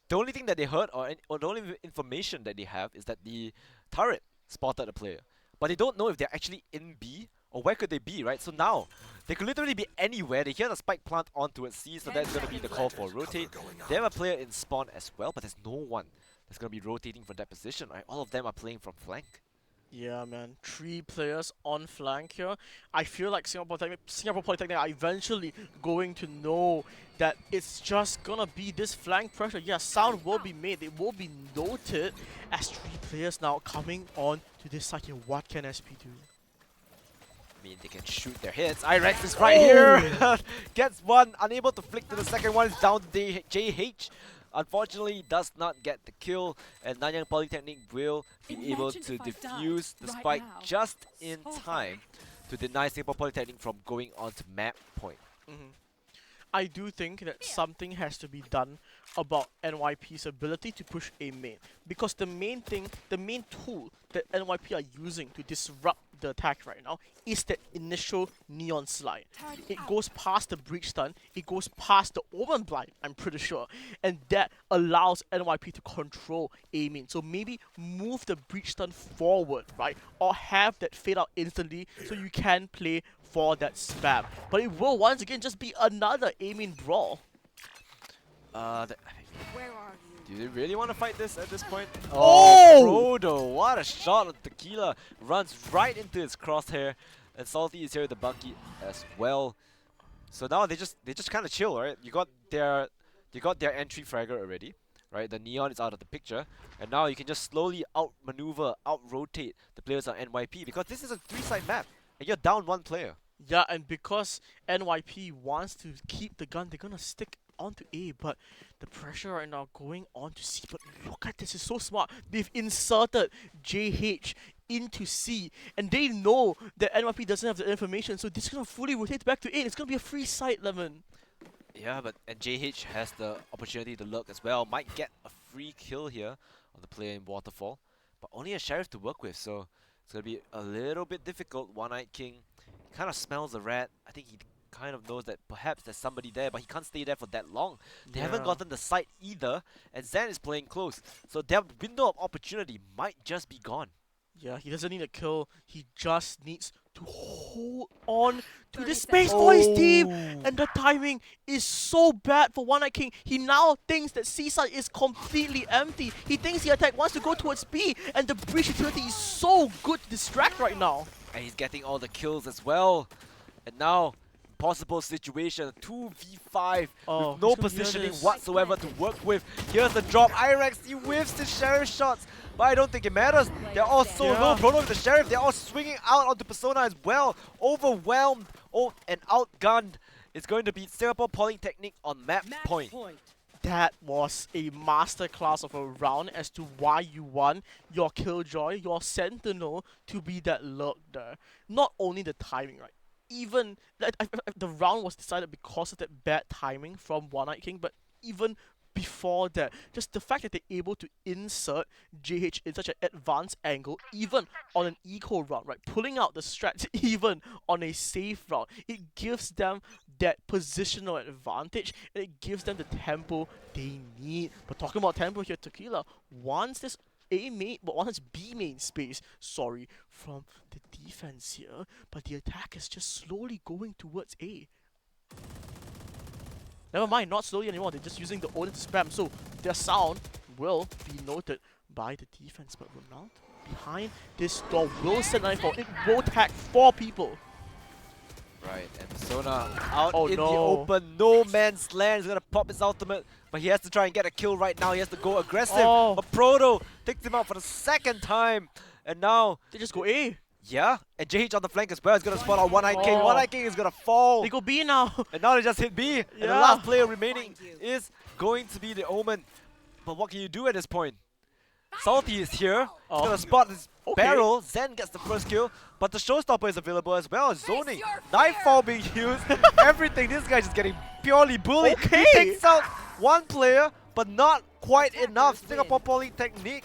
the only thing that they heard or the only information that they have is that the turret spotted a player, but they don't know if they're actually in B or where could they be, right? So now they could literally be anywhere. They hear the spike plant onto C, so that's going to be the call for rotate. They have a player in spawn as well, but there's no one that's going to be rotating from that position, right? All of them are playing from flank. Yeah, man. 3 players on flank here. I feel like Singapore Polytechnic are eventually going to know that it's just gonna be this flank pressure. Yeah, sound will be made. It will be noted as 3 players now coming on to this side here. What can SP do? I mean, they can shoot their hits. Irex is right here. Gets one, unable to flick to the second one. It's down to JH. Unfortunately, does not get the kill, and Nanyang Polytechnic will be able to defuse the spike just in time to deny Singapore Polytechnic from going on to map point. I do think that something has to be done about NYP's ability to push A main, because the main tool that NYP are using to disrupt the attack right now is that initial neon slide. It goes past the breach stun, it goes past the open blind, I'm pretty sure, and that allows NYP to control A main. So maybe move the breach stun forward, right, or have that fade out instantly so you can play for that spam. But it will once again just be another A main brawl. Do they really want to fight this at this point? Oh! Frodo, what a shot of Tequila. Runs right into his crosshair. And Salty is here with the Bunky as well. So now they just kind of chill, right? You got their entry fragger already, right? The neon is out of the picture. And now you can just slowly outmaneuver, out-rotate the players on NYP, because this is a 3-side map and you're down 1 player. Yeah, and because NYP wants to keep the gun, they're gonna stick onto A, but the pressure right now going on to C. But look at this, it's so smart. They've inserted JH into C, and they know that NYP doesn't have the information, so this is gonna fully rotate back to A. It's gonna be a free site, Lemon. Yeah, and JH has the opportunity to lurk as well. Might get a free kill here on the player in Waterfall, but only a Sheriff to work with, so it's gonna be a little bit difficult. One-Eyed King kind of smells the rat. I think he kind of knows that perhaps there's somebody there, but he can't stay there for that long. They haven't gotten the site either, and Zen is playing close, so their window of opportunity might just be gone. Yeah, he doesn't need a kill. He just needs to hold on to the space for his team. And the timing is so bad for One-Eyed King. He now thinks that Seaside is completely empty. He thinks the attack wants to go towards B. And the breach utility is so good to distract right now. And he's getting all the kills as well. And now, possible situation, 2v5 with no positioning whatsoever to work with. Here's the drop. Irex, he whiffs the Sheriff shots, but I don't think it matters. They're all so low. Proto with the Sheriff, they're all swinging out onto Persona as well. Overwhelmed and outgunned. It's going to be Singapore Polytechnic on map point. That was a masterclass of a round as to why you want your Killjoy, your Sentinel, to be that lurk there. Not only the timing, right? Even the round was decided because of that bad timing from One-Eyed King, but even before that. Just the fact that they're able to insert JH in such an advanced angle, even on an eco route, right? Pulling out the strats even on a safe route, it gives them that positional advantage, and it gives them the tempo they need. But talking about tempo here, Tequila, once this A main, but once it's B main space, sorry, from the defense here, but the attack is just slowly going towards A. Never mind, not slowly anymore, they're just using the Odin to spam, so their sound will be noted by the defense. But Ronaldo behind this door will send nightfall, it will tag 4 people. Right, and Persona out Oh in no. the open, no man's land, is gonna pop his ultimate, but he has to try and get a kill right now, he has to go aggressive, Oh. but Proto takes him out for the second time, and now, They just go A. yeah, and JH on the flank as well, is gonna spot out One Eye King, Oh. One Eye King is gonna fall, They go B now. and now they just hit B, and the Yeah. last player remaining is going to be the Omen, but what can you do at this point? Salty is here, he's Oh. gonna spot his Okay. barrel, Zen gets the first kill, but the showstopper is available as well, zoning, nightfall being used, everything, this guy's just getting purely bullied. Okay. He takes out one player, but not quite enough. Singapore Polytechnic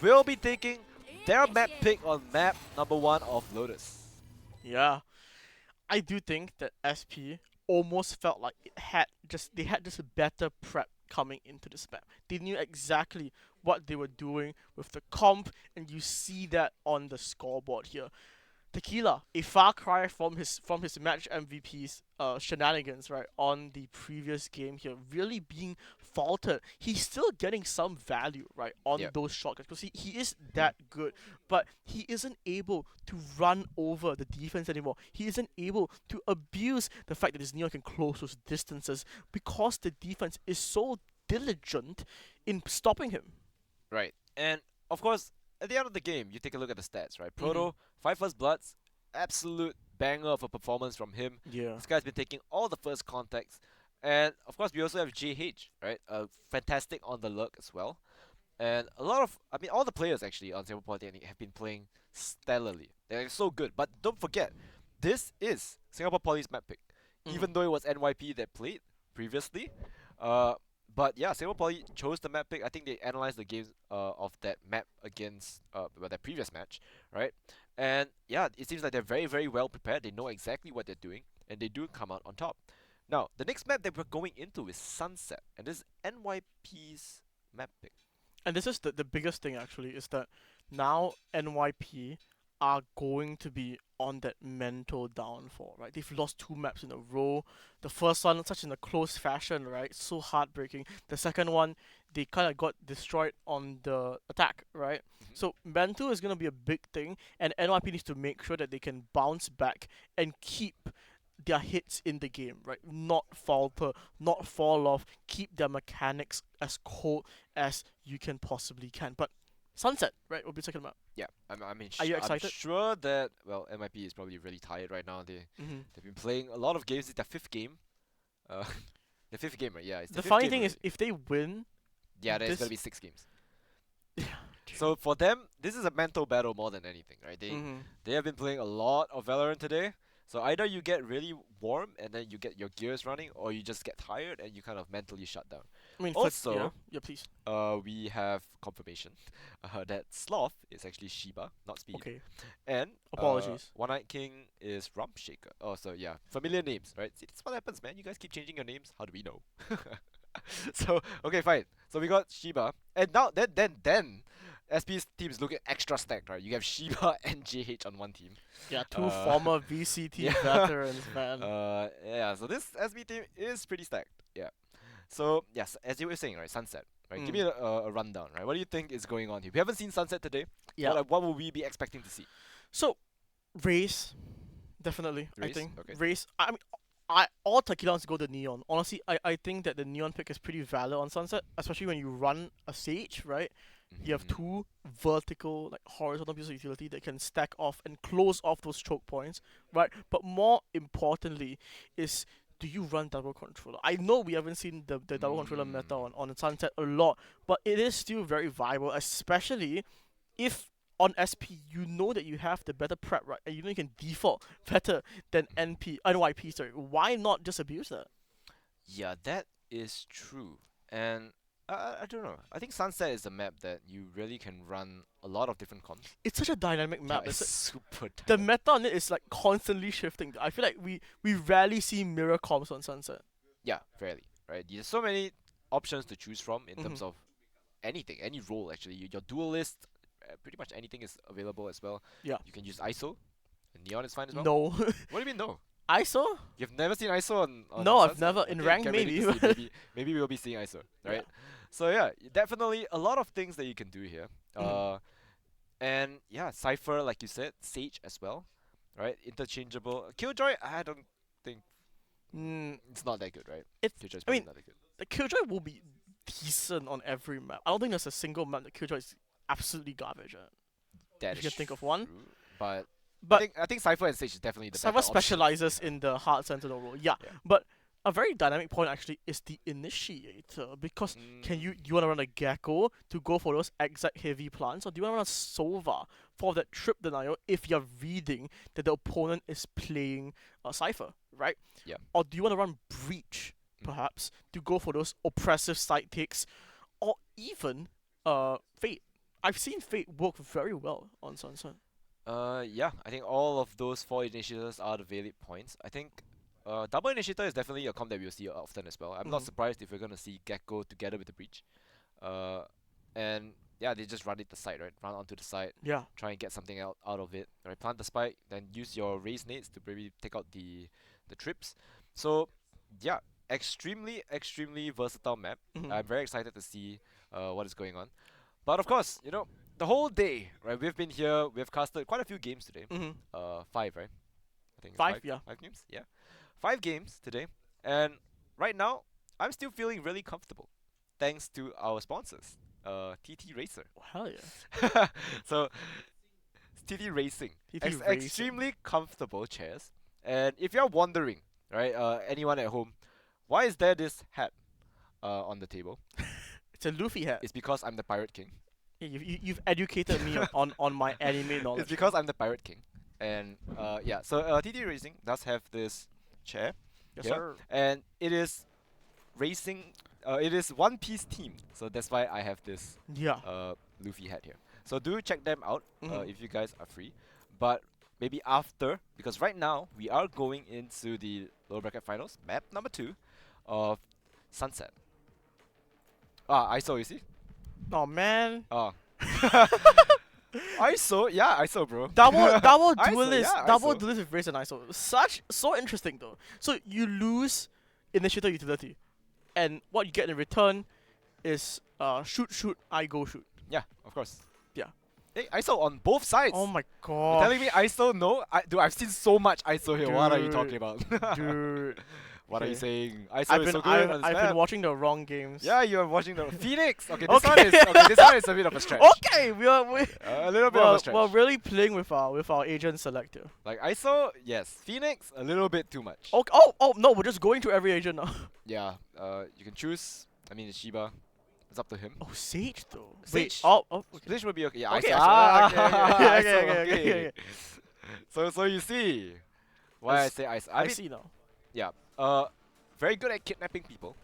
will be taking their map pick on map number 1 of Lotus. Yeah, I do think that SP almost felt like they had just a better prep coming into this map. They knew exactly what they were doing with the comp, and you see that on the scoreboard here. Tequila, a far cry from his match MVP's shenanigans, right, on the previous game here, really being faltered. He's still getting some value, right, on Yep. those shotguns, because he is that good, but he isn't able to run over the defense anymore. He isn't able to abuse the fact that his Neo can close those distances, because the defense is so diligent in stopping him. Right, and of course, at the end of the game, you take a look at the stats, right? Proto, 5 first bloods, absolute banger of a performance from him. Yeah. This guy's been taking all the first contacts. And of course, we also have JH, right? Fantastic on the lurk as well. And a lot of, all the players actually on Singapore Polytechnic have been playing stellarly. They're so good. But don't forget, this is Singapore Poly's map pick. Even though it was NYP that played previously. But yeah, Singapore Poly chose the map pick. I think they analyzed the games of that map against their previous match, right? And yeah, it seems like they're very, very well prepared. They know exactly what they're doing, and they do come out on top. Now, the next map that we're going into is Sunset, and this is NYP's map pick. And this is the biggest thing actually, is that now NYP are going to be on that mental downfall, right? They've lost 2 maps in a row. The first one, such in a close fashion, right? So heartbreaking. The second one, they kind of got destroyed on the attack, right? So mental is going to be a big thing, and NYP needs to make sure that they can bounce back and keep their hits in the game, right? Not falter, not fall off, keep their mechanics as cold as you can possibly can. But Sunset, right, will be second map. Yeah, are you excited? I'm sure that, well, MIP is probably really tired right now. They've been playing a lot of games. It's their 5th game. The 5th game, right? Yeah, it's The fifth funny game thing is, already. if they win, Yeah, there's this- gonna be 6 games. So for them, this is a mental battle more than anything, right? They have been playing a lot of Valorant today. So either you get really warm and then you get your gears running, or you just get tired and you kind of mentally shut down. I mean, Also, yeah, please. we have confirmation that Sloth is actually Shiba, not Speed. Okay. And Apologies. One Night King is Rump Shaker. Oh, so yeah, familiar names, right? See, that's what happens, man. You guys keep changing your names. How do we know? So okay, fine. So we got Shiba, and now then SP's team is looking extra stacked, right? You have Shiba and JH on one team. Yeah, 2 former VCT yeah. veterans, man. Yeah. So this SB team is pretty stacked. Yeah. So yes, as you were saying, right? Sunset. Right. Give me a rundown, right? What do you think is going on here? We haven't seen Sunset today. Yeah. What will we be expecting to see? So, race, definitely. I Race? think Okay. race. I mean, all Tequila wants to go the Neon. Honestly, I think that the Neon pick is pretty valid on Sunset, especially when you run a Sage, right? You have 2 vertical, like horizontal pieces of utility that can stack off and close off those choke points, right? But more importantly, is do you run double controller? I know we haven't seen the double controller meta on Sunset a lot, but it is still very viable, especially if on SP you know that you have the better prep, right? And you know you can default better than NYP, sorry. Why not just abuse that? Yeah, that is true. And I don't know. I think Sunset is a map that you really can run a lot of different comps. It's such a dynamic map. Yeah, it's It's super the dynamic. meta on it is like constantly shifting. I feel like we rarely see mirror comps on Sunset. Yeah, fairly. Right. There's so many options to choose from in terms Mhm. of anything, any role actually. Your duelist, pretty much anything is available as well. Yeah. You can use ISO. And Neon is fine as well. No. What do you mean no? ISO? You've never seen ISO on No, I've Sunset? never. In Okay, rank, get ready maybe. to see. Maybe we'll be seeing ISO, right? Yeah. So yeah, definitely a lot of things that you can do here. Mhm. And yeah, Cypher, like you said, Sage as well, right? Interchangeable. Killjoy, I don't think it's not that good, right? It's. Killjoy's I probably mean, not that good. the Killjoy will be decent on every map. I don't think there's a single map that Killjoy is absolutely garbage at. That If is you can think of one. true, but But I think Cypher and Sage is definitely the Cypher better option. specializes in the hard sentinel role. Yeah. Yeah. But a very dynamic point actually is the initiator, because can you wanna run a Gecko to go for those exact heavy plants, or do you wanna run a Sova for that trip denial if you're reading that the opponent is playing a Cypher, right? Yeah. Or do you wanna run Breach perhaps to go for those oppressive side takes, or even Fate? I've seen Fate work very well on Sunset. Yeah, I think all of those 4 initiators are the valid points. I think double initiator is definitely a comp that we'll see often as well. I'm not surprised if we're gonna see Gecko together with the Breach. And yeah, they just run it the side, right? Run onto the side. Yeah. Try and get something out of it. Right? Plant the spike, then use your raise nades to maybe take out the trips. So yeah, extremely versatile map. I'm very excited to see what is going on. But of course, you know, the whole day, right? We've been here. We've casted quite a few games today. 5, right? I think it's 5, yeah. 5 games. Yeah, 5 games today. And right now, I'm still feeling really comfortable, thanks to our sponsors, TT Racer. Hell yeah. So, TT Racing, TT Racing. extremely comfortable chairs. And if you're wondering, right, anyone at home, why is there this hat on the table? It's a Luffy hat. It's because I'm the Pirate King. Yeah, you've educated me on my anime knowledge. It's because I'm the Pirate King. And yeah, so TT Racing does have this chair Yes, here, sir. and it is racing. It is One Piece themed, so that's why I have this Luffy hat here. So do check them out if you guys are free. But maybe after, because right now we are going into the lower bracket finals, map number 2 of Sunset. ISO, you see? Oh man. Oh. ISO, yeah, ISO, bro. Double ISO, duelist, yeah, double ISO. duelist with race and ISO. So interesting though. So you lose initiator utility, and what you get in return is shoot, I go shoot. Yeah, of course. Yeah. Hey, ISO on both sides. Oh my You're god. telling me ISO? No, dude, I've seen so much ISO here. What are you talking Dude. about? Dude. What are you Okay. saying? ISO I've is been so good on this I've map. been watching the wrong games. Yeah, you're watching the Phoenix. Okay, this Okay. this one is a bit of a stretch. Okay, we a little bit of a stretch. we're really playing with our agent selector. Like ISO, yes. Phoenix, a little bit too much. Oh no, we're just going to every agent now. Yeah. You can choose. I mean, it's Shiba. It's up to him. Oh, Sage though. Sage. Wait. Okay. Sage would be okay. Yeah, Okay, ISO. okay, ISO, okay. So you see why I say ISO. I mean, see now. Yeah. Very good at kidnapping people.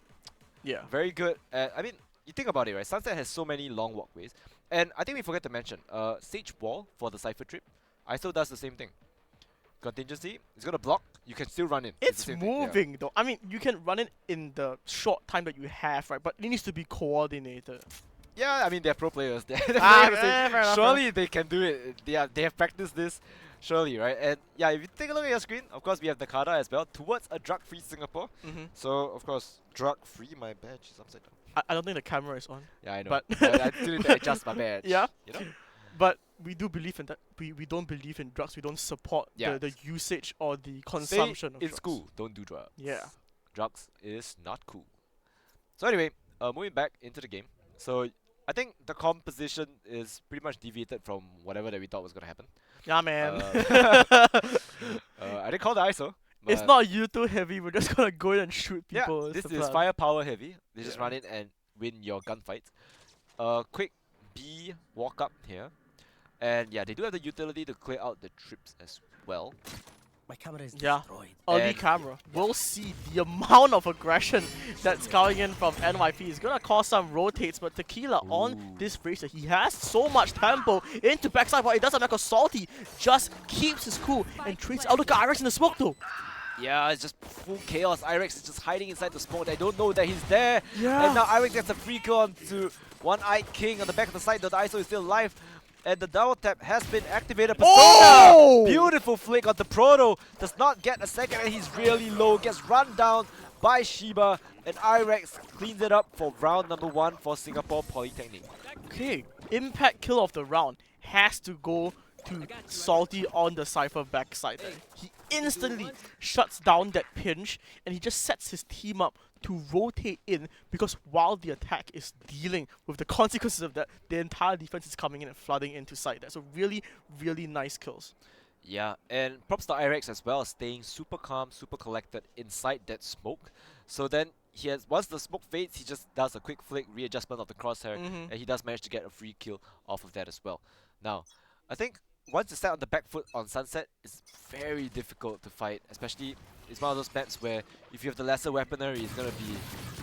Yeah. Very good at. I mean, you think about it, right? Sunset has so many long walkways, and I think we forgot to mention. Sage wall for the Cypher trip. ISO does the same thing. Contingency, it's gonna block. You can still run in. It's the same thing, yeah. moving though. I mean, you can run it in the short time that you have, right? But it needs to be coordinated. Yeah, I mean they're pro players. They're Ah, playing the same- fair enough, Surely they can do it. They have practiced this. Surely, right? And yeah, if you take a look at your screen, of course we have the Kada as well towards a drug-free Singapore. So of course, drug-free. My badge is upside down. I don't think the camera is on. Yeah, I know. But I still need to adjust my badge. Yeah. You know. But we do believe in that. We don't believe in drugs. We don't support Yeah. the usage or the Say consumption of in drugs. school, don't do drugs. Yeah. Drugs is not cool. So anyway, moving back into the game. So I think the composition is pretty much deviated from whatever that we thought was gonna happen. Yeah, man. I didn't call the ISO. It's but not you too heavy. We're just gonna go in and shoot yeah, people. this It's the is plan. firepower heavy. They just run in and win your gunfights. Quick B walk up here. And yeah, they do have the utility to clear out the trips as well. Yeah, early camera. We'll see the amount of aggression that's coming in from NYP. It's gonna cause some rotates, but Tequila on this racer, he has so much tempo into backside, but it doesn't matter. Salty just keeps his cool and treats. Oh, look at Irex in the smoke though. Yeah, it's just full chaos. Irex is just hiding inside the smoke. They don't know that he's there. Yeah. And now Irex gets a free kill onto One-Eyed King on the back of the side, though the ISO is still alive. And the double tap has been activated. Persona! Oh! Beautiful flick on the Proto. Does not get a second and he's really low. Gets run down by Shiba. And Irex cleans it up for round number 1 for Singapore Polytechnic. Okay, impact kill of the round has to go to Salty on the Cypher backside. He instantly shuts down that pinch and he just sets his team up to rotate in, because while the attack is dealing with the consequences of that, the entire defense is coming in and flooding into side there. So really, really nice kills. Yeah, and props to Irex as well, staying super calm, super collected inside that smoke. So then he has, once the smoke fades, he just does a quick flick, readjustment of the crosshair, and he does manage to get a free kill off of that as well. Now, I think once you set on the back foot on Sunset, it's very difficult to fight, especially it's one of those maps where if you have the lesser weaponry, it's gonna be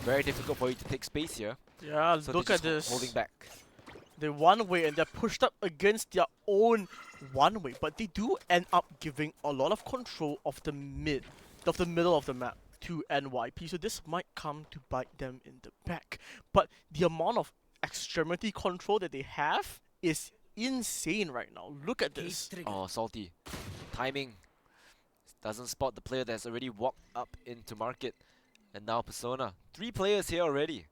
very difficult for you to take space here. Yeah, So look they're at just this. holding back. They're one way and they're pushed up against their own one way, but they do end up giving a lot of control of the middle of the map to NYP. So this might come to bite them in the back. But the amount of extremity control that they have is insane right now. Look at this. Oh, Salty. Timing. Doesn't spot the player that's already walked up into market. And now Persona. 3 players here already.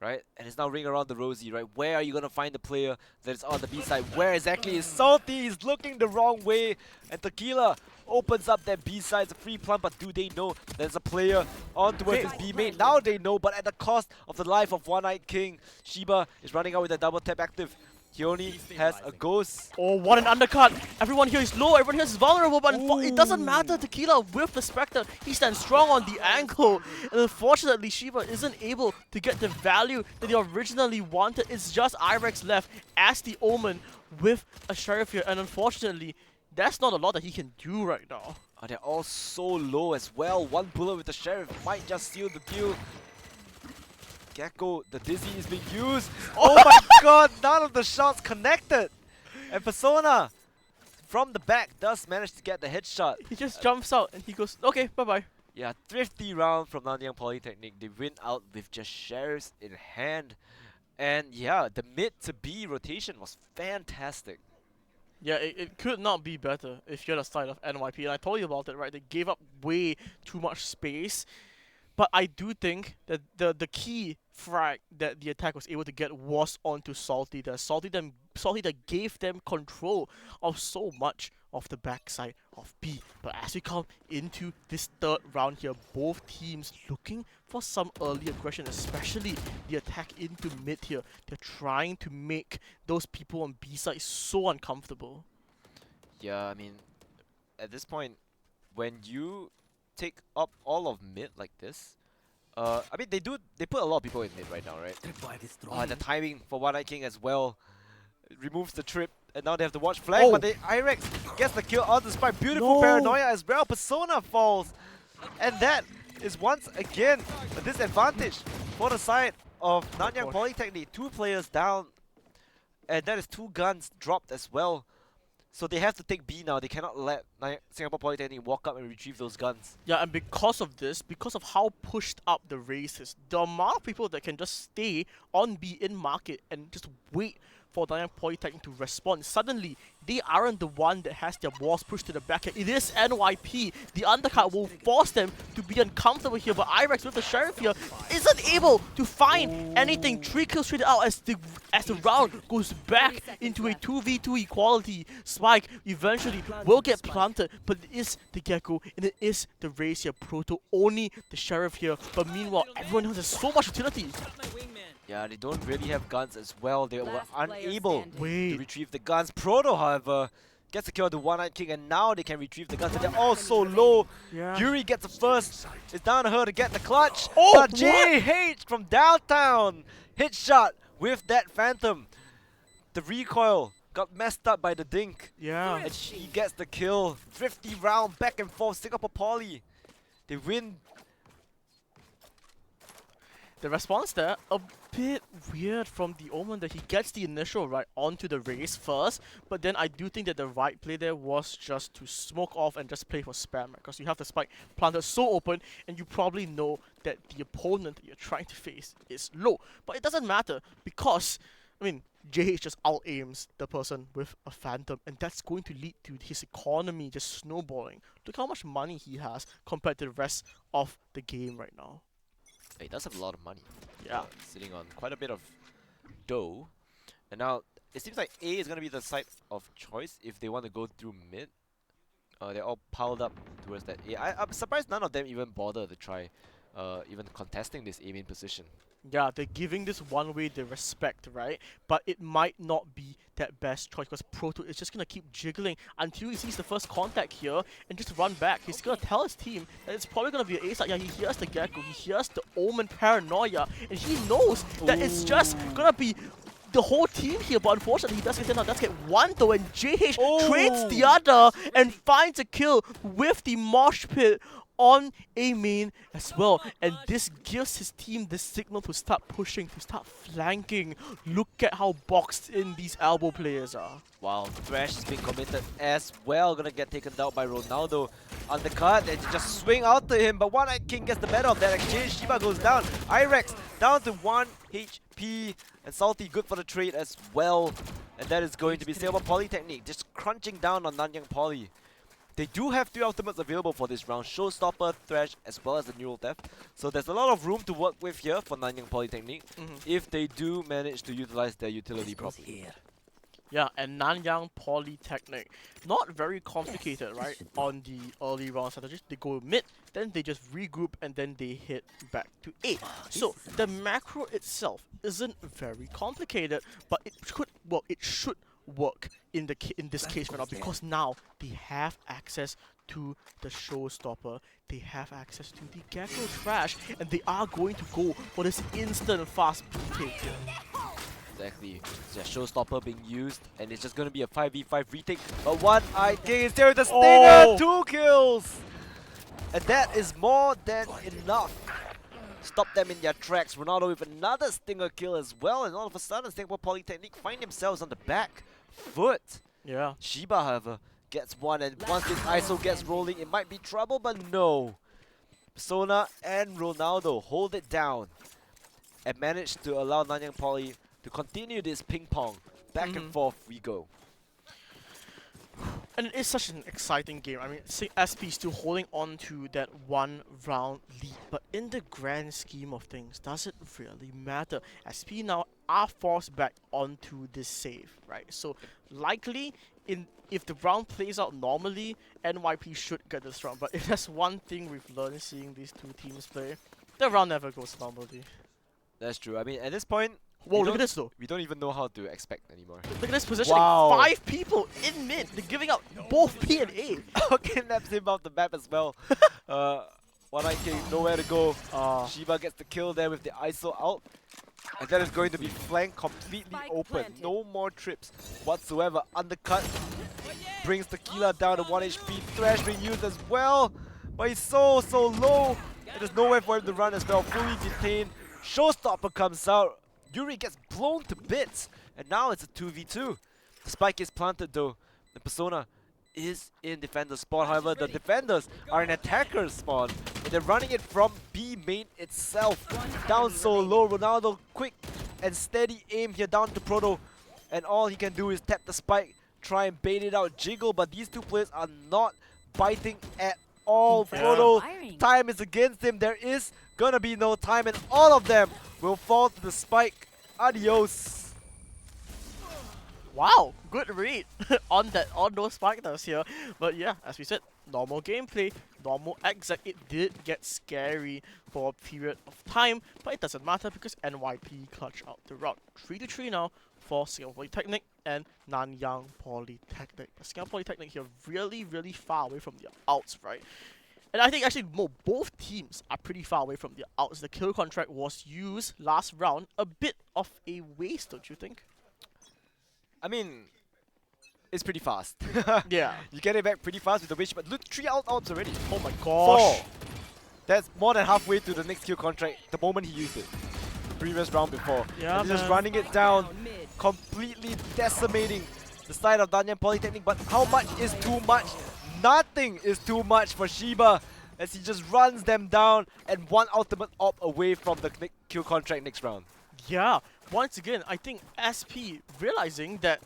Right? And it's now ring around the rosy, right? Where are you gonna find the player that is on the B side? Where exactly is Salty? He's looking the wrong way. And Tequila opens up that B side. It's a free plant, but do they know there's a player on towards his B main? Now they know, but at the cost of the life of One-Eyed King. Shiba is running out with a double tap active. He only has a ghost. Oh, what an undercut! Everyone here is low, everyone here is vulnerable, but it doesn't matter. Tequila with the Spectre, he stands strong on the angle. And unfortunately, Shiva isn't able to get the value that he originally wanted. It's just Irex left as the Omen with a Sheriff here. And unfortunately, that's not a lot that he can do right now. Oh, they're all so low as well. One bullet with the Sheriff might just seal the deal. Gecko, the Dizzy is being used. Oh my god, none of the shots connected. And Persona, from the back, does manage to get the headshot. He just jumps out and he goes, okay, bye-bye. Yeah, thrifty round from Nanyang Polytechnic. They win out with just Sheriffs in hand. And yeah, the mid to B rotation was fantastic. Yeah, it could not be better if you're the side of NYP. And I told you about it, right? They gave up way too much space. But I do think that the key frag that the attack was able to get was onto Salty. Salty that gave them control of so much of the backside of B. But as we come into this third round here, both teams looking for some early aggression, especially the attack into mid here. They're trying to make those people on B side so uncomfortable. Yeah, I mean, at this point, when you take up all of mid like this, I mean they put a lot of people in mid right now, right? The timing for One-Eyed King as well removes the trip, and now they have to watch flag, but Irex gets the kill on the spike. Beautiful paranoia as well. Persona falls, and that is once again a disadvantage for the side of Nanyang Polytechnic. 2 players down, and that is 2 guns dropped as well. So they have to take B now. They cannot let Singapore Polytechnic walk up and retrieve those guns. Yeah, and because of this, because of how pushed up the race is, the amount of people that can just stay on B in market and just wait for Nanyang Polytechnic to respond. Suddenly, they aren't the one that has their walls pushed to the back. It is NYP. The undercut will force them to be uncomfortable here, but Irex with the Sheriff here isn't able to find anything. 3 kills straight out as the round goes back into a 2v2 equality. Spike eventually will get planted, but it is the Gecko and it is the Raze here. Proto only the Sheriff here, but meanwhile everyone else has so much utility. Yeah, they don't really have guns as well. They were unable to Wait. retrieve the guns. Proto, however, gets the kill on the One-Eyed King, and now they can retrieve the guns, but they're all so low. Yeah. Yuri gets the first. It's down to her to get the clutch. Oh, but JH from downtown hit shot with that Phantom. The recoil got messed up by the dink. Yeah. And she gets the kill. 50 round, back and forth, Singapore Poly. They win. The response there, a bit weird from the Omen that he gets the initial right onto the race first, but then I do think that the right play there was just to smoke off and just play for spam, right? Because you have the spike planted so open, and you probably know that the opponent that you're trying to face is low. But it doesn't matter because, I mean, JH just out-aims the person with a Phantom, and that's going to lead to his economy just snowballing. Look how much money he has compared to the rest of the game right now. He does have a lot of money. Yeah. Sitting on quite a bit of dough. And now, it seems like A is going to be the site of choice if they want to go through mid. They're all piled up towards that A. I'm surprised none of them even bother to try even contesting this A main position. Yeah, they're giving this one way the respect, right? But it might not be that best choice because Proto is just gonna keep jiggling until he sees the first contact here and just run back. He's gonna tell his team that it's probably gonna be an A side. Yeah, he hears the Gecko, he hears the Omen paranoia, and he knows that it's just gonna be the whole team here, but unfortunately he does get one though, and JH trades the other and finds a kill with the mosh pit on A main as well, and this gives his team the signal to start pushing, to start flanking. Look at how boxed in these elbow players are. Wow, Thresh has been committed as well, gonna get taken down by Ronaldo. Undercut, and just swing out to him, but One Eye King gets the better of that exchange. Shiba goes down, Irex down to 1 HP, and Salty good for the trade as well. And that is going to be Singapore Polytechnic, just crunching down on Nanyang Poly. They do have 3 ultimates available for this round, Showstopper, Thresh, as well as the Neural Theft. So there's a lot of room to work with here for Nanyang Polytechnic if they do manage to utilize their utility properly. Yeah, and Nanyang Polytechnic, not very complicated, right? On the early round strategies, they go mid, then they just regroup, and then they hit back to A. So the macro itself isn't very complicated, but it could work. It should work in this case right now, because now they have access to the Showstopper, they have access to the Gecko Trash, and they are going to go for this instant fast retake here. Exactly. So yeah, Showstopper being used, and it's just going to be a 5v5 retake. But One Eye King is there with the Stinger! 2 kills! And that is more than enough. Stop them in their tracks. Ronaldo with another Stinger kill as well, and all of a sudden Singapore Polytechnic find themselves on the back foot. Yeah. Shiba, however, gets one, and once this ISO gets rolling, it might be trouble, but no. Persona and Ronaldo hold it down and manage to allow Nanyang Poly to continue this ping pong. Back and forth we go. And it is such an exciting game. I mean, SP still holding on to that 1 round lead, but in the grand scheme of things, does it really matter? SP now are forced back onto this save, right? So likely, if the round plays out normally, NYP should get this round. But if there's one thing we've learned seeing these two teams play, the round never goes normally. That's true. I mean, at this point, whoa, look at this though. We don't even know how to expect anymore. Look at this positioning. Wow. 5 people in mid. They're giving out both P and A. Kidnaps him off the map as well. One Eye King, nowhere to go. Shiba gets the kill there with the ISO out. And that is going to be flanked completely open. No more trips whatsoever. Undercut brings Tequila down to 1 HP. Thresh being used as well. But he's so low. And there's nowhere for him to run as well. Fully detained. Showstopper comes out. Yuri gets blown to bits. And now it's a 2v2. The spike is planted though. The Persona is in defender spawn. However, the defenders are in attacker spawn. And they're running it from B main itself. Down so low. Ronaldo quick and steady aim here down to Proto. And all he can do is tap the spike, try and bait it out, jiggle. But these two players are not biting at all. Proto, time is against him. There is gonna be no time, and all of them will fall to the spike. Adios. Wow, good read on those fighters here. But yeah, as we said, normal gameplay, normal exec. It did get scary for a period of time, but it doesn't matter because NYP clutch out the round. 3-3 now for Singapore Polytechnic and Nanyang Polytechnic. Singapore Polytechnic here really far away from the outs, right? And I think actually both teams are pretty far away from the outs. The kill contract was used last round. A bit of a waste, don't you think? I mean, is pretty fast. Yeah. You get it back pretty fast with the wish, but look, 3 outs already. Oh my gosh. 4. That's more than halfway to the next kill contract the moment he used it. The previous round before. Yeah, and he's just man. running it down, completely decimating the side of Danyan Polytechnic. But how much is too much? Nothing is too much for Shiba as he just runs them down and one ultimate op away from the kill contract next round. Yeah. Once again, I think SP realizing that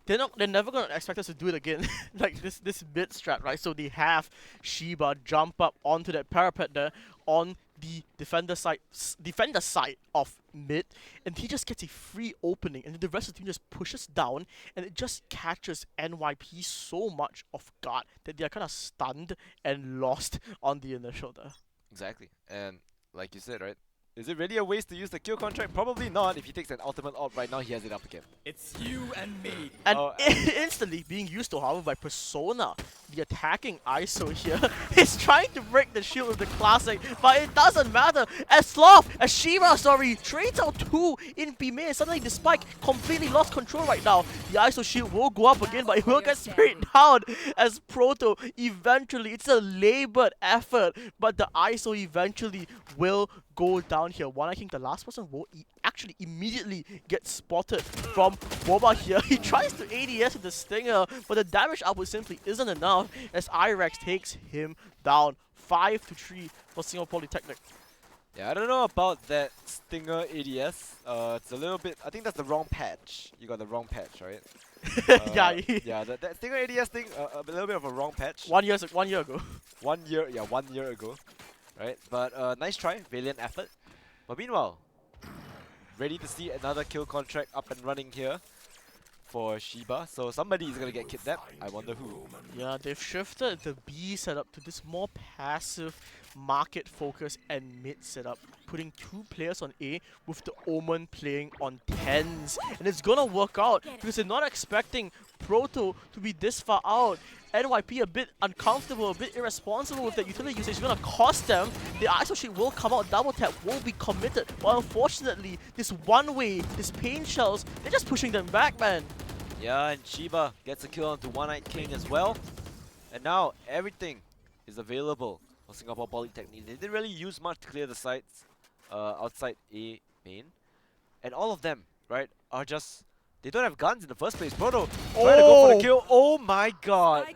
they're never gonna expect us to do it again. Like this mid strat, right? So they have Shiba jump up onto that parapet there on the defender side of mid, and he just gets a free opening, and then the rest of the team just pushes down, and it just catches NYP so much off guard that they are kind of stunned and lost on the initial there. Exactly. And like you said, right? Is it really a waste to use the kill contract? Probably not. If he takes an ultimate op right now, he has it up again. It's you and me. And Oh, instantly being used to, however, by Persona, the attacking ISO here, is trying to break the shield with the classic, but it doesn't matter. As Shiba, trades out 2 in B main. Suddenly the Spike completely lost control right now. The ISO shield will go up again, but it will get sprayed down as Proto eventually, it's a labored effort, but the ISO eventually will go down here. One, I think the last person will actually immediately get spotted from Boba here. He tries to ADS with the Stinger, but the damage output simply isn't enough as Irex takes him down. 5-3 for Singapore Polytechnic. yeah, I don't know about that Stinger ADS. It's a little bit. I think that's the wrong patch. You got the wrong patch, right? Yeah, Yeah. That Stinger ADS thing, a little bit of a wrong patch. 1 year ago. 1 year, yeah, 1 year ago, right? But nice try, valiant effort. But meanwhile, ready to see another kill contract up and running here for Shiba. So somebody is gonna get kidnapped. I wonder who. Yeah, they've shifted the B setup to this more passive market focus and mid setup, putting 2 players on A with the Omen playing on 10s. And it's gonna work out because they're not expecting Proto to be this far out. NYP a bit uncomfortable, a bit irresponsible with that utility usage. It's gonna cost them. The ISO sheet will come out, double tap will be committed. But unfortunately, this one way, this pain shells, they're just pushing them back, man. Yeah, and Shiba gets a kill onto One-Eyed King as well. And now everything is available for Singapore Polytechnic. They didn't really use much to clear the sites outside A main. And all of them, right, are just... They don't have guns in the first place. Proto trying to go for the kill. Oh my god.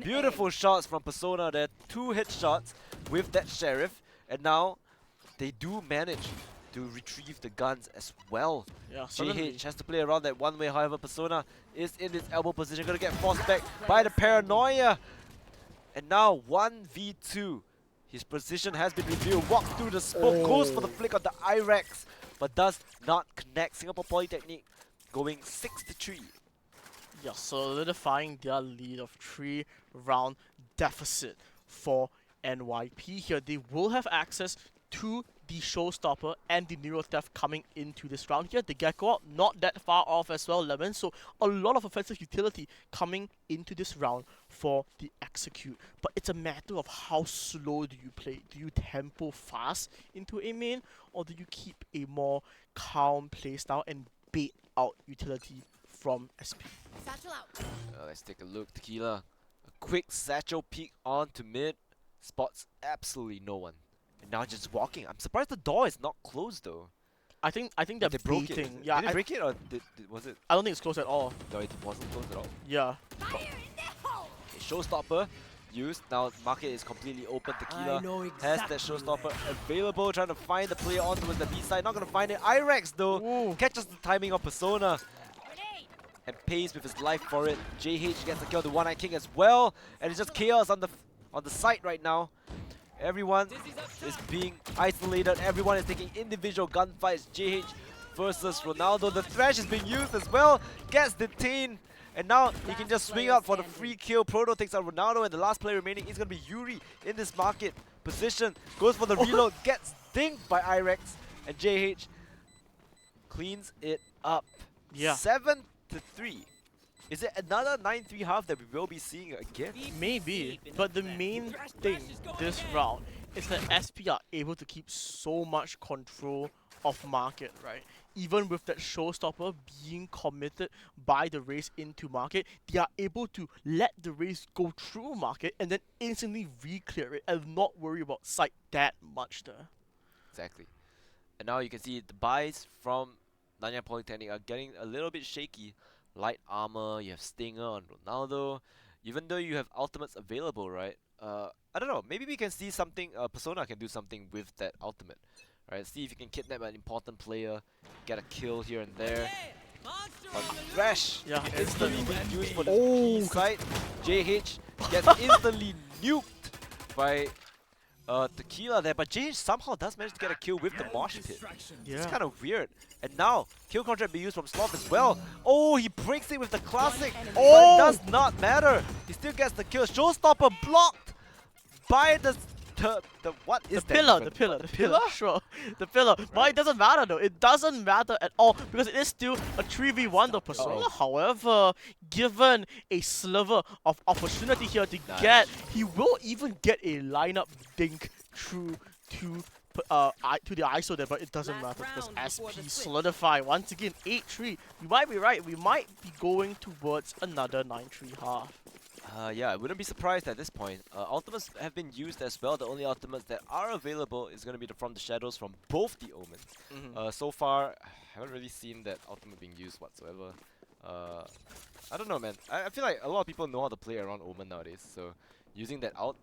Beautiful shots from Persona there. 2 headshots with that Sheriff. And now they do manage to retrieve the guns as well. Yeah, suddenly. JH has to play around that one way. However, Persona is in this elbow position. Gonna get forced back by the Paranoia. And now 1v2. His position has been revealed. Walks through the smoke. Goes for the flick of the Irex. But does not connect. Singapore Polytechnic going 6-3. Yeah, solidifying their lead of 3-round deficit for NYP here. They will have access to the Showstopper and the Neuro Theft coming into this round here. The Gecko out, not that far off as well, Lemon. So a lot of offensive utility coming into this round for the Execute. But it's a matter of how slow do you play. Do you tempo fast into a main, or do you keep a more calm playstyle and bait out utility from SP? Let's take a look. Tequila. A quick satchel peek onto mid. Spots absolutely no one. And now just walking. I'm surprised the door is not closed though. I think they're They broke it. baiting. Yeah, Did they break it or was it? I don't think it's close at all. No, it wasn't closed at all. Yeah. Okay, Showstopper used. Now market is completely open. Tequila has that Showstopper available. Trying to find the player onto the B side. Not gonna find it. Irex though catches the timing of Persona and pays with his life for it. JH gets the kill to One-Eyed King as well, and it's just chaos on the site right now. Everyone is being isolated. Everyone is taking individual gunfights. JH versus Ronaldo. The Thresh is being used as well. Gets detained. And now he can just swing out for the free kill. Proto takes out Ronaldo, and the last player remaining is going to be Yuri in this market position. Goes for the reload. Gets dinged by Irex. And JH cleans it up. Yeah. 7-3. Is it another 9-3 half that we will be seeing again? Maybe, but the main thing this round is that SP are able to keep so much control of market, right? Even with that showstopper being committed by the race into market, they are able to let the race go through market and then instantly re-clear it and not worry about sight that much there. Exactly. And now you can see the buys from Nanyang Polytechnic are getting a little bit shaky. Light armor, you have Stinger on Ronaldo. Even though you have ultimates available, right? I don't know. Maybe we can see something. Persona can do something with that ultimate, right? See if you can kidnap an important player, get a kill here and there. But Thresh, Yeah, instantly being used for the Oh, key side. JH gets instantly nuked by Tequila there, but JH somehow does manage to get a kill with the mosh pit. It's kind of weird. And now, kill contract being used from Sloth as well. Oh, he breaks it with the classic. Oh, but it does not matter. He still gets the kill. Showstopper blocked by the what is the that pillar, even? the pillar, The the pillar, sure, the pillar. But it doesn't matter though. It doesn't matter at all because it is still a 3v1 though. Persona, however, given a sliver of opportunity here to get, he will even get a lineup dink through to the ISO there, but it doesn't matter because SP solidify once again 8-3. You might be right. We might be going towards another 9-3 half. Yeah, I wouldn't be surprised at this point. Ultimates have been used as well. The only ultimates that are available is going to be From the Shadows from both the Omens. So far, I haven't really seen that ultimate being used whatsoever. I don't know, man. I feel like a lot of people know how to play around Omen nowadays, so using that out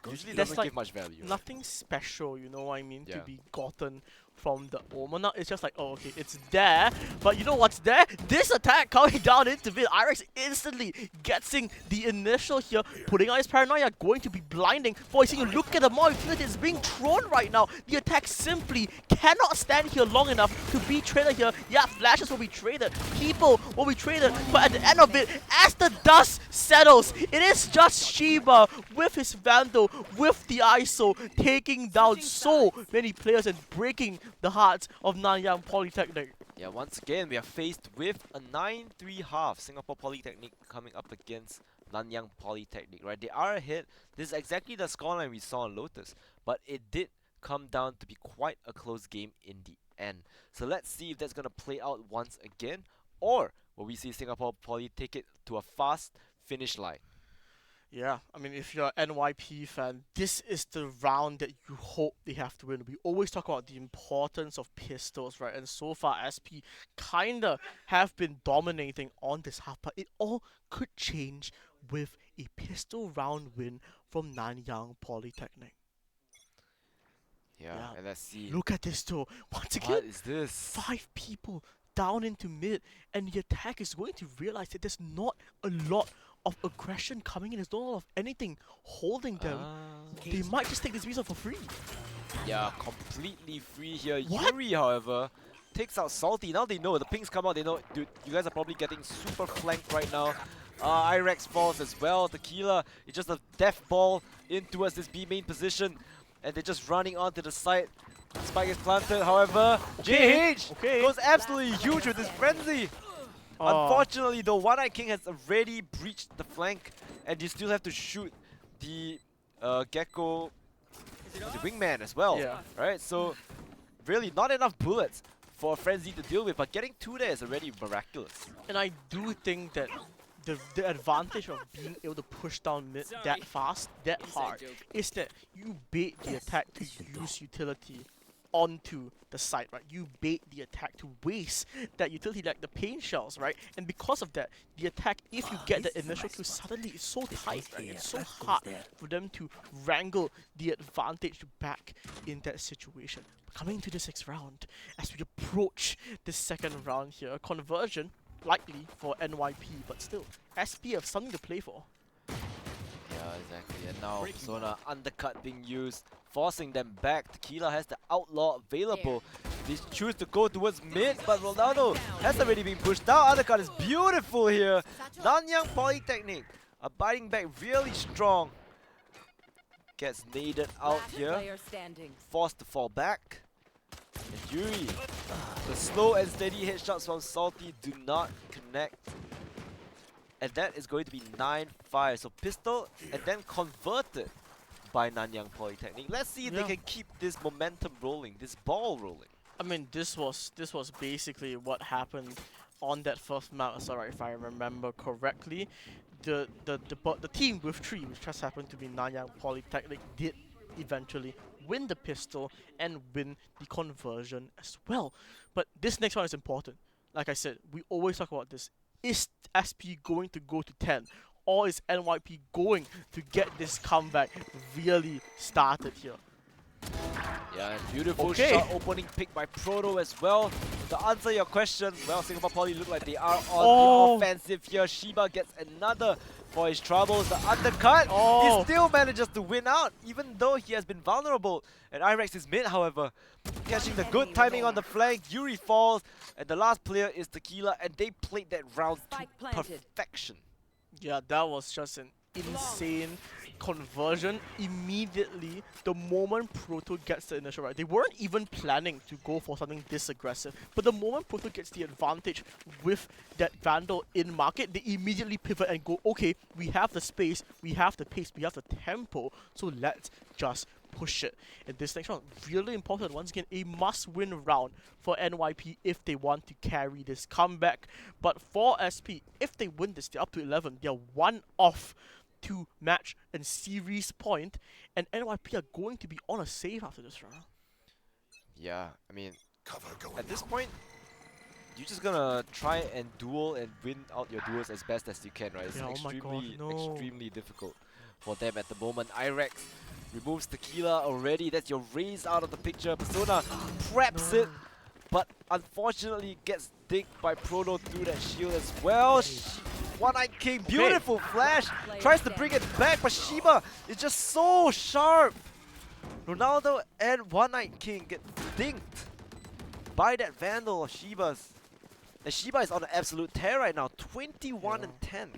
usually doesn't like give much value. Right? Nothing special, you know what I mean, Yeah. to be gotten from the Omen. It's just like, oh, okay, it's there, but you know what's there? This attack coming down into mid. Irex instantly getting the initial here, putting on his paranoia, going to be blinding. Boys, you look at the more utility is being thrown right now. The attack simply cannot stand here long enough to be traded here. Yeah, flashes will be traded, people will be traded, but at the end of it, as the dust settles, it is just Shiba with his Vandal, with the ISO, taking down so many players and breaking the hearts of Nanyang Polytechnic. Yeah, once again, we are faced with a 9-3 half. Singapore Polytechnic coming up against Nanyang Polytechnic, right? They are ahead. This is exactly the scoreline we saw on Lotus, but it did come down to be quite a close game in the end. So let's see if that's going to play out once again, or will we see Singapore Poly take it to a fast finish line? Yeah, I mean, if you're an NYP fan, this is the round that you hope they have to win. We always talk about the importance of pistols, right? And so far, SP kinda have been dominating on this half, but it all could change with a pistol round win from Nanyang Polytechnic. Yeah, and let's see. Look at this though. Once again, What is this? 5 people down into mid, and the attack is going to realize that there's not a lot of aggression coming in. There's not a lot of anything holding them. They might just take this visa for free. Yeah, completely free here. What? Yuri, however, takes out Salty. Now they know. The pings come out. They know, dude, you guys are probably getting super flanked right now. Irex falls as well. Tequila is just a death ball in towards this B main position. And they're just running onto the site. Spike is planted, however. JH goes absolutely huge with this frenzy. Unfortunately, though, One Eye King has already breached the flank, and you still have to shoot the Gecko, the wingman as well. Yeah. Right? So, really, not enough bullets for a frenzy to deal with, but getting 2 there is already miraculous. And I do think that the advantage of being able to push down mid that fast, that hard, is that you bait the attack to use utility onto the site, right? You bait the attack to waste that utility like the pain shells, right? And because of that, the attack, if you get the initial kill, suddenly it's so tight, right? It's so hard for them to wrangle the advantage back in that situation. Coming into the 6th round, as we approach the 2nd round here, conversion likely for NYP, but still, SP have something to play for. Yeah, exactly. And now Persona undercut being used, forcing them back. Tequila has the outlaw available. They choose to go towards mid, but Ronaldo has already been pushed down. Undercut is beautiful here. Nanyang Polytechnic are biting back really strong. Gets naded out here. Forced to fall back. And Yuri, the slow and steady headshots from Salty do not connect. And that is going to be 9-5. So pistol and then converted by Nanyang Polytechnic. Let's see if they can keep this momentum rolling, this ball rolling. I mean, this was basically what happened on that first map. Sorry, if I remember correctly, the team with 3, which just happened to be Nanyang Polytechnic, did eventually win the pistol and win the conversion as well. But this next one is important. Like I said, we always talk about this. Is SP going to go to 10? Or is NYP going to get this comeback really started here? Yeah, and beautiful Okay. shot opening pick by Proto as well. To answer your question, well, Singapore Poly look like they are on Oh. the offensive here. Shiba gets another for his troubles. The undercut, Oh. he still manages to win out, even though he has been vulnerable. And Irex is mid, however, catching the good timing on the flank. Yuri falls, and the last player is Tequila, and they played that round to perfection. Yeah, that was just an insane conversion immediately the moment Proto gets the initial right. They weren't even planning to go for something this aggressive, but the moment Proto gets the advantage with that Vandal in market, they immediately pivot and go, okay, we have the space, we have the pace, we have the tempo, so let's just push it. And this next round, really important. Once again, a must-win round for NYP if they want to carry this comeback. But for SP, if they win this, they're up to 11. They're 1 off to match and series point, and NYP are going to be on a save after this round. Yeah, I mean, at this point, you're just gonna try and duel and win out your duels as best as you can, right? It's Yeah, oh my God, no. extremely difficult for them at the moment. Irex removes Tequila already. That's your raise out of the picture. Persona preps it, but unfortunately gets digged by Proto through that shield as well. One-Eyed King, beautiful flash, tries to bring it back, but Shiba is just so sharp. Ronaldo and One-Eyed King get dinged by that Vandal of Shiba's. And Shiba is on an absolute tear right now, 21 and 10.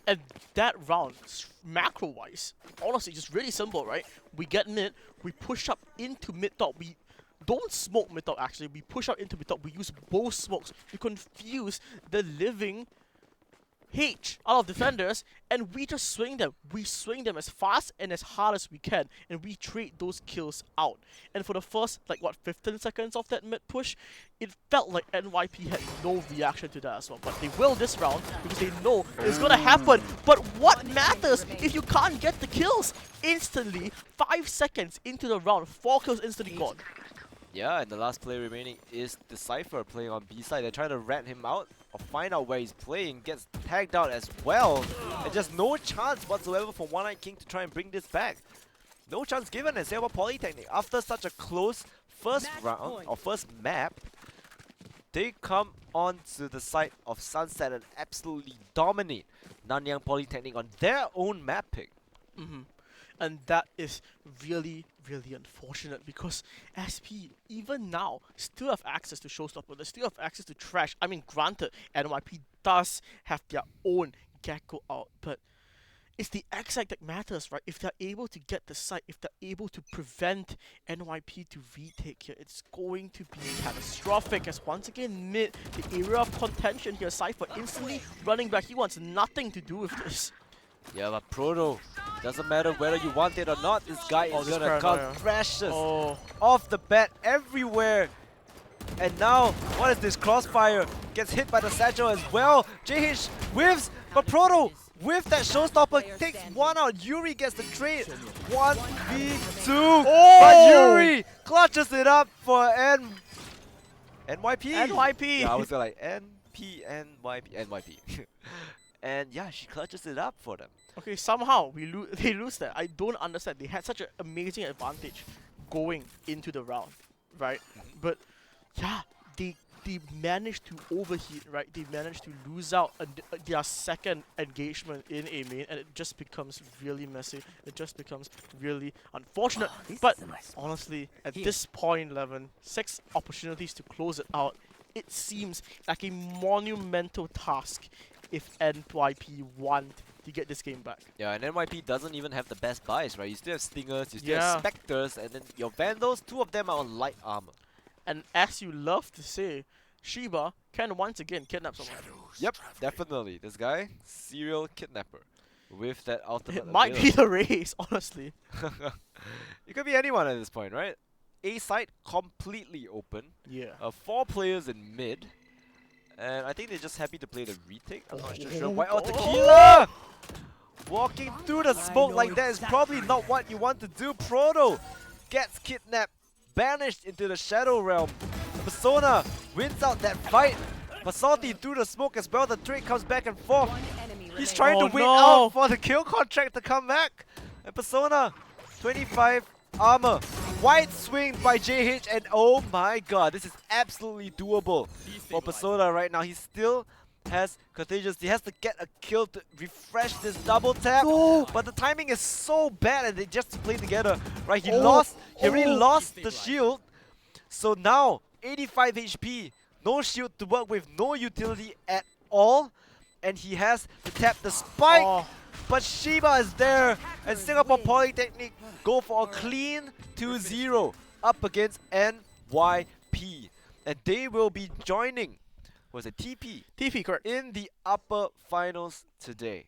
And that round, macro-wise, honestly, just really simple, right? We get mid, we push up into mid-top, we don't smoke mid-top actually, we push out into mid-top, we use both smokes to confuse the living H out of defenders, and we just swing them. We swing them as fast and as hard as we can, and we trade those kills out. And for the first, 15 seconds of that mid push, it felt like NYP had no reaction to that as well. But they will this round because they know it's gonna happen. But what matters if you can't get the kills? Instantly, 5 seconds into the round, 4 kills instantly gone. Yeah, and the last player remaining is the Cypher playing on B side. They're trying to rat him out or find out where he's playing. Gets tagged out as well. And just no chance whatsoever for One-Eyed King to try and bring this back. No chance given at Singapore Polytechnic. After such a close first round or first map, they come on to the side of Sunset and absolutely dominate Nanyang Polytechnic on their own map pick. And that is really, really unfortunate because SP, even now, still have access to Showstopper. They still have access to Trash. I mean, granted, NYP does have their own Gecko out, but it's the exact that matters, right? If they're able to get the site, if they're able to prevent NYP to retake here, it's going to be catastrophic. As once again, mid, the area of contention here, Cypher instantly running back. He wants nothing to do with this. Yeah, but Proto, doesn't matter whether you want it or not, this guy is gonna come crashes off the bat everywhere. And now, what is this? Crossfire gets hit by the satchel as well. JH whiffs, but Proto with that showstopper takes one out. Yuri gets the trade. 1v2. But Yuri clutches it up for NYP. NYP. Yeah, I was like NYP. And yeah, she clutches it up for them. Okay, somehow they lose that. I don't understand. They had such an amazing advantage going into the round, right? But yeah, they managed to overheat, right? They managed to lose out their second engagement in a main, and it just becomes really messy. It just becomes really unfortunate. But honestly, at this point, 11, 6 opportunities to close it out. It seems like a monumental task if NYP want to get this game back. Yeah, and NYP doesn't even have the best buys, right? You still have Stingers, you still have Spectres, and then your Vandals, 2 of them are on light armor. And as you love to say, Shiba can once again kidnap someone. Yep, definitely. This guy, serial kidnapper. With that ultimate It might be the race, honestly. It could be anyone at this point, right? A side completely open. Yeah. 4 players in mid. And I think they're just happy to play the retake. I'm not sure. Oh, Why? Oh, oh. Tequila! Walking through the smoke like that is probably not what you want to do. Proto gets kidnapped, banished into the Shadow Realm. Persona wins out that fight. But Salty through the smoke as well. The trade comes back and forth. He's trying to wait out for the kill contract to come back. And Persona, 25 armor. Wide swing by JH, and oh my god, this is absolutely doable for Persona right now. He still has Contagious. He has to get a kill to refresh this double tap. But the timing is so bad and they just play together. Right, he already lost the shield. So now, 85 HP, no shield to work with, no utility at all. And he has to tap the spike. But Shiba is there, and Singapore Polytechnic go for a clean 2-0 up against NYP. And they will be joining, was it TP? TP, correct. In the upper finals today.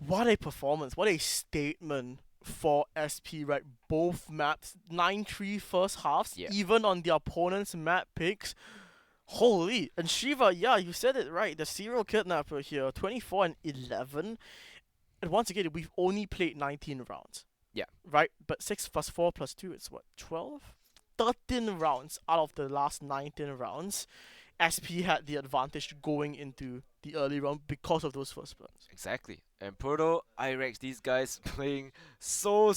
What a performance, what a statement for SP, right? Both maps, 9-3 first halves, even on the opponent's map picks. Holy, and Shiva, yeah, you said it right, the serial kidnapper here, 24 and 11. And once again, we've only played 19 rounds. Yeah. Right? But 6 plus 4 plus 2, it's what, 12? 13 rounds out of the last 19 rounds. SP had the advantage going into the early round because of those first burns. Exactly. And Proto, Irex, these guys playing so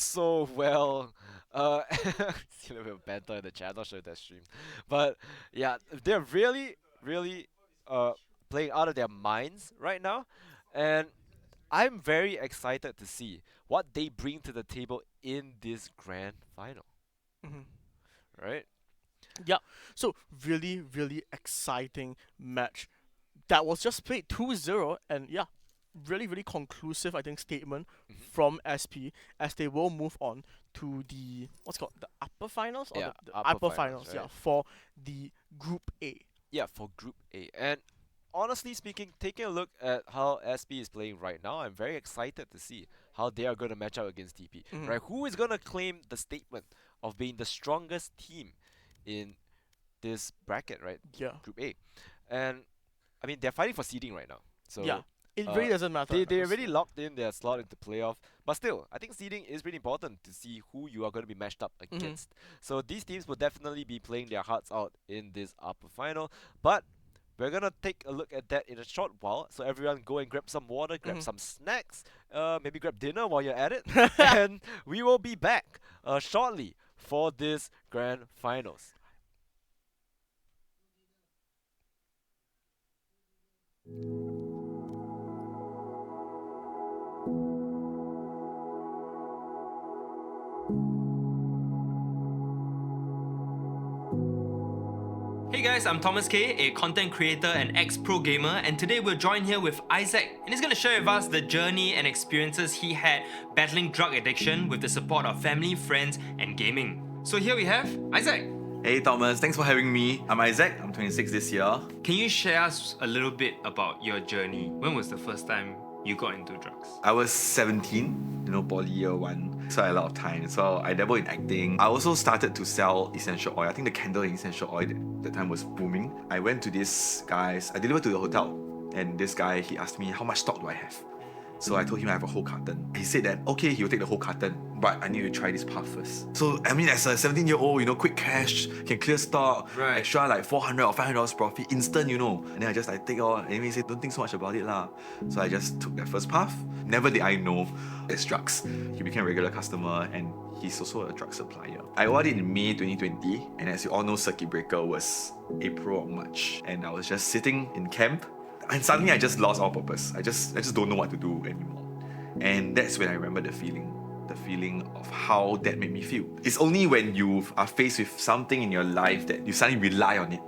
well. See a little bit of banter in the chat, not sure if that's streamed. But yeah, they're really playing out of their minds right now. And I'm very excited to see what they bring to the table in this grand final. Right? Yeah, so really exciting match that was just played 2-0, and yeah, really conclusive, I think, statement from SP as they will move on to the, what's called, the upper finals? Or the upper finals, right? yeah, for the Group A. Yeah, for Group A. And honestly speaking, taking a look at how SP is playing right now, I'm very excited to see how they are going to match up against TP. Right? Who is going to claim the statement of being the strongest team in this bracket, right? Yeah. Group A. And I mean, they're fighting for seeding right now. So yeah, it really doesn't matter. They already locked in their slot into playoff. But still, I think seeding is really important to see who you are going to be matched up against. So these teams will definitely be playing their hearts out in this upper final. But we're going to take a look at that in a short while. So everyone go and grab some water, grab some snacks, maybe grab dinner while you're at it. And we will be back shortly for this grand finals. Hey guys, I'm Thomas K, a content creator and ex-pro gamer, and today we're joined here with Isaac, and he's going to share with us the journey and experiences he had battling drug addiction with the support of family, friends, and gaming. So here we have Isaac. Hey Thomas, thanks for having me. I'm Isaac, I'm 26 this year. Can you share us a little bit about your journey? When was the first time you got into drugs? I was 17, poly year 1, so I had a lot of time. So I dabbled in acting. I also started to sell essential oil. I think the candle essential oil that time was booming. I went to this guy's, I delivered to the hotel, and this guy, he asked me, how much stock do I have? So I told him I have a whole carton. He said that, okay, he'll take the whole carton, but I need to try this puff first. So, I mean, as a 17-year-old, quick cash, can clear stock, extra like $400 or $500 profit, instant, And then I just take all, and he said, don't think so much about it lah. So I just took that first puff. Never did I know it's drugs. He became a regular customer, and he's also a drug supplier. I bought it in May 2020, and as you all know, circuit breaker was April or March, and I was just sitting in camp. And suddenly I just lost all purpose. I just don't know what to do anymore. And that's when I remember the feeling of how that made me feel. It's only when you are faced with something in your life that you suddenly rely on it.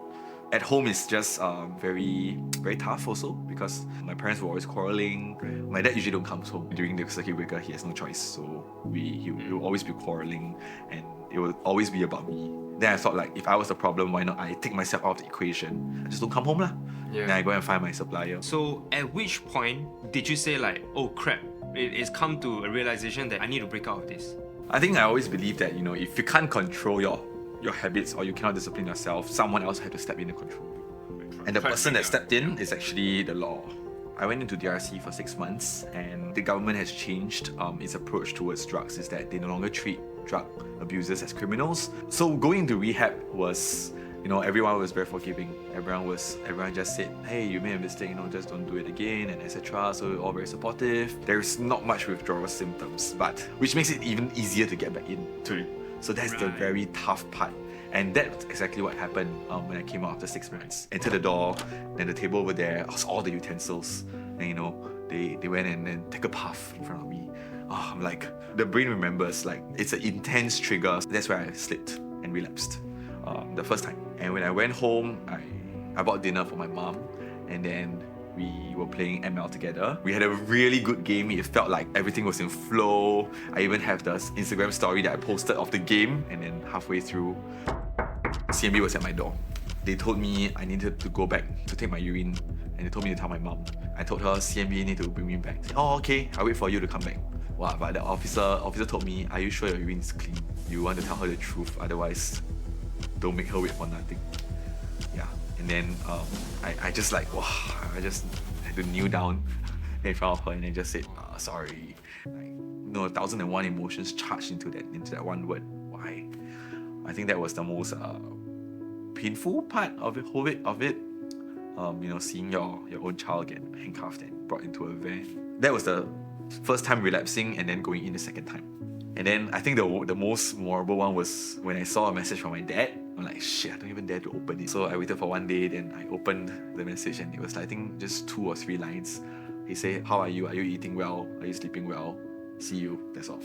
At home it's just very tough also, because my parents were always quarreling. My dad usually don't come home during the circuit breaker. He has no choice, so he will always be quarreling, and it will always be about me. Then I thought, if I was the problem, why not I take myself out of the equation? I just don't come home lah. Then I go and find my supplier. So at which point did you say oh crap, it's come to a realization that I need to break out of this? I think I always believe that, if you can't control your your habits or you cannot discipline yourself, someone else had to step in and control you. And the person that stepped in is actually the law. I went into DRC for 6 months, and the government has changed its approach towards drugs, is that they no longer treat drug abusers as criminals. So going into rehab was, everyone was very forgiving. Everyone just said, hey, you made a mistake, just don't do it again, and etc. So we're all very supportive. There's not much withdrawal symptoms, but which makes it even easier to get back into it. So that's the very tough part. And that's exactly what happened when I came out after 6 months. Entered the door, then the table over there was all the utensils. And they went and then take a puff in front of me. Oh, I'm like, the brain remembers, like, it's an intense trigger. That's where I slipped and relapsed the first time. And when I went home, I bought dinner for my mom, and then we were playing ML together. We had a really good game. It felt like everything was in flow. I even have the Instagram story that I posted of the game, and then halfway through, CMB was at my door. They told me I needed to go back to take my urine, and they told me to tell my mom. I told her CMB need to bring me back. Oh, okay, I'll wait for you to come back. Wow, but the officer told me, are you sure your urine is clean? You want to tell her the truth, otherwise don't make her wait for nothing. Yeah, and then I just like, wow, I just had to kneel down in front of her and then just said, sorry. 1,001 emotions charged into that one word. Why? I think that was the most painful part of it. Seeing your own child get handcuffed and brought into a van. That was the first time relapsing, and then going in the second time. And then I think the most memorable one was when I saw a message from my dad. I'm like, shit, I don't even dare to open it. So I waited for one day, then I opened the message, and it was, I think, just 2 or 3 lines. He said, how are you? Are you eating well? Are you sleeping well? See you. That's all.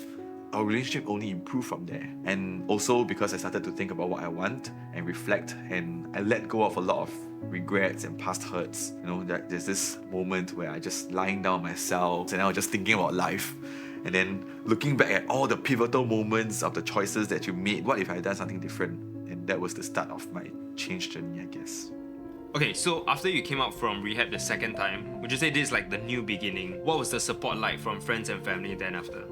Our relationship only improved from there. And also because I started to think about what I want and reflect, and I let go of a lot of regrets and past hurts. That there's this moment where I just lying down myself and I was just thinking about life. And then looking back at all the pivotal moments of the choices that you made, what if I had done something different? And that was the start of my change journey, I guess. Okay, so after you came out from rehab the second time, would you say this is like the new beginning? What was the support like from friends and family then after?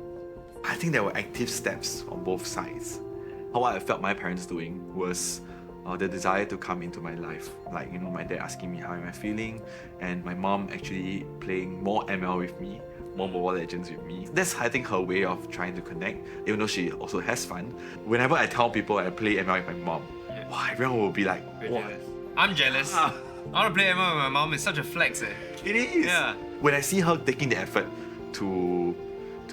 I think there were active steps on both sides. What I felt my parents doing was the desire to come into my life. Like, my dad asking me how am I feeling, and my mom actually playing more ML with me, more Mobile Legends with me. That's, I think, her way of trying to connect, even though she also has fun. Whenever I tell people I play ML with my mom, everyone will be like, what? I'm jealous. I want to play ML with my mom. It's such a flex. It is. Yeah. When I see her taking the effort to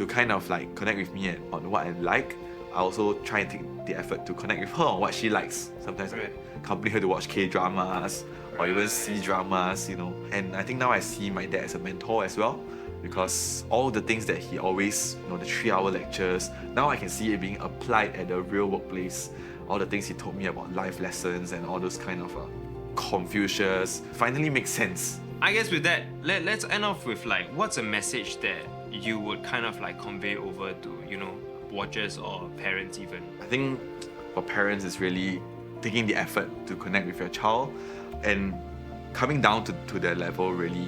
kind of like connect with me on what I like, I also try and take the effort to connect with her on what she likes. Sometimes I accompany her to watch K-dramas or even C-dramas, And I think now I see my dad as a mentor as well, because all the things that he always, the 3-hour lectures, now I can see it being applied at the real workplace. All the things he told me about life lessons and all those kind of Confucius finally makes sense. I guess with that, let's end off with what's a message that you would kind of convey over to, watchers or parents even? I think for parents, it's really taking the effort to connect with your child, and coming down to their level really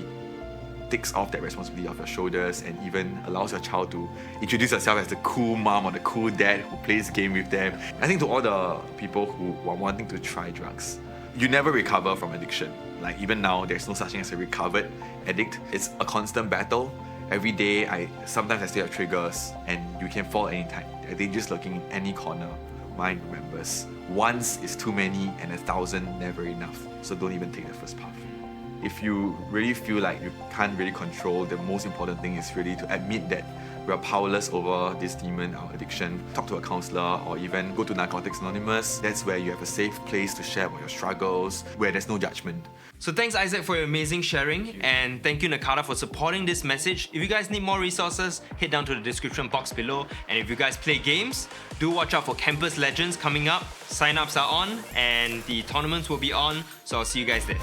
takes off that responsibility off your shoulders, and even allows your child to introduce yourself as the cool mom or the cool dad who plays game with them. I think to all the people who are wanting to try drugs, you never recover from addiction. Even now, there's no such thing as a recovered addict. It's a constant battle. Every day, sometimes I still have triggers, and you can fall anytime. They're just looking in any corner. Mind remembers, once is too many, and 1,000 never enough. So don't even take the first path. If you really feel like you can't really control, the most important thing is really to admit that we are powerless over this demon, our addiction. Talk to a counselor or even go to Narcotics Anonymous. That's where you have a safe place to share about your struggles, where there's no judgment. So thanks, Isaac, for your amazing sharing, and thank you, Nakata, for supporting this message. If you guys need more resources, head down to the description box below. And if you guys play games, do watch out for Campus Legends coming up. Sign-ups are on, and the tournaments will be on, so I'll see you guys there.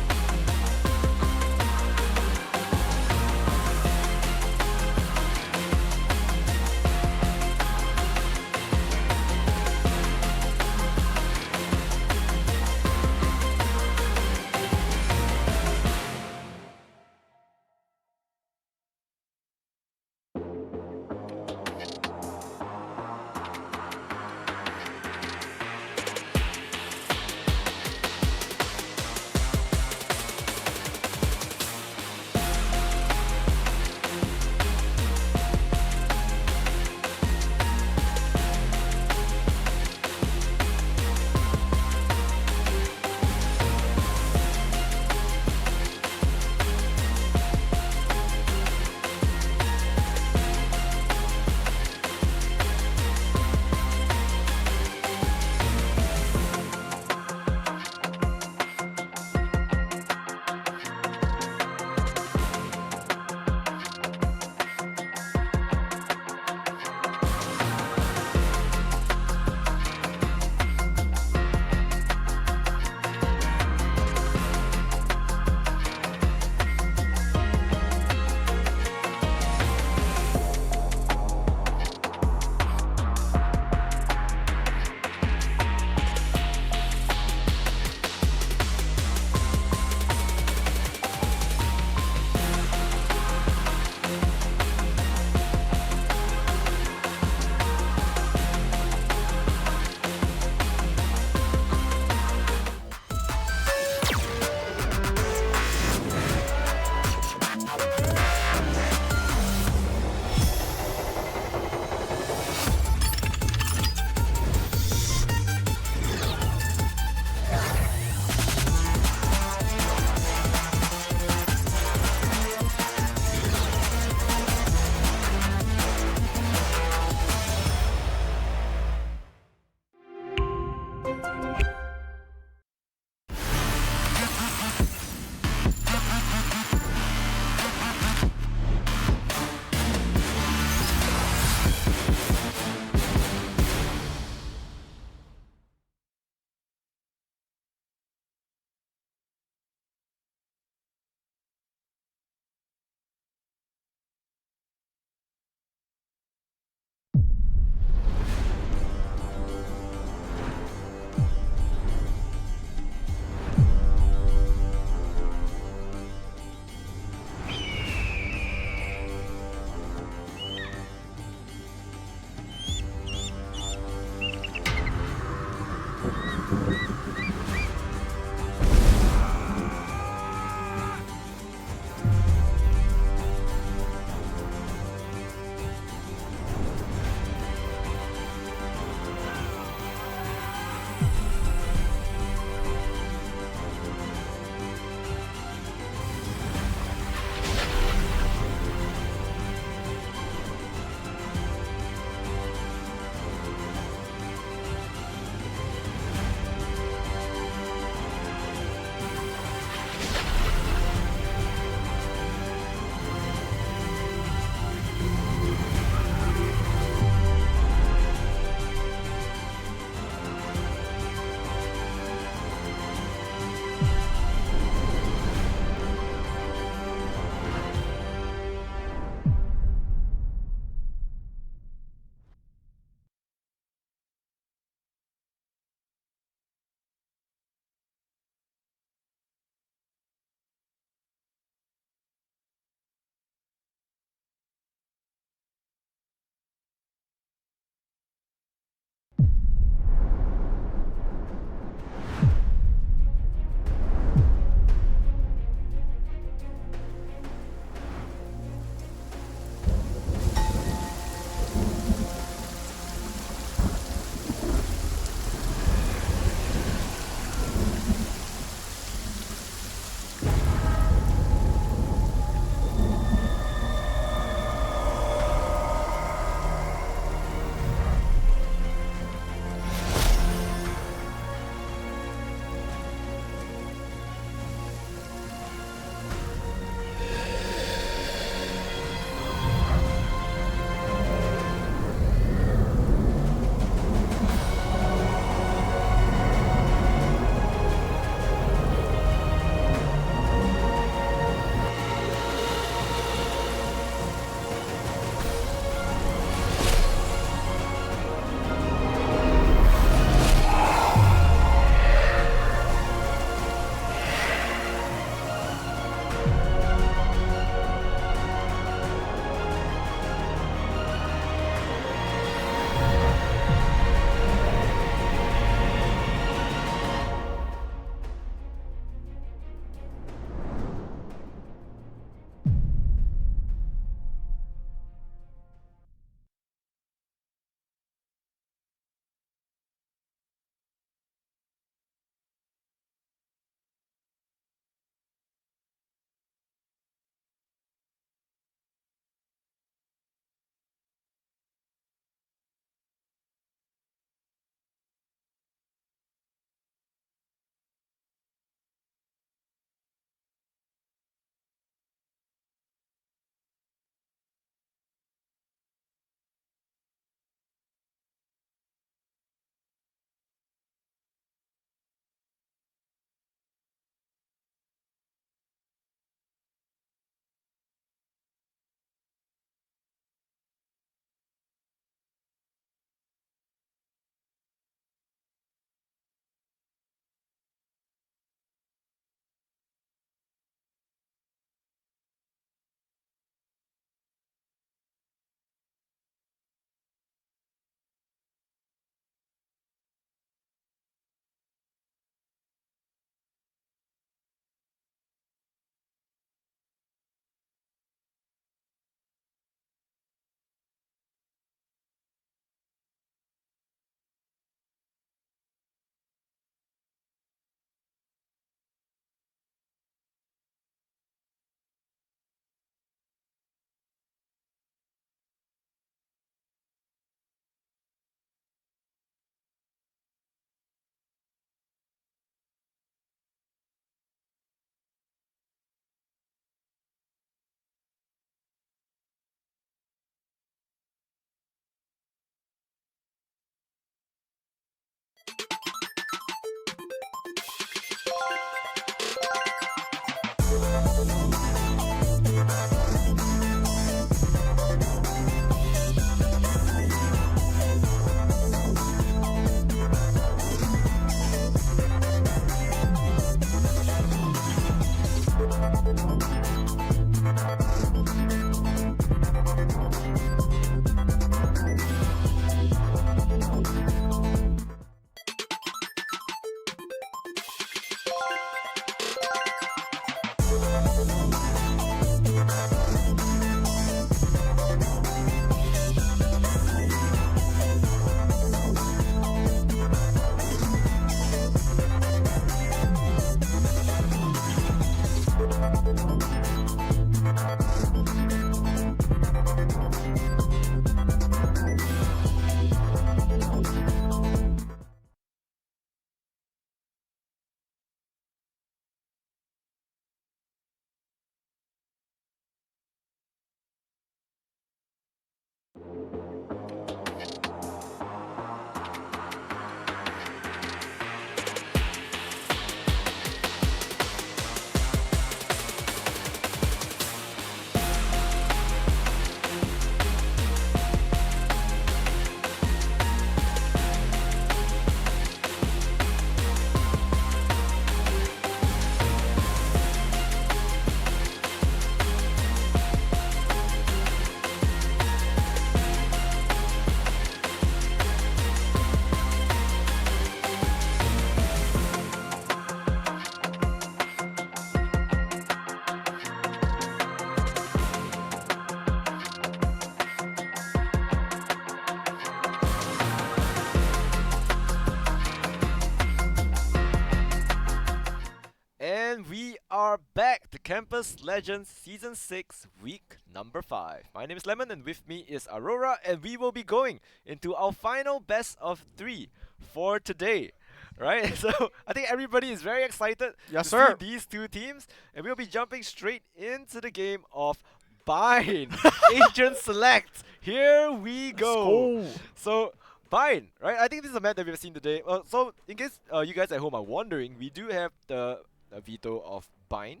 are back to Campus Legends Season 6, Week number 5. My name is Lemon and with me is Aurora, and we will be going into our final best of 3 for today. Right? So I think everybody is very excited Yes, to sir. see these two teams, and we'll be jumping straight into the game of Bind Agent Select. Here we go. So Bind, right? I think this is a map that we've seen today. So in case you guys at home are wondering, we do have the veto of Bind,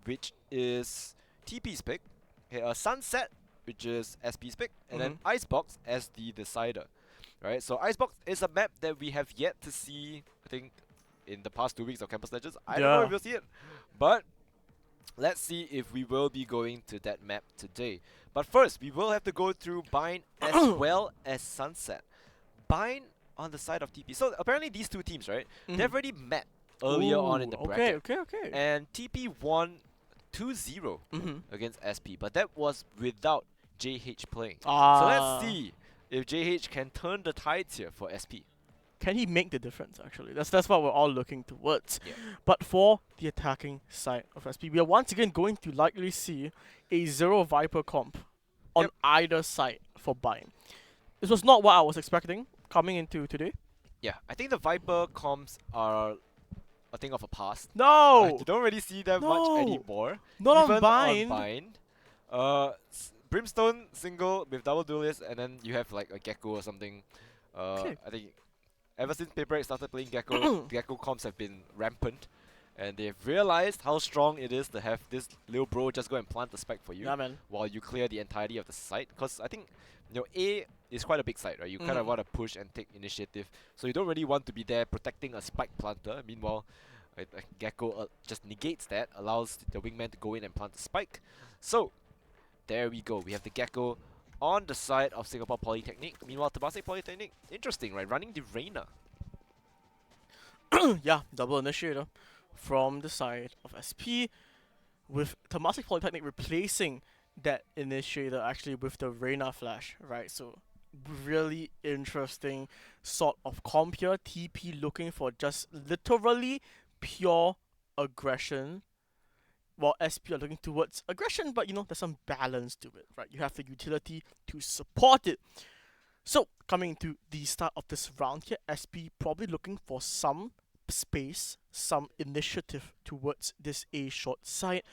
which is TP's pick, okay, Sunset, which is SP's pick, and then Icebox as the decider. Right, so Icebox is a map that we have yet to see, I think, in the past 2 weeks of Campus Legends. I don't know if we'll see it, but let's see if we will be going to that map today. But first, we will have to go through Bind as well as Sunset. Bind on the side of TP. So apparently these two teams, right, they've already met earlier on in the bracket. Okay. And TP won 2-0 against SP, but that was without JH playing. So let's see if JH can turn the tides here for SP. Can he make the difference, actually? That's what we're all looking towards. Yeah. But for the attacking side of SP, we are once again going to likely see a 0 Viper comp on either side for Bind. This was not what I was expecting coming into today. Yeah, I think the Viper comps are a thing of a past. No! You don't really see them much anymore. Not Even on Bind. Bind. Brimstone single with double duelist, and then you have like a Gecko or something. I think ever since Paper Egg started playing Gecko, Gecko comps have been rampant. And they've realized how strong it is to have this little bro just go and plant the spike for you while you clear the entirety of the site. Because I think, you know, A is quite a big site, right? You kind of want to push and take initiative. So you don't really want to be there protecting a spike planter. Meanwhile, Gecko just negates that, allows the wingman to go in and plant the spike. So, there we go. We have the Gecko on the side of Singapore Polytechnic. Meanwhile, Temasek Polytechnic, interesting, right? Running the Reina. Yeah, double initiator from the side of SP, with Temasek Polytechnic replacing that initiator actually with the Reina flash, right? So really interesting sort of comp here. TP looking for just literally pure aggression, while SP are looking towards aggression, but you know, there's some balance to it, right? You have the utility to support it. So coming into the start of this round here, SP probably looking for some space, some initiative towards this A short side,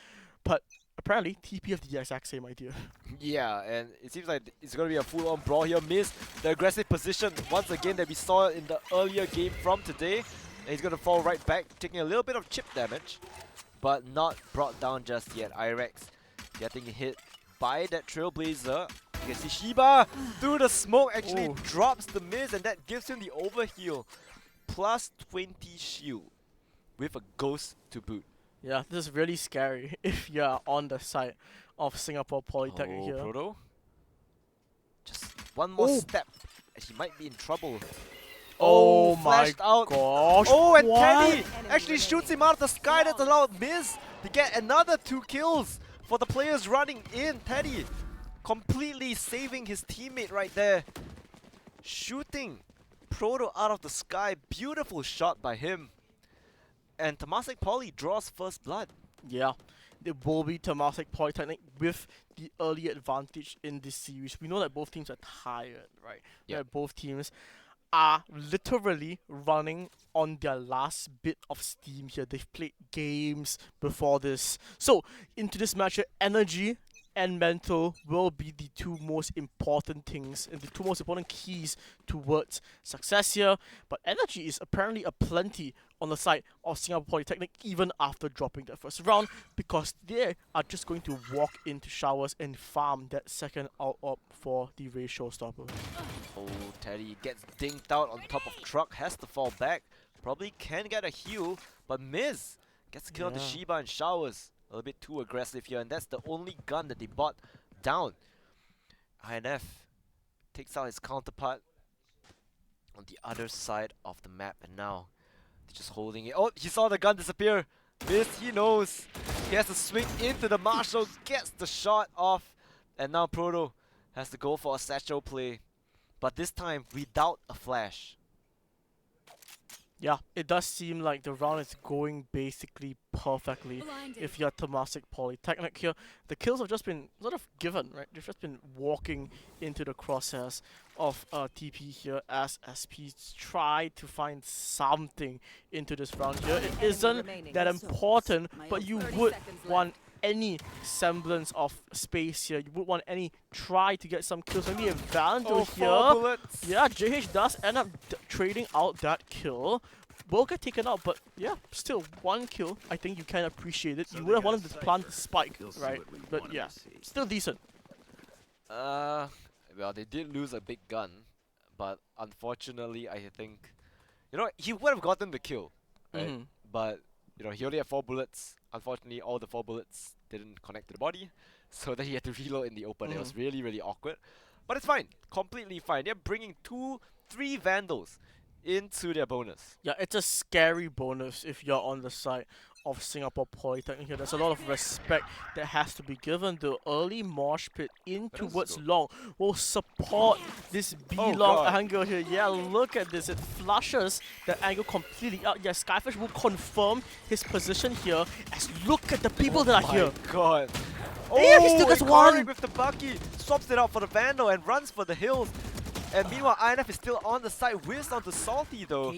but apparently TP have the exact same idea. Yeah, and it seems like it's going to be a full-on brawl here. Miss the aggressive position once again that we saw in the earlier game from today. And he's going to fall right back, taking a little bit of chip damage, but not brought down just yet. Irex getting hit by that Trailblazer. You can see Shiba through the smoke actually drops the miss, and that gives him the overheal. Plus 20 shield with a ghost to boot. Yeah, this is really scary if you're on the side of Singapore Polytechnic here. Proto. Just one more step and he might be in trouble. Oh my out. gosh. Oh, and what? Teddy actually shoots him out of the sky. That's allowed Miz to get another 2 kills for the players running in. Teddy completely saving his teammate right there. Shooting Proto out of the sky. Beautiful shot by him. And Temasek Poly draws first blood. Yeah, it will be Temasek Polytechnic with the early advantage in this series. We know that both teams are tired, right? Yep. That both teams are literally running on their last bit of steam here. They've played games before this. So, into this match, energy and mental will be the two most important things and the two most important keys towards success here. But energy is apparently aplenty on the side of Singapore Polytechnic even after dropping their first round, because they are just going to walk into showers and farm that second out for the Ray Showstopper. Oh, Teddy gets dinked out on top of truck, has to fall back. Probably can get a heal, but Miz gets killed to Shiba and showers. A little bit too aggressive here, and that's the only gun that they bought down. INF takes out his counterpart on the other side of the map, and now they're just holding it. Oh, he saw the gun disappear. Miz, he knows. He has to swing into the Marshall, gets the shot off, and now Proto has to go for a satchel play, but this time without a flash. Yeah, it does seem like the round is going basically perfectly. If you're Temasek Polytechnic here, the kills have just been sort of given, right? They've just been walking into the crosshairs of TP here as SPs try to find something into this round here. It isn't that important, but you would want any semblance of space here. You would want any try to get some kills. Maybe a Valento here. 4 bullets. Yeah, JH does end up trading out that kill. Will get taken out, but yeah, still 1 kill. I think you can appreciate it. You would have wanted to plant the spike, right? But yeah, still decent. Well, they did lose a big gun, but unfortunately, I think, he would have gotten the kill, right? But he only had 4 bullets. Unfortunately, all the 4 bullets didn't connect to the body, so then he had to reload in the open. It was really, really awkward, but it's fine, completely fine. They're bringing 3 Vandals into their bonus. Yeah, it's a scary bonus if you're on the side of Singapore Polytechnic here. There's a lot of respect that has to be given. The early mosh pit in towards long will support this B-long angle here. Yeah, look at this. It flushes the angle completely out. Yeah, Skyfish will confirm his position here as look at the people that are here. Oh my god. Yeah, he still gets one. With the Bucky, swaps it out for the Vandal and runs for the hills. And meanwhile, INF is still on the side, whizzed onto Salty though.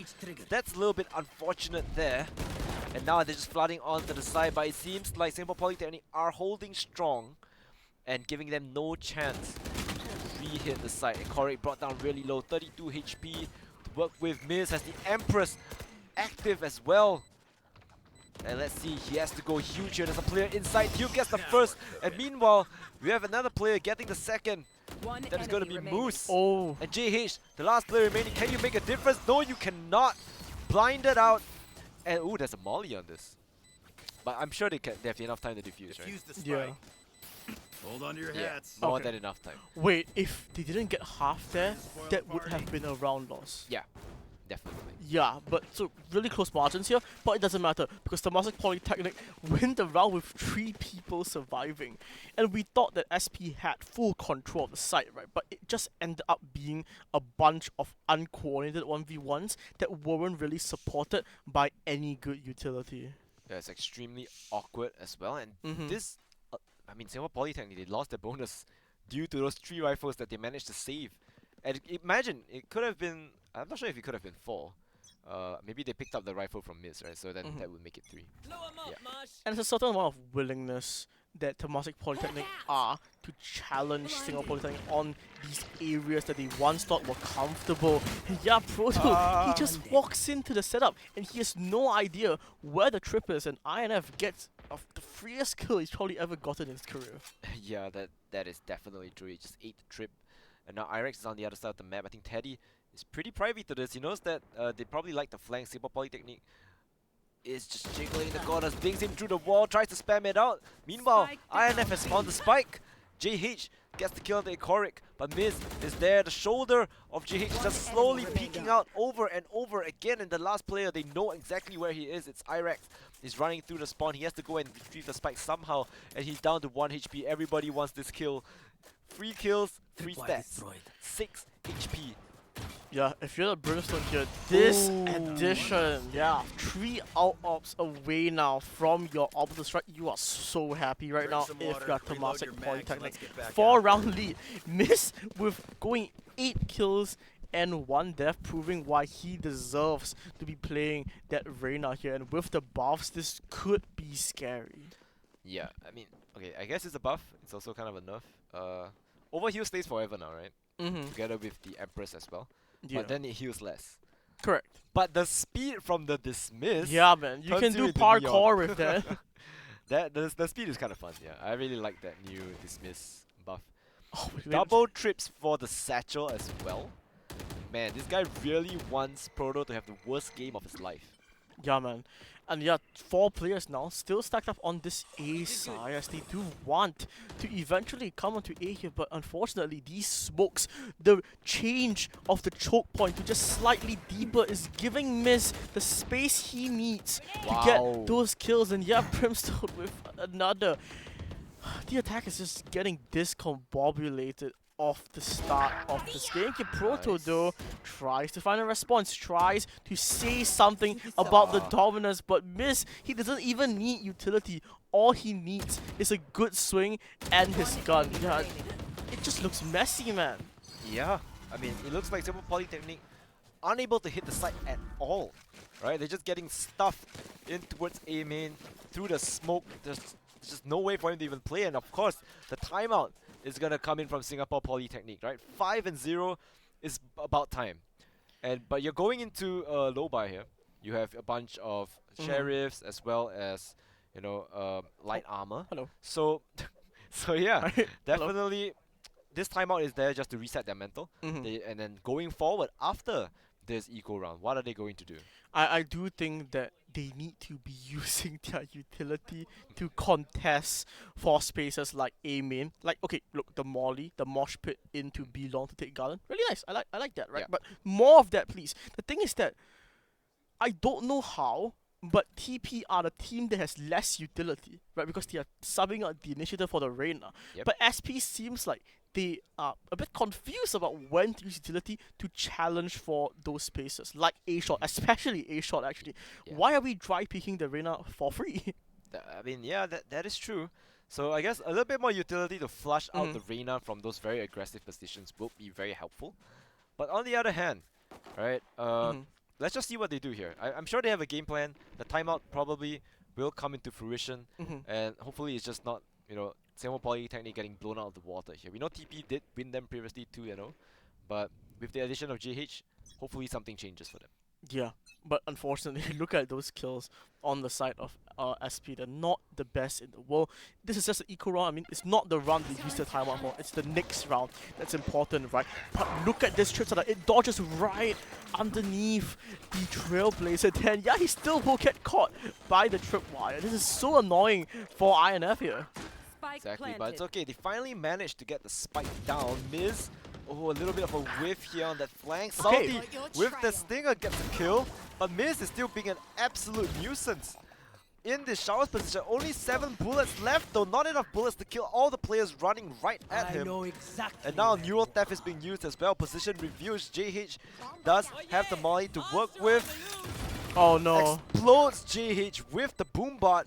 That's a little bit unfortunate there. And now they're just flooding onto the side, but it seems like Singapore Polytechnic are holding strong and giving them no chance to re-hit the side. And Corey brought down really low, 32 HP to work with. Miz has the Empress active as well. And let's see, he has to go huge here. There's a player inside. Hugh gets the first. And meanwhile, we have another player getting the second. That is going to be Moose. Oh. And JH, the last player remaining. Can you make a difference? No, you cannot. Blinded out. And ooh, there's a molly on this. But I'm sure they have enough time to defuse, right? Yeah. Hold on to your hats. More than enough time. Wait, if they didn't get half there, that would have been a round loss. Yeah, definitely. Yeah, but so really close margins here, but it doesn't matter because Temasek Polytechnic win the round with 3 people surviving. And we thought that SP had full control of the site, right? But it just ended up being a bunch of uncoordinated 1v1s that weren't really supported by any good utility. Yeah, it's extremely awkward as well. And this, I mean, Singapore Polytechnic, they lost their bonus due to those 3 rifles that they managed to save. And imagine, it could have been, I'm not sure if it could have been 4. Maybe they picked up the rifle from Miz, right? So then that would make it 3. Yeah. And there's a certain amount of willingness that Temasek Polytechnic are to challenge Singapore Polytechnic on these areas that they once thought were comfortable. And yeah, Proto, he just walks into the setup and he has no idea where the trip is, and INF gets the freest kill he's probably ever gotten in his career. Yeah, that is definitely true. He just ate the trip. And now Irex is on the other side of the map. I think Teddy is pretty privy to this. He knows that they probably like to flank. Singapore Polytechnic is just jiggling in the corners, dings him through the wall, tries to spam it out. Meanwhile, INF has found the spike. JH gets the kill on the Icoric, but Miz is there. The shoulder of JH just slowly peeking out over and over again. And the last player, they know exactly where he is. It's Irex. He's running through the spawn. He has to go and retrieve the spike somehow, and he's down to 1 HP. Everybody wants this kill. 3 kills, 3 stats, 6 HP. Yeah, if you're the Brimstone here, this addition, 3 out-ops away now from your orbital strike. You are so happy right now if you're Temasek Polytechnic. 4-round lead. Miss with going 8 kills and 1 death, proving why he deserves to be playing that Reyna here. And with the buffs, this could be scary. Yeah, I mean, okay, I guess it's a buff. It's also kind of a nerf. Overheal stays forever now, right? Together with the Empress as well. Yeah. But then it heals less. Correct. But the speed from the dismiss. Yeah, man, you can do parkour with that. The speed is kind of fun. Yeah, I really like that new dismiss buff. Oh, Double trips for the satchel as well. Man, this guy really wants Proto to have the worst game of his life. Yeah, man. And yeah, 4 players now still stacked up on this A side as they do want to eventually come onto A here, but unfortunately these smokes, the change of the choke point to just slightly deeper is giving Miz the space he needs to get those kills. And yeah, Brimstone with another. The attack is just getting discombobulated of the start of this game. Proto though tries to find a response, tries to say something about the dominance, but miss. He doesn't even need utility. All he needs is a good swing and his gun. Yeah, it just looks messy, man. Yeah, I mean, it looks like Singapore Polytechnic unable to hit the site at all, right? They're just getting stuffed in towards A main through the smoke. There's just no way for him to even play, and of course, the timeout is gonna come in from Singapore Polytechnic, right? 5-0 is about time, but you're going into low buy here. You have a bunch of sheriffs as well as light armor. Hello. So, so yeah, Hello. definitely. This timeout is there just to reset their mental, and then going forward after this eco round, what are they going to do? I do think that they need to be using their utility to contest for spaces like A main. Like, okay, look, the Molly, the mosh pit into B long to take Garland. Really nice. I like that, right? Yeah. But more of that, please. The thing is that I don't know how, but TP are the team that has less utility, right? Because they are subbing out the initiative for the Reina. Yep. But SP seems like they are a bit confused about when to use utility to challenge for those spaces, like A-Shot, especially A-Shot actually. Yeah. Why are we dry picking the Reina for free? I mean, yeah, that is true. So I guess a little bit more utility to flush out the Reina from those very aggressive positions will be very helpful. But on the other hand, right, let's just see what they do here. I'm sure they have a game plan. The timeout probably will come into fruition, and hopefully it's just not, Singapore Polytechnic getting blown out of the water here. We know TP did win them previously 2-0, but with the addition of JH, hopefully something changes for them. Yeah, but unfortunately, look at those kills on the side of SP. They're not the best in the world. This is just an eco round. I mean, it's not the round they use the timeout for. It's the next round that's important, right? But look at this trip setup. It dodges right underneath the Trailblazer. Then, yeah, he still will get caught by the tripwire. This is so annoying for INF here. Exactly, but it's okay. They finally managed to get the spike down. Miz, a little bit of a whiff here on that flank. Okay. Salty with the stinger gets a kill, but Miz is still being an absolute nuisance. In this shower's position, only 7 bullets left though, not enough bullets to kill all the players running right at him. And now neural theft is being used as well. Position reviews, JH does have the molly to work with. Oh no. Explodes JH with the boombot.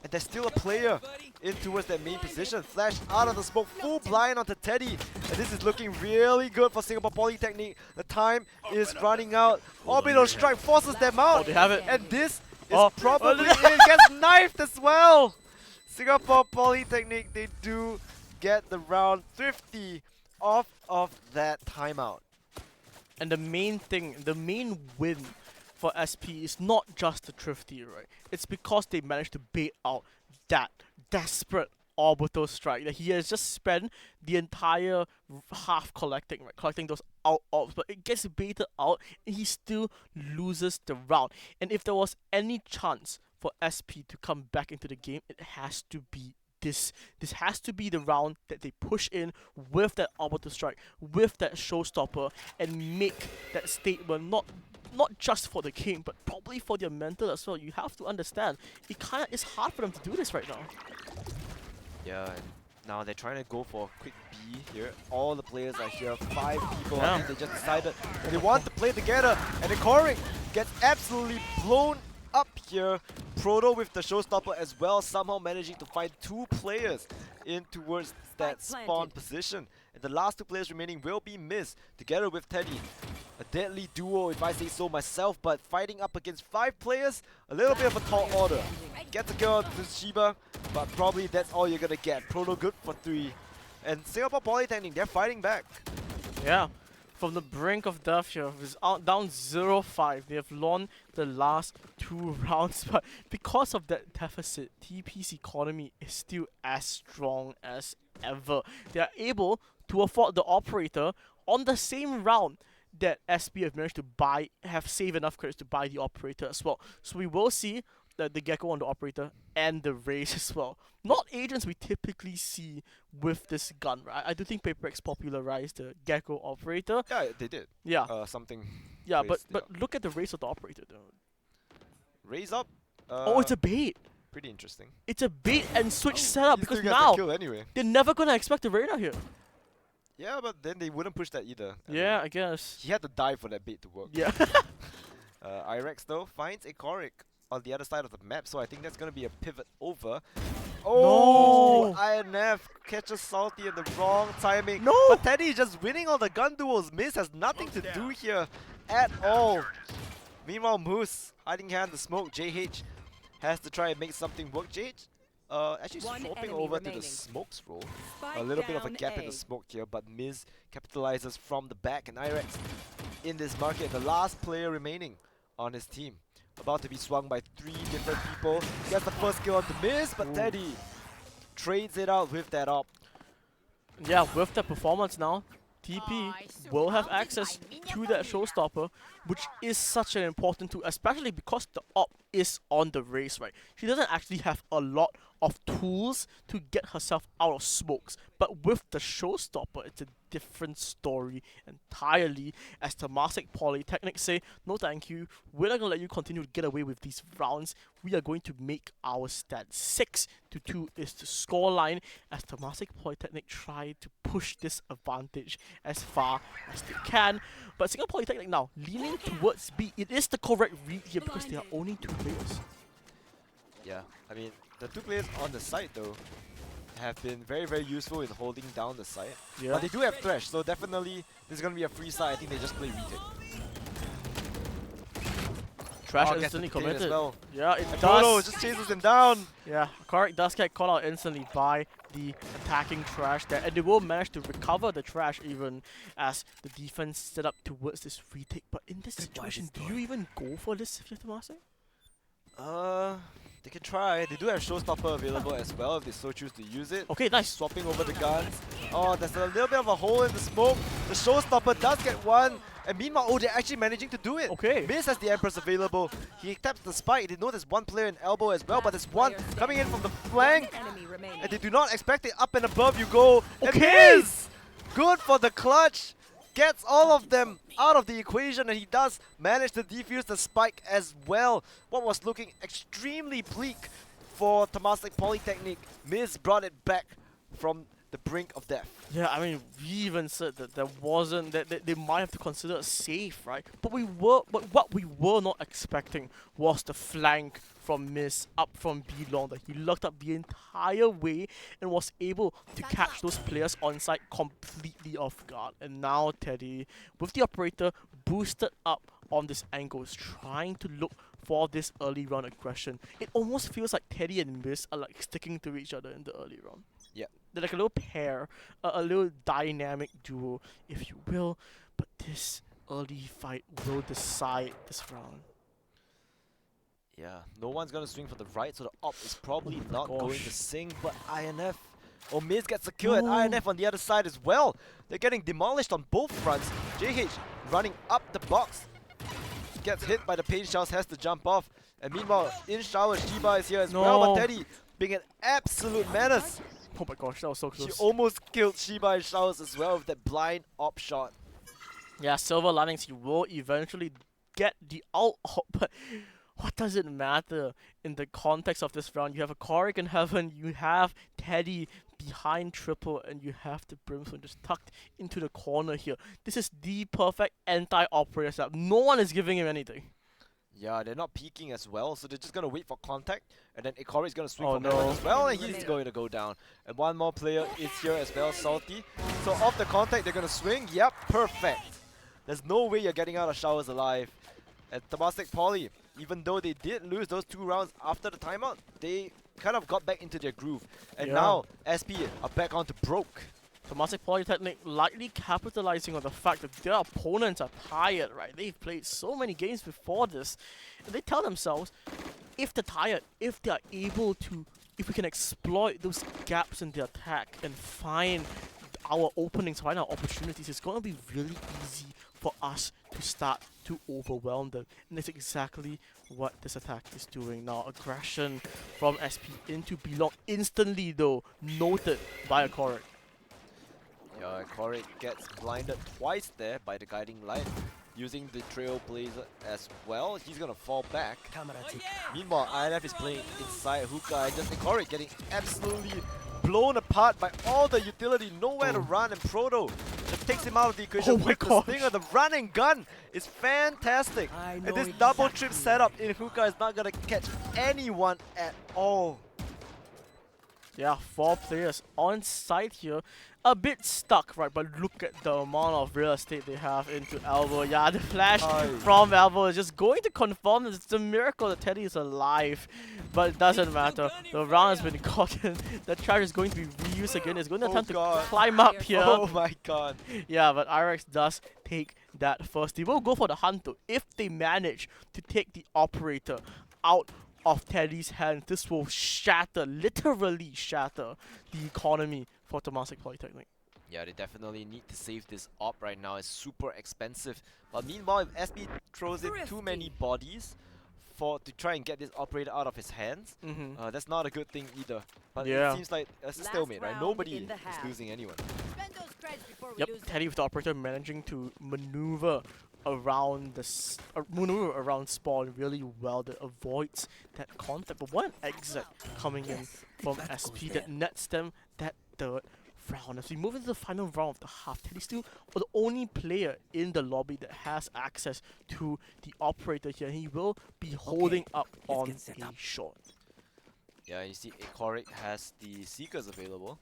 And there's still a player in towards that main position. Flash out of the smoke, full blind onto Teddy. And this is looking really good for Singapore Polytechnic. The time is running out. Orbital strike forces them out. Oh, they have it. And this is probably it. Gets knifed as well. Singapore Polytechnic, they do get the round 50 off of that timeout. And the main thing, the main win for SP is not just the thrifty, right? It's because they managed to bait out that desperate orbital strike that he has just spent the entire half collecting those out orbs, but it gets baited out and he still loses the round. And if there was any chance for SP to come back into the game, it has to be this has to be the round that they push in with that orbital strike, with that showstopper, and make that statement not just for the game, but probably for their mental as well. You have to understand, it's hard for them to do this right now. Yeah, and now they're trying to go for a quick B here. All the players are here, 5 people. I think they just decided they want to play together, and the Korik gets absolutely blown up here. Proto with the showstopper as well, somehow managing to find 2 players in towards that spawn position. And the last 2 players remaining will be Miz together with Teddy. A deadly duo if I say so myself, but fighting up against 5 players, a little bit of a tall order. Get the kill to Shiba, but probably that's all you're gonna get. Proto good for 3. And Singapore Polytechnic, they're fighting back. Yeah, from the brink of death here, with down 0-5. They have won the last 2 rounds, but because of that deficit, TP's economy is still as strong as ever. They are able to afford the operator on the same round that SP have managed to have saved enough credits to buy the operator as well. So we will see the Gecko on the operator and the Raze as well. Not agents we typically see with this gun, right? I do think PaperX popularized the Gecko operator. Yeah, they did. Yeah. Something. Yeah, but look at the Raze of the operator though. Raise up. Oh, it's a bait. Pretty interesting. It's a bait and switch setup because Still gets now the kill anyway. they're never gonna expect the Reina here. Yeah, but then they wouldn't push that either. Yeah, I guess. He had to die for that bait to work. Yeah. Irex though finds a Korik on the other side of the map, so I think that's gonna be a pivot over. Oh, No! INF catches Salty in the wrong timing. No! But Teddy is just winning all the gun duels. Miz has nothing to do here at all. Meanwhile, Moose hiding behind the smoke. JH has to try and make something work. JH actually swapping over to the smokes roll. A little bit of a gap in the smoke here, but Miz capitalizes from the back, and Irex in this market, the last player remaining on his team. About to be swung by 3 different people. Gets the first kill on the Miz, but Teddy trades it out with that op. Yeah, with the performance now, TP will have access to that showstopper, which is such an important tool, especially because the op is on the race, right? She doesn't actually have a lot of tools to get herself out of smokes, but with the showstopper, it's a different story entirely. As Temasek Polytechnic say, no thank you, we're not gonna let you continue to get away with these rounds. We are going to make our stat 6-2 is the scoreline, as Temasek Polytechnic try to push this advantage as far as they can. But Singapore Polytechnic now leaning towards B. It is the correct read here because there are only 2 players. Yeah, I mean, the 2 players on the side though have been very, very useful in holding down the side. Yeah. But they do have Thresh, so definitely this is going to be a free side. I think they just play retake. Trash Oh, gets instantly the plate as committed. well. Yeah, it And does. Toto just chases him down. Yeah, Correct does get caught out instantly by the attacking Trash there, and they will manage to recover the Trash even as the defense set up towards this retake. But in this situation, do you even go for this if you're Temasek? They can try. They do have Showstopper available as well if they so choose to use it. Okay, nice. Swapping over the guns. Oh, there's a little bit of a hole in the smoke. The Showstopper does get one. And meanwhile, oh, they're actually managing to do it. Okay. Miz has the Empress available. He taps the spike. They know there's one player in elbow as well, but there's one coming in from the flank. And they do not expect it. Up and above you go. Okay. And Miz, good for the clutch. Gets all of them out of the equation, and he does manage to defuse the spike as well. What was looking extremely bleak for Temasek Polytechnic, Miz brought it back from the brink of death. Yeah, I mean, we even said that there wasn't that they might have to consider a safe, right? But what we were not expecting was the flank from Miz up from B long, that he looked up the entire way and was able to catch those players on site completely off guard. And now Teddy, with the operator boosted up on this angle, is trying to look for this early round aggression. It almost feels like Teddy and Miz are like sticking to each other in the early round. Yeah. They're like a little pair, a little dynamic duo, if you will. But this early fight will decide this round. Yeah, no one's gonna swing for the right, so the op is probably not going to sing, but INF. Oh, Miz gets a kill, and INF on the other side as well. They're getting demolished on both fronts. JH running up the box. Gets hit by the pain shells, has to jump off. And meanwhile, in shower, Shiba is here as well, but Teddy being an absolute menace. Oh my gosh, that was so close. She almost killed Shiba in showers as well with that blind op shot. Yeah, Silver Linings, he will eventually get the ult, but what does it matter in the context of this round? You have a Korik in heaven, you have Teddy behind triple, and you have the Brimstone just tucked into the corner here. This is the perfect anti-operator setup. No one is giving him anything. Yeah, they're not peeking as well, so they're just gonna wait for contact, and then Ikari is gonna swing Oh for Melon as well, and he's going to go down. And one more player is here as well, Salty. So off the contact, they're gonna swing. Yep, perfect. There's no way you're getting out of showers alive. And Temasek Poly, even though they did lose those 2 rounds after the timeout, they kind of got back into their groove. And now SP are back onto broke. Temasek Polytechnic lightly capitalizing on the fact that their opponents are tired, right? They've played so many games before this. And they tell themselves, if they're tired, if they are able to, if we can exploit those gaps in the attack and find our openings, find our opportunities, it's going to be really easy for us to start to overwhelm them. And that's exactly what this attack is doing now. Aggression from SP into Belong instantly though, noted by a Korik. Korik gets blinded twice there by the guiding light, using the Trailblazer as well. He's gonna fall back. Meanwhile, INF is playing inside Hookah, and just Korik getting absolutely blown apart by all the utility, nowhere to run, and Proto just takes him out of the equation Oh my with the gosh. stinger. The running gun is fantastic. And this double trip setup in Hookah is not gonna catch anyone at all. Yeah, 4 players on site here. A bit stuck, right? But look at the amount of real estate they have into Elbow. Yeah, the flash from Elbow is just going to confirm that it's a miracle that Teddy is alive. But it doesn't matter. The round has been gotten. The charge is going to be reused again. It's going to attempt to climb up here. Oh my god. Yeah, but Irex does take that first. They will go for the hunt though. If they manage to take the operator out of Teddy's hands, this will shatter, literally shatter, the economy for Temasek Polytechnic. Yeah, they definitely need to save this op right now. It's super expensive. But meanwhile, if SB throws in too many bodies to try and get this operator out of his hands, that's not a good thing either. But it seems like a stalemate, right? Nobody is losing anyone. Yep, Teddy with the operator managing to maneuver around around spawn really well that avoids that contact. But one exit coming in from SP that nets them that third round. As we move into the final round of the half, Teddy's still the only player in the lobby that has access to the operator here. He will be holding up on a shot. Yeah, you see Akoric has the Seekers available,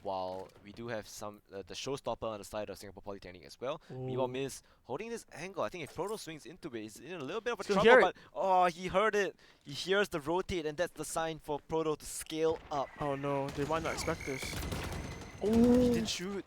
while we do have some the showstopper on the side of Singapore Polytechnic as well. Meanwhile, Miz holding this angle. I think if Proto swings into it, he's in a little bit of a trouble, but oh, he heard it. He hears the rotate, and that's the sign for Proto to scale up. Oh no, they might not expect this. He did shoot.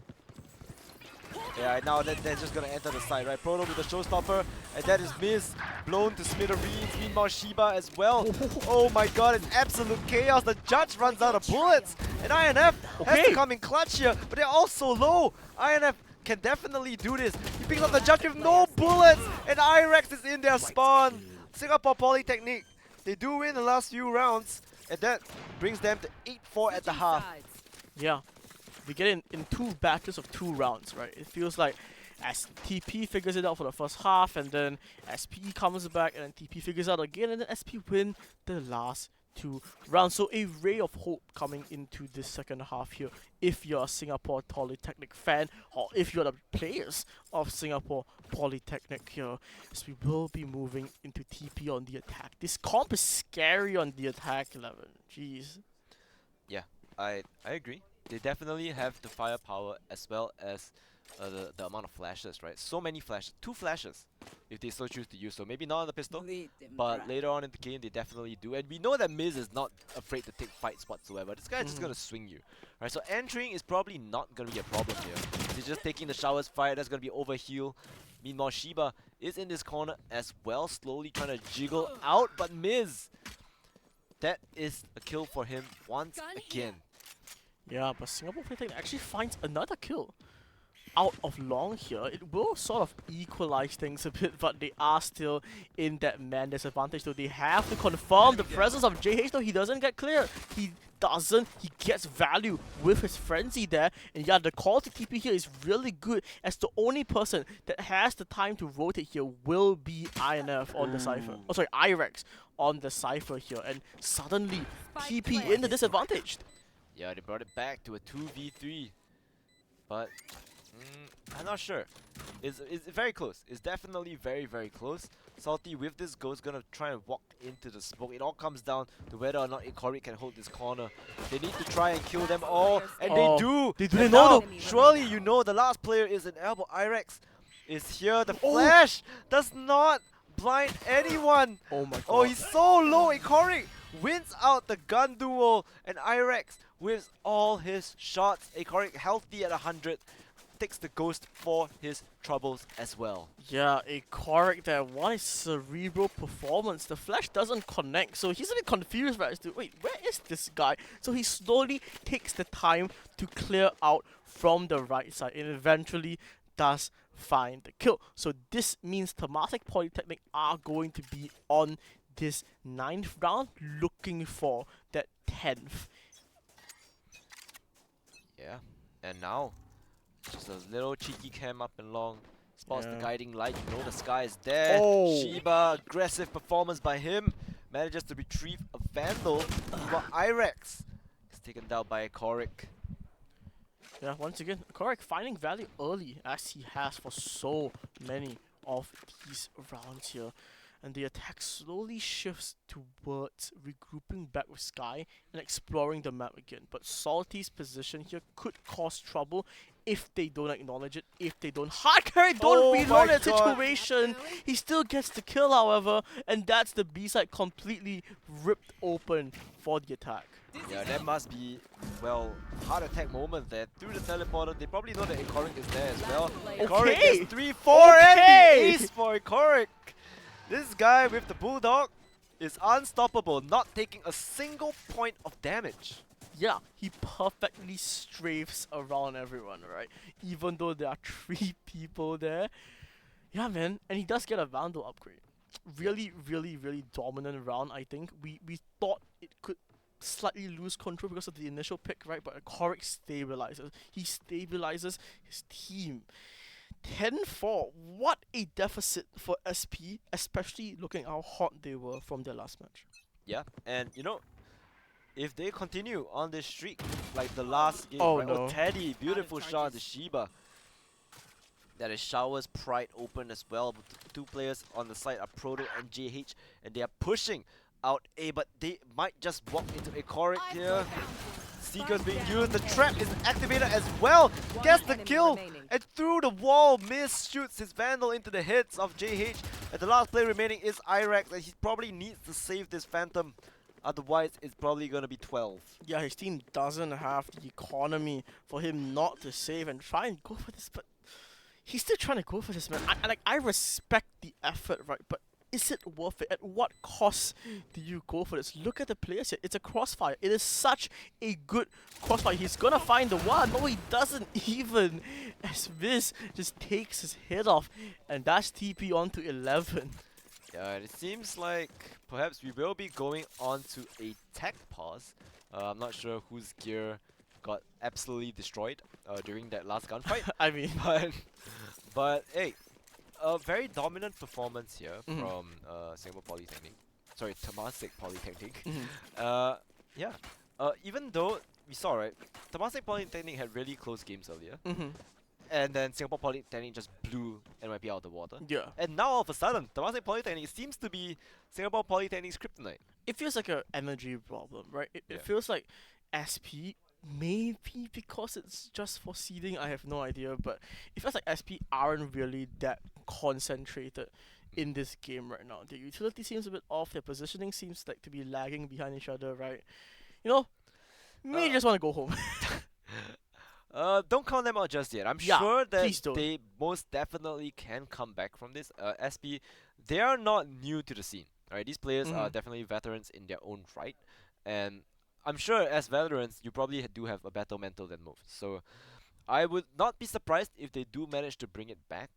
Yeah, now they're just gonna enter the side, right? Proto with the showstopper, and that is Miz blown to smithereens. Meanwhile, Shiba as well. Oh my god, it's absolute chaos. The judge runs out of bullets, and INF has to come in clutch here, but they're all so low. INF can definitely do this. He picks up the judge with no bullets, and Irex is in their spawn. Singapore Polytechnic, they do win the last few rounds, and that brings them to 8-4 at the half. Yeah. We get in 2 batches of 2 rounds, right? It feels like as TP figures it out for the first half, and then SP comes back, and then TP figures out again, and then SP win the last 2 rounds. So a ray of hope coming into this second half here, if you're a Singapore Polytechnic fan, or if you're the players of Singapore Polytechnic here, as we will be moving into TP on the attack. This comp is scary on the attack 11. Jeez. Yeah, I agree. They definitely have the firepower as well as the amount of flashes, right? So many flashes, 2 flashes, if they so choose to use so. Maybe not on the pistol, but later on in the game they definitely do. And we know that Miz is not afraid to take fights whatsoever. This guy is just gonna swing you, right? So entering is probably not gonna be a problem here. He's just taking the showers fire. That's gonna be overheal. Meanwhile, Shiba is in this corner as well, slowly trying to jiggle out. But Miz, that is a kill for him once again. Yeah, but Singapore Polytechnic actually finds another kill out of long here. It will sort of equalize things a bit, but they are still in that man disadvantage. So they have to confirm the presence of JH, though he doesn't get cleared. He doesn't. He gets value with his frenzy there. And yeah, the call to TP here is really good, as the only person that has the time to rotate here will be INF on the Cypher. Oh, sorry, Irex on the Cypher here. And suddenly, TP in the disadvantaged. Yeah, they brought it back to a 2v3. But I'm not sure. It's very close. It's definitely very, very close. Salty with this ghost gonna try and walk into the smoke. It all comes down to whether or not Ikori can hold this corner. They need to try and kill them all, and they do. They and know now, surely you know the last player is an elbow. Irex is here. The flash does not blind anyone. Oh my god. Oh, he's so low. Ikori wins out the gun duel, and Irex wins all his shots. Akoric healthy at 100, takes the ghost for his troubles as well. Yeah, Akoric there, what a cerebral performance. The flash doesn't connect, so he's a bit confused right as to, wait, where is this guy? So he slowly takes the time to clear out from the right side, and eventually does find the kill. So this means Temasek Polytechnic are going to be on this 9th round, looking for that 10th. Yeah, and now, just a little cheeky cam up and long, spots the guiding light, you know the sky is there. Shiba, aggressive performance by him, manages to retrieve a Vandal, while Irex is taken down by Korik. Yeah, once again, correct, finding value early as he has for so many of these rounds here. And the attack slowly shifts towards regrouping back with Sky and exploring the map again. But Salty's position here could cause trouble if they don't acknowledge it, if they don't hard carry, don't reload that situation. He still gets the kill, however, and that's the B-side completely ripped open for the attack. Yeah, that must be, well, heart attack moment there. Through the teleporter, they probably know that Ikorik is there as well. Ikorik Okay. is 3-4 and Okay. the ace for Ikorik. This guy with the Bulldog is unstoppable, not taking a single point of damage. Yeah, he perfectly strafes around everyone, right? Even though there are 3 people there. Yeah, man, and he does get a Vandal upgrade. Really, really, really dominant round, I think. We thought it could slightly lose control because of the initial pick, right? But Korik stabilizes. He stabilizes his team. 10-4. What a deficit for SP, especially looking how hot they were from their last match. Yeah, and you know, if they continue on this streak, like the last game, Oh, right? no. Oh, Teddy, beautiful shot on the Shiba. That is Shower's Pride open as well. But the 2 players on the side are Proto and JH, and they are pushing out A, but they might just walk into a Korik here. Seeker's being used, the trap is activated as well, gets the kill, and through the wall, Miss shoots his Vandal into the heads of JH, and the last player remaining is Irex, and he probably needs to save this Phantom, otherwise it's probably gonna be 12. Yeah, his team doesn't have the economy for him not to save and try and go for this, but he's still trying to go for this, man. I respect the effort, right, but is it worth it? At what cost do you go for this? Look at the players here. It's a crossfire. It is such a good crossfire. He's gonna find the one. No, he doesn't even. As Viz just takes his head off. And that's TP on to 11. Yeah, and it seems like perhaps we will be going on to a tech pause. I'm not sure whose gear got absolutely destroyed during that last gunfight. I mean, but hey, a very dominant performance here from Singapore Polytechnic. Sorry, Temasek Polytechnic. Yeah. Even though we saw, right, Temasek Polytechnic had really close games earlier. And then Singapore Polytechnic just blew NYP out of the water. Yeah. And now all of a sudden, Temasek Polytechnic seems to be Singapore Polytechnic's kryptonite. It feels like an energy problem, right? It feels like SP, maybe because it's just for seeding, I have no idea, but it feels like SP aren't really that concentrated in this game right now. The utility seems a bit off, their positioning seems like to be lagging behind each other, right? You know, maybe just want to go home. Don't count them out just yet. I'm sure that they most definitely can come back from this. SP, they are not new to the scene. Right? These players are definitely veterans in their own right. And I'm sure as veterans, you probably do have a better mental than most. So I would not be surprised if they do manage to bring it back.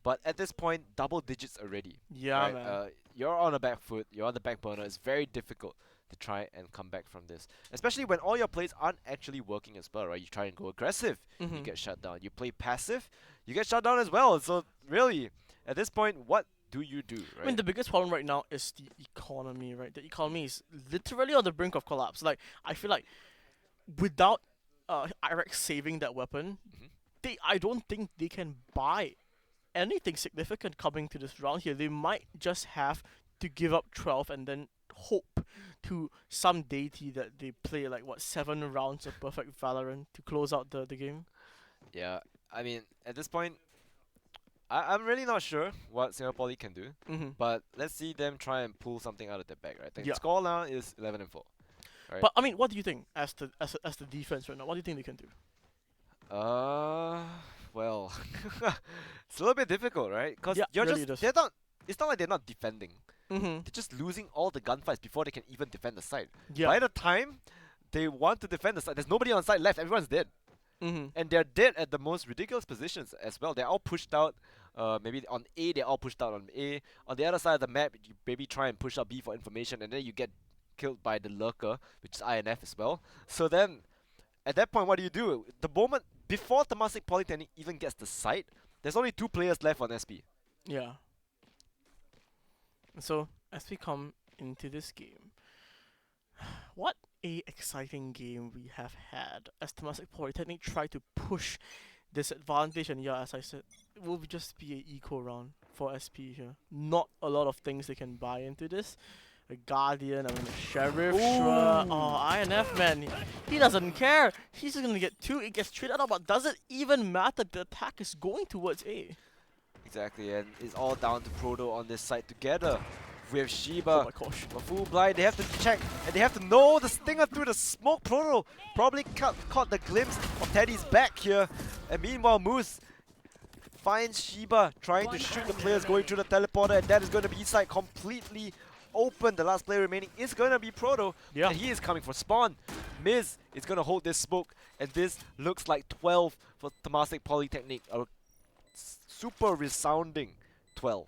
But at this point, double digits already. Yeah, right? man. You're on a back foot. You're on the back burner. It's very difficult to try and come back from this. Especially when all your plays aren't actually working as well, right? You try and go aggressive, you get shut down. You play passive, you get shut down as well. So really, at this point, what do you do, right? I mean, the biggest problem right now is the economy, right? The economy is literally on the brink of collapse. Like, I feel like without Irex saving that weapon, I don't think they can buy anything significant coming to this round here. They might just have to give up 12 and then hope to some deity that they play like 7 rounds of perfect Valorant to close out the game. Yeah, I mean, at this point, I'm really not sure what Singapore Poly can do, but let's see them try and pull something out of their bag, right? The score now is 11-4. Right? But I mean, what do you think as the defense right now? What do you think they can do? Well, it's a little bit difficult, right? Because they're not. It's not like they're not defending. They're just losing all the gunfights before they can even defend the site. By the time they want to defend the site, there's nobody on site left. Everyone's dead. And they're dead at the most ridiculous positions as well. They're all pushed out. Maybe on A, they're all pushed out on A. On the other side of the map, you maybe try and push out B for information, and then you get killed by the lurker, which is INF as well. So then, at that point, what do you do? The moment before Temasek Polytechnic even gets the site, there's only 2 players left on SP. Yeah. So, as we come into this game, what a exciting game we have had as Temasek Polytechnic try to push this advantage, and yeah, as I said, it will just be an eco round for SP here. Not a lot of things they can buy into this. A Guardian, I mean a Sheriff, sure. Oh, INF man, he doesn't care. He's just gonna get 2, it gets traded out, but does it even matter? The attack is going towards A. Exactly, and it's all down to Proto on this side together with Oh Shiba. my gosh. But full blind, they have to check and they have to know the stinger through the smoke. Proto probably caught the glimpse of Teddy's back here. And meanwhile, Moose finds Shiba trying to shoot the players going through the teleporter, and that is going to be inside completely open. The last player remaining is going to be Proto, Yeah. and he is coming for spawn. Miz is going to hold this smoke, and this looks like 12 for Temasek Polytechnic. A super resounding 12.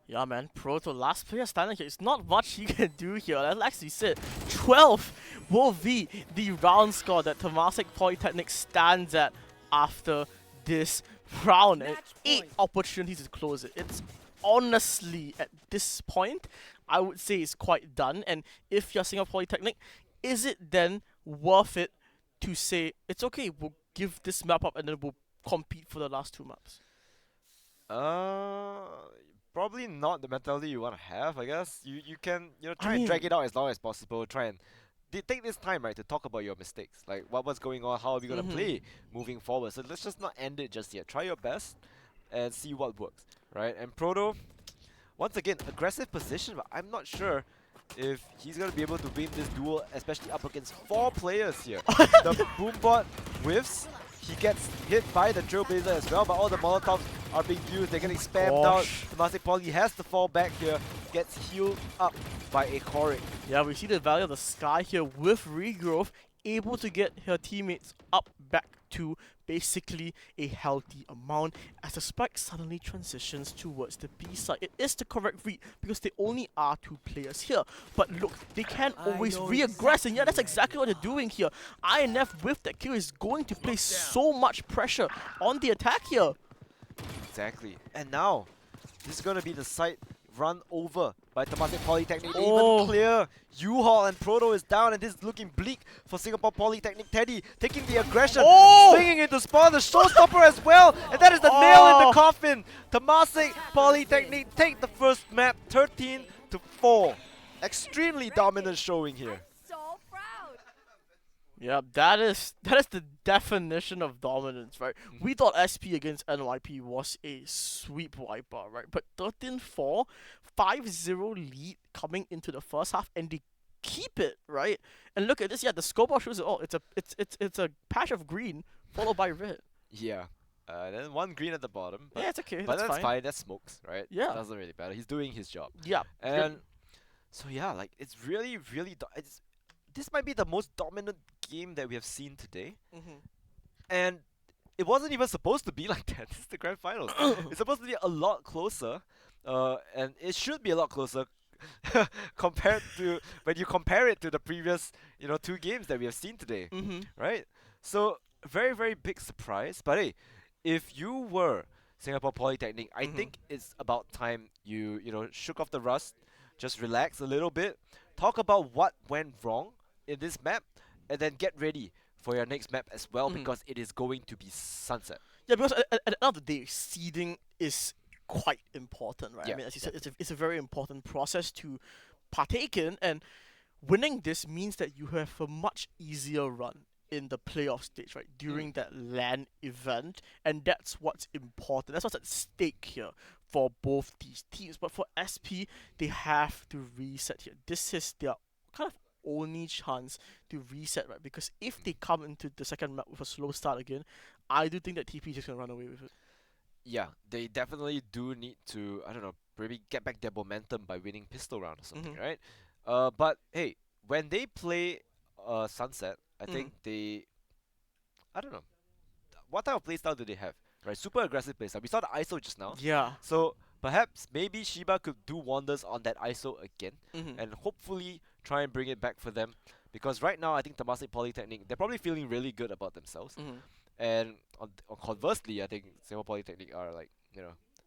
Yeah, man, Proto, last player standing here. It's not much he can do here. As actually said, 12 will be the round score that Temasek Polytechnic stands at after this round. And 8 opportunities to close it. It's honestly, at this point, I would say it's quite done. And if you're Singapore Polytechnic, is it then worth it to say, it's okay, we'll give this map up and then we'll compete for the last 2 maps? Probably not the mentality you want to have, I guess. You can try I and mean- drag it out as long as possible. Try and take this time, right, to talk about your mistakes. Like what's going on, how are we gonna play moving forward. So let's just not end it just yet. Try your best and see what works, right? And Proto, once again, aggressive position, but I'm not sure if he's gonna be able to win this duel, especially up against 4 players here. The Boombot whiffs. He gets hit by the Trailblazer as well, but all the Molotovs are being used. They're getting spammed out. Temasek Poly has to fall back here. Gets healed up by a Korik. Yeah, we see the value of the Sky here with regrowth, able to get her teammates up back to basically a healthy amount as the spike suddenly transitions towards the B side. It is the correct read because they only are 2 players here. But look, they can always re-aggress, and yeah, that's exactly what they're doing here. INF with that kill is going to place so much pressure on the attack here. Exactly. And now, this is going to be the site run over by Temasek Polytechnic. Oh. Even clear. U-Haul and Proto is down, and this is looking bleak for Singapore Polytechnic. Teddy taking the aggression, swinging into spawn, the showstopper as well, and that is the nail in the coffin. Temasek Polytechnic take the first map, 13-4. Extremely dominant showing here. Yeah, that is the definition of dominance, right? We thought SP against NYP was a sweep wiper, right? But 13-4, 5-0 lead coming into the first half, and they keep it, right? And look at this, yeah, the scoreboard shows it all. It's a patch of green followed by red. Yeah. Then 1 green at the bottom. But, Yeah, it's okay. but That's that's fine. That's smokes, right? Yeah. Doesn't really matter. He's doing his job. Yeah. And so yeah, like it's really, this might be the most dominant game that we have seen today. And it wasn't even supposed to be like that. This is the grand finals. It's supposed to be a lot closer, and it should be a lot closer compared to when you compare it to the previous 2 games that we have seen today, right? So very, very big surprise. But hey, if you were Singapore Polytechnic, I think it's about time you shook off the rust, just relax a little bit, talk about what went wrong in this map, and then get ready for your next map as well, because it is going to be Sunset. Yeah, because at the end of the day, seeding is quite important, right? Yeah, I mean, as you said, it's a very important process to partake in, and winning this means that you have a much easier run in the playoff stage, right? During that LAN event, and that's what's important. That's what's at stake here for both these teams. But for SP, they have to reset here. This is their kind of only chance to reset, right? Because if they come into the second map with a slow start again, I do think that TP is just gonna run away with it. Yeah, they definitely do need to, I don't know, maybe get back their momentum by winning pistol round or something, right? But hey, when they play Sunset, I think I don't know, what type of playstyle do they have? Right, super aggressive playstyle. We saw the ISO just now. Yeah. So perhaps maybe Shiba could do wonders on that ISO again, and hopefully try and bring it back for them. Because right now, I think Temasek Polytechnic, they're probably feeling really good about themselves. And conversely, I think Singapore Polytechnic are like,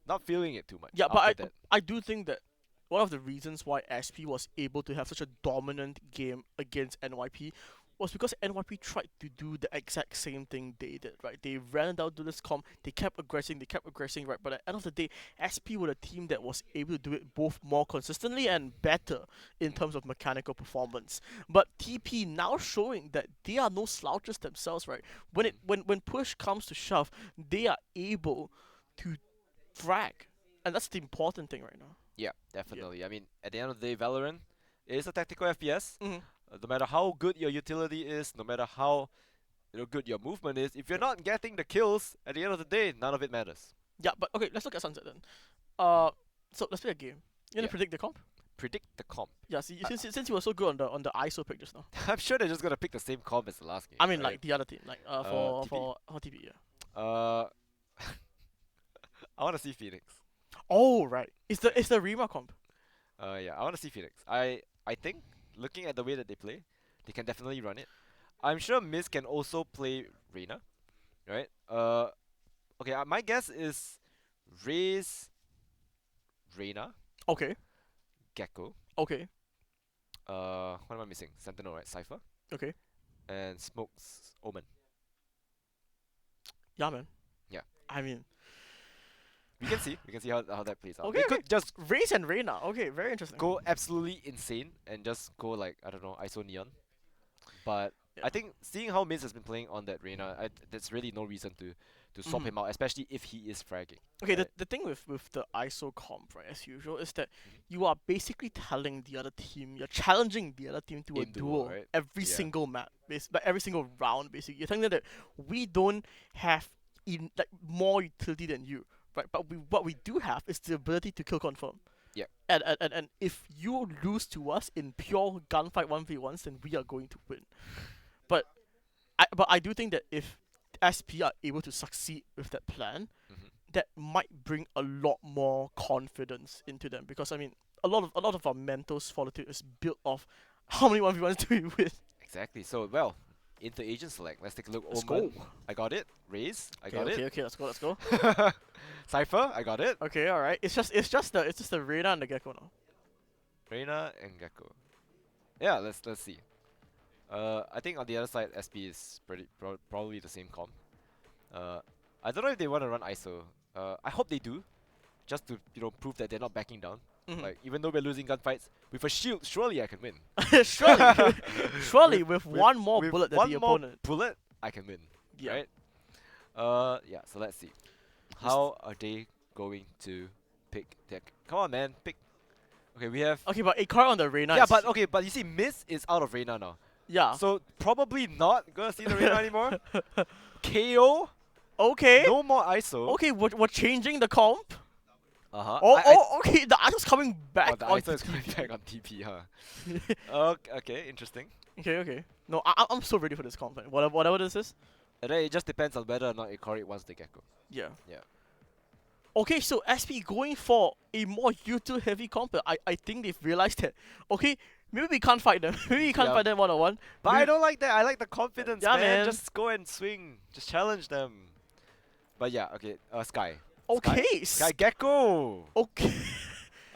not feeling it too much. Yeah, after but that. I do think that one of the reasons why SP was able to have such a dominant game against NYP was because NYP tried to do the exact same thing they did, right? They ran down to this comp, they kept aggressing, right? But at the end of the day, SP were a team that was able to do it both more consistently and better in terms of mechanical performance. But TP now showing that they are no slouches themselves, right? When push comes to shove, they are able to frag. And that's the important thing right now. Yeah, definitely. I mean, at the end of the day, Valorant is a tactical FPS. Mm-hmm. No matter how good your utility is, no matter how good your movement is, if you're not getting the kills, at the end of the day, none of it matters. Yeah, but okay, let's look at Sunset then. So let's play a game. You wanna Yeah. predict the comp? Predict the comp. Yeah, since you were so good on the ISO pick just now. I'm sure they're just gonna pick the same comp as the last game. I mean, right? like the other team, like TP. for TP, yeah. I wanna see Phoenix. Oh right, it's the Rima comp. Yeah, I wanna see Phoenix. I think looking at the way that they play, they can definitely run it. I'm sure Miz can also play Reyna, right? Okay, my guess is Raze, Reyna, Okay, Gecko. okay, What am I missing? Sentinel, right? Cypher okay. and Smoke's Omen. Yeah, man. Yeah. I mean, We can see how that plays out. okay, They okay. could just Raze and Reyna. Okay, very interesting. go absolutely insane and just go like, I don't know, ISO Neon. But Yeah. I think seeing how Miz has been playing on that Reyna, there's really no reason to swap Mhm. him out, especially if he is fragging. Okay, right? the thing with the ISO comp, right, as usual, is that you are basically telling the other team, you're challenging the other team to a In duel, duel right? every Yeah. single map, like every single round, basically. You're telling them that we don't have like more utility than you, right? But what we do have is the ability to kill confirm. Yep. And if you lose to us in pure gunfight 1v1s, then we are going to win. But I do think that if SP are able to succeed with that plan, Mhm. that might bring a lot more confidence into them, because I mean a lot of our mental fortitude is built off how many 1v1s do we win. Exactly. So well, into agent select. Let's take a look. Let's Omen, go. I got it. Raze, I got Okay, let's go. it. Cypher, I got it. Okay, alright. It's just the Reyna and the Gecko now. Reyna and Gecko. Yeah, let's see. I think on the other side, SP is probably the same comp. I don't know if they want to run ISO. I hope they do, just to prove that they're not backing down. Mhm. Like even though we're losing gunfights, with a shield, surely I can win. Surely with one more with bullet than one the more opponent. bullet, I can win. Yeah. Right? Yeah. So let's see. How are they going to pick their? Come on, man, pick. Okay, we have. Okay, but a card on the Reyna. Yeah, is- but okay, but you see, Miz is out of Reyna now. yeah. So probably not gonna see the Reyna anymore. KO, Okay. no more ISO. Okay, we're changing the comp. Uh-huh. Okay, the ISO's coming back. Oh, the on ISO is coming TP. back on TP, huh? Okay, interesting. Okay. No, I'm so ready for this comp, man. Whatever this is. And then it just depends on whether or not Ikari wants the Gecko. Yeah. Yeah. Okay, so SP going for a more util heavy comp. I think they've realized that. Okay, maybe we can't fight them. Maybe we can't Yeah. fight them 1-on-1. But Maybe- I don't like that. I like the confidence, Yeah, man. man. Just go and swing. Just challenge them. But yeah, okay. Sky. Okay. Sky Gecko. Okay.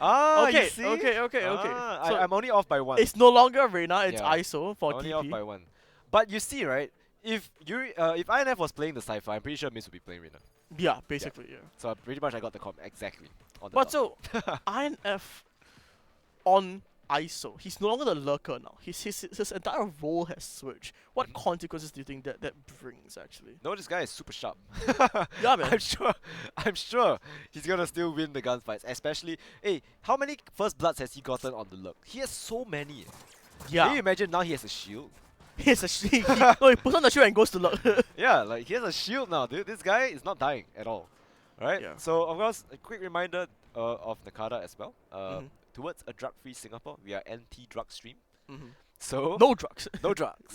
Ah, Okay, you see? okay. Ah, So I'm only off by one. it's no longer Reyna, it's Yeah. ISO for only TP. off by one. But you see, right? If INF was playing the Cypher, I'm pretty sure Miz would be playing Reyna. Yeah, basically, yeah. So pretty much I got the comp exactly on the But dot. so INF on ISO, he's no longer the lurker now. His entire role has switched. What Mhm. consequences do you think that brings actually? No, this guy is super sharp. Yeah, man. I'm sure he's gonna still win the gunfights. Especially, hey, how many first bloods has he gotten on the lurk? He has so many. Can you Yeah. imagine now he has a shield? He has a shield. No, he puts on the shield and goes to lurk. Yeah, like he has a shield now, dude. This guy is not dying at all. Alright? Yeah. So of course, a quick reminder of Nakada as well. Mhm. Towards a drug-free Singapore, we are anti-drug stream. Mhm. So No drugs. no drugs.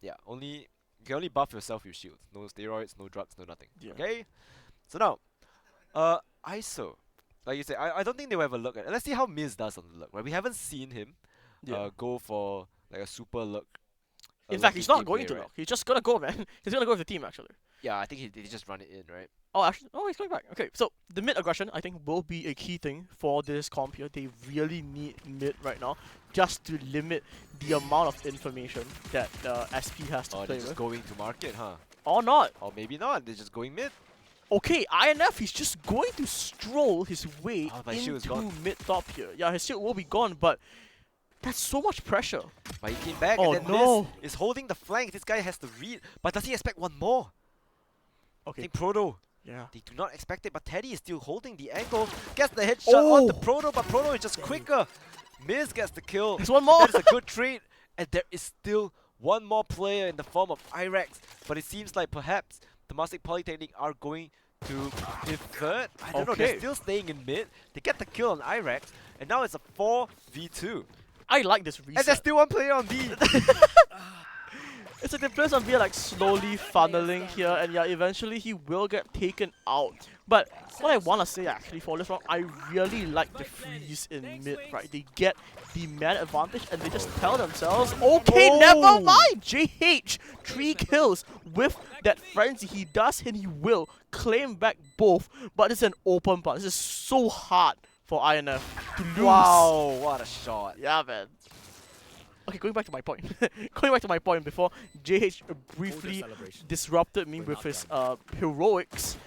Yeah. Yeah, you can only buff yourself with shields. No steroids, no drugs, no nothing. Yeah. Okay? So now, ISO. Like you said, I don't think they will have a look at it. Let's see how Miz does on the look. Right? We haven't seen him Yeah. go for like a super look. In fact, he's not going to lurk. He's just gonna go, man. He's gonna go with the team actually. Yeah, I think he just run it in, right? Oh, actually, oh, he's coming back. Okay, so the mid aggression, I think, will be a key thing for this comp here. They really need mid right now, just to limit the amount of information that SP has to Oh, play they're just with. going to market, huh? Or not. Or maybe not, they're just going mid. Okay, INF, he's just going to stroll his way Oh, my shield is into gone. mid top here. Yeah, his shield will be gone, but that's so much pressure. But he came back Oh, and then no. Miz is holding the flank. This guy has to read. But does he expect one more? I Okay, think Proto. yeah. They do not expect it, but Teddy is still holding the angle. Gets the headshot on the Proto, but Proto is just quicker. Miz gets the kill. There's one more. That is a good trade. And there is still one more player in the form of Irex. But it seems like perhaps Temasek Polytechnic are going to pivot. I don't know, they're still staying in mid. They get the kill on Irex. And now it's a 4v2. I like this reset. And there's still one player on B. It's like the players on B are like slowly funneling here, and yeah, eventually he will get taken out. But what I want to say actually for this round, I really like the freeze in mid, right? They get the man advantage and they just tell themselves, okay, never mind, JH, 3 kills with that frenzy. He does and he will claim back both, but it's an open part. This is so hard for INF to lose. Wow, what a shot. Yeah, man. Okay, going back to my point. Going back to my point before JH briefly disrupted me with his heroics.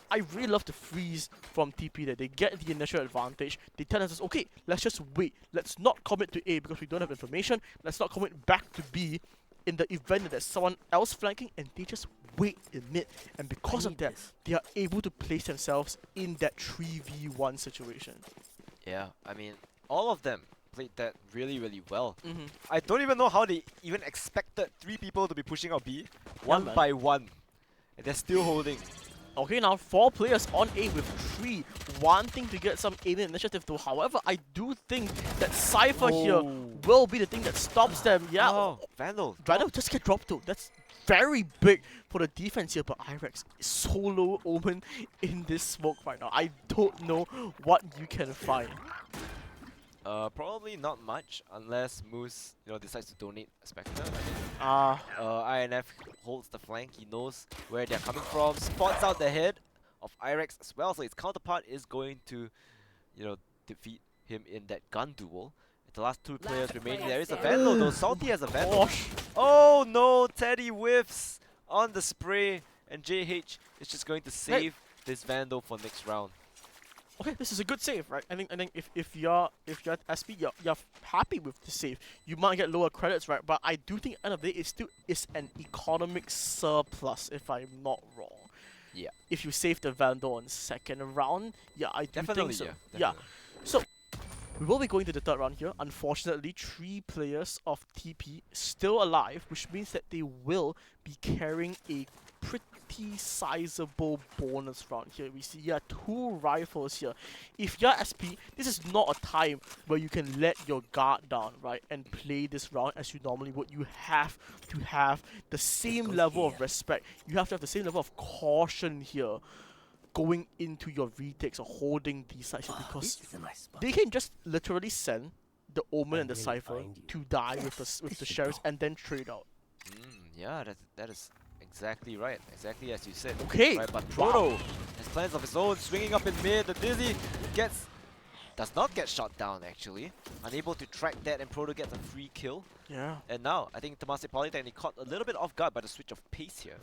I really love the freeze from TP there. They get the initial advantage. They tell us, okay, let's just wait. Let's not commit to A because we don't have information. Let's not commit back to B in the event that there's someone else flanking, and they just wait in mid. And because of that, they are able to place themselves in that 3v1 situation. Yeah, I mean, all of them played that really, really well. Mm-hmm. I don't even know how they even expected 3 people to be pushing out B, one man. by one. And they're still holding. Okay, now 4 players on A with 3 wanting to get some A initiative though. However, I do think that Cypher here will be the thing that stops them. Yeah, Oh, Vandal. Vandal just get dropped though. That's very big for the defense here, but Irex is solo Omen in this smoke right now. I don't know what you can find. Probably not much unless Moose, decides to donate a Spectre. I think INF holds the flank. He knows where they're coming from. Spots out the head of Irex as well. So his counterpart is going to, defeat him in that gun duel. The last 2 players remaining. There is a Vandal though. Salty has a Vandal. Oh no! Teddy whiffs on the spray, and JH is just going to save this Vandal for next round. Okay, this is a good save, right? I think if you're SP, you're happy with the save. You might get lower credits, right? But I do think at the end of the day, it still is an economic surplus, if I'm not wrong. Yeah. If you save the Vandal on second round, yeah, I do Definitely, think so. yeah. Yeah. So we will be going to the third round here. Unfortunately, 3 players of TP still alive, which means that they will be carrying a pretty sizable bonus round here. We see 2 rifles here. If you're SP, this is not a time where you can let your guard down, right, and play this round as you normally would. You have to have the same level of respect. You have to have the same level of caution here going into your retakes or holding these sides here, because they can just literally send the Omen and the Cypher to die with the Sheriffs and then trade out. Yeah, that is exactly right. Exactly as you said. Okay. Right, but Proto has plans of his own, swinging up in mid. The Dizzy does not get shot down actually. Unable to track that, and Proto gets a free kill. Yeah. And now, I think Temasek Polytechnic caught a little bit off guard by the switch of pace here.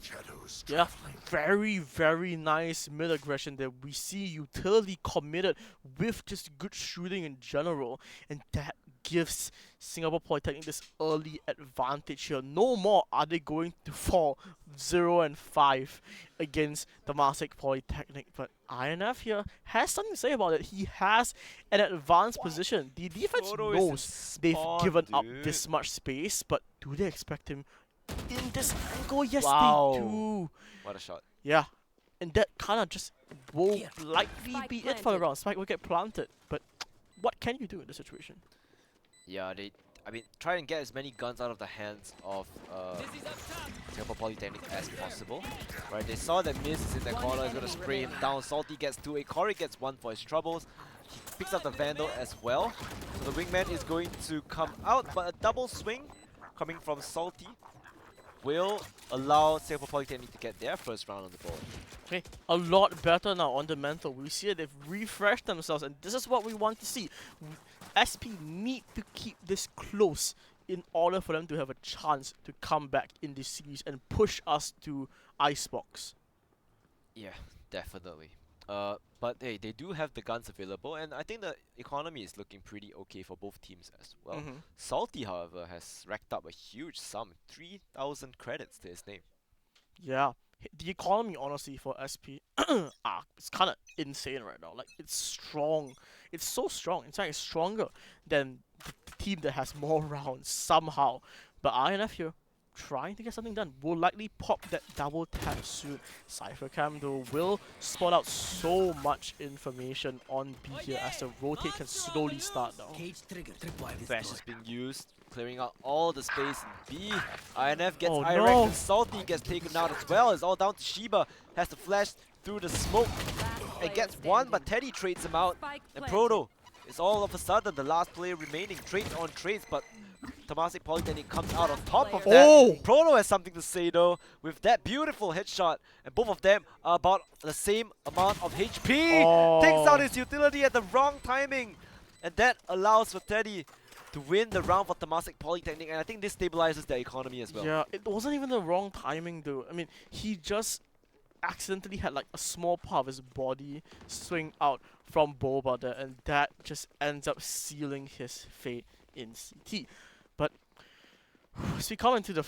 Yeah, very, very nice mid aggression there. We see utility committed with just good shooting in general, and that gives Singapore Polytechnic this early advantage here. No more are they going to fall 0-5 against Temasek Polytechnic, but INF here has something to say about it. He has an advanced position. The defense Proto is in knows they've spawn, given up dude. this much space, but do they expect him in this angle? Yes, Wow. they do. What a shot. Yeah, and that kind of just will likely be it for the round. Spike will get planted, but what can you do in this situation? Yeah, try and get as many guns out of the hands of Singapore Polytechnic as possible. Right, they saw that Miz is in that corner, is going to spray him down. Salty gets 2, Corey gets 1 for his troubles. He picks up the Vandal as well. So the Wingman is going to come out, but a double swing coming from Salty will allow Singapore Polytechnic to get their first round on the board. Okay, a lot better now on the mental. We see it, they've refreshed themselves, and this is what we want to see. SP need to keep this close in order for them to have a chance to come back in this series and push us to Icebox. Yeah, definitely. But hey, they do have the guns available, and I think the economy is looking pretty okay for both teams as well. Salty, however, has racked up a huge sum, 3,000 credits to his name. Yeah, the economy honestly for SP, it's kind of insane right now. Like it's strong, it's so strong. In fact, it's stronger than the team that has more rounds somehow. But INF here, trying to get something done, will likely pop that double tap soon. Cyphercam though will spot out so much information on B here as the rotate can slowly start now. Flash is being used, clearing out all the space in B. INF gets Oh, Irek, no. and Salty gets taken out as well. It's all down to Shiba, has to flash through the smoke and gets one, but Teddy trades him out. And Proto is all of a sudden the last player remaining, trades on trades, but Temasek Polytechnic comes out on top of that. Oh! Proto has something to say though, with that beautiful headshot, and both of them are about the same amount of HP. Oh. Takes out his utility at the wrong timing, and that allows for Teddy to win the round for Temasek Polytechnic, and I think this stabilizes their economy as well. Yeah, it wasn't even the wrong timing though. I mean, he just accidentally had like a small part of his body swing out from Boba there, and that just ends up sealing his fate in CT. But as we come into the